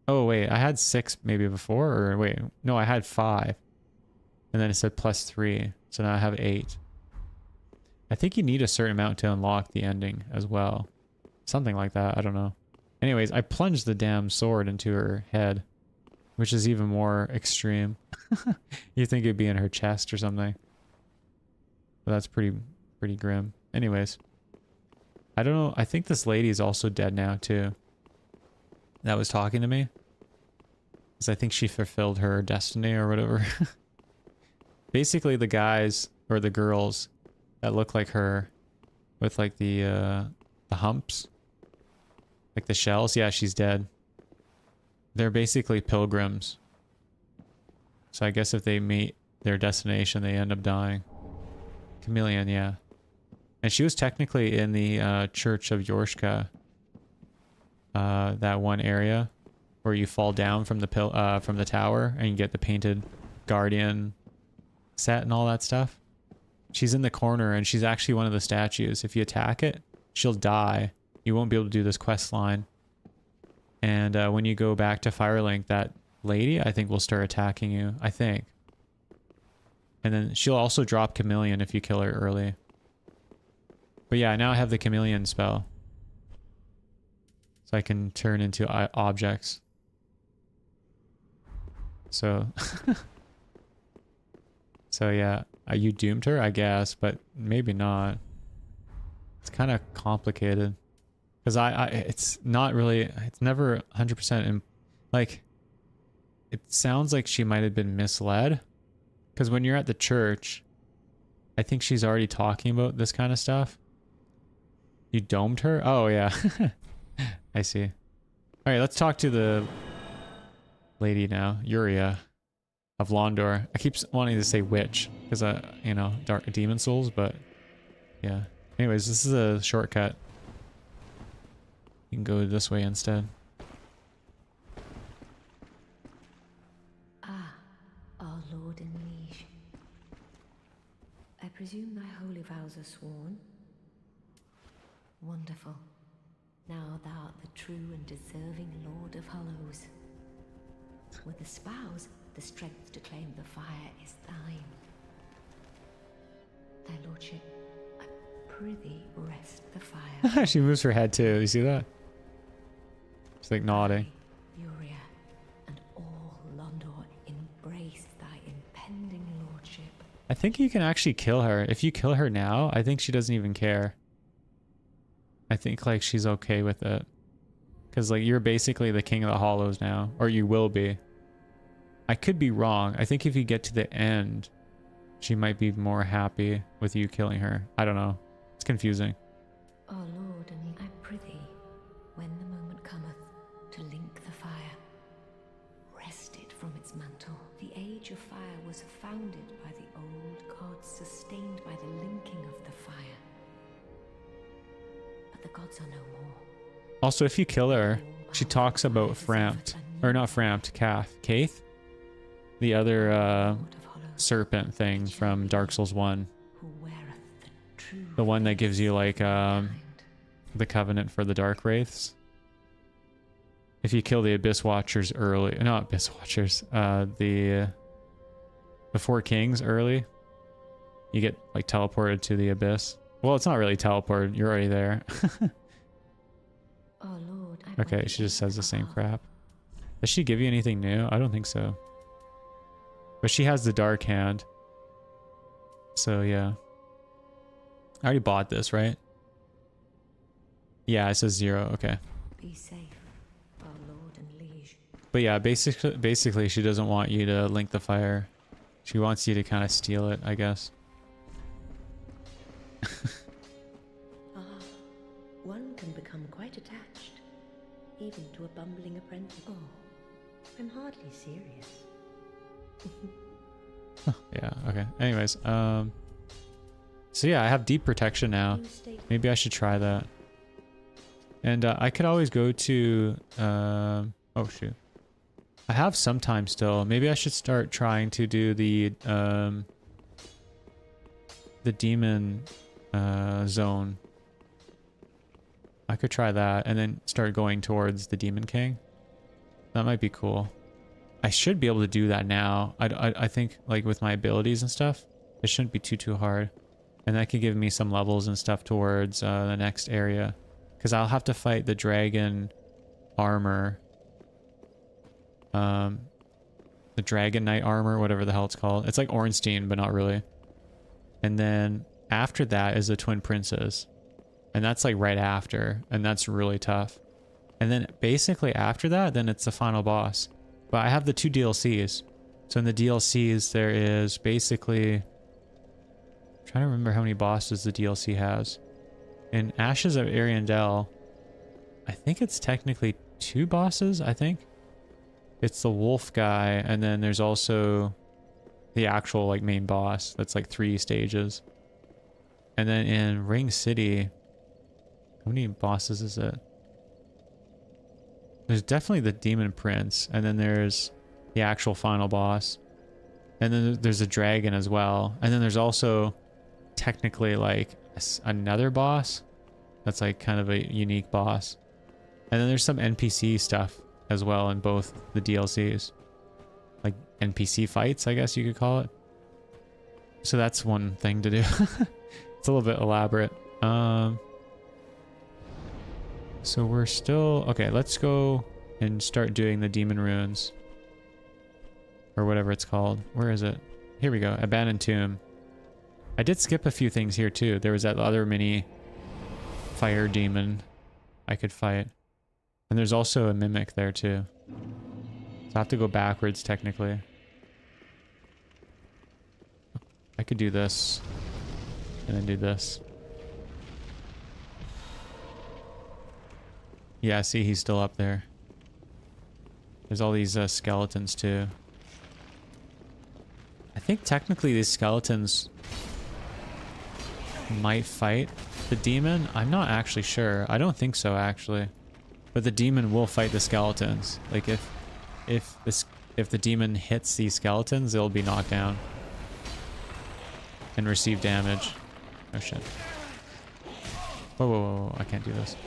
Oh wait, I had 6 maybe before, or wait, no, I had 5. And then it said +3, so now I have 8. I think you need a certain amount to unlock the ending as well. Something like that, I don't know. Anyways, I plunged the damn sword into her head, which is even more extreme. You think it'd be in her chest or something. But that's pretty grim. Anyways. I don't know, I think this lady is also dead now too. That was talking to me. Because I think she fulfilled her destiny or whatever. Basically the guys, or the girls, that look like her, with like the humps. Like the shells, yeah, she's dead. They're basically pilgrims. So I guess if they meet their destination, they end up dying. Chameleon, yeah. And she was technically in the Church of Yorshka. That one area where you fall down from the tower and you get the painted guardian set and all that stuff. She's in the corner and she's actually one of the statues. If you attack it, she'll die. You won't be able to do this quest line. And when you go back to Firelink, that lady, I think, will start attacking you. I think. And then she'll also drop Chameleon if you kill her early. But yeah, now I have the Chameleon spell. So I can turn into objects. So... So yeah, you doomed her, I guess, but maybe not. It's kind of complicated. Because it's not really... It's never 100%... Like, it sounds like she might have been misled. Because when you're at the church, I think she's already talking about this kind of stuff. You domed her? Oh, yeah. I see. Alright, let's talk to the lady now. Yuria of Londor. I keep wanting to say witch. Because, you know, Dark Demon Souls, but... Yeah. Anyways, this is a shortcut. You can go this way instead. Our lord and liege. I presume thy holy vows are sworn? Wonderful. Now thou art the true and deserving Lord of Hollows. With the spouse, the strength to claim the fire is thine. Thy lordship, I prithee rest the fire. She moves her head too. You see that? She's like nodding. Yuria, and all Londor embrace thy impending lordship. I think you can actually kill her. If you kill her now, I think she doesn't even care. I think like she's okay with it. Because like you're basically the king of the hollows now. Or you will be. I could be wrong. I think if you get to the end, she might be more happy with you killing her. I don't know. It's confusing. Our lord, and I prithee, when the moment cometh, to link the fire, wrest it from its mantle. The age of fire was founded by the old gods, sustained by the linking of the fire. But the gods are no more. Also, if you kill her, she talks about Frampt. Or not Frampt, Kaith. The other serpent thing from Dark Souls 1. The one that gives you like the covenant for the Dark Wraiths. If you kill the Abyss Watchers early, not Abyss Watchers, the Four Kings early, you get like teleported to the Abyss. Well, it's not really teleported, you're already there. Oh Lord, okay, she just says the same crap. Does she give you anything new? I don't think so. But she has the Dark Hand. So yeah. I already bought this, right? Yeah, it says 0. Okay. Be safe, our lord and liege. But yeah, basically she doesn't want you to link the fire. She wants you to kind of steal it, I guess. One can become quite attached, even to a bumbling apprentice. Oh, I'm hardly serious. Yeah, okay. Anyways, so yeah, I have deep protection now. Maybe I should try that. And I could always go to oh shoot. I have some time still. Maybe I should start trying to do the demon zone. I could try that and then start going towards the Demon King. That might be cool. I should be able to do that now. I think like with my abilities and stuff, it shouldn't be too hard. And that could give me some levels and stuff towards the next area. Because I'll have to fight the dragon armor. The Dragon Knight armor, whatever the hell it's called. It's like Ornstein, but not really. And then after that is the Twin Princes. And that's like right after. And that's really tough. And then basically after that, then it's the final boss. But I have the 2 DLCs. So in the DLCs, there is basically... I'm trying to remember how many bosses the DLC has. In Ashes of Ariandel, I think it's technically 2 bosses, I think. It's the wolf guy, and then there's also the actual like main boss. That's like 3 stages. And then in Ring City, how many bosses is it? There's definitely the Demon Prince, and then there's the actual final boss. And then there's a dragon as well. And then there's also technically like another boss that's like kind of a unique boss. And then there's some NPC stuff as well in both the DLCs. Like NPC fights, I guess you could call it. So that's one thing to do. It's a little bit elaborate. So we're still... Okay, let's go and start doing the demon runes. Or whatever it's called. Where is it? Here we go. Abandoned Tomb. I did skip a few things here too. There was that other mini fire demon I could fight. And there's also a mimic there too. So I have to go backwards technically. I could do this. And then do this. Yeah, see, he's still up there. There's all these skeletons too. I think technically these skeletons might fight the demon. I'm not actually sure. I don't think so actually. But the demon will fight the skeletons. Like if the demon hits these skeletons, they'll be knocked down and receive damage. Oh shit. Whoa, whoa, whoa, whoa. I can't do this.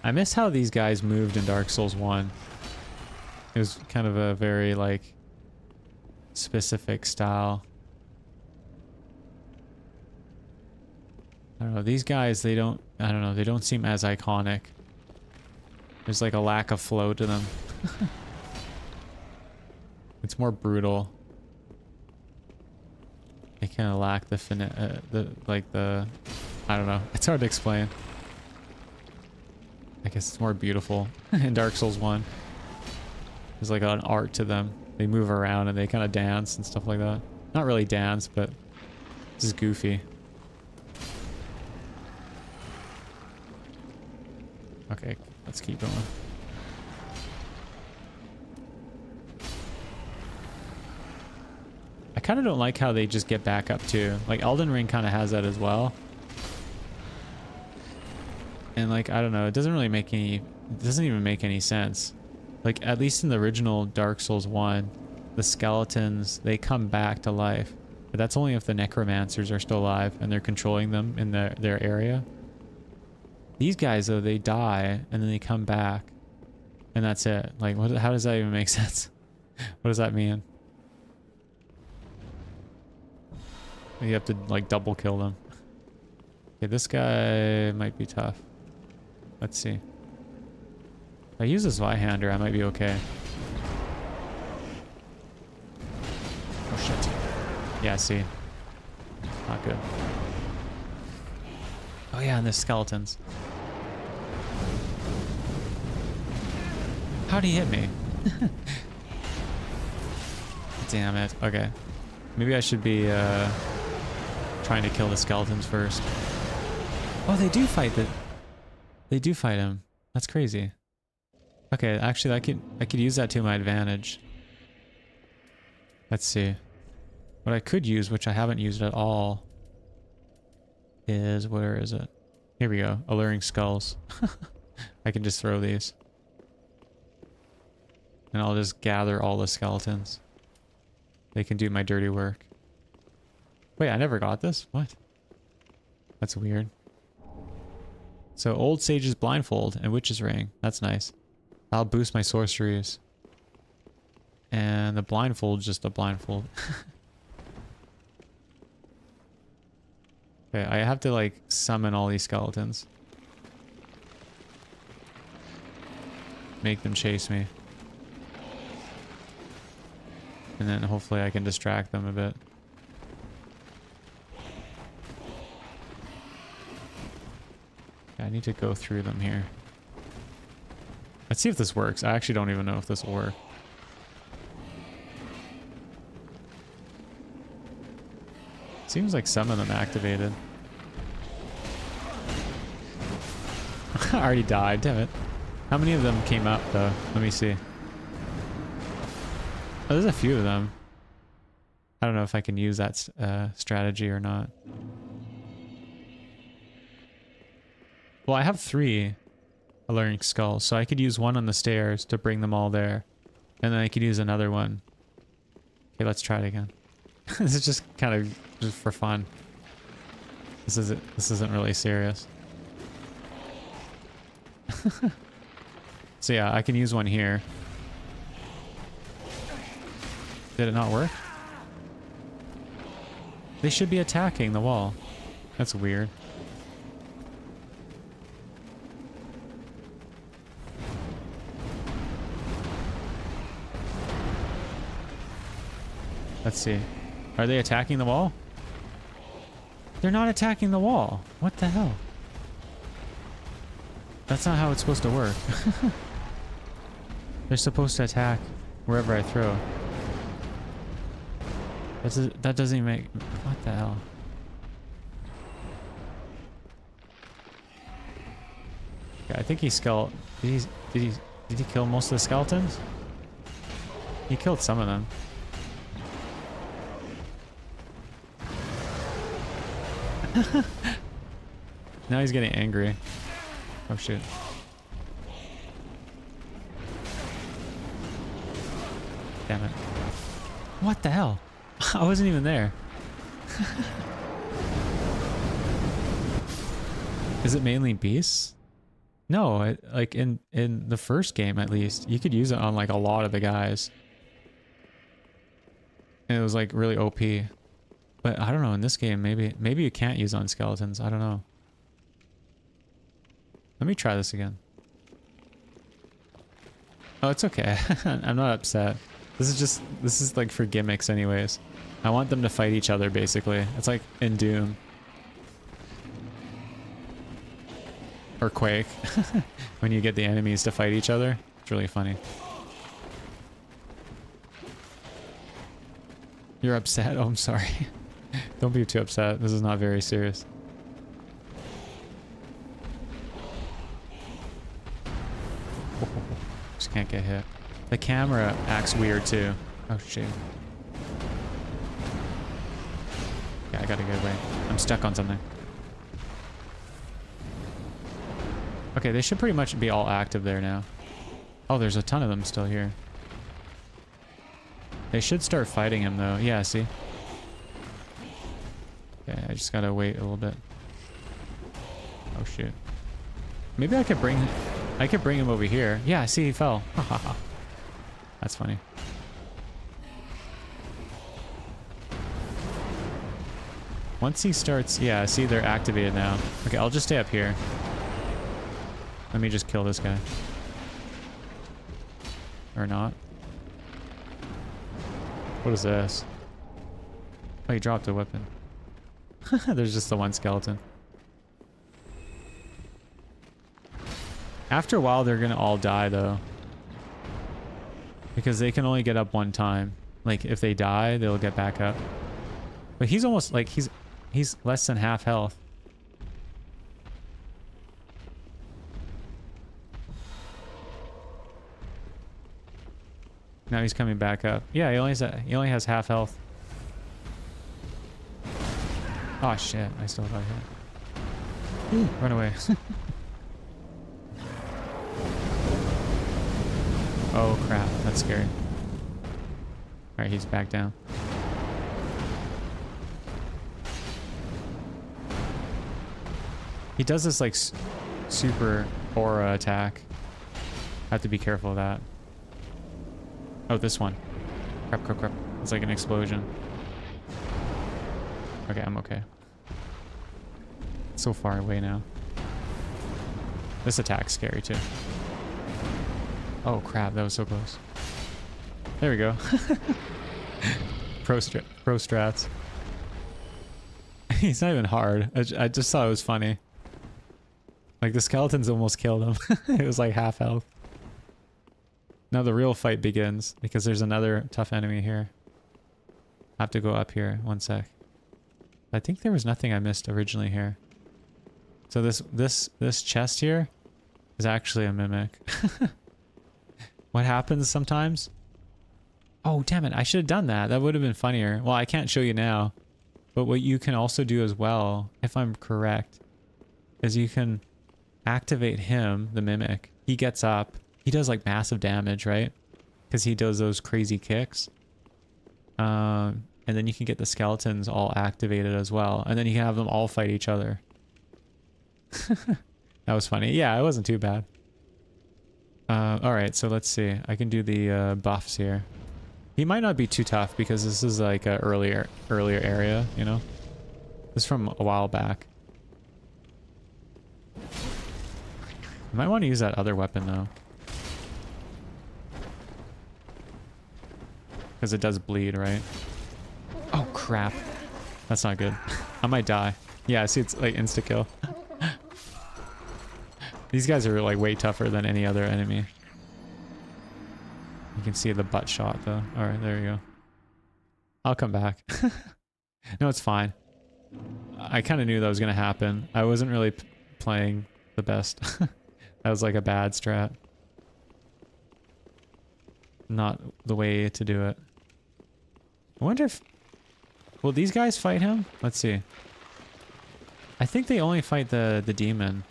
I miss how these guys moved in Dark Souls 1. It was kind of a very, like, specific style. I don't know, these guys, they don't, I don't know, they don't seem as iconic. There's like a lack of flow to them. It's more brutal. They kind of lack the I don't know, it's hard to explain. I guess it's more beautiful in Dark Souls 1. There's like an art to them. They move around and they kind of dance and stuff like that. Not really dance, but this is goofy. Okay, let's keep going. I kind of don't like how they just get back up too. Like Elden Ring kind of has that as well. And like, I don't know, it doesn't really make any, it doesn't even make any sense. Like at least in the original Dark Souls 1, the skeletons, they come back to life. But that's only if the necromancers are still alive and they're controlling them in their area. These guys though, they die and then they come back. And that's it. Like, how does that even make sense? What does that mean? You have to like double kill them. Okay, this guy might be tough. Let's see. If I use this Zweihander, I might be okay. Oh shit. Yeah, see. Not good. Oh yeah, and the skeletons. How'd he hit me? Damn it. Okay. Maybe I should be trying to kill the skeletons first. Oh, they do fight They do fight him. That's crazy. Okay, actually I could use that to my advantage. Let's see. What I could use, which I haven't used at all, is, where is it? Here we go. Alluring skulls. I can just throw these. And I'll just gather all the skeletons. They can do my dirty work. Wait, I never got this? What? That's weird. So, Old Sage's Blindfold and Witch's Ring. That's nice. That'll boost my sorceries. And the blindfold's just a blindfold. Okay, I have to like summon all these skeletons. Make them chase me. And then hopefully I can distract them a bit. Okay, I need to go through them here. Let's see if this works. I actually don't even know if this will work. Seems like some of them activated. I already died, damn it. How many of them came up though? Let me see. Oh, there's a few of them. I don't know if I can use that strategy or not. Well, I have 3 alluring skulls, so I could use one on the stairs to bring them all there. And then I could use another one. Okay, let's try it again. This is just kind of just for fun. This isn't really serious. So yeah, I can use one here. Did it not work? They should be attacking the wall. That's weird. Let's see. Are they attacking the wall? They're not attacking the wall. What the hell? That's not how it's supposed to work. They're supposed to attack wherever I throw. That doesn't even make... What the hell? Yeah, I think he did he kill most of the skeletons? He killed some of them. Now he's getting angry. Oh shoot. Damn it. What the hell? I wasn't even there. Is it mainly beasts? No, like in the first game at least, you could use it on like a lot of the guys. And it was like really OP. But I don't know, in this game, maybe you can't use it on skeletons. I don't know. Let me try this again. Oh, it's okay. I'm not upset. This is like for gimmicks anyways. I want them to fight each other basically. It's like in Doom. Or Quake. When you get the enemies to fight each other. It's really funny. You're upset? Oh, I'm sorry. Don't be too upset. This is not very serious. Just can't get hit. The camera acts weird too. Oh shit. Yeah, I gotta get away. I'm stuck on something. Okay, they should pretty much be all active there now. Oh, there's a ton of them still here. They should start fighting him though. Yeah, see? Okay, I just gotta wait a little bit. Oh shoot. Maybe I could bring him over here. Yeah, see, he fell. That's funny. Once he starts, yeah, see, they're activated now. Okay, I'll just stay up here. Let me just kill this guy. Or not. What is this? Oh, he dropped a weapon. There's just the one skeleton. After a while, they're gonna all die, though. Because they can only get up one time. Like, if they die, they'll get back up. But he's almost, like, he's less than half health. Now he's coming back up. Yeah, he only has half health. Oh shit, I still got hit. Run away. Oh crap, that's scary. Alright, he's back down. He does this like super aura attack. I have to be careful of that. Oh, this one. Crap, crap, crap. It's like an explosion. Okay, I'm okay. It's so far away now. This attack's scary too. Oh crap, that was so close. There we go. Pro strats. He's not even hard. I just thought it was funny. Like the skeletons almost killed him. It was like half health. Now the real fight begins because there's another tough enemy here. I have to go up here. One sec. I think there was nothing I missed originally here. So this chest here is actually a mimic. What happens sometimes? Oh, damn it. I should have done that. That would have been funnier. Well, I can't show you now. But what you can also do as well, if I'm correct, is you can activate him, the mimic. He gets up. He does like massive damage, right? Because he does those crazy kicks. And then you can get the skeletons all activated as well. And then you can have them all fight each other. That was funny. Yeah, it wasn't too bad. Alright, so let's see. I can do the buffs here. He might not be too tough because this is like a earlier area, you know? This is from a while back. I might want to use that other weapon though. Because it does bleed, right? Oh crap. That's not good. I might die. Yeah, I see it's like insta-kill. These guys are like way tougher than any other enemy. You can see the butt shot though. Alright, there you go. I'll come back. No, it's fine. I kind of knew that was going to happen. I wasn't really playing the best. That was like a bad strat. Not the way to do it. I wonder if... Will these guys fight him? Let's see. I think they only fight the demon.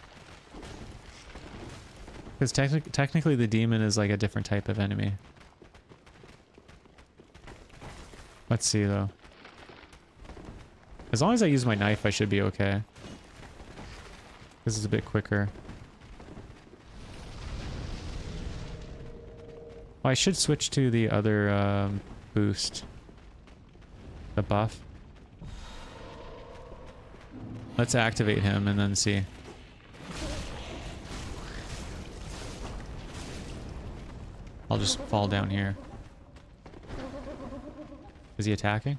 Because technically the demon is like a different type of enemy. Let's see though. As long as I use my knife, I should be okay. This is a bit quicker. Oh, I should switch to the other boost. The buff. Let's activate him and then see. I'll just fall down here. Is he attacking?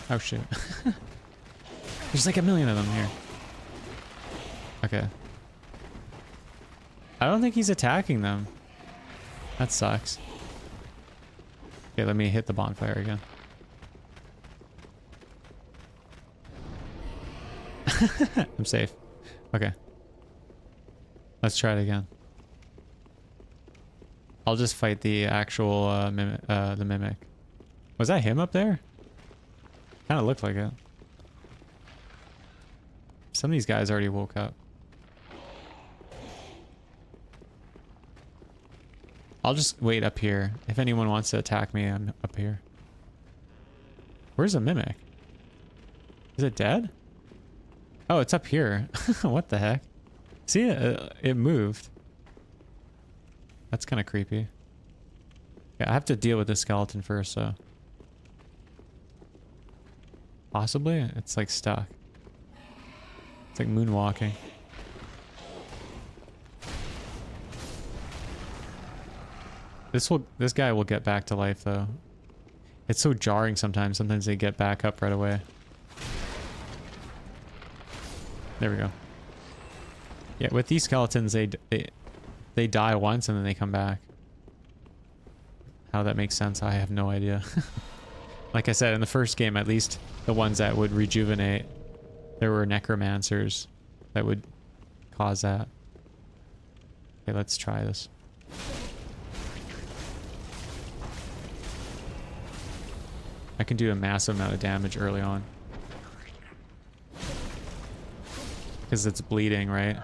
Oh shit. There's like a million of them here. Okay. I don't think he's attacking them. That sucks. Okay, let me hit the bonfire again. I'm safe. Okay. Let's try it again. I'll just fight the actual the mimic. Was that him up there? Kind of looked like it. Some of these guys already woke up. I'll just wait up here. If anyone wants to attack me, I'm up here. Where's the mimic? Is it dead? Oh, it's up here. What the heck? See, it moved. That's kind of creepy. Yeah, I have to deal with this skeleton first, so... Possibly? It's like stuck. It's like moonwalking. This guy will get back to life though. It's so jarring sometimes. Sometimes they get back up right away. There we go. Yeah, with these skeletons, they die once and then they come back. How that makes sense, I have no idea. Like I said, in the first game, at least the ones that would rejuvenate, there were necromancers that would cause that. Okay, let's try this. I can do a massive amount of damage early on. Because it's bleeding, right?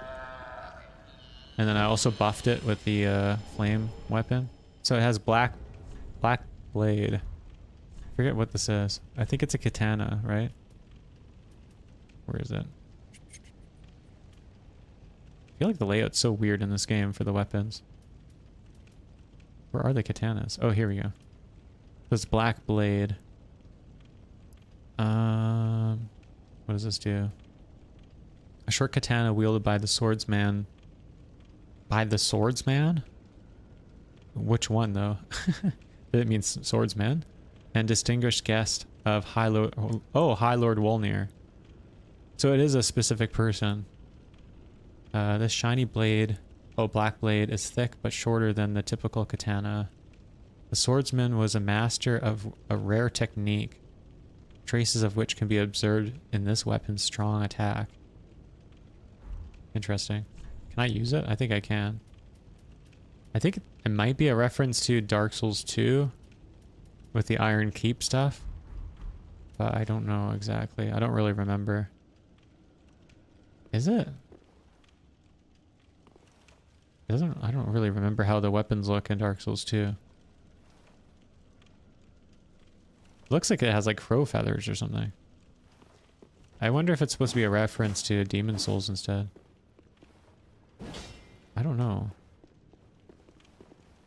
And then I also buffed it with the flame weapon. So it has black blade. I forget what this is. I think it's a katana, right? Where is it? I feel like the layout's so weird in this game for the weapons. Where are the katanas? Oh, here we go. This black blade. What does this do? A short katana wielded by the swordsman. By the swordsman? Which one, though? It means swordsman. And distinguished guest of High Lord... Oh, High Lord Wolnir. So it is a specific person. This shiny blade... Oh, black blade is thick but shorter than the typical katana. The swordsman was a master of a rare technique, traces of which can be observed in this weapon's strong attack. Interesting. Can I use it? I think I can. I think it might be a reference to Dark Souls 2 with the Iron Keep stuff. But I don't know exactly. I don't really remember. Is it? I don't really remember how the weapons look in Dark Souls 2. Looks like it has like crow feathers or something. I wonder if it's supposed to be a reference to Demon Souls instead. I don't know.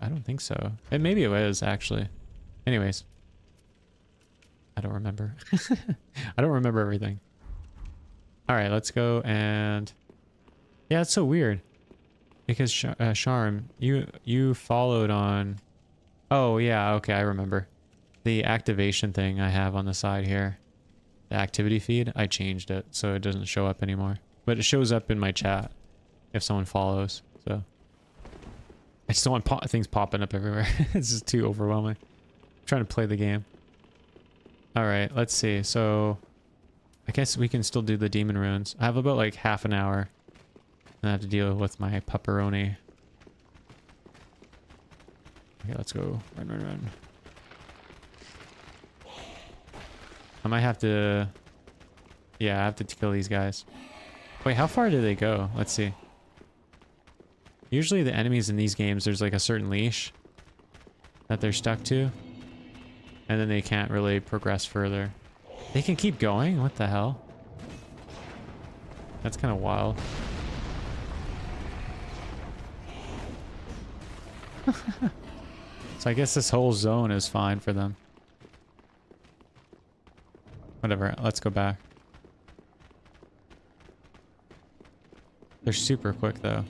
I don't think so. And maybe it was actually. Anyways. I don't remember. I don't remember everything. Alright, let's go and... Yeah, it's so weird. Because Charm, you followed on... Oh, yeah, okay, I remember. The activation thing I have on the side here. The activity feed, I changed it so it doesn't show up anymore. But it shows up in my chat if someone follows, so... I just don't want things popping up everywhere. It's just too overwhelming. I'm trying to play the game. Alright, let's see. So, I guess we can still do the demon runes. I have about like half an hour. And I have to deal with my pepperoni. Okay, let's go. Run, run, run. I might have to... Yeah, I have to kill these guys. Wait, how far do they go? Let's see. Usually the enemies in these games, there's like a certain leash that they're stuck to. And then they can't really progress further. They can keep going? What the hell? That's kind of wild. So I guess this whole zone is fine for them. Whatever, let's go back. They're super quick though.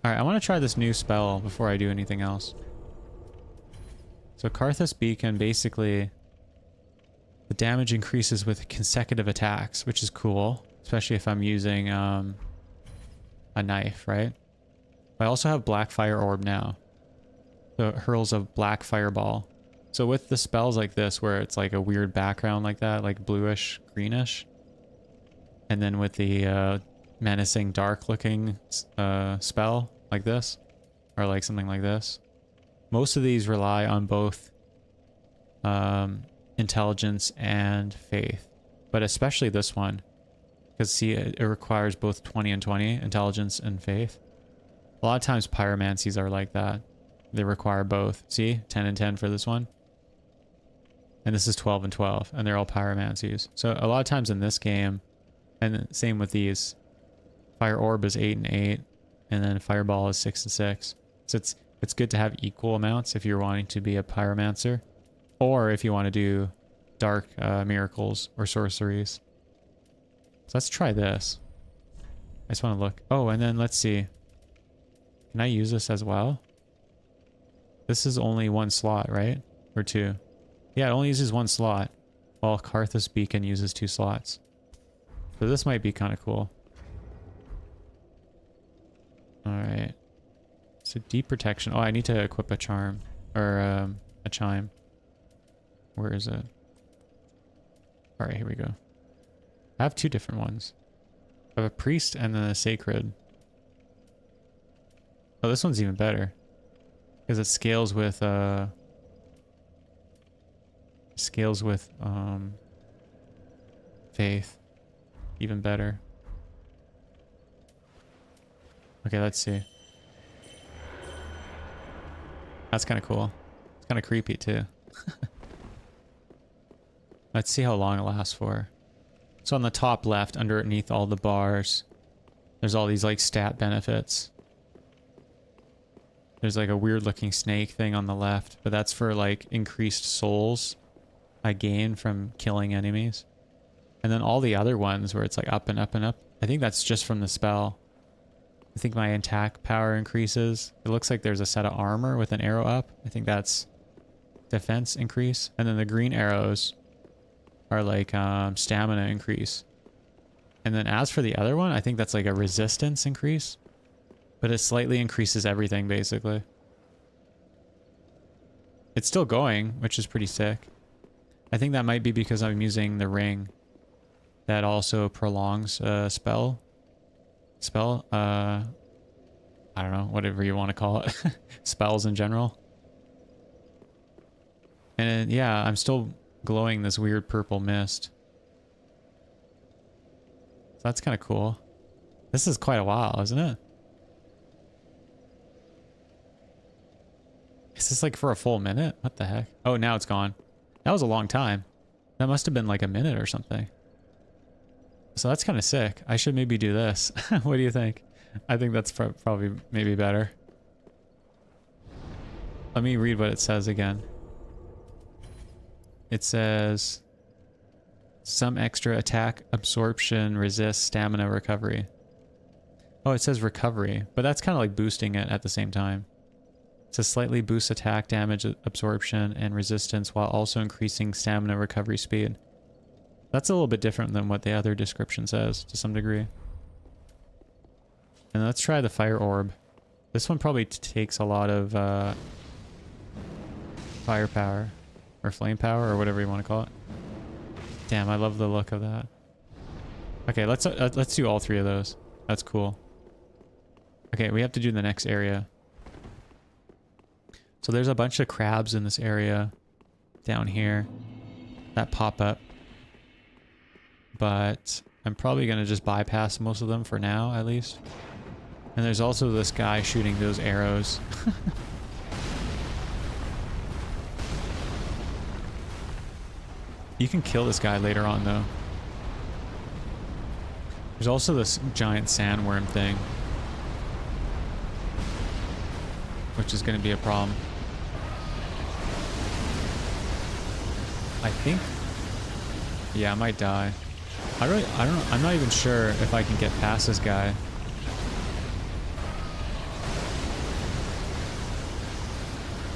Alright, I want to try this new spell before I do anything else. So Karthus Beacon, basically, the damage increases with consecutive attacks, which is cool, especially if I'm using a knife, right? I also have Black Fire Orb now. So it hurls a black fireball. So with the spells like this, where it's like a weird background like that, like bluish, greenish, and then with the menacing dark looking spell like this, or like something like this, most of these rely on both intelligence and faith, but especially this one, because see, it requires both 20 and 20 intelligence and faith. A lot of times pyromancies are like that. They require both. See, 10 and 10 for this one, and this is 12 and 12, and they're all pyromancies. So a lot of times in this game, and same with these, Fire Orb is 8 and 8, and then Fireball is 6 and 6. So it's good to have equal amounts if you're wanting to be a pyromancer, or if you want to do dark miracles or sorceries. So let's try this. I just want to look. Oh, and then let's see. Can I use this as well? This is only one slot, right? Or two? Yeah, it only uses one slot, while Karthus Beacon uses 2 slots. So this might be kind of cool. Alright. So deep protection. Oh, I need to equip a charm. Or a chime. Where is it? Alright, here we go. I have 2 different ones. I have a priest and then a sacred. Oh, this one's even better. Because it scales with faith. Even better. Okay, let's see. That's kind of cool. It's kind of creepy too. Let's see how long it lasts for. So on the top left, underneath all the bars, there's all these like stat benefits. There's like a weird looking snake thing on the left, but that's for like increased souls I gain from killing enemies. And then all the other ones where it's like up and up and up, I think that's just from the spell. I think my attack power increases. It looks like there's a set of armor with an arrow up. I think that's defense increase. And then the green arrows are like stamina increase. And then as for the other one, I think that's like a resistance increase. But it slightly increases everything, basically. It's still going, which is pretty sick. I think that might be because I'm using the ring. that also prolongs spell. I don't know, whatever you want to call it. Spells in general. And yeah, I'm still glowing this weird purple mist. So that's kind of cool. This is quite a while, isn't it? Is this like for a full minute? What the heck? Oh, now it's gone. That was a long time. That must have been like a minute or something. So that's kind of sick. I should maybe do this. What do you think? I think that's probably maybe better. Let me read what it says again. It says some extra attack, absorption, resist, stamina, recovery. Oh, it says recovery, but that's kind of like boosting it at the same time. It says slightly boosts attack, damage, absorption, and resistance while also increasing stamina recovery speed. That's a little bit different than what the other description says to some degree. And let's try the fire orb. This one probably takes a lot of firepower or flame power or whatever you want to call it. Damn, I love the look of that. Okay, let's do all three of those. That's cool. Okay, we have to do the next area. So there's a bunch of crabs in this area down here that pop up. But I'm probably going to just bypass most of them for now, at least. And there's also this guy shooting those arrows. You can kill this guy later on, though. There's also this giant sandworm thing, which is going to be a problem. I think... yeah, I might die. I don't know, I'm not even sure if I can get past this guy.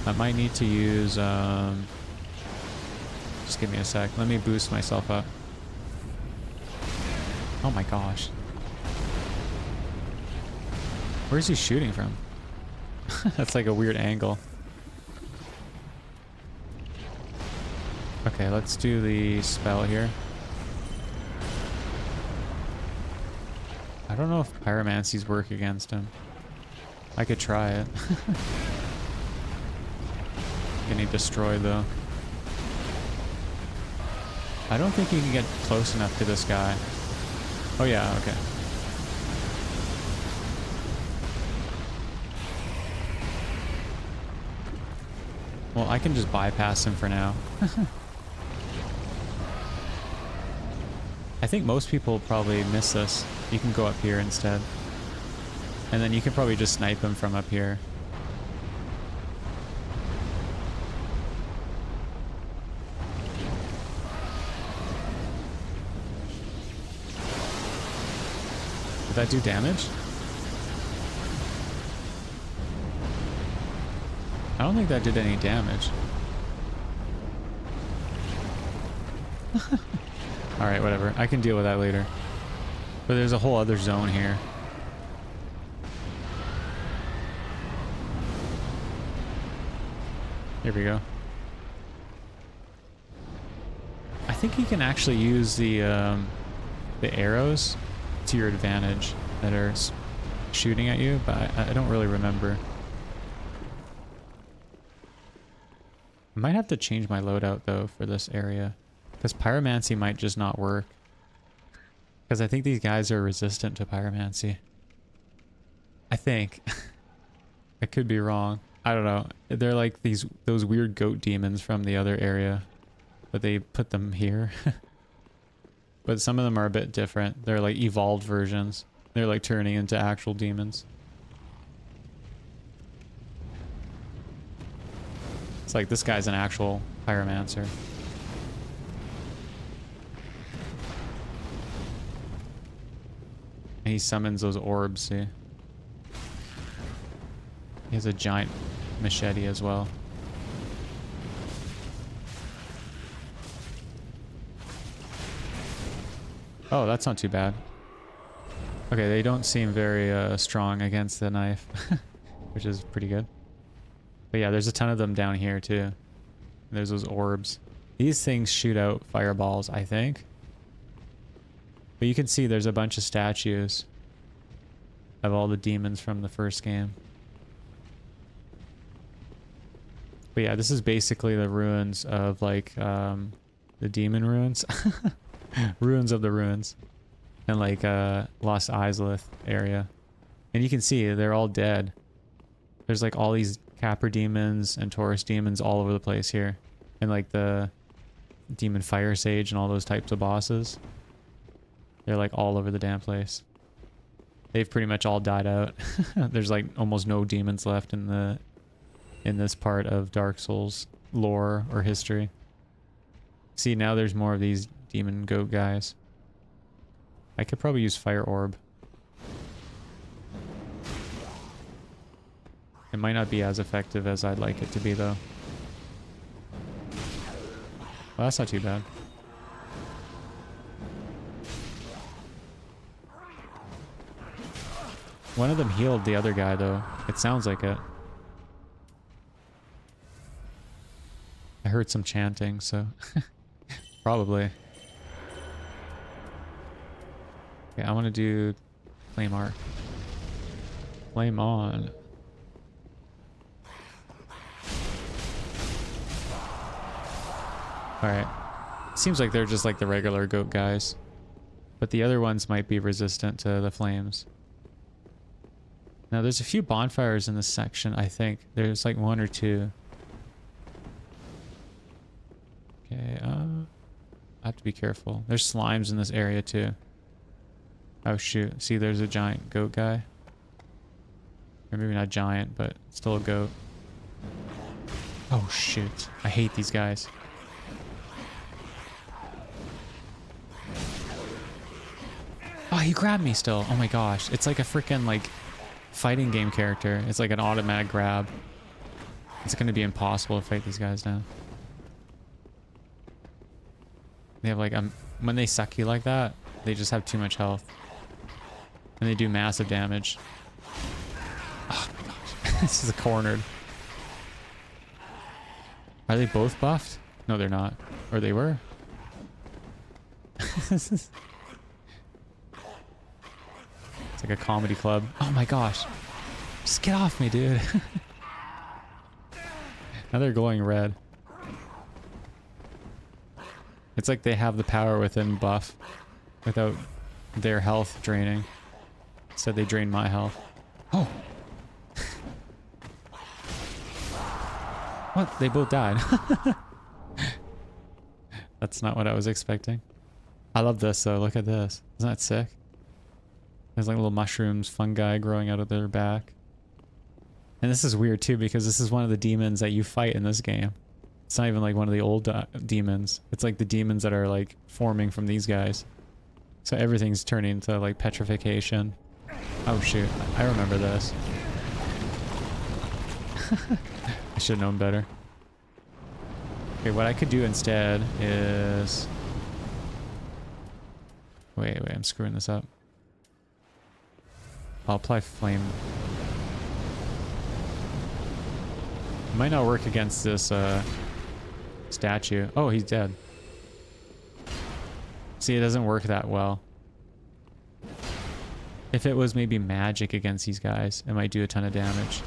I might need to use, just give me a sec. Let me boost myself up. Oh my gosh. Where's he shooting from? That's like a weird angle. Okay, let's do the spell here. I don't know if pyromancies work against him. I could try it. Getting destroyed though. I don't think you can get close enough to this guy. Oh yeah, okay. Well, I can just bypass him for now. I think most people probably miss this. You can go up here instead. And then you can probably just snipe him from up here. Did that do damage? I don't think that did any damage. Alright, whatever. I can deal with that later. But there's a whole other zone here. Here we go. I think you can actually use the arrows to your advantage that are shooting at you, but I don't really remember. I might have to change my loadout though for this area, because pyromancy might just not work. Because I think these guys are resistant to pyromancy. I think. I could be wrong. I don't know. They're like those weird goat demons from the other area, but they put them here. But some of them are a bit different. They're like evolved versions. They're like turning into actual demons. It's like this guy's an actual pyromancer. And he summons those orbs, see? He has a giant machete as well. Oh, that's not too bad. Okay, they don't seem very strong against the knife, which is pretty good. But yeah, there's a ton of them down here too. There's those orbs. These things shoot out fireballs, I think. But you can see there's a bunch of statues of all the demons from the first game. But yeah, this is basically the ruins of like the demon ruins. Ruins of the ruins. And like Lost Isleth area. And you can see they're all dead. There's like all these Capra demons and Taurus demons all over the place here. And like the demon fire sage and all those types of bosses. They're like all over the damn place. They've pretty much all died out. There's like almost no demons left in this part of Dark Souls lore or history. See, now there's more of these demon goat guys. I could probably use Fire Orb. It might not be as effective as I'd like it to be, though. Well, that's not too bad. One of them healed the other guy, though. It sounds like it. I heard some chanting, so... Probably. Okay, I want to do Flame Arc. Flame on. Alright. Seems like they're just like the regular goat guys. But the other ones might be resistant to the flames. Now there's a few bonfires in this section, I think. There's like one or two. Okay, I have to be careful. There's slimes in this area too. Oh shoot, see there's a giant goat guy. Or maybe not giant, but still a goat. Oh shoot, I hate these guys. Oh, he grabbed me still. Oh my gosh, it's like a freaking like fighting game character. It's like an automatic grab. It's gonna be impossible to fight these guys now. They have like when they suck you like that, they just have too much health. And they do massive damage. Oh my gosh. This is cornered. Are they both buffed? No, they're not. Or they were? It's like a comedy club. Oh my gosh. Just get off me, dude. Now they're glowing red. It's like they have the power within buff without their health draining. So they drain my health. Oh! What? They both died. That's not what I was expecting. I love this though. Look at this. Isn't that sick? There's like little mushrooms, fungi growing out of their back. And this is weird too because this is one of the demons that you fight in this game. It's not even like one of the old demons. It's like the demons that are like forming from these guys. So everything's turning into like petrification. Oh shoot, I remember this. I should have known better. Okay, what I could do instead is... Wait, I'm screwing this up. I'll apply flame. It might not work against this statue. Oh, he's dead. See, it doesn't work that well. If it was maybe magic against these guys, it might do a ton of damage.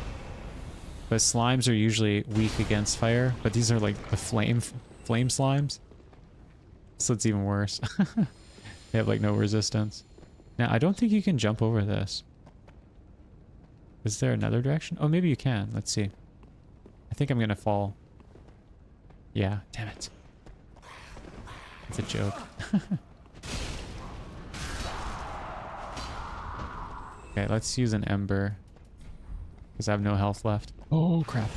But slimes are usually weak against fire, but these are like the flame slimes. So it's even worse. They have like no resistance. Now, I don't think you can jump over this. Is there another direction? Oh, maybe you can. Let's see. I think I'm gonna fall. Yeah, damn it. It's a joke. Okay, let's use an ember. Because I have no health left. Oh, crap.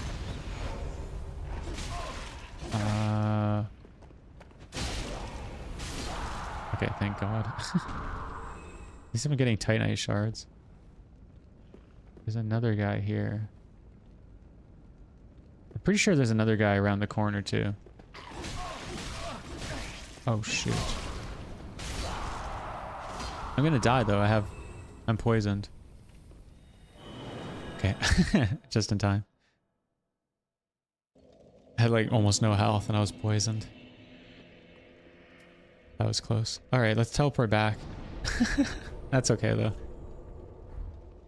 Okay, thank God. At least I'm getting titanite shards. There's another guy here. I'm pretty sure there's another guy around the corner too. Oh shoot. I'm gonna die though. I'm poisoned. Okay. Just in time. I had like almost no health and I was poisoned. That was close. Alright, let's teleport back. That's okay though.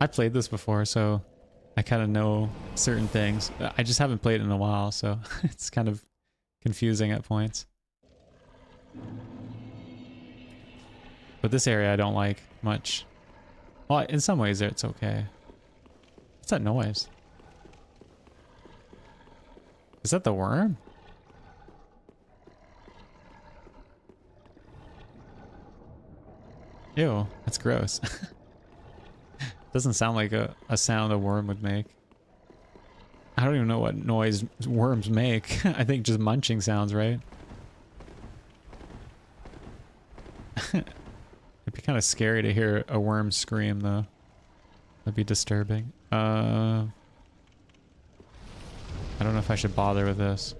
I played this before, so I kind of know certain things. I just haven't played it in a while, so it's kind of confusing at points. But this area I don't like much. Well, in some ways it's okay. What's that noise? Is that the worm? Ew, that's gross. Doesn't sound like a sound a worm would make. I don't even know what noise worms make. I think just munching sounds, right? It'd be kind of scary to hear a worm scream, though. That'd be disturbing. I don't know if I should bother with this.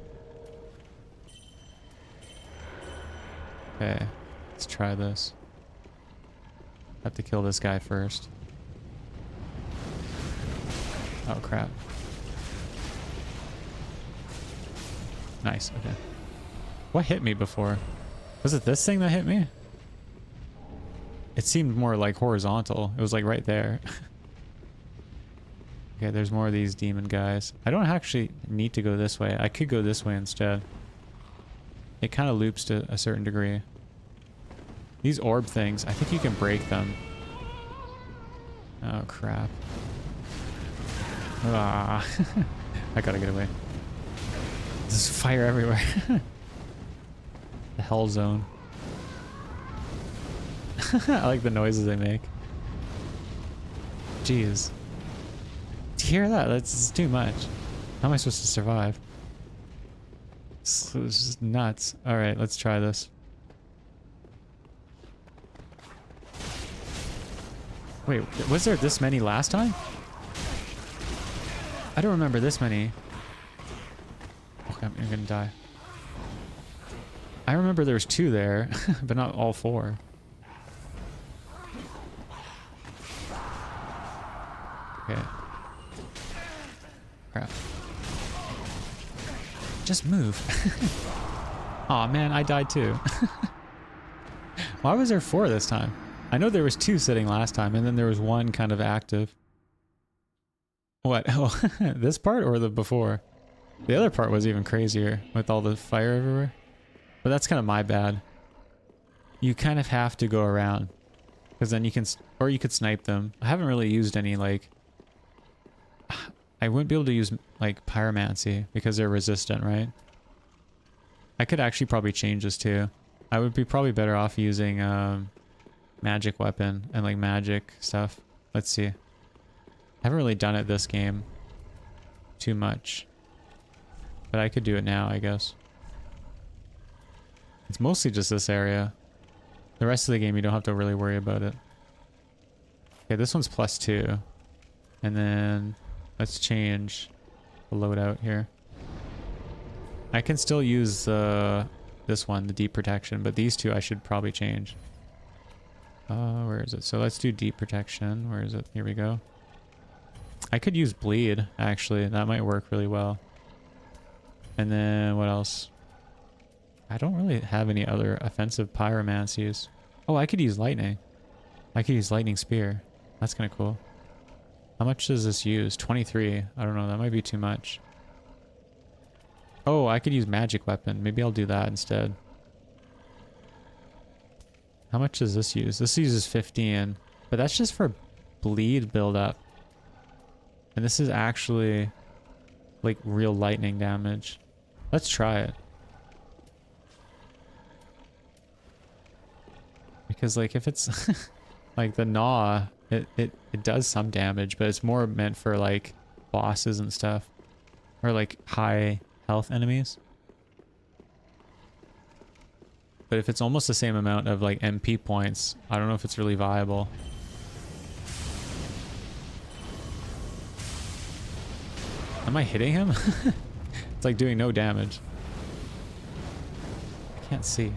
Okay, let's try this. Have to kill this guy first. Oh crap. Nice, okay. What hit me before? Was it this thing that hit me? It seemed more like horizontal. It was like right there. Okay, there's more of these demon guys. I don't actually need to go this way. I could go this way instead. It kind of loops to a certain degree. These orb things, I think you can break them. Oh crap. Ah. I gotta get away. There's fire everywhere. The hell zone. I like the noises they make. Jeez. Do you hear that? That's too much. How am I supposed to survive? It's just nuts. Alright, let's try this. Wait, was there this many last time? I don't remember this many. Okay, I'm gonna die. I remember there was 2 there, but not all 4. Okay. Crap. Just move. Aw, man, I died too. Why was there 4 this time? I know there was 2 sitting last time, and then there was 1 kind of active. What? Oh, this part or the before? The other part was even crazier with all the fire everywhere. But that's kind of my bad. You kind of have to go around. Because then you can... Or you could snipe them. I haven't really used any, like... I wouldn't be able to use, like, pyromancy because they're resistant, right? I could actually probably change this too. I would be probably better off using magic weapon and, like, magic stuff. Let's see. I haven't really done it this game too much. But I could do it now, I guess. It's mostly just this area. The rest of the game, you don't have to really worry about it. Okay, this one's +2. And then let's change the loadout here. I can still use this one, the deep protection, but these 2 I should probably change. Where is it? So let's do deep protection. Where is it? Here we go. I could use bleed, actually. That might work really well. And then what else? I don't really have any other offensive pyromancies. Oh, I could use lightning. I could use lightning spear. That's kind of cool. How much does this use? 23. I don't know. That might be too much. Oh, I could use magic weapon. Maybe I'll do that instead. How much does this use? This uses 15. But that's just for bleed buildup. And this is actually like real lightning damage. Let's try it. Because like if it's like the gnaw, it does some damage, but it's more meant for like bosses and stuff. Or like high health enemies. But if it's almost the same amount of like MP points, I don't know if it's really viable. Am I hitting him? It's like doing no damage. I can't see.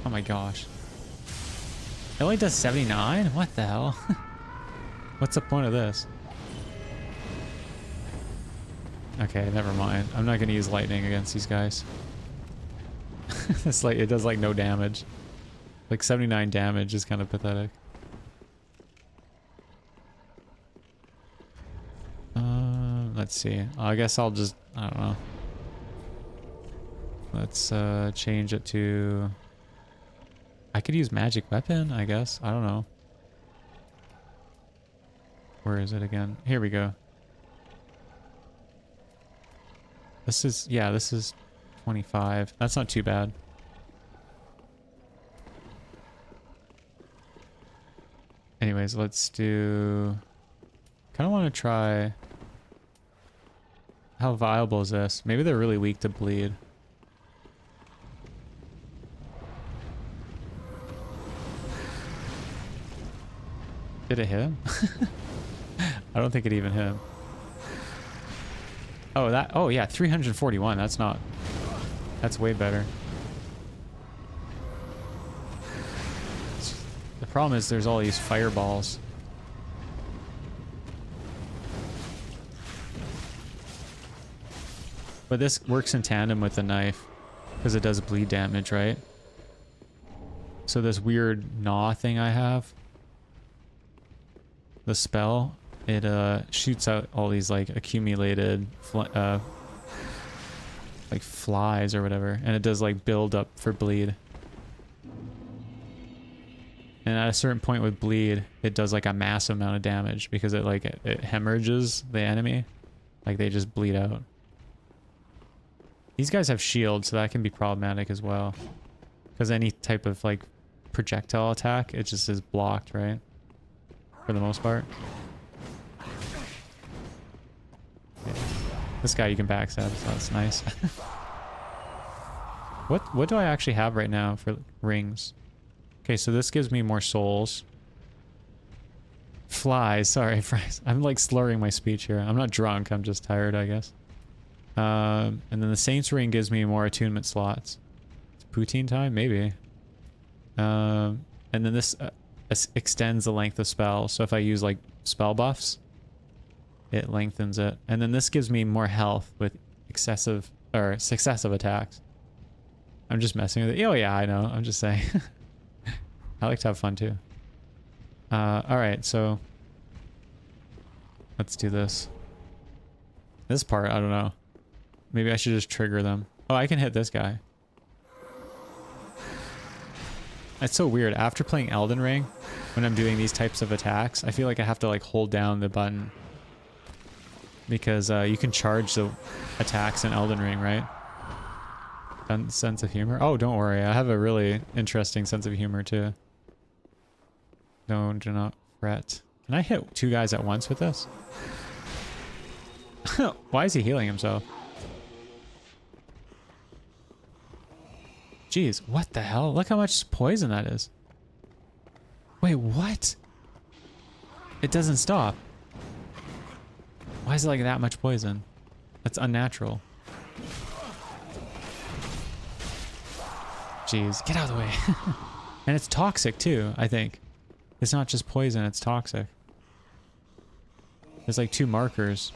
Oh my gosh. It only does 79? What the hell? What's the point of this? Okay, never mind. I'm not going to use lightning against these guys. It's like, it does like no damage. Like 79 damage is kind of pathetic. Let's see. I guess I'll just, I don't know. Let's change it to... I could use magic weapon, I guess. I don't know. Where is it again? Here we go. This is, yeah, this is 25. That's not too bad. Anyways, let's do... kind of want to try... How viable is this? Maybe they're really weak to bleed. Did it hit him? I don't think it even hit him. Oh, that... Oh, yeah, 341. That's not... That's way better. The problem is there's all these fireballs. But this works in tandem with the knife because it does bleed damage, right? So this weird gnaw thing I have, the spell, it shoots out all these like accumulated like flies or whatever, and it does like build up for bleed. And at a certain point with bleed, it does like a massive amount of damage because it like it hemorrhages the enemy, like they just bleed out. These guys have shields, so that can be problematic as well. Because any type of like projectile attack, it just is blocked, right? For the most part. Okay. This guy you can backstab, so that's nice. What do I actually have right now for rings? Okay, so this gives me more souls. Flies, sorry, fries. I'm like slurring my speech here. I'm not drunk, I'm just tired, I guess. And then the Saints Ring gives me more attunement slots. It's poutine time? Maybe. And then this extends the length of spells. So if I use like spell buffs, it lengthens it. And then this gives me more health with excessive or successive attacks. I'm just messing with it. Oh yeah, I know. I'm just saying. I like to have fun too. Alright, so let's do this. This part, I don't know. Maybe I should just trigger them. Oh, I can hit this guy. It's so weird. After playing Elden Ring, when I'm doing these types of attacks, I feel like I have to like hold down the button. Because you can charge the attacks in Elden Ring, right? Sense of humor. Oh, don't worry. I have a really interesting sense of humor too. No, do not fret. Can I hit two guys at once with this? Why is he healing himself? Jeez, what the hell? Look how much poison that is. Wait, what? It doesn't stop. Why is it like that much poison? That's unnatural. Jeez, get out of the way. And it's toxic too, I think. It's not just poison, it's toxic. There's like 2 markers.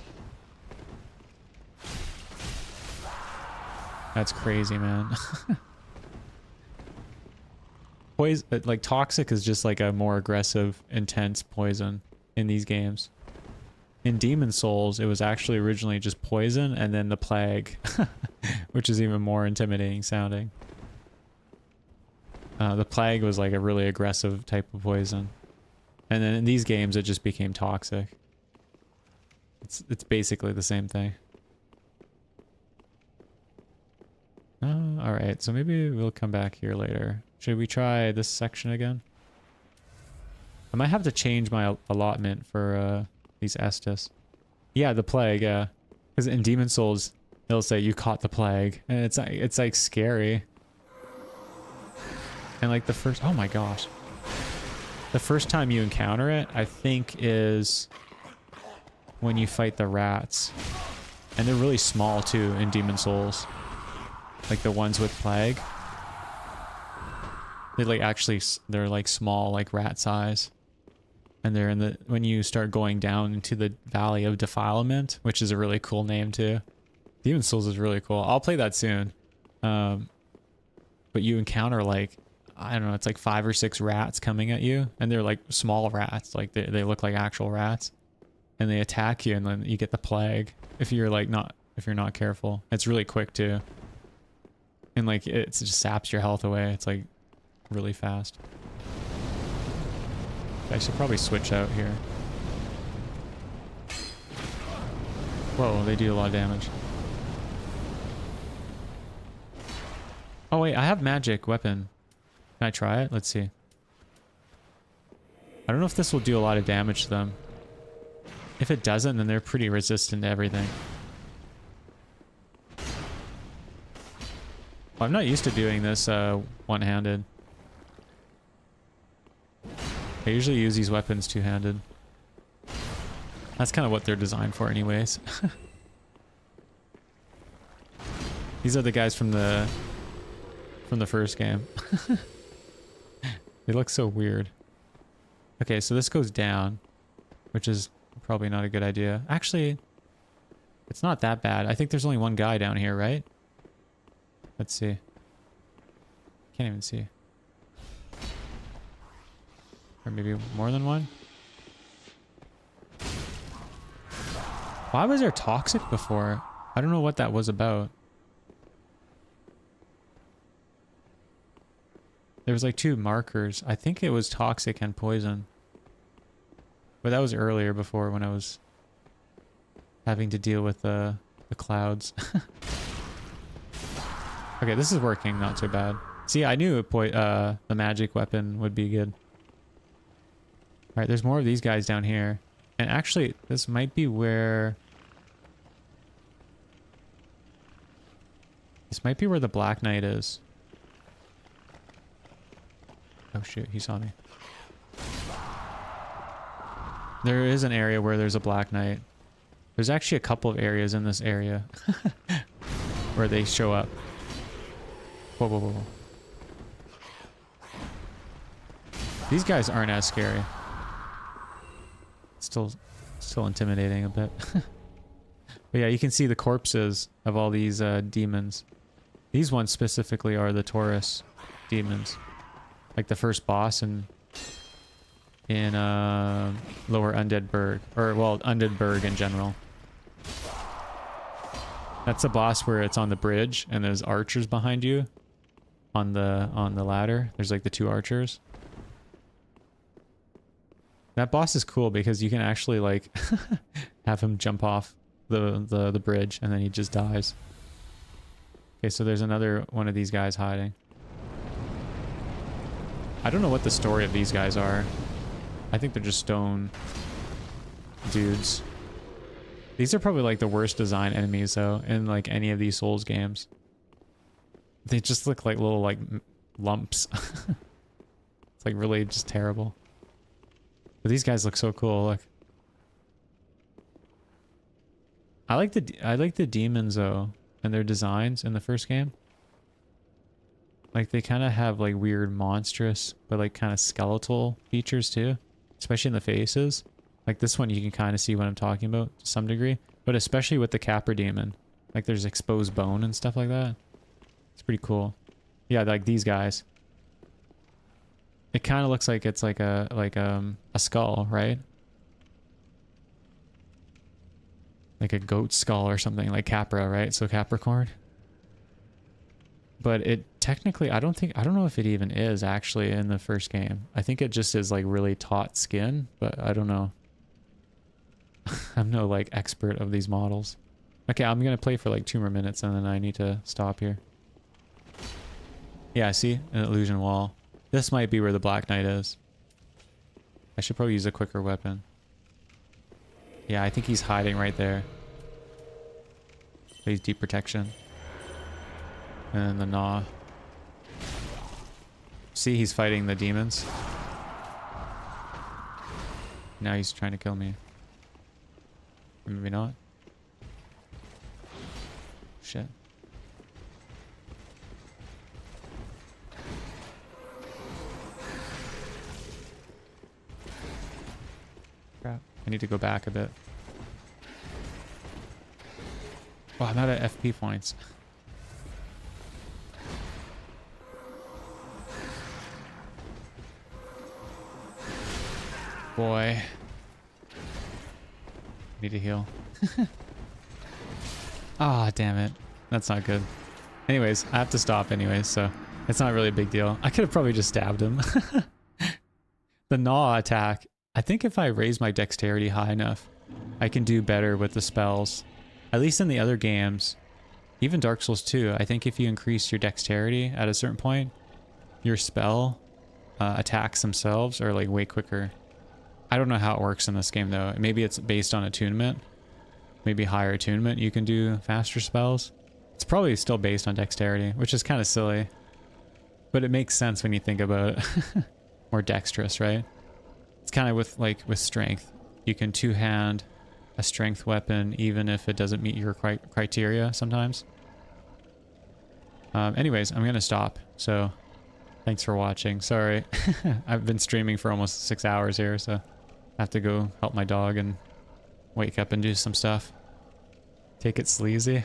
That's crazy, man. Poison, like toxic is just like a more aggressive, intense poison in these games. In Demon Souls, it was actually originally just poison and then the plague, which is even more intimidating sounding. The plague was like a really aggressive type of poison. And then in these games, it just became toxic. It's basically the same thing. Alright, so maybe we'll come back here later. Should we try this section again? I might have to change my allotment for these Estus. Yeah, the plague, yeah. Because in Demon Souls, it'll say you caught the plague. And it's like scary. And like the first... Oh my gosh. The first time you encounter it, I think, is when you fight the rats. And they're really small too in Demon Souls. Like the ones with plague. They like actually, they're like small, like rat size. And they're in the, when you start going down into the Valley of Defilement, which is a really cool name too. Demon Souls is really cool. I'll play that soon. But you encounter like I don't know, it's like 5 or 6 rats coming at you, and they're like small rats, like they look like actual rats, and they attack you, and then you get the plague if you're not careful. It's really quick too, and like it just saps your health away. It's like really fast. I should probably switch out here. Whoa, they do a lot of damage. Oh wait, I have magic weapon. Can I try it? Let's see. I don't know if this will do a lot of damage to them. If it doesn't, then they're pretty resistant to everything. Well, I'm not used to doing this one-handed. I usually use these weapons two-handed. That's kind of what they're designed for anyways. These are the guys from the first game. They look so weird. Okay, so this goes down, which is probably not a good idea. Actually, it's not that bad. I think there's only one guy down here, right? Let's see. Can't even see. Or maybe more than one? Why was there toxic before? I don't know what that was about. There was like 2 markers. I think it was toxic and poison. But that was earlier, before, when I was having to deal with the clouds. Okay, this is working not so bad. See, I knew the magic weapon would be good. Alright, there's more of these guys down here. And actually, this might be where... This might be where the Black Knight is. Oh shoot, he saw me. There is an area where there's a Black Knight. There's actually a couple of areas in this area where they show up. Whoa, whoa, whoa, whoa. These guys aren't as scary. Still intimidating a bit. But yeah, you can see the corpses of all these demons. These ones specifically are the Taurus demons. Like the first boss in Lower Undead Burg, or well, Undead Burg in general. That's the boss where it's on the bridge and there's archers behind you on the ladder. There's like the 2 archers. That boss is cool because you can actually like have him jump off the bridge and then he just dies. Okay, so there's another one of these guys hiding. I don't know what the story of these guys are. I think they're just stone dudes. These are probably like the worst design enemies though in like any of these Souls games. They just look like little like lumps. It's like really just terrible. But these guys look so cool. Look. I like the demons though and their designs in the first game. Like they kind of have like weird monstrous but like kind of skeletal features too, especially in the faces. Like this one you can kind of see what I'm talking about to some degree, but especially with the Capra demon. Like there's exposed bone and stuff like that. It's pretty cool. Yeah, like these guys. It kind of looks like it's like a skull, right? Like a goat skull or something, like Capra, right? So Capricorn. But it technically, I don't know if it even is actually in the first game. I think it just is like really taut skin, but I don't know. I'm no like expert of these models. Okay, I'm gonna play for like 2 more minutes and then I need to stop here. Yeah, see? An illusion wall. This might be where the Black Knight is. I should probably use a quicker weapon. Yeah, I think he's hiding right there. He's deep protection. And the gnaw. See, he's fighting the demons. Now he's trying to kill me. Maybe not. Shit. Crap. I need to go back a bit. Oh, I'm out of FP points. boy. Need to heal. Ah, damn it. That's not good. Anyways, I have to stop anyways, so it's not really a big deal. I could have probably just stabbed him. The gnaw attack, I think if I raise my dexterity high enough, I can do better with the spells. At least in the other games. Even Dark Souls 2, I think if you increase your dexterity at a certain point, your spell attacks themselves are like way quicker. I don't know how it works in this game though. Maybe it's based on attunement. Maybe higher attunement you can do faster spells. It's probably still based on dexterity, which is kind of silly. But it makes sense when you think about it. More dexterous, right? It's kind of with strength. You can two-hand a strength weapon even if it doesn't meet your criteria sometimes. Anyways, I'm gonna stop. So thanks for watching. Sorry. I've been streaming for almost 6 hours here, so I have to go help my dog and wake up and do some stuff. Take it sleazy.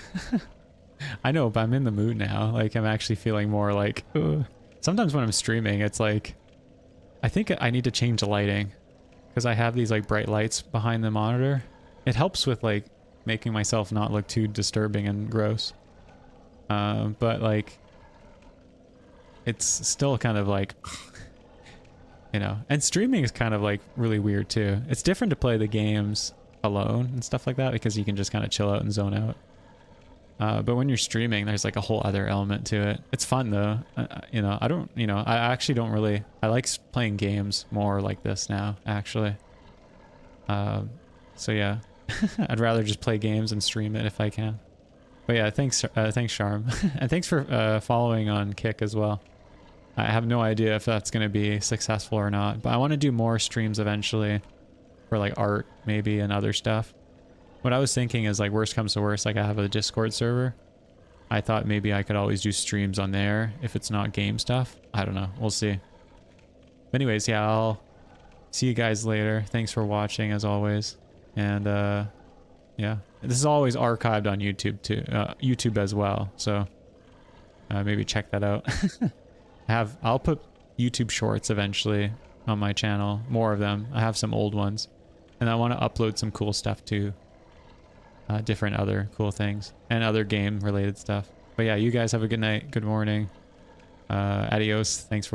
I know, but I'm in the mood now. Like, I'm actually feeling more like, ugh. Sometimes when I'm streaming, it's like, I think I need to change the lighting because I have these like bright lights behind the monitor. It helps with like making myself not look too disturbing and gross. But like, it's still kind of like, you know, and streaming is kind of like really weird too. It's different to play the games alone and stuff like that because you can just kind of chill out and zone out. But when you're streaming, there's like a whole other element to it. It's fun though. You know, I actually don't really, I like playing games more like this now, actually. So yeah, I'd rather just play games and stream it if I can. But yeah, thanks Charm. And thanks for following on Kick as well. I have no idea if that's going to be successful or not, but I want to do more streams eventually for like art maybe and other stuff. What I was thinking is like worst comes to worst, like I have a Discord server. I thought maybe I could always do streams on there if it's not game stuff. I don't know. We'll see. But anyways, yeah, I'll see you guys later. Thanks for watching as always. And yeah, this is always archived on YouTube too, YouTube as well. So maybe check that out. I'll put YouTube shorts eventually on my channel, more of them. I have some old ones, and I want to upload some cool stuff too. Different other cool things and other game related stuff. But yeah, you guys have a good night, good morning. Adios. Thanks for